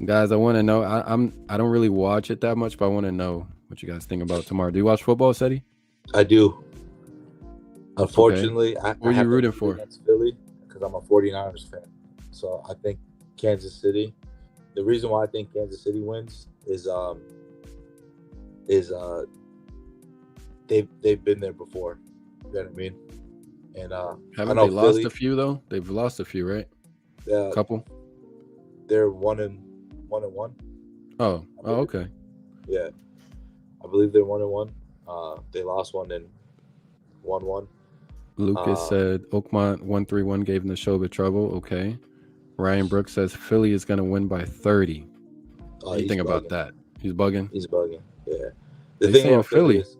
Speaker 2: guys. I want to know. I don't really watch it that much, but I want to know what you guys think about tomorrow. Do you watch football, Ceddy?
Speaker 7: I do. Unfortunately,
Speaker 2: okay. Who are you rooting for?
Speaker 7: Against Philly, because I'm a 49ers fan. So I think Kansas City. The reason why I think Kansas City wins is they've been there before. You know what I mean? And
Speaker 2: haven't they lost Philly, a few though? They've lost a few, right?
Speaker 7: Yeah,
Speaker 2: a couple.
Speaker 7: They're 1-1.
Speaker 2: Oh, okay.
Speaker 7: Yeah, I believe they're 1-1. They lost one and 1-1.
Speaker 2: Lucas said Oakmont 1-3-1 gave Nashoba trouble. Okay. Ryan Brooks says Philly is gonna win by 30. What do you think about that? He's bugging.
Speaker 7: He's bugging. Yeah.
Speaker 2: The thing about Philly is,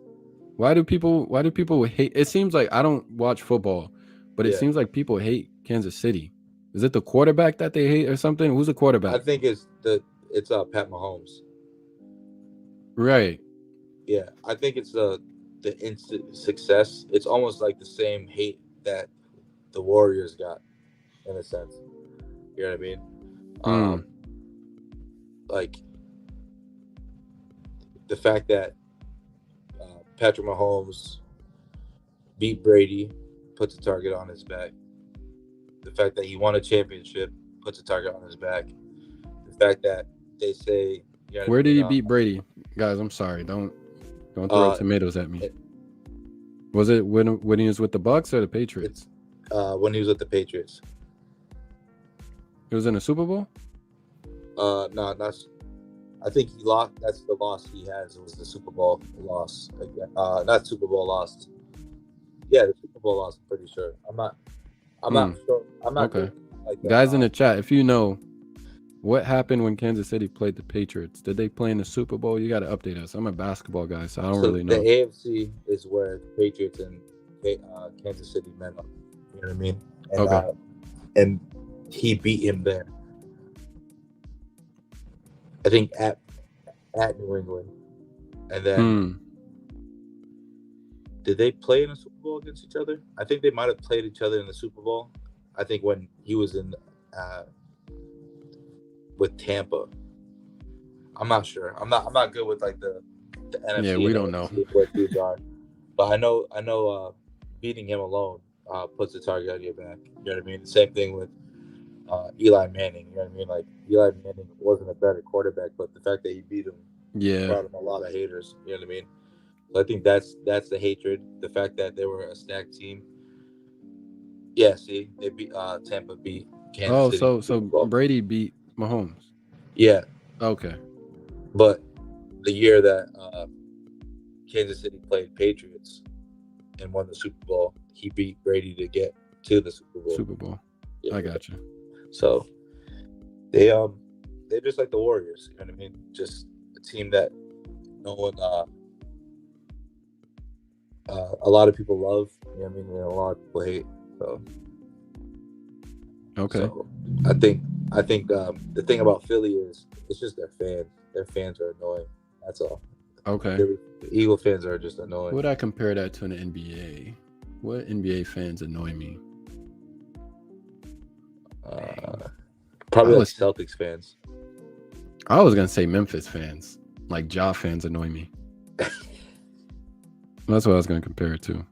Speaker 2: why do people hate? It seems like I don't watch football, but it seems like people hate Kansas City. Is it the quarterback that they hate or something? Who's the quarterback?
Speaker 7: I think it's Pat Mahomes.
Speaker 2: Right.
Speaker 7: Yeah, I think it's the instant success. It's almost like the same hate that the Warriors got, in a sense. You know what I mean? Like the fact that Patrick Mahomes beat Brady, puts a target on his back. The fact that he won a championship puts a target on his back. The fact that they say, you know,
Speaker 2: where did he beat Brady? Guys, I'm sorry. Don't throw tomatoes at me. Was it when he was with the Bucks or the Patriots?
Speaker 7: When he was with the Patriots.
Speaker 2: It was in a Super Bowl?
Speaker 7: No, I think he lost. That's the loss he has. It was the Super Bowl loss. Not Super Bowl loss. Yeah, the Super Bowl loss. I'm pretty sure. I'm not sure. I'm not
Speaker 2: okay.
Speaker 7: Like that.
Speaker 2: Guys in the chat, if you know what happened when Kansas City played the Patriots, did they play in the Super Bowl? You got to update us. I'm a basketball guy, so I don't really know.
Speaker 7: The AFC is where the Patriots and Kansas City met up. You know what I mean? And,
Speaker 2: okay.
Speaker 7: And he beat him there. I think at New England. And then did they play in a Super Bowl against each other? I think they might have played each other in the Super Bowl. I think when he was in with Tampa. I'm not sure. I'm not good with like the NFC.
Speaker 2: Yeah, we don't know
Speaker 7: what these are. But I know beating him alone puts a target on your back. You know what I mean? The same thing with Eli Manning. You know what I mean? Like Eli Manning wasn't a better quarterback, but the fact that he beat him
Speaker 2: Yeah.
Speaker 7: brought him a lot of haters. You know what I mean? So I think that's the hatred. The fact that they were a stacked team. Yeah, see, they beat Tampa beat Kansas City.
Speaker 2: So Brady beat Mahomes.
Speaker 7: Yeah.
Speaker 2: Okay.
Speaker 7: But the year that Kansas City played Patriots and won the Super Bowl, he beat Brady to get to the Super Bowl. Yeah,
Speaker 2: I got you.
Speaker 7: So they're just like the Warriors. You know what I mean? Just a team that no one, a lot of people love. You know what I mean? And a lot of people hate. So
Speaker 2: okay.
Speaker 7: So I think the thing about Philly is it's just their fans. Their fans are annoying. That's all.
Speaker 2: Okay.
Speaker 7: The Eagle fans are just annoying.
Speaker 2: Would I compare that to an NBA? What NBA fans annoy me?
Speaker 7: Probably like Celtics fans.
Speaker 2: I was gonna say Memphis fans. Like Ja fans annoy me. That's what I was gonna compare it to.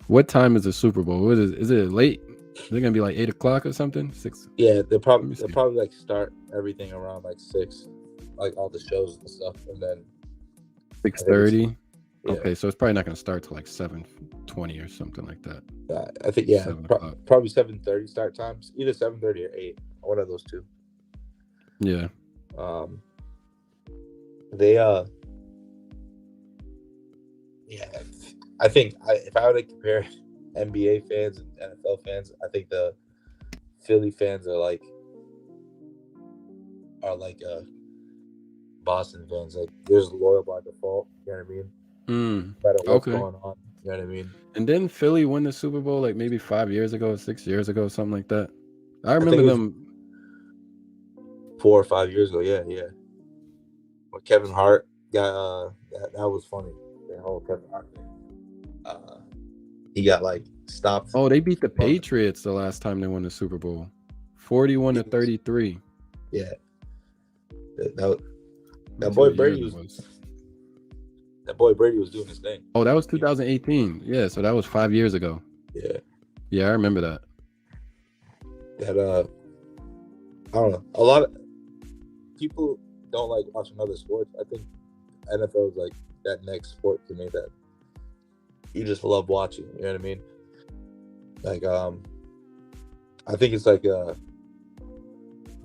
Speaker 2: What time is the Super Bowl? What is it late? Is it gonna be like 8 o'clock or something? 6?
Speaker 7: Yeah, they'll probably like start everything around like 6, like all the shows and stuff, and then
Speaker 2: 6:30.
Speaker 7: Yeah.
Speaker 2: Okay, so it's probably not gonna start till like 7:20 or something like that.
Speaker 7: I think probably 7:30 start times, either 7:30 or 8, one of those two.
Speaker 2: Yeah.
Speaker 7: I think if I were to compare NBA fans and NFL fans, I think the Philly fans are like Boston fans. Like, they're just loyal by default. You know what I mean? No matter what's going on. You know what I mean?
Speaker 2: And then Philly won the Super Bowl like maybe 5 years ago, 6 years ago, something like that. I remember them
Speaker 7: 4 or 5 years ago. Yeah. When Kevin Hart got that was funny. The whole Kevin Hart thing. He got like stopped.
Speaker 2: Oh, they beat the Patriots the last time they won the Super Bowl, 41-33.
Speaker 7: Yeah, that boy Brady was doing his thing.
Speaker 2: Oh, that was 2018. Yeah, so that was 5 years ago. Yeah, I remember that.
Speaker 7: That I don't know. A lot of people don't like watching other sports. I think NFL is like that next sport to me that you just love watching. You know what I mean? Like, I think it's like the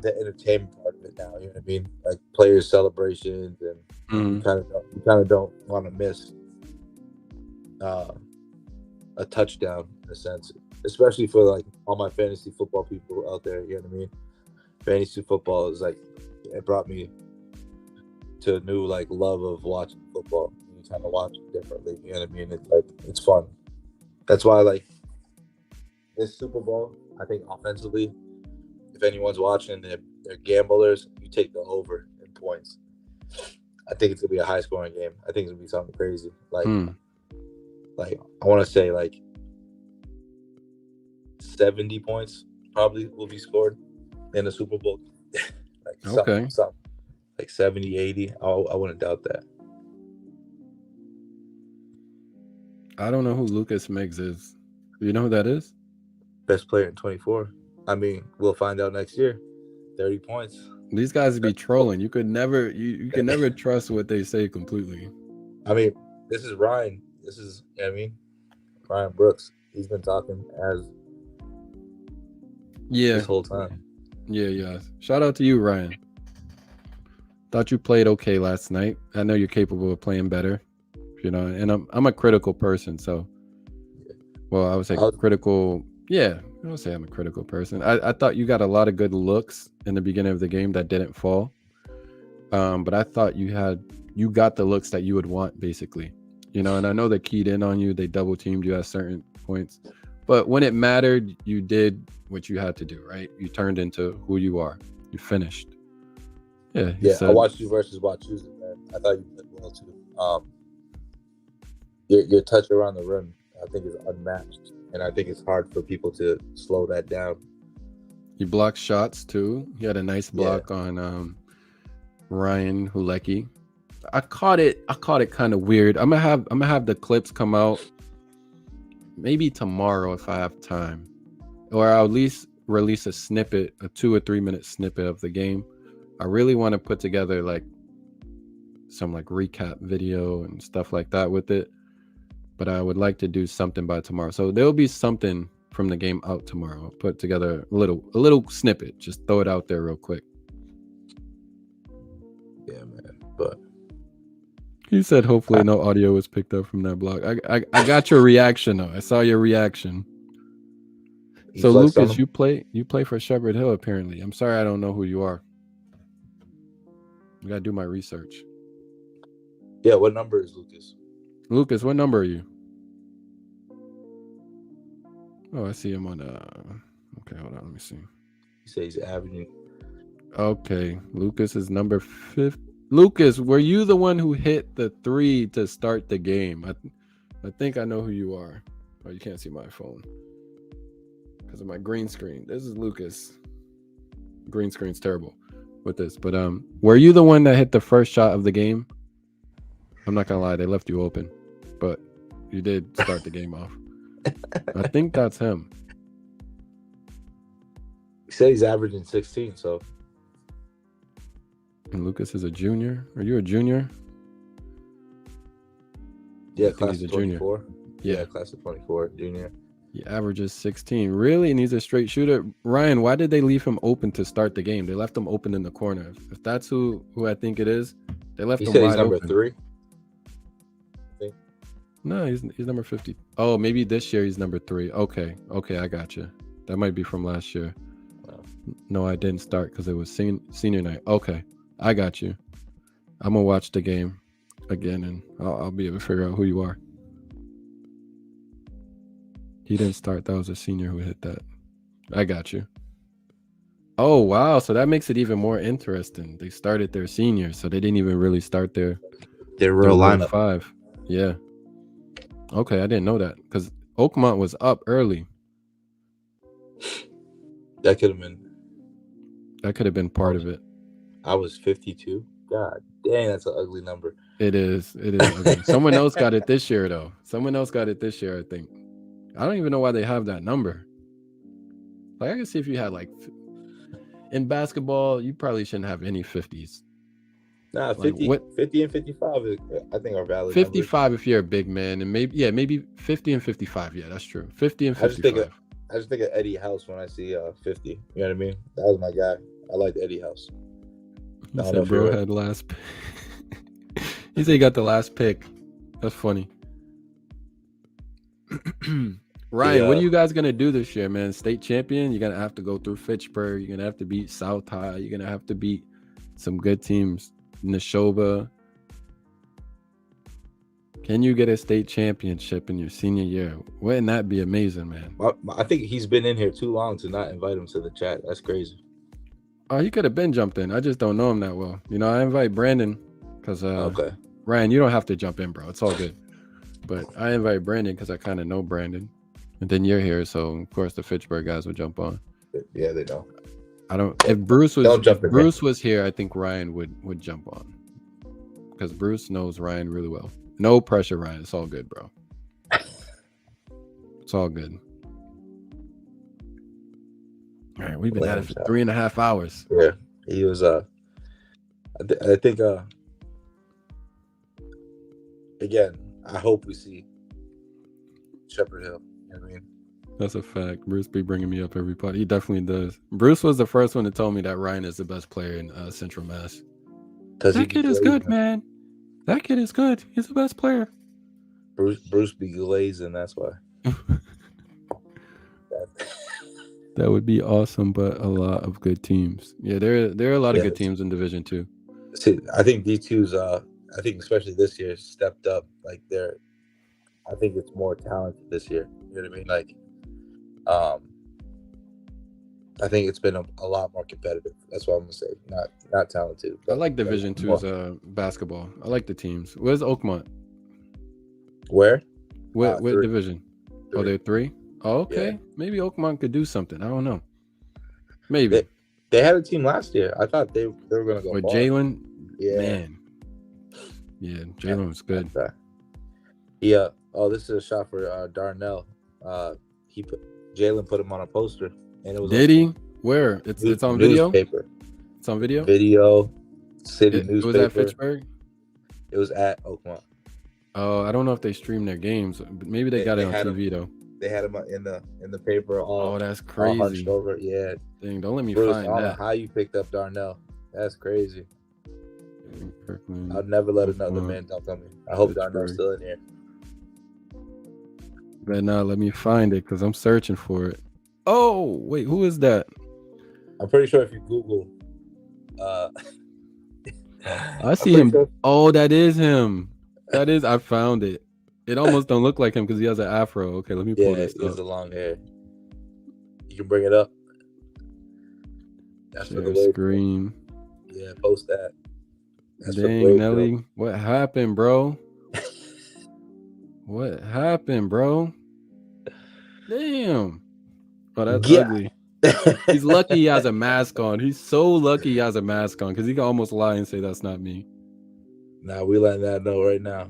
Speaker 7: entertainment part of it now. You know what I mean? Like players' celebrations, and you kind of don't want to miss a touchdown in a sense, especially for like all my fantasy football people out there. You know what I mean? Fantasy football is like, it brought me to a new like love of watching football. You kind of watch it differently. You know what I mean? It's like, it's fun. That's why like this Super Bowl, I think offensively, if anyone's watching, they're gamblers, you take the over in points. I think it's gonna be a high scoring game. I think it's gonna be something crazy. Like I want to say like 70 points probably will be scored in the Super Bowl. Like something, like 70, 80. I wouldn't doubt that.
Speaker 2: I don't know who Lucas Miggs is. Do you know who that is?
Speaker 7: Best player in 24. I mean, we'll find out next year. 30 points.
Speaker 2: These guys be trolling. You can never trust what they say completely.
Speaker 7: I mean, this is Ryan. This is, you know what I mean? Ryan Brooks. He's been talking this whole time.
Speaker 2: Yeah. Shout out to you, Ryan. Thought you played okay last night. I know you're capable of playing better. You know, and I'm a critical person, so I would say critical. Yeah, I would say I'm a critical person. I thought you got a lot of good looks in the beginning of the game that didn't fall. But I thought you got the looks that you would want, basically. You know, and I know they keyed in on you, they double teamed you at certain points. But when it mattered, you did what you had to do, right? You turned into who you are. You finished. Yeah.
Speaker 7: I watched you versus Wachusett, man. I thought you did well too. Your touch around the rim, I think, is unmatched, and I think it's hard for people to slow that down.
Speaker 2: He blocked shots too. He had a nice block on Ryan Hulecki. I caught it kind of weird. I'm gonna have the clips come out maybe tomorrow if I have time, or I'll at least release a 2 or 3 minute snippet of the game. I really want to put together like some like recap video and stuff like that with it. But I would like to do something by tomorrow. So there'll be something from the game out tomorrow. I'll put together a little snippet. Just throw it out there real quick.
Speaker 7: Yeah, man. But
Speaker 2: you said hopefully no audio was picked up from that blog. I got your reaction though. I saw your reaction. So Lucas, you play for Shepherd Hill apparently. I'm sorry I don't know who you are. I gotta do my research.
Speaker 7: Yeah, what number is Lucas?
Speaker 2: Lucas, what number are you? Oh, I see him on okay, hold on, let me see.
Speaker 7: He says he's averaging.
Speaker 2: Okay, Lucas is number 5. Lucas, were you the one who hit the 3 to start the game? I think I know who you are. Oh, you can't see my phone because of my green screen. This is Lucas. Green screen's terrible with this, but were you the one that hit the first shot of the game? I'm not gonna lie, they left you open, but you did start the game off. I think that's him.
Speaker 7: He said he's averaging 16, so.
Speaker 2: And Lucas is a junior. Are you a junior?
Speaker 7: Yeah, class of 24.
Speaker 2: Yeah,
Speaker 7: class of 24, junior.
Speaker 2: He averages 16. Really? And he's a straight shooter. Ryan, why did they leave him open to start the game? They left him open in the corner. If that's who I think it is, they left him wide
Speaker 7: he's number
Speaker 2: open.
Speaker 7: 3?
Speaker 2: No, he's number 50. Oh, maybe this year he's number 3. Okay, I got you. That might be from last year.
Speaker 7: Wow.
Speaker 2: No, I didn't start because it was senior night. Okay, I got you. I'm gonna watch the game again, and I'll be able to figure out who you are. He didn't start. That was a senior who hit that. I got you. Oh wow, so that makes it even more interesting. They started their seniors, so they didn't even really start their
Speaker 7: real lineup.
Speaker 2: 5. Yeah. Okay, I didn't know that because Oakmont was up early.
Speaker 7: That could have been
Speaker 2: part of it.
Speaker 7: I was 52. God dang, that's an ugly number.
Speaker 2: It is ugly. Someone else got it this year though. I think. I don't even know why they have that number. Like I can see if you had like in basketball, you probably shouldn't have any 50s.
Speaker 7: Nah, 50 and 55 is, I think, are valid.
Speaker 2: 55
Speaker 7: numbers.
Speaker 2: If you're a big man, and maybe 50 and 55. Yeah, that's true. 50 and 55.
Speaker 7: I just think of Eddie House when I see 50. You know what I mean? That was my guy. I liked Eddie House.
Speaker 2: He said bro had last pick. He said he got the last pick. That's funny. Ryan, what are you guys gonna do this year, man? State champion? You're gonna have to go through Fitchburg. You're gonna have to beat South High. You're gonna have to beat some good teams. Nashoba. Can you get a state championship in your senior year? Wouldn't that be amazing, man?
Speaker 7: I think he's been in here too long to not invite him to the chat. That's crazy.
Speaker 2: Oh, he could have been jumped in. I just don't know him that well. You know, I invite Brandon because
Speaker 7: okay.
Speaker 2: Ryan, you don't have to jump in, bro. It's all good. But I invite Brandon because I kind of know Brandon. And then you're here, so of course the Fitchburg guys will jump on.
Speaker 7: Yeah, they know.
Speaker 2: I don't. If Bruce was here, I think Ryan would jump on because Bruce knows Ryan really well. No pressure, Ryan. It's all good, bro. It's all good. All right, we've been at it for 3.5 hours.
Speaker 7: Yeah, he was. I think. Again, I hope we see Shepherd Hill. You know what I mean?
Speaker 2: That's a fact. Bruce be bringing me up every pod. He definitely does. Bruce was the first one to tell me that Ryan is the best player in Central Mass. That kid is good, man. That kid is good. He's the best player.
Speaker 7: Bruce be glazing. That's why.
Speaker 2: That would be awesome, but a lot of good teams. Yeah, there are a lot of good teams in Division 2.
Speaker 7: See, I think D2's. I think especially this year stepped up. Like I think it's more talented this year. You know what I mean? Like. I think it's been a lot more competitive. That's what I'm gonna say. Not talented.
Speaker 2: I like Division 2's basketball. I like the teams. Where's Oakmont?
Speaker 7: Where?
Speaker 2: What division?
Speaker 7: 3.
Speaker 2: Oh, they're 3. Oh, okay. Yeah. Maybe Oakmont could do something. I don't know. Maybe
Speaker 7: they had a team last year. I thought they were gonna go.
Speaker 2: With Jaylen, man. Yeah, Jaylen was good.
Speaker 7: Yeah. Oh, this is a shot for Darnell. Jaylen put him on a poster, and it was.
Speaker 2: Did he? Where? It's on video.
Speaker 7: Newspaper.
Speaker 2: It's on video.
Speaker 7: Video. City newspaper.
Speaker 2: Was that Fitchburg?
Speaker 7: It was at Oakmont.
Speaker 2: Oh, I don't know if they stream their games, but maybe they got it on TV though.
Speaker 7: They had him in the paper all.
Speaker 2: Oh, that's
Speaker 7: all hunched
Speaker 2: crazy.
Speaker 7: over. Yeah.
Speaker 2: Dang, don't let me
Speaker 7: Bruce,
Speaker 2: find
Speaker 7: I don't know
Speaker 2: that.
Speaker 7: how you picked up Darnell. That's crazy.
Speaker 2: Kirkland,
Speaker 7: I'd never let another man dunk on me. I hope Darnell's still in here.
Speaker 2: But now let me find it because I'm searching for it. Oh, wait, who is that?
Speaker 7: I'm pretty sure if you Google,
Speaker 2: I see him. Sure. Oh, that is him. That is. I found it. It almost don't look like him because he has an afro. Okay, let me pull this up.
Speaker 7: Yeah, he has the long hair. You can bring it up. That's
Speaker 2: share the screen.
Speaker 7: Yeah, post that. That's
Speaker 2: dang, Nelly. Girl. What happened, bro? What happened, bro? Damn. Oh, that's ugly. He's lucky he has a mask on. He's so lucky he has a mask on because he can almost lie and say that's not me.
Speaker 7: Nah, we letting that know right now.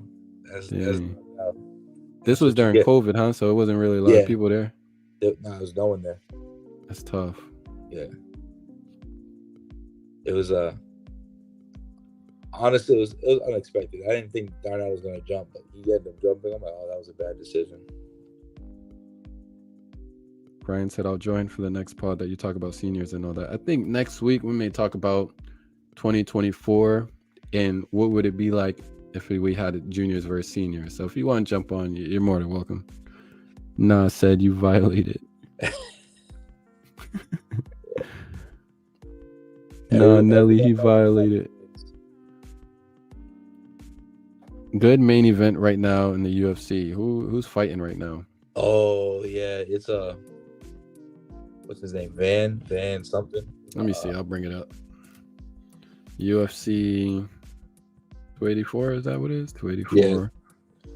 Speaker 2: This was during COVID, huh? So it wasn't really a lot of people there.
Speaker 7: No, there was no one there.
Speaker 2: That's tough.
Speaker 7: Yeah. It was honestly it was unexpected. I didn't think Darnell was gonna jump, but he ended up jumping. I'm like, oh, that was a bad decision.
Speaker 2: Brian said I'll join for the next pod that you talk about seniors and all that. I think next week we may talk about 2024 and what would it be like if we had juniors versus seniors. So if you want to jump on, you're more than welcome. Nah, said you violated. Nah, Nelly, he violated. Good main event right now in the UFC. Who's fighting right now?
Speaker 7: Oh yeah, it's what's his name? Van something.
Speaker 2: Let me see. I'll bring it up. UFC 284. Is that what it is? 284. Yeah.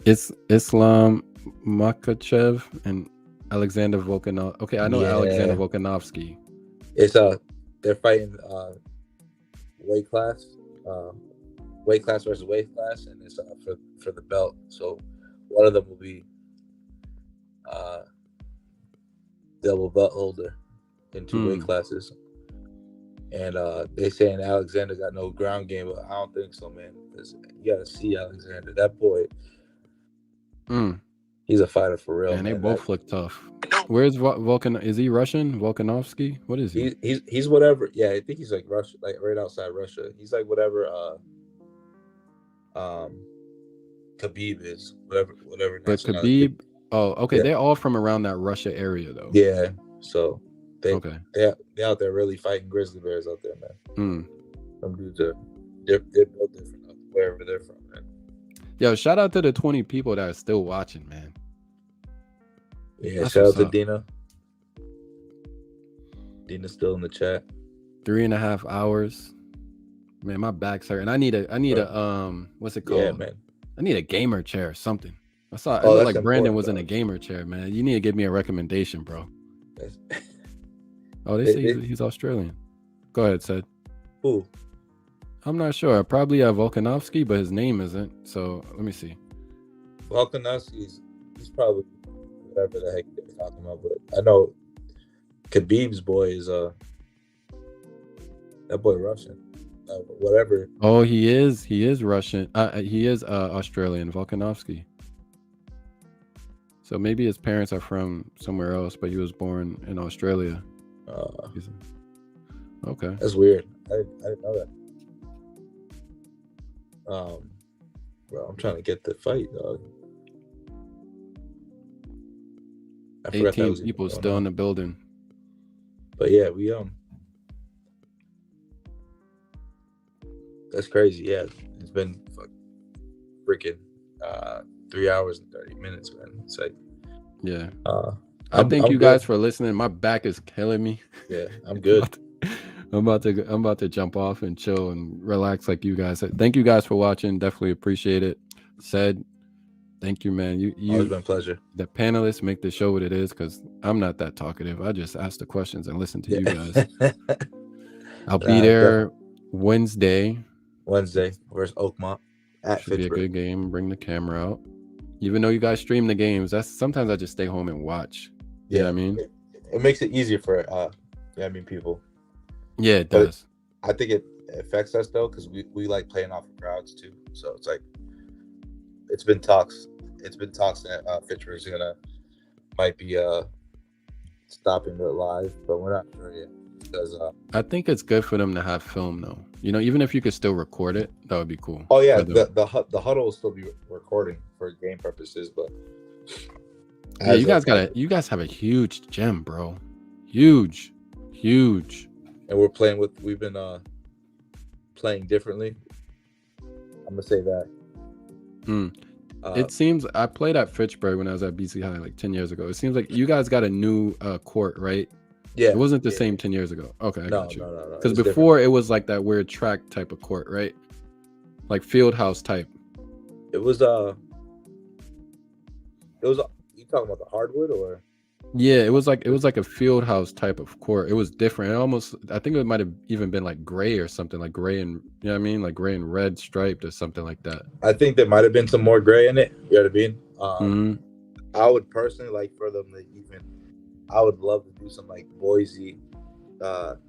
Speaker 2: It's Islam Makhachev and Alexander Volkanov. Okay, I know Alexander Volkanovski.
Speaker 7: It's they're fighting weight class versus weight class, and it's for the belt. So one of them will be double belt holder in two weight classes. And they saying Alexander got no ground game, but I don't think so, man. You gotta see Alexander. That boy, he's a fighter for real.
Speaker 2: And they both look tough. Where's Volkan? Is he Russian? Volkanovski? What is he?
Speaker 7: He's whatever. Yeah, I think he's like Russia, like right outside Russia. He's like whatever. Khabib is whatever.
Speaker 2: But Khabib. Oh, okay. Yeah. They're all from around that Russia area, though.
Speaker 7: Yeah. So they're out there really fighting grizzly bears out there, man. Some dudes they're built different wherever they're from, man.
Speaker 2: Yo, shout out to the 20 people that are still watching, man.
Speaker 7: Yeah, that's shout out to Dina. Dina's still in the chat.
Speaker 2: 3.5 hours. Man, my back's hurting. I need a what's it called?
Speaker 7: Yeah, man.
Speaker 2: I need a gamer chair or something. I saw it looked like Brandon was in a gamer chair, man. You need to give me a recommendation, bro. Oh, they say he's Australian. Go ahead, Sid.
Speaker 7: Who?
Speaker 2: I'm not sure. Probably Volkanovski, but his name isn't. So let me see.
Speaker 7: Volkanovski's he's probably whatever the heck they're talking about, but I know Khabib's boy is that boy Russian. Whatever.
Speaker 2: Oh, he is Russian. He is Australian, Volkanovski. So maybe his parents are from somewhere else, but he was born in Australia. Okay.
Speaker 7: That's weird. I didn't know that. Bro, I'm trying to get the fight, dog.
Speaker 2: 18 people still in the building.
Speaker 7: But yeah, we that's crazy. Yeah, it's been freaking 3 hours and 30 minutes, man. It's like,
Speaker 2: yeah. I thank you guys for listening. My back is killing me.
Speaker 7: Yeah, I'm good.
Speaker 2: I'm about to jump off and chill and relax like you guys. Thank you guys for watching. Definitely appreciate it. Said, thank you, man.
Speaker 7: It's been a pleasure.
Speaker 2: The panelists make the show what it is because I'm not that talkative. I just ask the questions and listen to you guys. I'll be there Wednesday.
Speaker 7: Where's Oakmont? At
Speaker 2: Should be a good game. Bring the camera out. Even though you guys stream the games, sometimes I just stay home and watch. Yeah, you know what I mean,
Speaker 7: it makes it easier for people.
Speaker 2: Yeah, it does.
Speaker 7: I think affects us though, because we like playing off of crowds too. So it's like it's been talks that Fitchburg's might be stopping it live, but we're not sure yet because
Speaker 2: I think it's good for them to have film though. You know, even if you could still record it, that would be cool.
Speaker 7: Oh yeah, the huddle will still be recording for game purposes, but
Speaker 2: yeah, you guys have a huge gym, bro. Huge.
Speaker 7: And we've been playing differently. I'm gonna say that.
Speaker 2: It seems I played at Fitchburg when I was at BC High like 10 years ago. It seems like you guys got a new court, right?
Speaker 7: Yeah.
Speaker 2: It wasn't the same 10 years ago. Okay, I got you.
Speaker 7: No.
Speaker 2: Because before it was like that weird track type of court, right? Like field house type.
Speaker 7: It was you talking about the hardwood or?
Speaker 2: Yeah, it was like a field house type of court. It was different. I think it might have even been like gray or something, like gray and, you know what I mean? Like gray and red striped or something like that.
Speaker 7: I think there might have been some more gray in it. You know what I mean? I would personally like for them to I would love to do some like Boise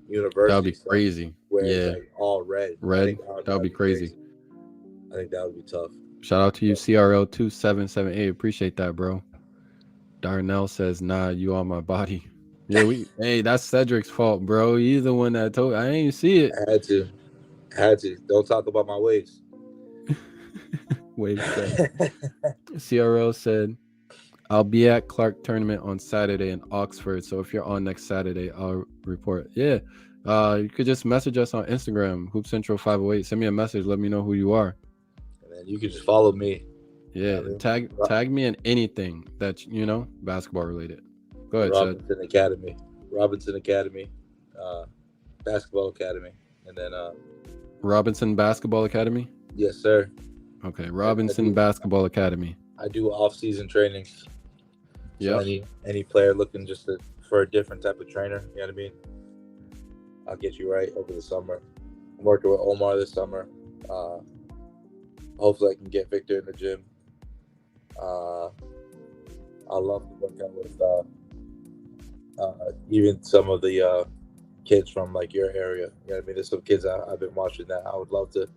Speaker 7: University.
Speaker 2: That would be crazy.
Speaker 7: Where it's like all red.
Speaker 2: That would be crazy.
Speaker 7: I think that would be tough.
Speaker 2: Shout out to you, CRL2778. Appreciate that, bro. Darnell says, nah, you on my body. Yeah, hey, that's Cedric's fault, bro. He's the one that told. I ain't see it.
Speaker 7: Had to. Don't talk about my waves.
Speaker 2: Wave said. CRL said, I'll be at Clark tournament on Saturday in Oxford. So if you're on next Saturday, I'll report. Yeah. You could just message us on Instagram, HoopCentral508. Send me a message. Let me know who you are.
Speaker 7: And then you could just follow me.
Speaker 2: Yeah, tag me in anything that's, basketball related. Go ahead,
Speaker 7: Robinson Academy, Basketball Academy, and then
Speaker 2: Robinson Basketball Academy.
Speaker 7: Yes, sir.
Speaker 2: Okay, Robinson Basketball Academy.
Speaker 7: I do off-season trainings.
Speaker 2: Yeah.
Speaker 7: So any player looking for a different type of trainer, you know what I mean? I'll get you right over the summer. I'm working with Omar this summer. Hopefully I can get Victor in the gym. I love to work out with even some of the kids from like your area. You know what I mean? There's some kids I've been watching that I would love to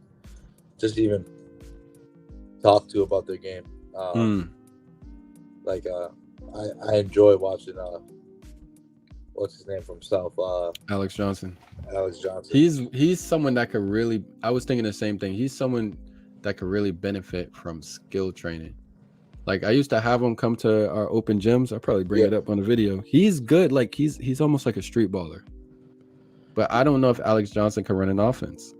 Speaker 7: just even talk to about their game. Like I enjoy watching what's his name from South?
Speaker 2: Alex Johnson.
Speaker 7: He's
Speaker 2: someone that could really. I was thinking the same thing. He's someone that could really benefit from skill training. Like I used to have him come to our open gyms. I'll probably bring it up on the video. He's good. Like he's almost like a street baller. But I don't know if Alex Johnson can run an offense.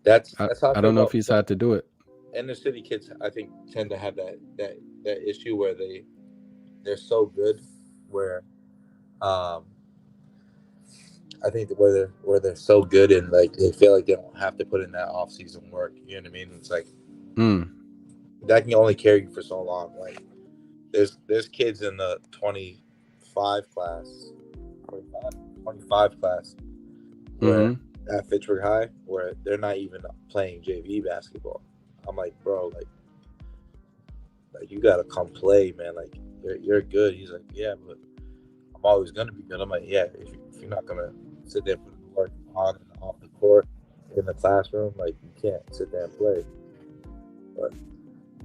Speaker 7: That's how
Speaker 2: I don't know if he's had to do it.
Speaker 7: Inner city kids, I think, tend to have that issue where they're so good, where I think where they're so good and like they feel like they don't have to put in that off season work. You know what I mean? It's like that can only carry you for so long. Like there's kids in the 25 class where at Fitchburg High where they're not even playing JV basketball. I'm like, bro, like you gotta come play, man. Like you're good. He's like, yeah, but I'm always gonna be good. I'm like, yeah, if you're not gonna sit there for the work on and off the court in the classroom, like you can't sit there and play. But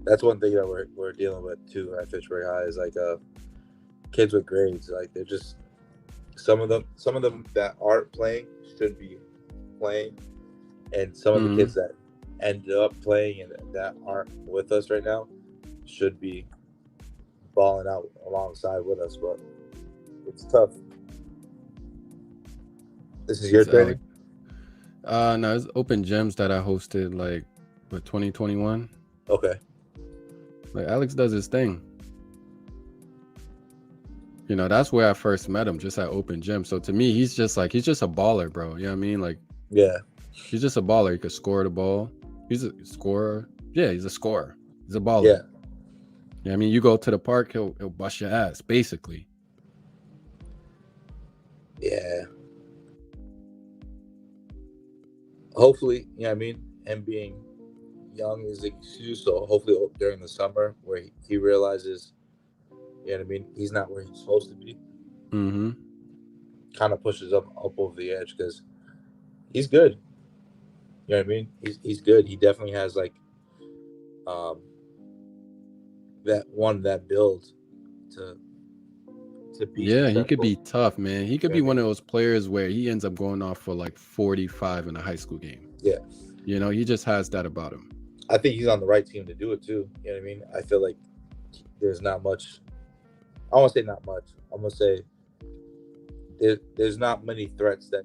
Speaker 7: that's one thing that we're dealing with too at Fitchburg High is like kids with grades. Like they're just some of them that aren't playing should be playing, and some of the kids that end up playing and that aren't with us right now should be balling out alongside with us, but it's tough. This is your training?
Speaker 2: No, it's open gyms that I hosted like with 2021.
Speaker 7: Okay.
Speaker 2: Like Alex does his thing. That's where I first met him, just at open gym. So to me, he's just a baller, bro. You know what I mean? Like,
Speaker 7: yeah,
Speaker 2: he's just a baller. He could score the ball. He's a scorer. Yeah, he's a scorer. He's a baller.
Speaker 7: Yeah.
Speaker 2: Yeah, I mean, you go to the park, he'll bust your ass, basically.
Speaker 7: Yeah. Hopefully, you know what I mean? Him being young is an excuse. So hopefully during the summer where he realizes, you know what I mean, he's not where he's supposed to be. kind of pushes up over the edge because he's good. You know what I mean? He's good. He definitely has like that build to be.
Speaker 2: Yeah, he could be tough, man. He could be one
Speaker 7: I mean?
Speaker 2: of those players where he ends up going off for like 45 in a high school game.
Speaker 7: Yeah.
Speaker 2: You know, he just has that about him.
Speaker 7: I think he's on the right team to do it too. You know what I mean? I feel like there's not much. I won't say not much. I'm gonna say there's not many threats that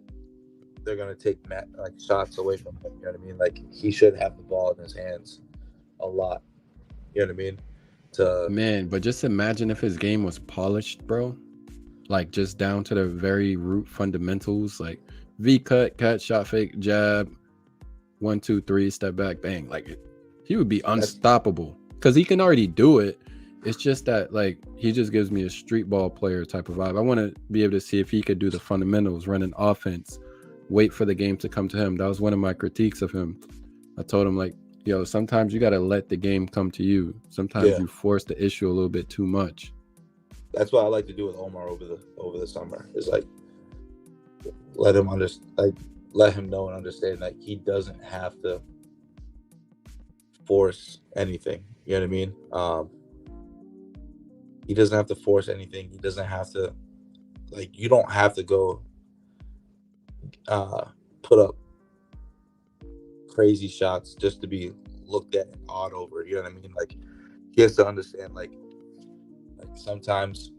Speaker 7: they're gonna take like shots away from him. You know what I mean? Like he should have the ball in his hands a lot. You know what I mean?
Speaker 2: Man, but just imagine if his game was polished, bro. Like just down to the very root fundamentals, like V cut, shot fake, jab, 1, 2, 3, step back, bang. Like he would be unstoppable because he can already do it. It's just that like he just gives me a street ball player type of vibe. I want to be able to see if he could do the fundamentals, run an offense, wait for the game to come to him. That was one of my critiques of him. I told him like, yo, sometimes you got to let the game come to you. Sometimes you force the issue a little bit too much.
Speaker 7: That's what I like to do with Omar over the summer. Is like let him let him know and understand that he doesn't have to force anything. You know what I mean? He doesn't have to force anything. He doesn't have to you don't have to go put up crazy shots just to be looked at and awed over. You know what I mean? Like he has to understand like sometimes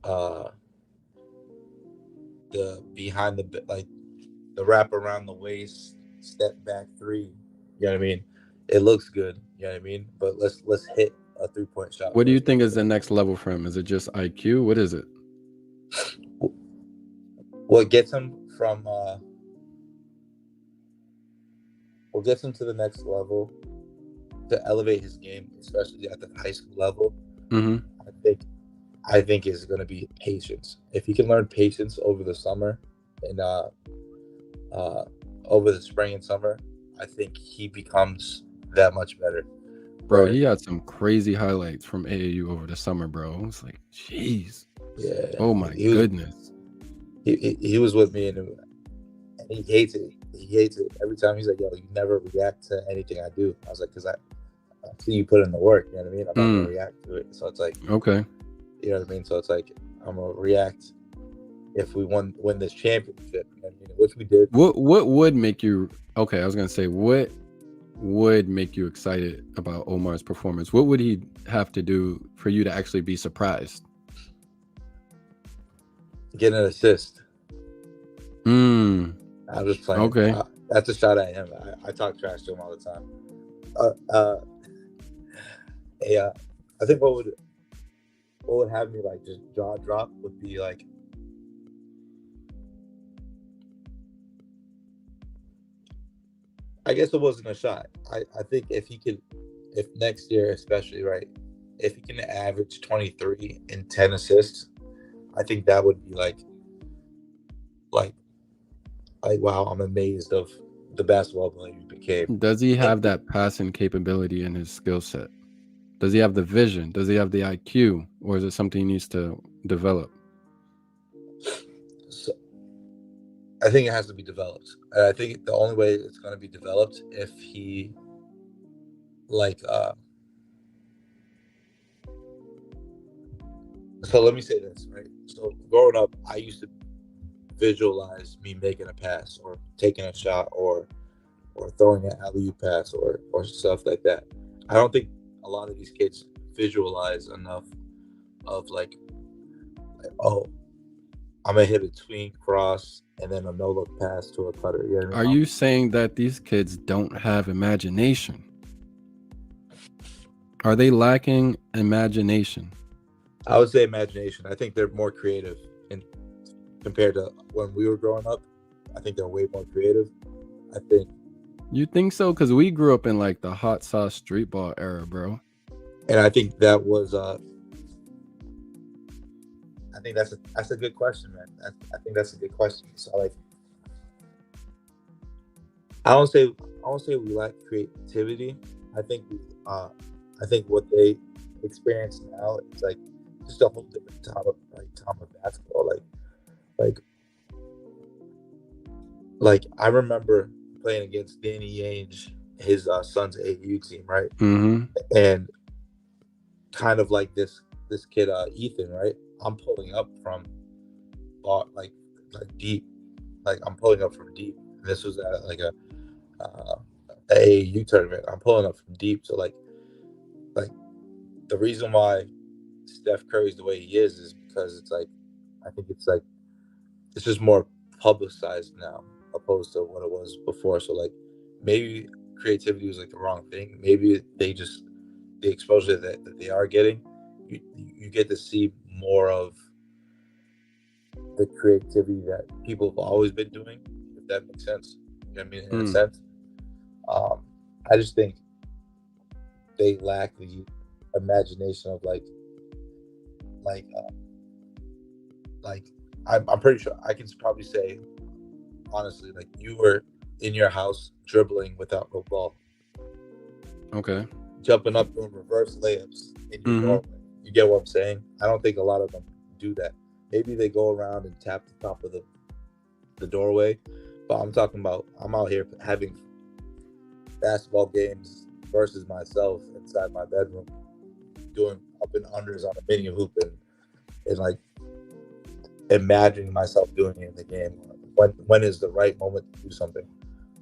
Speaker 7: the behind the wrap around the waist step back 3, you know what I mean, it looks good, you know what I mean, but let's hit a 3-point shot.
Speaker 2: What do you think is the next level for him? Is it just IQ? What is it?
Speaker 7: What gets him from what gets him to the next level to elevate his game, especially at the high school level, I think is going to be patience. If he can learn patience over the summer and over the spring and summer, I think he becomes that much better.
Speaker 2: Bro, he had some crazy highlights from AAU over the summer, bro. I was like, jeez.
Speaker 7: Yeah.
Speaker 2: Oh my goodness.
Speaker 7: He was with me and he hates it. He hates it. Every time he's like, yo, you never react to anything I do. I was like, because I see you put in the work, you know what I mean? I'm not going to react to it. So it's like,
Speaker 2: okay.
Speaker 7: You know what I mean? So it's like, I'm going to react if we win this championship, you know what I mean? Which we did.
Speaker 2: What would make you, okay, I was going to say, what would make you excited about Omar's performance? What would he have to do for you to actually be surprised?
Speaker 7: Get an assist. I'm just playing.
Speaker 2: Okay.
Speaker 7: That's a shot at him. I talk trash to him all the time. I think what would have me like just jaw drop would be like I guess it wasn't a shot. I think if next year especially, right, if he can average 23 and 10 assists, I think that would be like wow, I'm amazed of the basketball player he became.
Speaker 2: Does he have that passing capability in his skill set? Does he have the vision? Does he have the IQ? Or is it something he needs to develop?
Speaker 7: So, I think it has to be developed. And I think the only way it's going to be developed if he so let me say this, right? So growing up, I used to visualize me making a pass or taking a shot or throwing an alley-oop pass or stuff like that. I don't think a lot of these kids visualize enough of like oh, I'm gonna hit a tween cross and then a no-look pass to a cutter. You know what I mean?
Speaker 2: Are you saying that these kids don't have imagination? Are they lacking imagination?
Speaker 7: I would say imagination. I think they're more creative compared to when we were growing up. I think they're way more creative. I think.
Speaker 2: You think so? Because we grew up in like the hot sauce street ball era, bro.
Speaker 7: And I think that was I think that's a good question, man. I think that's a good question. So like, I don't say we lack creativity. I think what they experience now is like just a whole different time of basketball. Like Like I remember playing against Danny Ainge, his son's AU team, right?
Speaker 2: Mm-hmm.
Speaker 7: And kind of like this kid Ethan, right? I'm pulling up from like deep, like I'm pulling up from deep. This was at like a AAU tournament. I'm pulling up from deep, so like the reason why Steph Curry's the way he is because it's like I think it's like it's just more publicized now opposed to what it was before. So like maybe creativity was like the wrong thing. Maybe they just the exposure that they are getting, you get to see more of the creativity that people have always been doing, if that makes sense. You know what I mean? In a sense. I just think they lack the imagination of like I'm pretty sure I can probably say honestly, like you were in your house dribbling without no ball.
Speaker 2: Okay.
Speaker 7: Jumping up doing reverse layups in your doorway. You get what I'm saying? I don't think a lot of them do that. Maybe they go around and tap the top of the doorway, but I'm talking about I'm out here having basketball games versus myself inside my bedroom, doing up and unders on a mini hoop and like imagining myself doing it in the game. When is the right moment to do something,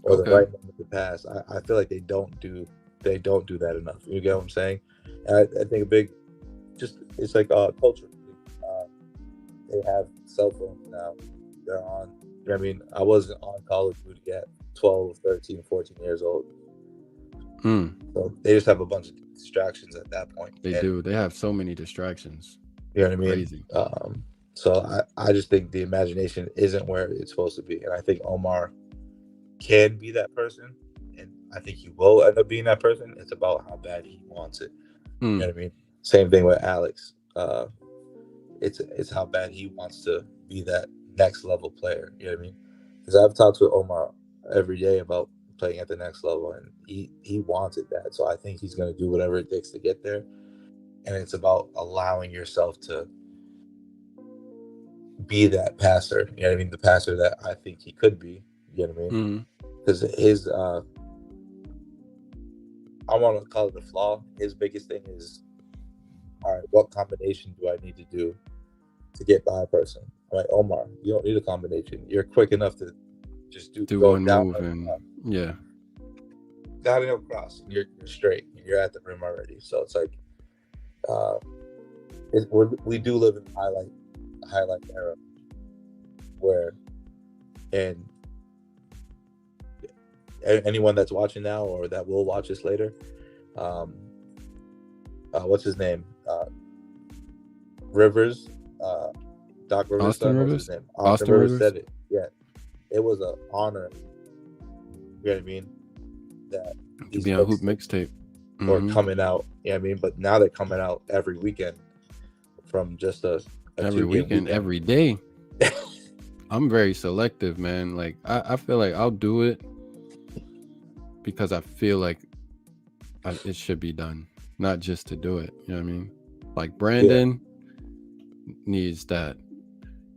Speaker 7: or the right moment to pass? I feel like they don't do that enough. You get what I'm saying? And I think a big, it's like culture. They have cell phones now. They're on. You know what I mean? I wasn't on Call of Duty at 12, 13, 14 years old. So they just have a bunch of distractions at that point.
Speaker 2: They do. They have so many distractions.
Speaker 7: You know what I mean?
Speaker 2: Crazy.
Speaker 7: So I just think the imagination isn't where it's supposed to be. And I think Omar can be that person. And I think he will end up being that person. It's about how bad he wants it. You know what I mean? Same thing with Alex. It's how bad he wants to be that next level player. You know what I mean? Because I've talked with Omar every day about playing at the next level, and he wanted that. So I think he's going to do whatever it takes to get there. And it's about allowing yourself to be that passer. You know what I mean? The passer that I think he could be. You know what I mean? Because his I want to call it a flaw. His biggest thing is, all right, what combination do I need to do to get by a person? I'm like, Omar, you don't need a combination. You're quick enough to just do one
Speaker 2: move and
Speaker 7: down and across, and you're straight. You're at the rim already. So it's like, we do live in a highlight era where, and anyone that's watching now or that will watch this later, what's his name? Rivers, Doc Rivers'
Speaker 2: Austin
Speaker 7: son.
Speaker 2: Rivers?
Speaker 7: What's his name?
Speaker 2: Austin Rivers
Speaker 7: said it. Yeah, it was an honor. You know what I mean? That
Speaker 2: to be on Hoop Mixtape
Speaker 7: or coming out. You know what I mean? But now they're coming out every weekend from just a
Speaker 2: every weekend, every day. I'm very selective, man. Like I feel like I'll do it because I feel like it should be done, not just to do it. You know what I mean? Like Brandon needs that.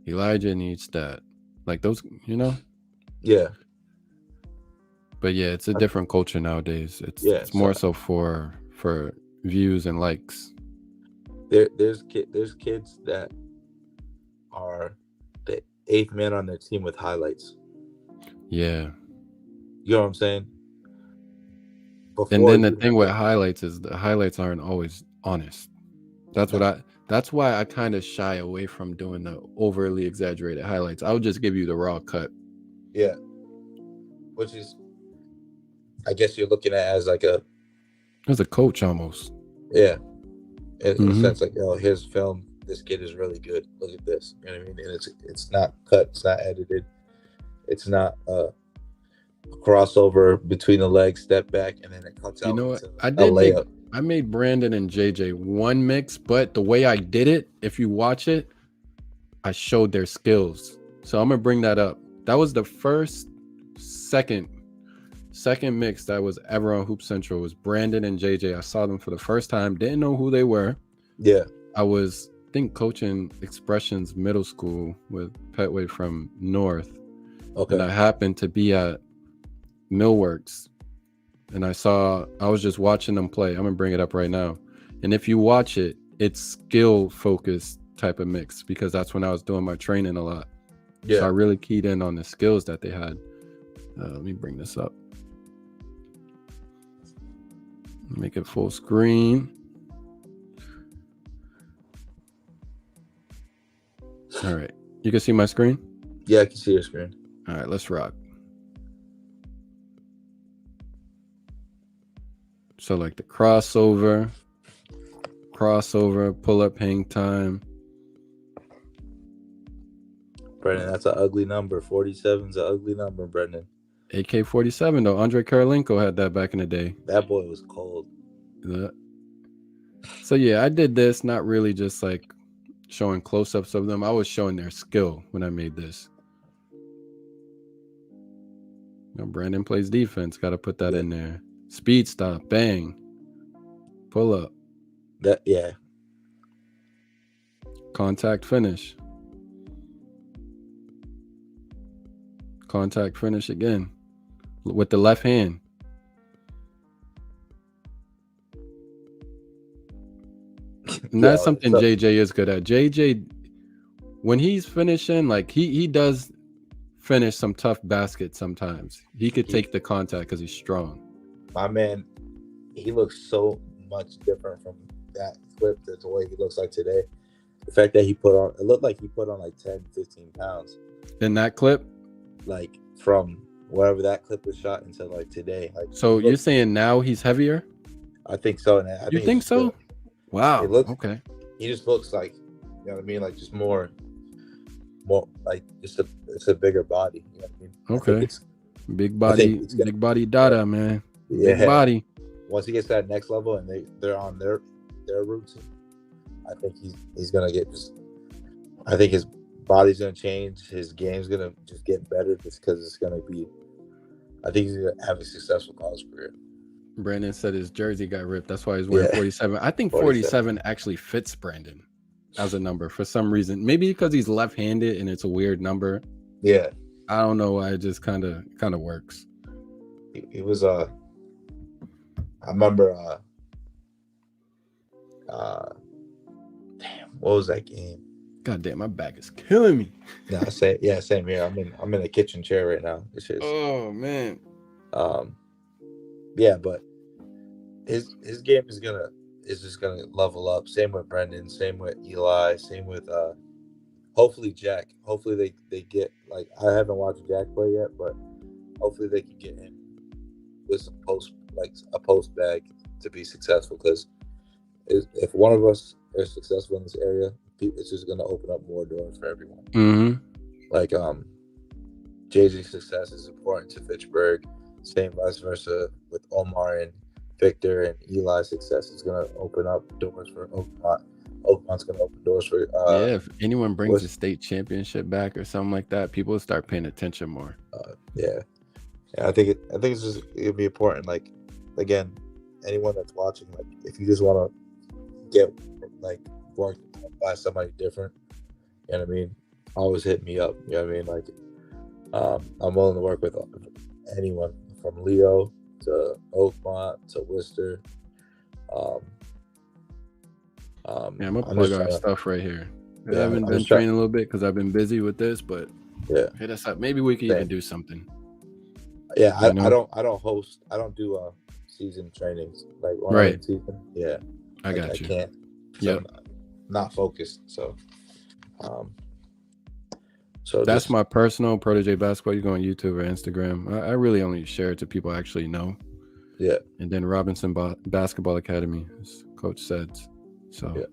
Speaker 2: Elijah needs that. Like those, you know?
Speaker 7: Yeah.
Speaker 2: But yeah, it's a different culture nowadays. It's more so for views and likes.
Speaker 7: There's kids that are the 8th man on their team with highlights.
Speaker 2: Yeah.
Speaker 7: You know what I'm saying?
Speaker 2: And then the thing with highlights is the highlights aren't always honest. That's why I kind of shy away from doing the overly exaggerated highlights. I'll just give you the raw cut.
Speaker 7: Yeah. Which is, I guess you're looking at as like
Speaker 2: as a coach almost.
Speaker 7: Yeah. In a sense, like, oh, here's film. This kid is really good. Look at this. You know what I mean? And it's not cut. It's not edited. It's not a crossover between the legs, step back, and then it cuts out.
Speaker 2: You know what? I made Brandon and JJ one mix, but the way I did it, if you watch it, I showed their skills. So I'm gonna bring that up. That was the second mix that was ever on Hoop Central was Brandon and JJ. I saw them for the first time, didn't know who they were.
Speaker 7: Yeah.
Speaker 2: I was think coaching Expressions Middle School with Petway from North.
Speaker 7: Okay.
Speaker 2: And I happened to be at Millworks, and I was just watching them play. I'm gonna bring it up right now. And if you watch it, it's skill focused type of mix, because that's when I was doing my training a lot.
Speaker 7: Yeah.
Speaker 2: So I really keyed in on the skills that they had. Let me bring this up. Make it full screen. All right. You can see my screen?
Speaker 7: Yeah, I can see your screen.
Speaker 2: All right, let's rock. So like the crossover, pull up, hang time.
Speaker 7: Brendan, that's an ugly number. 47's an ugly number, Brendan.
Speaker 2: AK-47 though. Andre Karolinko had that back in the day.
Speaker 7: That boy was cold.
Speaker 2: Yeah. So yeah, I did this, not really just like showing close-ups of them. I was showing their skill when I made this. Brandon plays defense. Got to put that in there. Speed stop, bang, pull up.
Speaker 7: Yeah.
Speaker 2: Contact finish. Contact finish again with the left hand. And that's something JJ is good at. JJ, when he's finishing, like he does finish some tough baskets sometimes. He could take the contact because he's strong.
Speaker 7: My man, he looks so much different from that clip to the way he looks like today. The fact that it looked like he put on like 10, 15 pounds.
Speaker 2: In that clip?
Speaker 7: Like from wherever that clip was shot until like today. Like,
Speaker 2: so you're saying now he's heavier?
Speaker 7: I think so. And
Speaker 2: you think so? Good. Wow. Okay.
Speaker 7: He just looks like, you know what I mean? Like just more like it's a bigger body. You know what I mean?
Speaker 2: Okay. Big body Dadah, man.
Speaker 7: Yeah.
Speaker 2: Big body.
Speaker 7: Once he gets to that next level and they're on their routine, I think he's gonna get I think his body's gonna change. His game's gonna just get better just because it's gonna be. I think he's gonna have a successful college career.
Speaker 2: Brandon said his jersey got ripped. That's why he's wearing 47. I think 47 actually fits Brandon as a number for some reason. Maybe because he's left-handed and it's a weird number.
Speaker 7: Yeah.
Speaker 2: I don't know why. It just kind of works.
Speaker 7: He was I remember damn, what was that game?
Speaker 2: God damn, my back is killing me.
Speaker 7: Yeah, same here. I'm in a kitchen chair right now.
Speaker 2: Oh man.
Speaker 7: Yeah, but his game is just gonna level up. Same with Brendan, same with Eli, same with hopefully Jack. Hopefully they get, like, I haven't watched Jack play yet, but hopefully they can get him with some a post bag to be successful, because if one of us are successful in this area, it's just gonna open up more doors for everyone.
Speaker 2: Mm-hmm.
Speaker 7: Like JJ's success is important to Fitchburg. Same vice versa with Omar and Victor, and Eli's success is going to open up doors for Oakmont. Oakmont's going to open doors for
Speaker 2: if anyone brings a state championship back or something like that, people will start paying attention more.
Speaker 7: Yeah, I think it's just, it'll be important. Like, again, anyone that's watching, like, if you just want to get like worked by somebody different, you know what I mean, always hit me up. You know what I mean? Like, I'm willing to work with anyone, from Leo to Oakmont to Worcester.
Speaker 2: I'm gonna plug our stuff right here. I haven't been training a little bit because I've been busy with this, but hit us up. Maybe we can even do something.
Speaker 7: Yeah, I don't host. I don't do season trainings, like
Speaker 2: right.
Speaker 7: Season. Yeah,
Speaker 2: I got you.
Speaker 7: I can't. So I'm not focused. So
Speaker 2: that's my personal Protege Basketball. You go on YouTube or Instagram. I really only share it to people I actually know.
Speaker 7: Yeah.
Speaker 2: And then Robinson Basketball Academy, as Coach said. So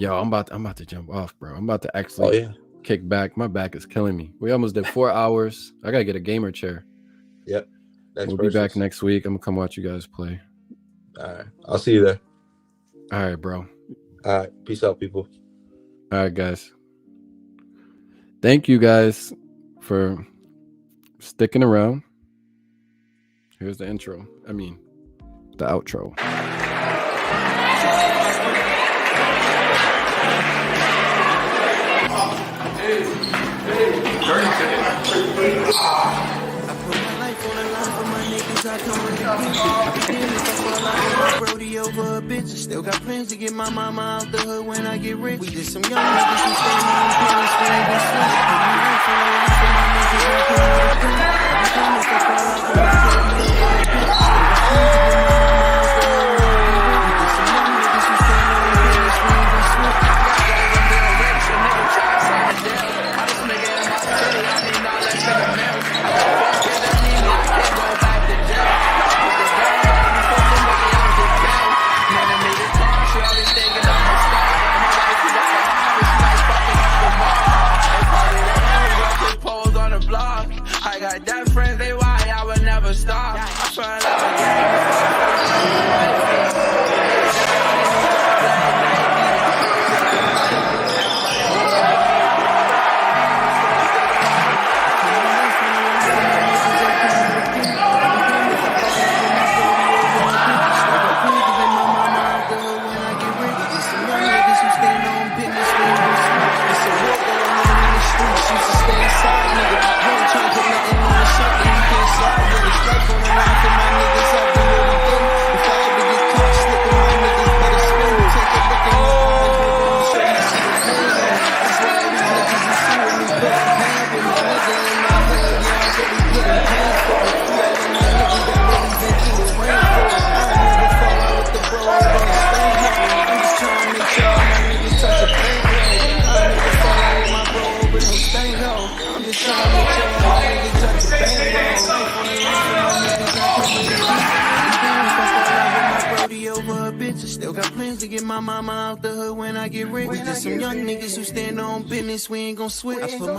Speaker 2: I'm about to jump off, bro. I'm about to actually kick back. My back is killing me. We almost did 4 hours. I gotta get a gamer chair.
Speaker 7: Yep.
Speaker 2: We'll be back next week. I'm gonna come watch you guys play.
Speaker 7: All right. I'll see you there.
Speaker 2: All right, bro.
Speaker 7: All right. Peace out, people.
Speaker 2: All right, guys. Thank you guys for sticking around. Here's the intro. The outro.
Speaker 4: Still got plans to get my mama out the hood when I get rich. We just some young niggas who stay home, parents when they get switched.
Speaker 10: I got that friends, they why I would never stop. I felt like a Still got plans to get my mama out the hood when I get rich. We just some young niggas who stand on business, we ain't gon' switch.